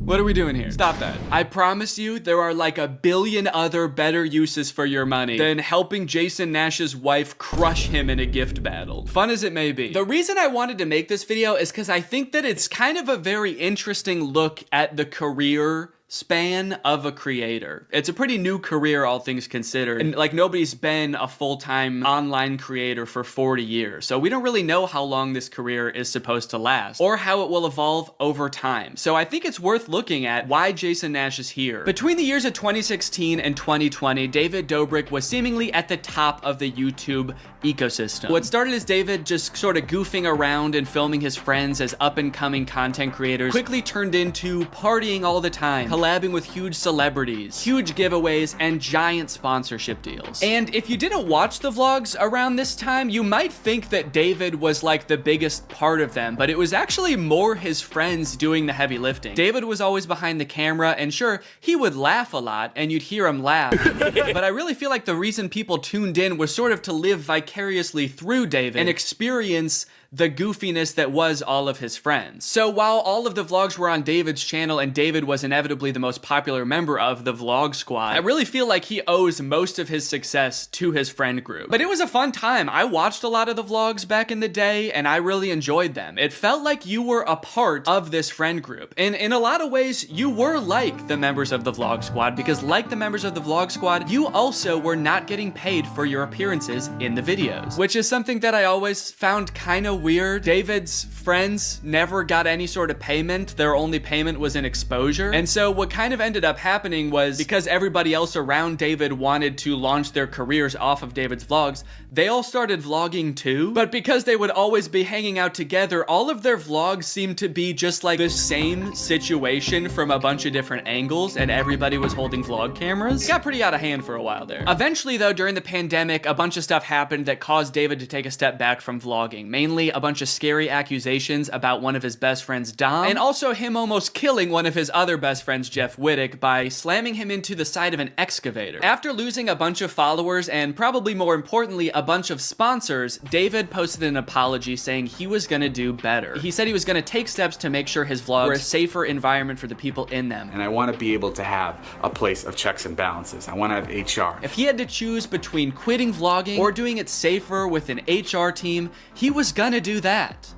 what are we doing here? Stop that. I promise you there are like 1 billion other better uses for your money than helping Jason Nash's wife crush him in a gift battle. Fun as it may be. The reason I wanted to make this video is because I think that it's kind of a very interesting look at the career span of a creator. It's a pretty new career, all things considered. And like nobody's been a full-time online creator for 40 years. So we don't really know how long this career is supposed to last or how it will evolve over time. So I think it's worth looking at why Jason Nash is here. Between the years of 2016 and 2020, David Dobrik was seemingly at the top of the YouTube ecosystem. What started as David just sort of goofing around and filming his friends as up-and-coming content creators quickly turned into partying all the time, collabing with huge celebrities, huge giveaways, and giant sponsorship deals. And if you didn't watch the vlogs around this time, you might think that David was like the biggest part of them, but it was actually more his friends doing the heavy lifting. David was always behind the camera, and sure, he would laugh a lot, and you'd hear him laugh. But I really feel like the reason people tuned in was sort of to live vicariously through David and experience the goofiness that was all of his friends. So while all of the vlogs were on David's channel and David was inevitably the most popular member of the vlog squad, I really feel like he owes most of his success to his friend group. But it was a fun time. I watched a lot of the vlogs back in the day and I really enjoyed them. It felt like you were a part of this friend group. And in a lot of ways, you were like the members of the vlog squad because like the members of the vlog squad, you also were not getting paid for your appearances in the videos, which is something that I always found kind of weird. David's friends never got any sort of payment. Their only payment was in exposure. And so what kind of ended up happening was because everybody else around David wanted to launch their careers off of David's vlogs, they all started vlogging too. But because they would always be hanging out together, all of their vlogs seemed to be just like the same situation from a bunch of different angles, and everybody was holding vlog cameras. It got pretty out of hand for a while there. Eventually though, during the pandemic, a bunch of stuff happened that caused David to take a step back from vlogging. Mainly a bunch of scary accusations about one of his best friends, Dom, and also him almost killing one of his other best friends, Jeff Wittick, by slamming him into the side of an excavator. After losing a bunch of followers and probably more importantly, a bunch of sponsors, David posted an apology saying he was gonna do better. He said he was gonna take steps to make sure his vlogs were a safer environment for the people in them. And I want to be able to have a place of checks and balances. I want to have HR. If he had to choose between quitting vlogging or doing it safer with an HR team, he was gonna do that.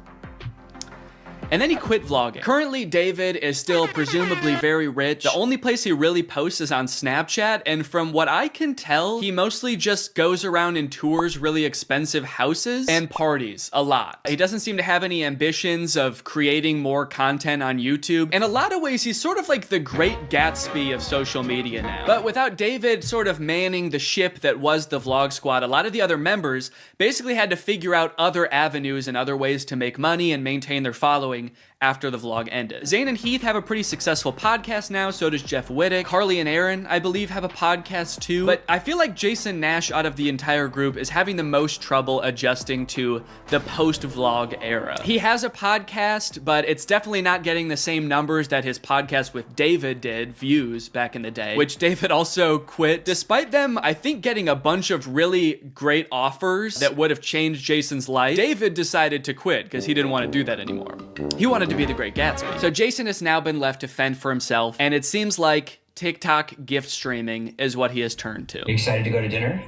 And then he quit vlogging. Currently, David is still presumably very rich. The only place he really posts is on Snapchat, and from what I can tell, he mostly just goes around and tours really expensive houses and parties a lot. He doesn't seem to have any ambitions of creating more content on YouTube. In a lot of ways, he's sort of like the Great Gatsby of social media now. But without David sort of manning the ship that was the vlog squad, a lot of the other members basically had to figure out other avenues and other ways to make money and maintain their following after the vlog ended. Zane and Heath have a pretty successful podcast now, so does Jeff Wittick. Carly and Aaron, I believe, have a podcast too. But I feel like Jason Nash out of the entire group is having the most trouble adjusting to the post-vlog era. He has a podcast, but it's definitely not getting the same numbers that his podcast with David did, views, back in the day, which David also quit. Despite them, I think, getting a bunch of really great offers that would have changed Jason's life, David decided to quit because he didn't want to do that anymore. He wanted to be the Great Gatsby. So Jason has now been left to fend for himself, and it seems like TikTok gift streaming is what he has turned to. You excited to go to dinner?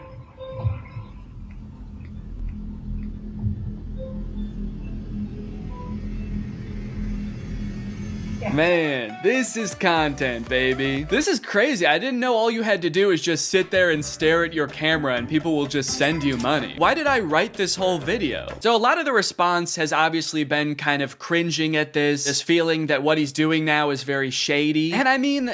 Man, this is content, baby. This is crazy. I didn't know all you had to do is just sit there and stare at your camera and people will just send you money. Why did I write this whole video? So a lot of the response has obviously been kind of cringing at this feeling that what he's doing now is very shady. And I mean,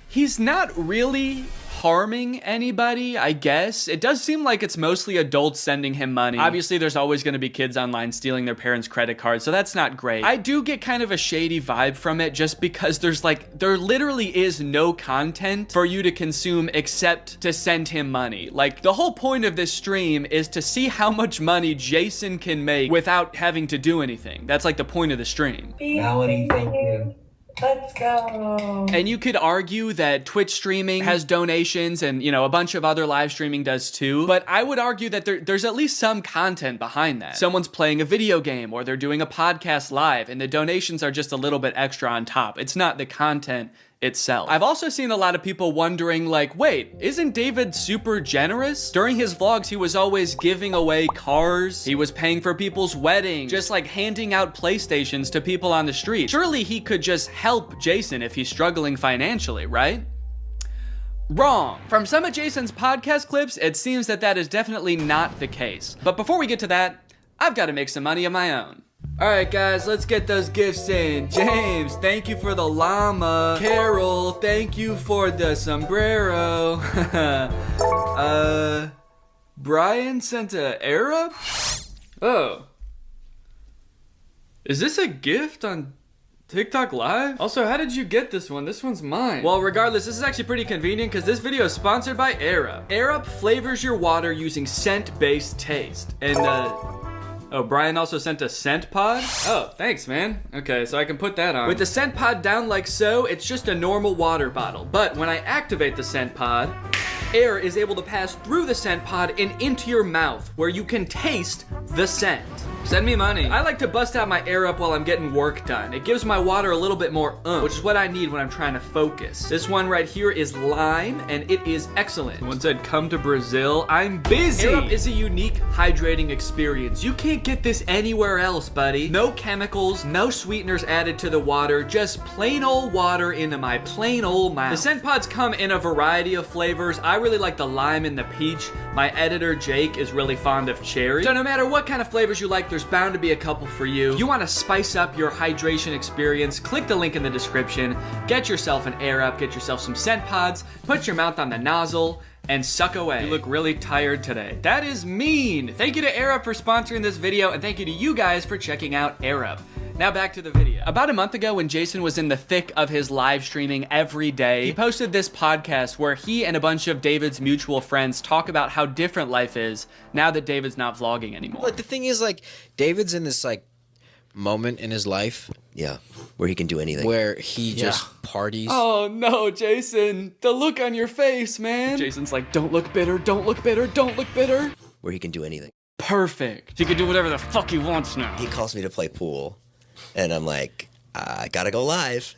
he's not really harming anybody, I guess. It does seem like it's mostly adults sending him money. Obviously, there's always gonna be kids online stealing their parents' credit cards, so that's not great. I do get kind of a shady vibe from it just because there literally is no content for you to consume except to send him money. Like, the whole point of this stream is to see how much money Jason can make without having to do anything. That's like the point of the stream. Melanie, thank you. Let's go. And you could argue that Twitch streaming has donations and, you know, a bunch of other live streaming does too. But I would argue that there's at least some content behind that. Someone's playing a video game or they're doing a podcast live and the donations are just a little bit extra on top. It's not the content itself. I've also seen a lot of people wondering, like, wait, isn't David super generous? During his vlogs, he was always giving away cars. He was paying for people's weddings, just like handing out PlayStations to people on the street. Surely he could just help Jason if he's struggling financially, right? Wrong. From some of Jason's podcast clips, it seems that that is definitely not the case. But before we get to that, I've got to make some money of my own. All right, guys, let's get those gifts in. James, thank you for the llama. Carol, thank you for the sombrero. Brian sent a Arab? Oh. Is this a gift on TikTok Live? Also, how did you get this one? This one's mine. Well, regardless, this is actually pretty convenient because this video is sponsored by Arab. Arab flavors your water using scent-based taste. And, oh, Brian also sent a scent pod? Oh, thanks, man. Okay, so I can put that on. With the scent pod down like so, it's just a normal water bottle. But when I activate the scent pod, air is able to pass through the scent pod and into your mouth, where you can taste the scent. Send me money. I like to bust out my air up while I'm getting work done. It gives my water a little bit more which is what I need when I'm trying to focus. This one right here is lime, and it is excellent. Someone said, come to Brazil. I'm busy. Air up is a unique hydrating experience. You can't get this anywhere else, buddy. No chemicals, no sweeteners added to the water, just plain old water into my plain old mouth. The scent pods come in a variety of flavors. I really like the lime and the peach. My editor, Jake, is really fond of cherry. So no matter what kind of flavors you like, there's bound to be a couple for you. If you want to spice up your hydration experience, click the link in the description, get yourself an Air Up, get yourself some scent pods, put your mouth on the nozzle, and suck away. You look really tired today. That is mean. Thank you to Air Up for sponsoring this video, and thank you to you guys for checking out Air Up. Now back to the video. About a month ago, when Jason was in the thick of his live streaming every day, he posted this podcast where he and a bunch of David's mutual friends talk about how different life is now that David's not vlogging anymore. Like, the thing is, like, David's in this, like, moment in his life. Yeah, where he can do anything. Where he just parties. Oh no, Jason, the look on your face, man. Jason's like, don't look bitter, don't look bitter, don't look bitter. Where he can do anything. Perfect. He can do whatever the fuck he wants now. He calls me to play pool. And I'm like, I gotta go live.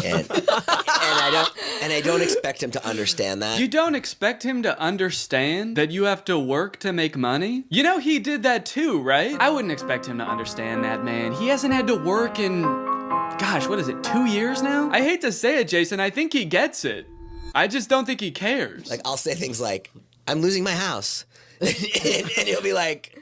And I don't expect him to understand that. You don't expect him to understand that you have to work to make money? You know he did that too, right? I wouldn't expect him to understand that, man. He hasn't had to work in, gosh, what is it, 2 years now? I hate to say it, Jason, I think he gets it. I just don't think he cares. Like, I'll say things like, I'm losing my house. and he'll be like,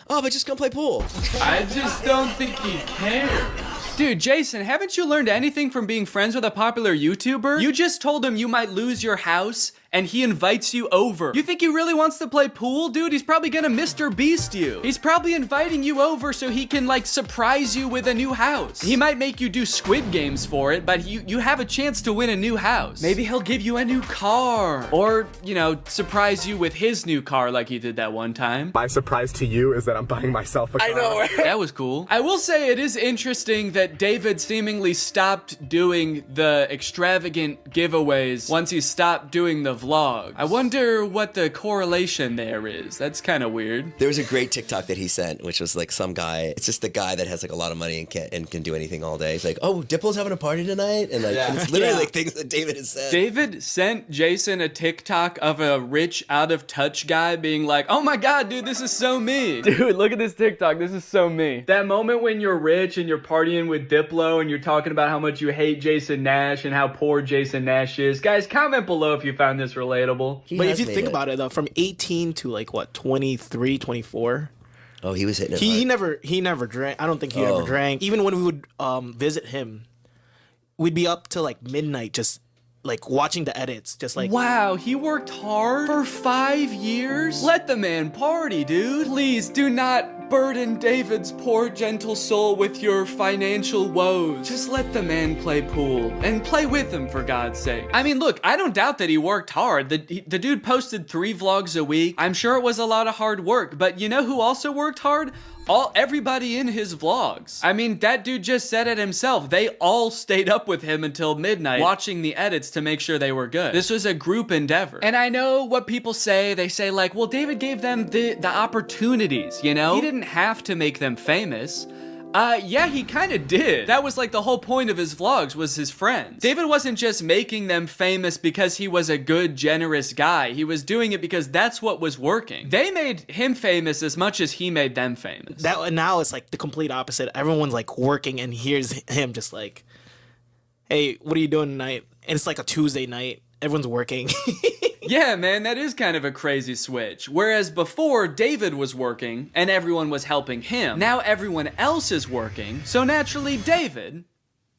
oh, but just come play pool. I just don't think he cares. Dude, Jason, haven't you learned anything from being friends with a popular YouTuber? You just told him you might lose your house, and he invites you over. You think he really wants to play pool? Dude, he's probably gonna Mr. Beast you. He's probably inviting you over so he can like surprise you with a new house. He might make you do Squid Games for it, but you have a chance to win a new house. Maybe he'll give you a new car, or, you know, surprise you with his new car like he did that one time. My surprise to you is that I'm buying myself a car. I know. That was cool. I will say it is interesting that David seemingly stopped doing the extravagant giveaways once he stopped doing the vlog. I wonder what the correlation there is. That's kind of weird. There was a great TikTok that he sent, which was like some guy. It's just the guy that has like a lot of money and can do anything all day. He's like, "Oh, Diplo's having a party tonight," and like and it's literally like things that David has said. David sent Jason a TikTok of a rich, out of touch guy being like, "Oh my God, dude, this is so me." Dude, look at this TikTok. This is so me. That moment when you're rich and you're partying with Diplo and you're talking about how much you hate Jason Nash and how poor Jason Nash is. Guys, comment below if you found this relatable. But if you think about it though, from 18 to like what, 23, 24. Oh, he was hitting it. He never drank. I don't think he ever drank. Even when we would visit him, we'd be up till like midnight just like watching the edits, just like, wow, he worked hard for 5 years? Let the man party, dude. Please do not burden David's poor gentle soul with your financial woes. Just let the man play pool and play with him, for God's sake. I mean, look, I don't doubt that he worked hard. The dude posted 3 vlogs a week. I'm sure it was a lot of hard work, but you know who also worked hard? Everybody in his vlogs. I mean, that dude just said it himself. They all stayed up with him until midnight watching the edits to make sure they were good. This was a group endeavor. And I know what people say. They say like, well, David gave them the opportunities, you know? He didn't have to make them famous. Yeah, he kind of did. That was like the whole point of his vlogs, was his friends. David wasn't just making them famous because he was a good, generous guy. He was doing it because that's what was working. They made him famous as much as he made them famous. Now it's like the complete opposite. Everyone's like working, and here's him just like, hey, what are you doing tonight? And it's like a Tuesday night. Everyone's working. Yeah, man, that is kind of a crazy switch. Whereas before, David was working and everyone was helping him. Now everyone else is working, so naturally David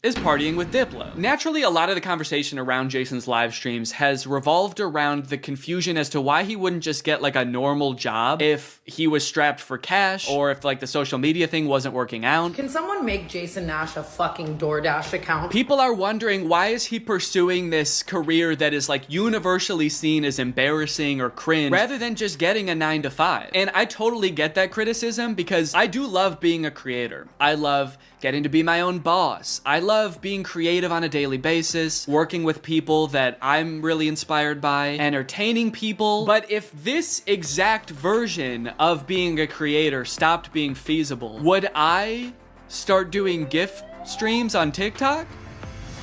is partying with Diplo. Naturally, a lot of the conversation around Jason's live streams has revolved around the confusion as to why he wouldn't just get like a normal job if he was strapped for cash, or if like the social media thing wasn't working out. Can someone make Jason Nash a fucking DoorDash account? People are wondering, why is he pursuing this career that is like universally seen as embarrassing or cringe, rather than just getting a 9-to-5? And I totally get that criticism, because I do love being a creator. I love getting to be my own boss. I love being creative on a daily basis, working with people that I'm really inspired by, entertaining people. But if this exact version of being a creator stopped being feasible, would I start doing gift streams on TikTok?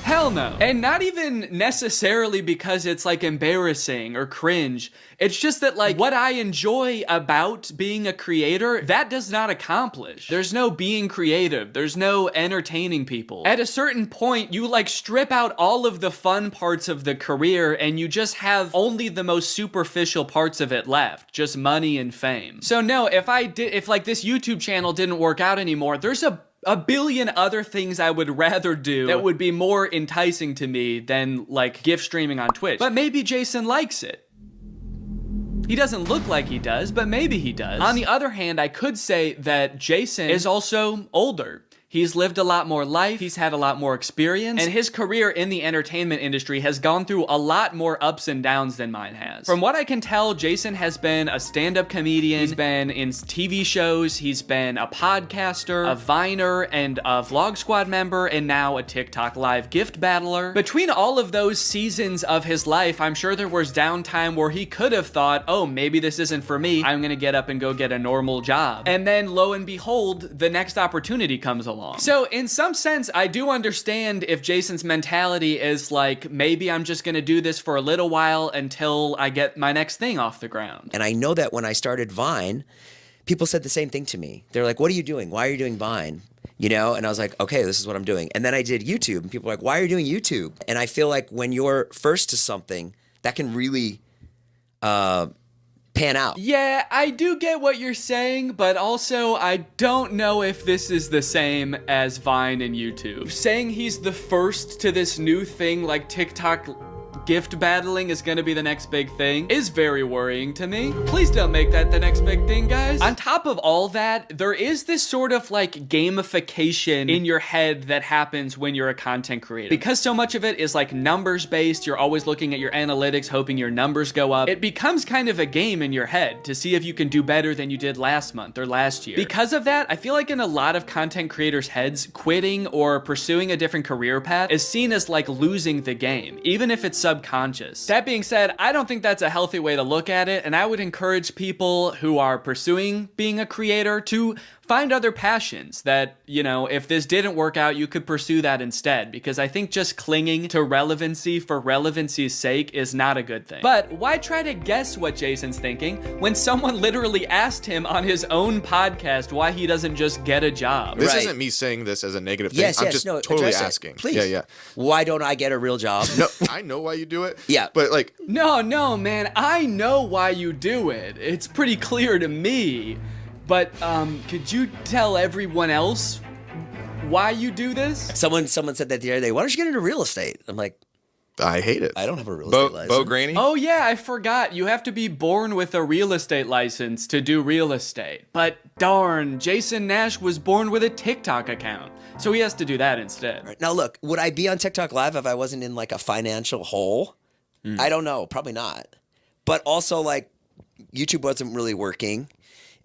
Hell no. And not even necessarily because it's like embarrassing or cringe. It's just that like what I enjoy about being a creator, that does not accomplish. There's no being creative. There's no entertaining people. At a certain point, you like strip out all of the fun parts of the career and you just have only the most superficial parts of it left. Just money and fame. So no, if like this YouTube channel didn't work out anymore, there's a billion other things I would rather do that would be more enticing to me than like gift streaming on Twitch. But maybe Jason likes it. He doesn't look like he does, but maybe he does. On the other hand, I could say that Jason is also older. He's lived a lot more life, he's had a lot more experience, and his career in the entertainment industry has gone through a lot more ups and downs than mine has. From what I can tell, Jason has been a stand-up comedian, he's been in TV shows, he's been a podcaster, a Viner, and a Vlog Squad member, and now a TikTok live gift battler. Between all of those seasons of his life, I'm sure there was downtime where he could have thought, oh, maybe this isn't for me, I'm gonna get up and go get a normal job. And then lo and behold, the next opportunity comes along. So in some sense, I do understand if Jason's mentality is like, maybe I'm just gonna do this for a little while until I get my next thing off the ground. And I know that when I started Vine, people said the same thing to me. They're like, what are you doing? Why are you doing Vine? You know, and I was like, okay, this is what I'm doing. And then I did YouTube, and people were like, why are you doing YouTube? And I feel like when you're first to something, that can really pan out. Yeah, I do get what you're saying, but also I don't know if this is the same as Vine and YouTube. Saying he's the first to this new thing like TikTok gift battling is gonna be the next big thing is very worrying to me. Please don't make that the next big thing, guys. On top of all that, there is this sort of like gamification in your head that happens when you're a content creator. Because so much of it is like numbers based, you're always looking at your analytics, hoping your numbers go up. It becomes kind of a game in your head to see if you can do better than you did last month or last year. Because of that, I feel like in a lot of content creators' heads, quitting or pursuing a different career path is seen as like losing the game, even if it's subconscious. That being said, I don't think that's a healthy way to look at it, and I would encourage people who are pursuing being a creator to find other passions that, you know, if this didn't work out, you could pursue that instead, because I think just clinging to relevancy for relevancy's sake is not a good thing. But why try to guess what Jason's thinking when someone literally asked him on his own podcast why he doesn't just get a job? This isn't me saying this as a negative thing. I'm just totally asking. Please. Yeah. Why don't I get a real job? No, I know why you do it. Yeah. But like... No, man, I know why you do it. It's pretty clear to me. But could you tell everyone else why you do this? Someone said that the other day, why don't you get into real estate? I'm like, I hate it. I don't have a real estate license. Bo Granny? Oh yeah, I forgot. You have to be born with a real estate license to do real estate. But darn, Jason Nash was born with a TikTok account, so he has to do that instead. Right. Now look, would I be on TikTok Live if I wasn't in like a financial hole? I don't know, probably not. But also like YouTube wasn't really working.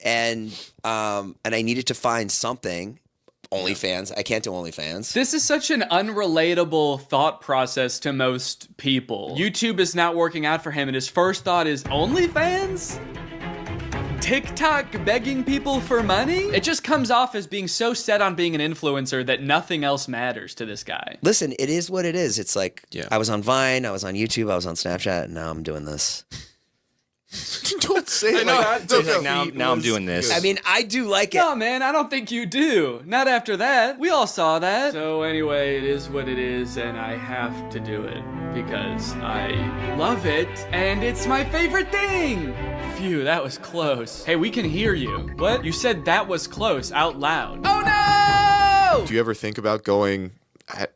And I needed to find something. OnlyFans. I can't do OnlyFans. This is such an unrelatable thought process to most people. YouTube is not working out for him, and his first thought is OnlyFans? TikTok begging people for money? It just comes off as being so set on being an influencer that nothing else matters to this guy. Listen, it is what it is. It's like, I was on Vine, I was on YouTube, I was on Snapchat, and now I'm doing this. Don't say it like that. Now I'm doing this. I mean, I do like it. No, man, I don't think you do. Not after that. We all saw that. So anyway, it is what it is, and I have to do it because I love it, and it's my favorite thing. Phew, that was close. Hey, we can hear you. What? You said that was close out loud. Oh no! Do you ever think about going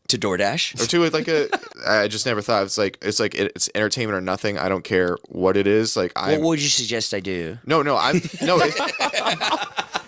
to DoorDash or to like a? I just never thought it's entertainment or nothing. I don't care what it is. Like, what would you suggest I do? No.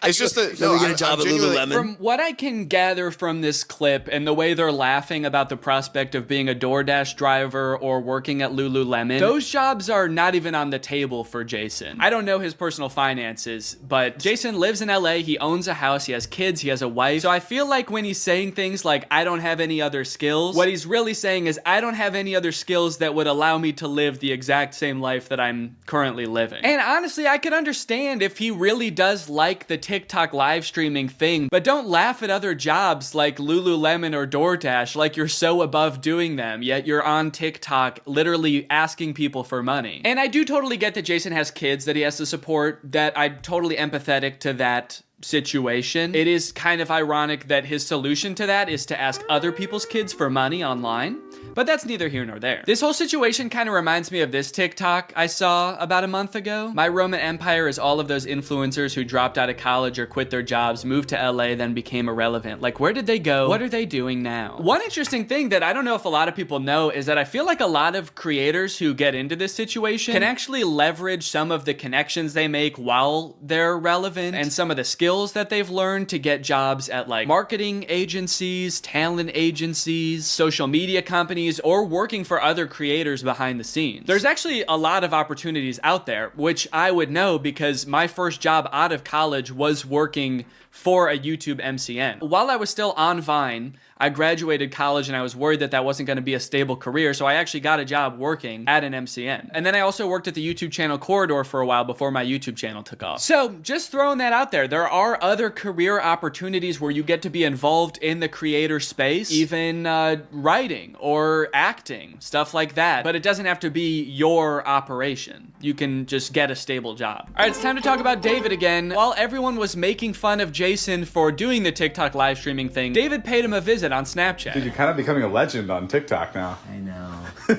It's just that we get a job at Lululemon. From what I can gather from this clip and the way they're laughing about the prospect of being a DoorDash driver or working at Lululemon, those jobs are not even on the table for Jason. I don't know his personal finances, but Jason lives in LA, he owns a house, he has kids, he has a wife. So I feel like when he's saying things like, I don't have any other skills, what he's really saying is, I don't have any other skills that would allow me to live the exact same life that I'm currently living. And honestly, I could understand if he really does like the TikTok live streaming thing, but don't laugh at other jobs like Lululemon or DoorDash like you're so above doing them, yet you're on TikTok literally asking people for money. And I do totally get that Jason has kids that he has to support, that I'm totally empathetic to that situation. It is kind of ironic that his solution to that is to ask other people's kids for money online, but that's neither here nor there. This whole situation kind of reminds me of this TikTok I saw about a month ago. My Roman Empire is all of those influencers who dropped out of college or quit their jobs, moved to LA, then became irrelevant. Like, where did they go? What are they doing now? One interesting thing that I don't know if a lot of people know is that I feel like a lot of creators who get into this situation can actually leverage some of the connections they make while they're relevant and some of the skills that they've learned to get jobs at like marketing agencies, talent agencies, social media companies, or working for other creators behind the scenes. There's actually a lot of opportunities out there, which I would know because my first job out of college was working for a YouTube MCN. While I was still on Vine, I graduated college and I was worried that that wasn't going to be a stable career, so I actually got a job working at an MCN. And then I also worked at the YouTube channel Corridor for a while before my YouTube channel took off. So just throwing that out there, there are other career opportunities where you get to be involved in the creator space, even writing or acting, stuff like that. But it doesn't have to be your operation. You can just get a stable job. All right, it's time to talk about David again. While everyone was making fun of Jason for doing the TikTok live streaming thing, David paid him a visit on Snapchat. Dude, you're kind of becoming a legend on TikTok now. I know.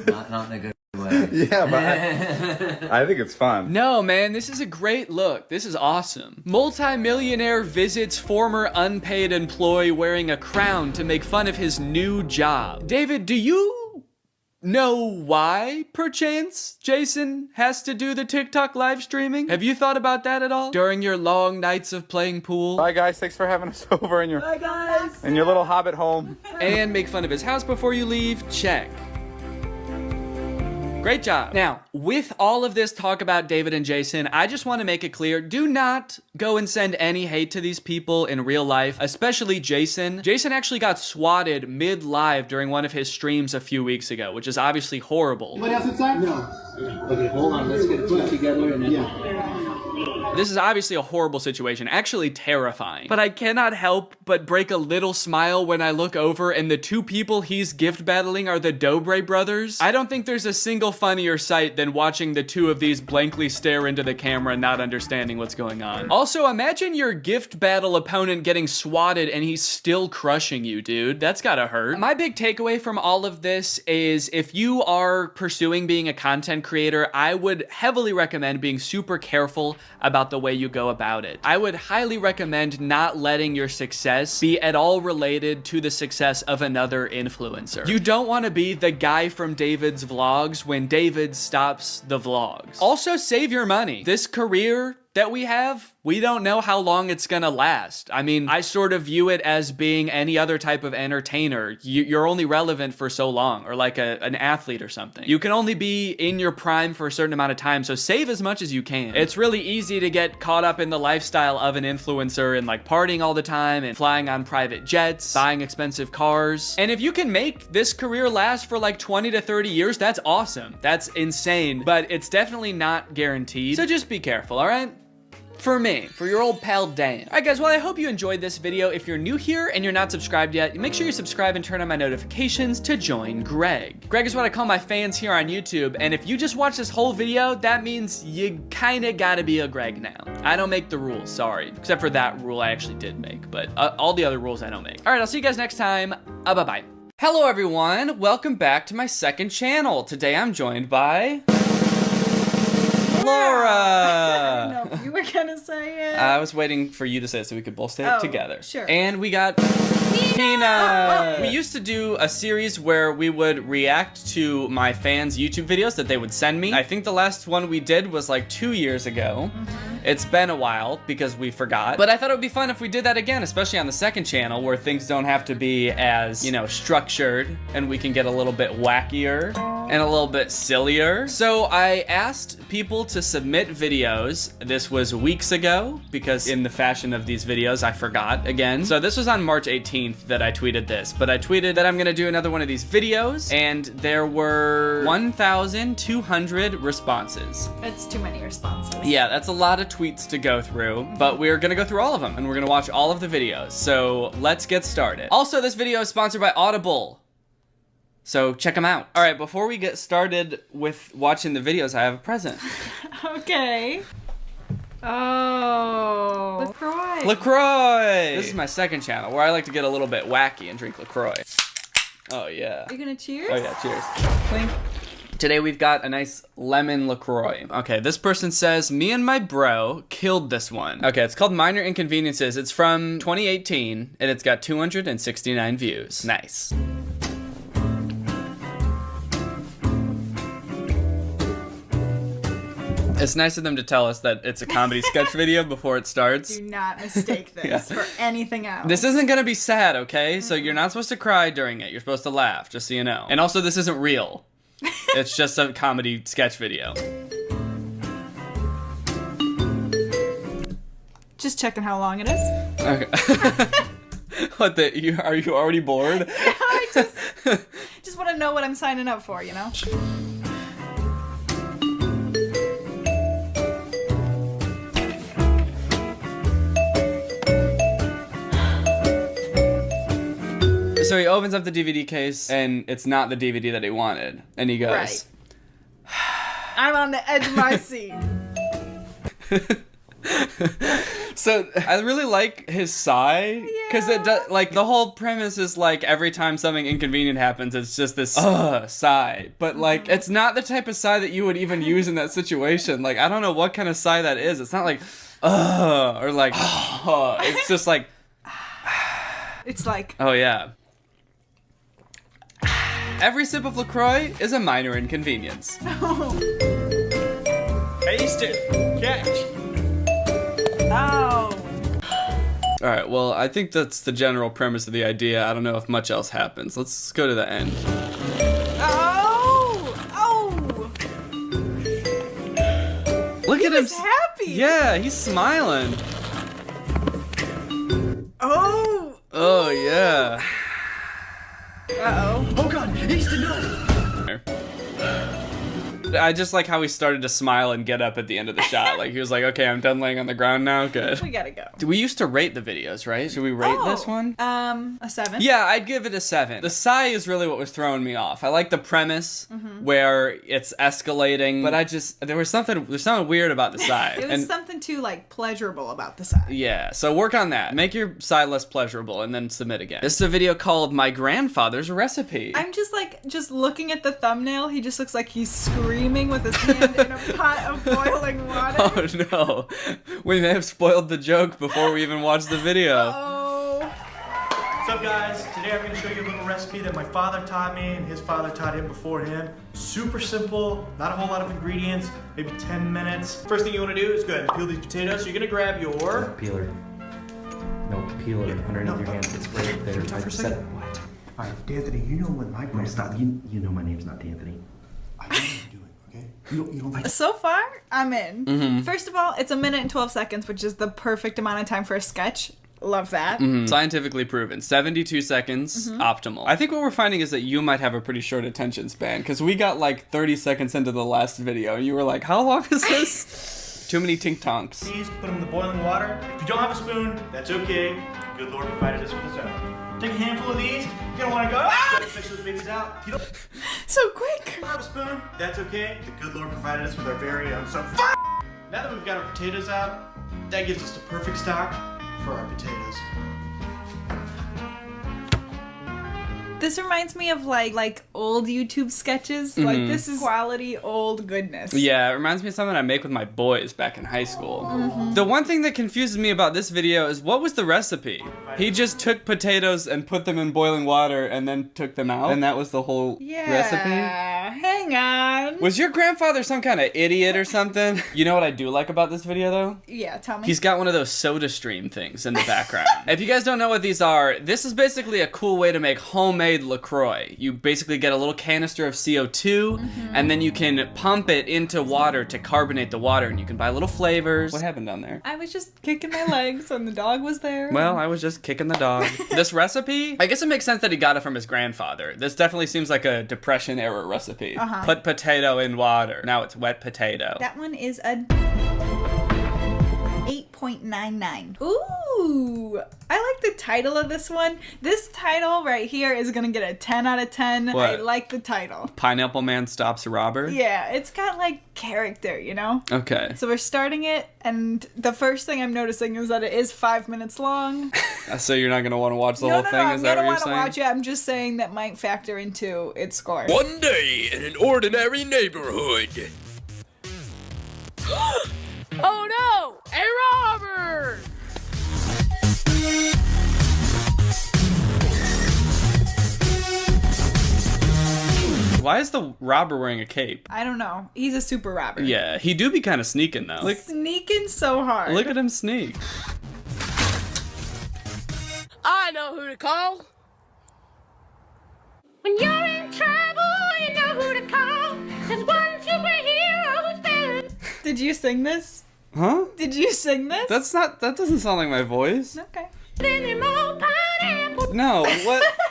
Not in a good way. Yeah, but I think it's fun. No, man, this is a great look. This is awesome. Multi-millionaire visits former unpaid employee wearing a crown to make fun of his new job. David, do you know why, perchance, Jason has to do the TikTok live streaming? Have you thought about that at all? During your long nights of playing pool? Bye guys, thanks for having us over in your little hobbit home. And make fun of his house before you leave? Check. Great job. Now, with all of this talk about David and Jason, I just want to make it clear, do not go and send any hate to these people in real life, especially Jason. Jason actually got swatted mid-live during one of his streams a few weeks ago, which is obviously horrible. Anybody else inside? No. Okay, hold on. Let's get put together and then... This is obviously a horrible situation, actually terrifying. But I cannot help but break a little smile when I look over and the two people he's gift battling are the Dobre brothers. I don't think there's a single funnier sight than watching the two of these blankly stare into the camera not understanding what's going on. Also, imagine your gift battle opponent getting swatted and he's still crushing you, dude. That's gotta hurt. My big takeaway from all of this is if you are pursuing being a content creator, I would heavily recommend being super careful about the way you go about it. I would highly recommend not letting your success be at all related to the success of another influencer. You don't want to be the guy from David's vlogs when David stops the vlogs. Also, save your money. This career that we have, we don't know how long it's gonna last. I mean, I sort of view it as being any other type of entertainer. You're only relevant for so long, or like an athlete or something. You can only be in your prime for a certain amount of time, so save as much as you can. It's really easy to get caught up in the lifestyle of an influencer and like partying all the time and flying on private jets, buying expensive cars. And if you can make this career last for like 20 to 30 years, that's awesome. That's insane, but it's definitely not guaranteed. So just be careful, all right? For me, for your old pal Dan. All right guys, well I hope you enjoyed this video. If you're new here and you're not subscribed yet, make sure you subscribe and turn on my notifications to join Greg. Greg is what I call my fans here on YouTube, and if you just watch this whole video, that means you kinda gotta be a Greg now. I don't make the rules, sorry. Except for that rule I actually did make, but all the other rules I don't make. All right, I'll see you guys next time. Bye-bye. Hello everyone, welcome back to my second channel. Today I'm joined by... Laura! I didn't know if you were gonna say it. I was waiting for you to say it so we could both say it together. Sure. And we got Peanut! We used to do a series where we would react to my fans' YouTube videos that they would send me. I think the last one we did was like 2 years ago. It's been a while because we forgot. But I thought it would be fun if we did that again, especially on the second channel where things don't have to be as, you know, structured and we can get a little bit wackier and a little bit sillier. So I asked people to submit videos. This was weeks ago because in the fashion of these videos, I forgot again. So this was on March 18th that I tweeted this, but I tweeted that I'm gonna do another one of these videos and there were 1,200 responses. It's too many responses. Yeah, that's a lot of tweets to go through, but we're gonna go through all of them and we're gonna watch all of the videos. So let's get started. Also, this video is sponsored by Audible. So check them out. All right, before we get started with watching the videos, I have a present. Okay. Oh. LaCroix. LaCroix! This is my second channel where I like to get a little bit wacky and drink LaCroix. Oh yeah. Are you gonna cheers? Oh yeah, cheers. Clink. Today we've got a nice lemon LaCroix. Okay, this person says, me and my bro killed this one. Okay, it's called Minor Inconveniences. It's from 2018, and it's got 269 views. Nice. It's nice of them to tell us that it's a comedy sketch video before it starts. Do not mistake this for anything else. This isn't gonna be sad, okay? So you're not supposed to cry during it. You're supposed to laugh, just so you know. And also, this isn't real. It's just a comedy sketch video. Just checking how long it is. Okay. What are you already bored? I just want to know what I'm signing up for, you know? So he opens up the DVD case, and it's not the DVD that he wanted. And he goes... Right. I'm on the edge of my seat. So I really like his sigh, because it does, like, the whole premise is like every time something inconvenient happens, it's just this sigh. But like, it's not the type of sigh that you would even use in that situation. Like, I don't know what kind of sigh that is. It's not like, or like, it's just like, it's like, oh yeah. Every sip of LaCroix is a minor inconvenience. Taste it. Catch. Oh. All right, well, I think that's the general premise of the idea. I don't know if much else happens. Let's go to the end. Oh! Oh! Look at him. He's happy. Yeah, he's smiling. Oh! Oh, yeah. Uh-oh. Oh God, he's denied. I just like how he started to smile and get up at the end of the shot. Like, he was like, okay, I'm done laying on the ground now. Good. We gotta go. We used to rate the videos, right? Should we rate this one? A 7. Yeah, I'd give it a 7. The sigh is really what was throwing me off. I like the premise where it's escalating, but there's something weird about the sigh. It was something too, like, pleasurable about the side. Yeah, so work on that. Make your side less pleasurable and then submit again. This is a video called My Grandfather's Recipe. I'm just looking at the thumbnail, he just looks like he's screaming with his hand in a pot of boiling water. Oh no, we may have spoiled the joke before we even watched the video. What's up, guys? Today I'm going to show you a little recipe that my father taught me and his father taught him before him. Super simple, not a whole lot of ingredients, maybe 10 minutes. First thing you want to do is go ahead and peel these potatoes. So you're going to grab your... Peeler. No, peeler underneath your hand. It's right there. Talk for a second. What? All right, D'Anthony, you know what my No, stop. You know my name's not D'Anthony. I know what I'm doing, okay? You don't like... So far, I'm in. Mhm. First of all, it's 1 minute and 12 seconds, which is the perfect amount of time for a sketch. Love that. Scientifically proven. 72 seconds, optimal. I think what we're finding is that you might have a pretty short attention span, because we got like 30 seconds into the last video, and you were like, how long is this? Too many tink-tonks. These, put them in the boiling water. If you don't have a spoon, that's okay. The good Lord provided us with his own. Take a handful of these. You're gonna want to go, fish those babies out. You don't So quick. have a spoon, that's okay. The good Lord provided us with our very own. So now that we've got our potatoes out, that gives us the perfect stock for our potatoes. This reminds me of like old YouTube sketches. Like this is quality old goodness. Yeah, it reminds me of something I make with my boys back in high school. The one thing that confuses me about this video is what was the recipe? He just took potatoes and put them in boiling water and then took them out, and that was the whole recipe? Hang on. Was your grandfather some kind of idiot or something? You know what I do like about this video though? Yeah, tell me. He's got one of those soda stream things in the background. If you guys don't know what these are, this is basically a cool way to make homemade LaCroix. You basically get a little canister of CO2 and then you can pump it into water to carbonate the water, and you can buy little flavors. What happened down there? I was just kicking my legs and the dog was there. Well, I was just kicking the dog. This recipe, I guess it makes sense that he got it from his grandfather. This definitely seems like a Depression era recipe. Put potato in water. Now it's wet potato. That one is a 8.99. Ooh, I like the title of this one. This title right here is gonna get a 10 out of 10. What? I like the title. Pineapple Man Stops a Robber? Yeah, it's got like character, you know? Okay. So we're starting it, and the first thing I'm noticing is that it is 5 minutes long. So you're not gonna want to watch the no, whole no, thing? no, Is that what I'm you're gonna saying? watch it. I'm just saying that might factor into its score. One day in an ordinary neighborhood. Oh no! A robber! Why is the robber wearing a cape? I don't know. He's a super robber. Yeah, he do be kind of sneaking though. Like, Sneaking so hard. look at him sneak. I know who to call. When you're in trouble, you know who to call. There's one superhero who's better. Did you sing this? Huh? Did you sing this? That doesn't sound like my voice. Okay. No,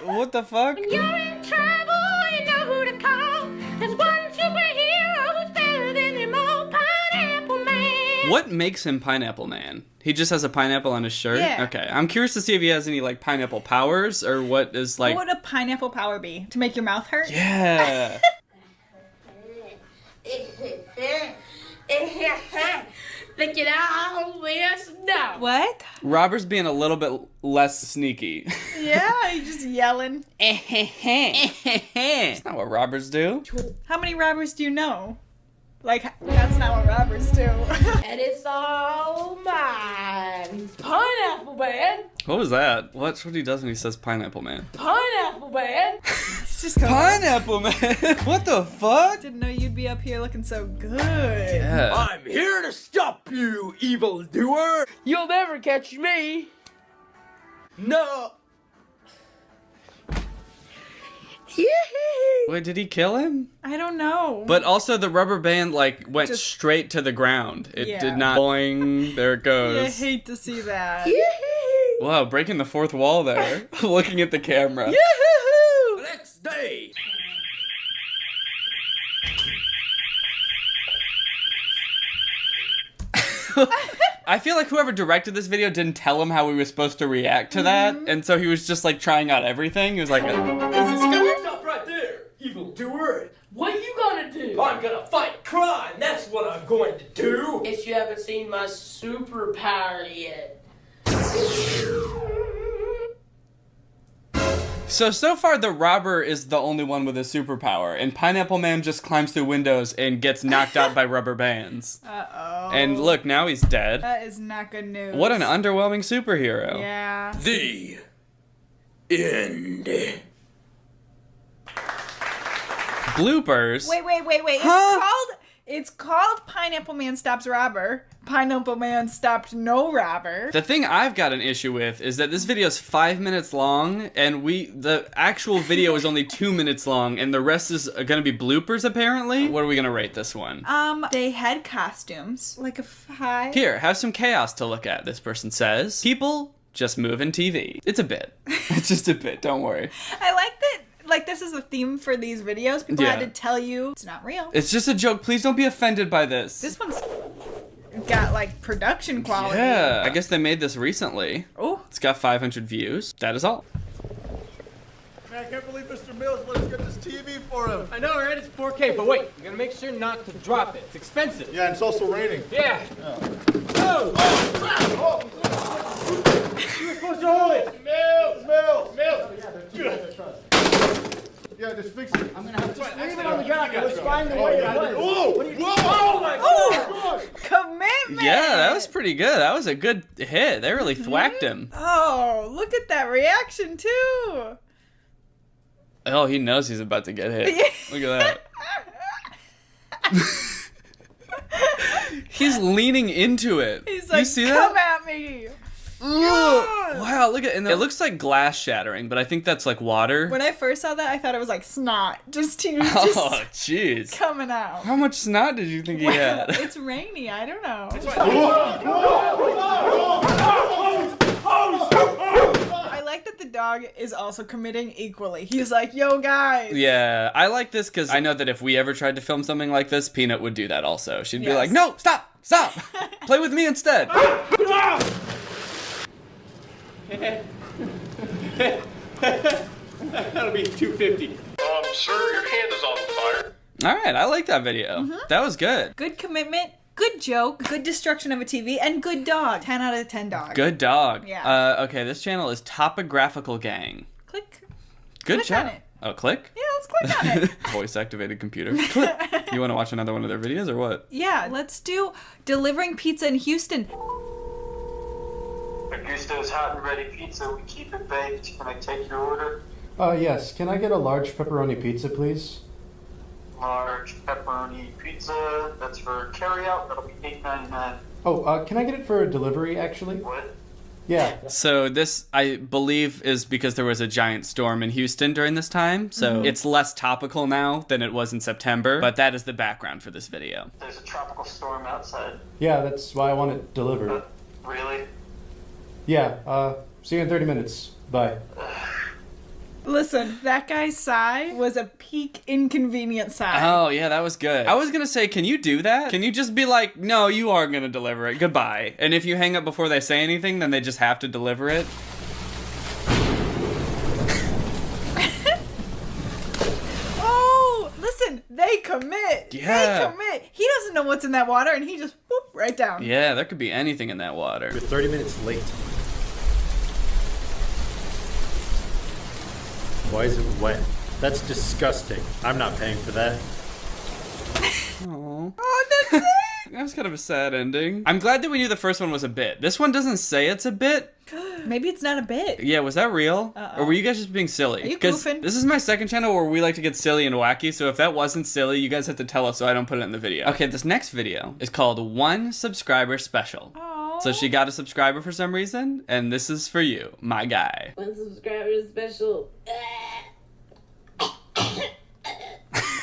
what the fuck? When you're in trouble, you know who to call. There's one superhero who's better than them all, Pineapple Man. What makes him Pineapple Man? He just has a pineapple on his shirt? Yeah. Okay, I'm curious to see if he has any, like, pineapple powers, or what is, like... What would a pineapple power be? To make your mouth hurt? Yeah. Look it out, yes, no. What? Robber's being a little bit less sneaky. Yeah, he's just yelling. That's not what robbers do. How many robbers do you know? Like, that's not what rappers do. And it's all mine. Pineapple Man. What was that? What's what he does when he says Pineapple Man? Pineapple Man. It's just Pineapple Man. What the fuck? Didn't know you'd be up here looking so good. Yeah. I'm here to stop you, evildoer. You'll never catch me. No. Wait, did he kill him? I don't know. But also the rubber band like went Just- straight to the ground. It Yeah. did not boing. There it goes. I hate to see that. Wow, breaking the fourth wall there. Looking at the camera. Yahoo! Next day. I feel like whoever directed this video didn't tell him how we were supposed to react to that, and so he was just like trying out everything. He was like, Is this good? Stop right there, evildoer. What you gonna do? I'm gonna fight crime. That's what I'm going to do. If you haven't seen my superpower yet. So far the robber is the only one with a superpower, and Pineapple Man just climbs through windows and gets knocked out by rubber bands. Uh-oh. And look, now he's dead. That is not good news. What an underwhelming superhero. Yeah. The end. Bloopers. Wait. It's called Pineapple Man Stops Robber. Pineapple Man Stopped No Robber. The thing I've got an issue with is that this video is 5 minutes long, and the actual video is only 2 minutes long, and the rest is gonna be bloopers apparently. What are we gonna rate this one? They had costumes. Like a 5. Here, have some chaos to look at, this person says. People just moving TV. It's a bit. It's just a bit, don't worry. I like that, like, this is the theme for these videos. People had Yeah. to tell you it's not real. It's just a joke. Please don't be offended by this. This one's got, like, production quality. Yeah, I guess they made this recently. Oh. It's got 500 views. That is all. Man, I can't believe Mr. Mills let us get this TV for him. I know, right? It's 4K, but wait, you gotta make sure not to drop it. It's expensive. Yeah, and it's also raining. Yeah. Oh! You were supposed to hold it. Mills! Yeah, just fix it. I'm gonna have to leave it on the ground. It was fine the way it was. Whoa! What are you doing? Whoa! Oh my Oh! Commitment! Yeah, that was pretty good. That was a good hit. They really thwacked him. Oh, look at that reaction, too. Oh, he knows he's about to get hit. Look at that. He's leaning into it. He's like, you see come that? at me. Wow, look at it. Looks like glass shattering, but I think that's like water. When I first saw that, I thought it was like snot. Just Oh, jeez. coming out. How much snot did you think he had? It's rainy. I don't know. I like that the dog is also committing equally. He's like, yo, guys. Yeah, I like this because I know that if we ever tried to film something like this, Peanut would do that also. She'd be Yes. like, no, stop, play with me instead. That'll be $250. Sir, your hand is on fire. All right, I like that video. That was good. Good commitment, good joke, good destruction of a TV, and good dog. 10 out of 10 dog. Good dog. Yeah. Okay, this channel is Topographical Gang. Click. Good Click job. on it. Oh, click? Yeah, let's click on it. Voice activated computer. Click. You want to watch another one of their videos or what? Yeah, let's do delivering pizza in Houston. Augusto's hot and ready pizza. We keep it baked. Can I take your order? Yes. Can I get a large pepperoni pizza, please? Large pepperoni pizza. That's for carryout. That'll be $8.99. Oh, can I get it for delivery, actually? What? Yeah. So this, I believe, is because there was a giant storm in Houston during this time. So it's less topical now than it was in September. But that is the background for this video. There's a tropical storm outside. Yeah, that's why I want it delivered. Really? Yeah, see you in 30 minutes. Bye. Listen, that guy's sigh was a peak inconvenient sigh. Oh, yeah, that was good. I was going to say, can you do that? Can you just be like, no, you are going to deliver it. Goodbye. And if you hang up before they say anything, then they just have to deliver it. Oh, listen, they commit. Yeah. They commit. He doesn't know what's in that water, and he just whoop right down. Yeah, there could be anything in that water. We're 30 minutes late. Why is it wet? That's disgusting. I'm not paying for that. Oh, that's it. That was kind of a sad ending. I'm glad that we knew the first one was a bit. This one doesn't say it's a bit. Maybe it's not a bit. Yeah, was that real? Or were you guys just being silly? Are you 'Cause goofing? this is my second channel where we like to get silly and wacky, so if that wasn't silly, you guys have to tell us so I don't put it in the video. Okay, this next video is called 1 Subscriber Special. So she got a subscriber for some reason, and this is for you, my guy. 1 subscriber special.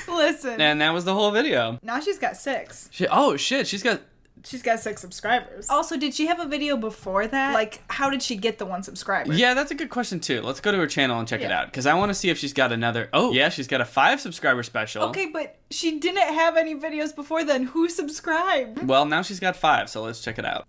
Listen. And that was the whole video. Now she's got 6. Oh shit, she's got 6 subscribers. Also, did she have a video before that? Like, how did she get the 1 subscriber? Yeah, that's a good question too. Let's go to her channel and check it out, because I want to see if she's got another. Oh, yeah, she's got a 5 subscriber special. Okay, but she didn't have any videos before then. Who subscribed? Well, now she's got 5, so let's check it out.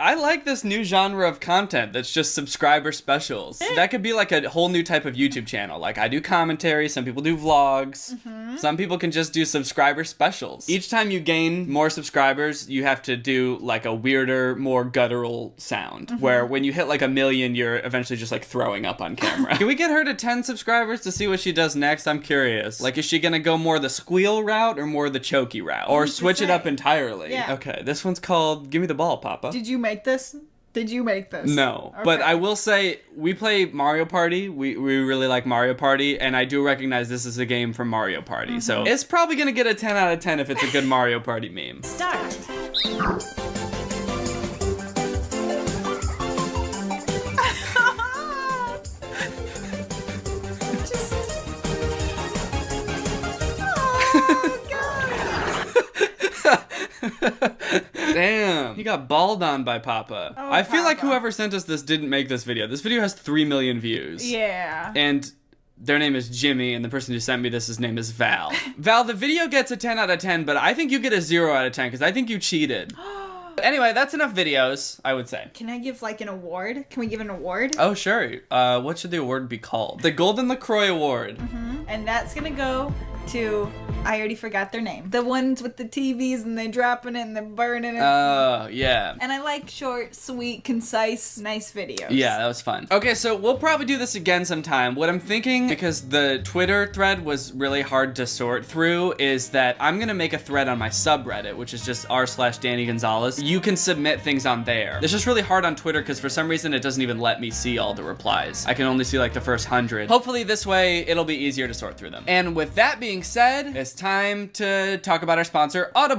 I like this new genre of content that's just subscriber specials. That could be like a whole new type of YouTube channel. Like I do commentary, some people do vlogs, some people can just do subscriber specials. Each time you gain more subscribers, you have to do like a weirder, more guttural sound, where when you hit like 1 million, you're eventually just like throwing up on camera. Can we get her to 10 subscribers to see what she does next? I'm curious. Like, is she gonna go more the squeal route or more the chokey route? Or switch it up entirely? Yeah. Okay, this one's called Give Me the Ball, Papa. Did you make this? Did you make this? No, Okay. but I will say we play Mario Party. We really like Mario Party, and I do recognize this is a game from Mario Party. So it's probably gonna get a 10 out of 10 if it's a good Mario Party meme. Start. Damn, he got balled on by Papa. Oh, I feel like Papa. whoever sent us this didn't make this video. This video has 3 million views. Yeah. And their name is Jimmy, and the person who sent me this, his name is Val. Val, the video gets a 10 out of 10, but I think you get a 0 out of 10, because I think you cheated. Anyway, that's enough videos, I would say. Can I give like an award? Can we give an award? Oh, sure. What should the award be called? The Golden LaCroix Award. And that's gonna go to, I already forgot their name. The ones with the TVs and they're dropping it and they're burning it. Oh, yeah. And I like short, sweet, concise, nice videos. Yeah, that was fun. Okay, so we'll probably do this again sometime. What I'm thinking, because the Twitter thread was really hard to sort through, is that I'm gonna make a thread on my subreddit, which is just r/Danny Gonzalez. You can submit things on there. It's just really hard on Twitter because for some reason it doesn't even let me see all the replies. I can only see like the first 100. Hopefully this way it'll be easier to sort through them. And with that being said, it's time to talk about our sponsor, Audible.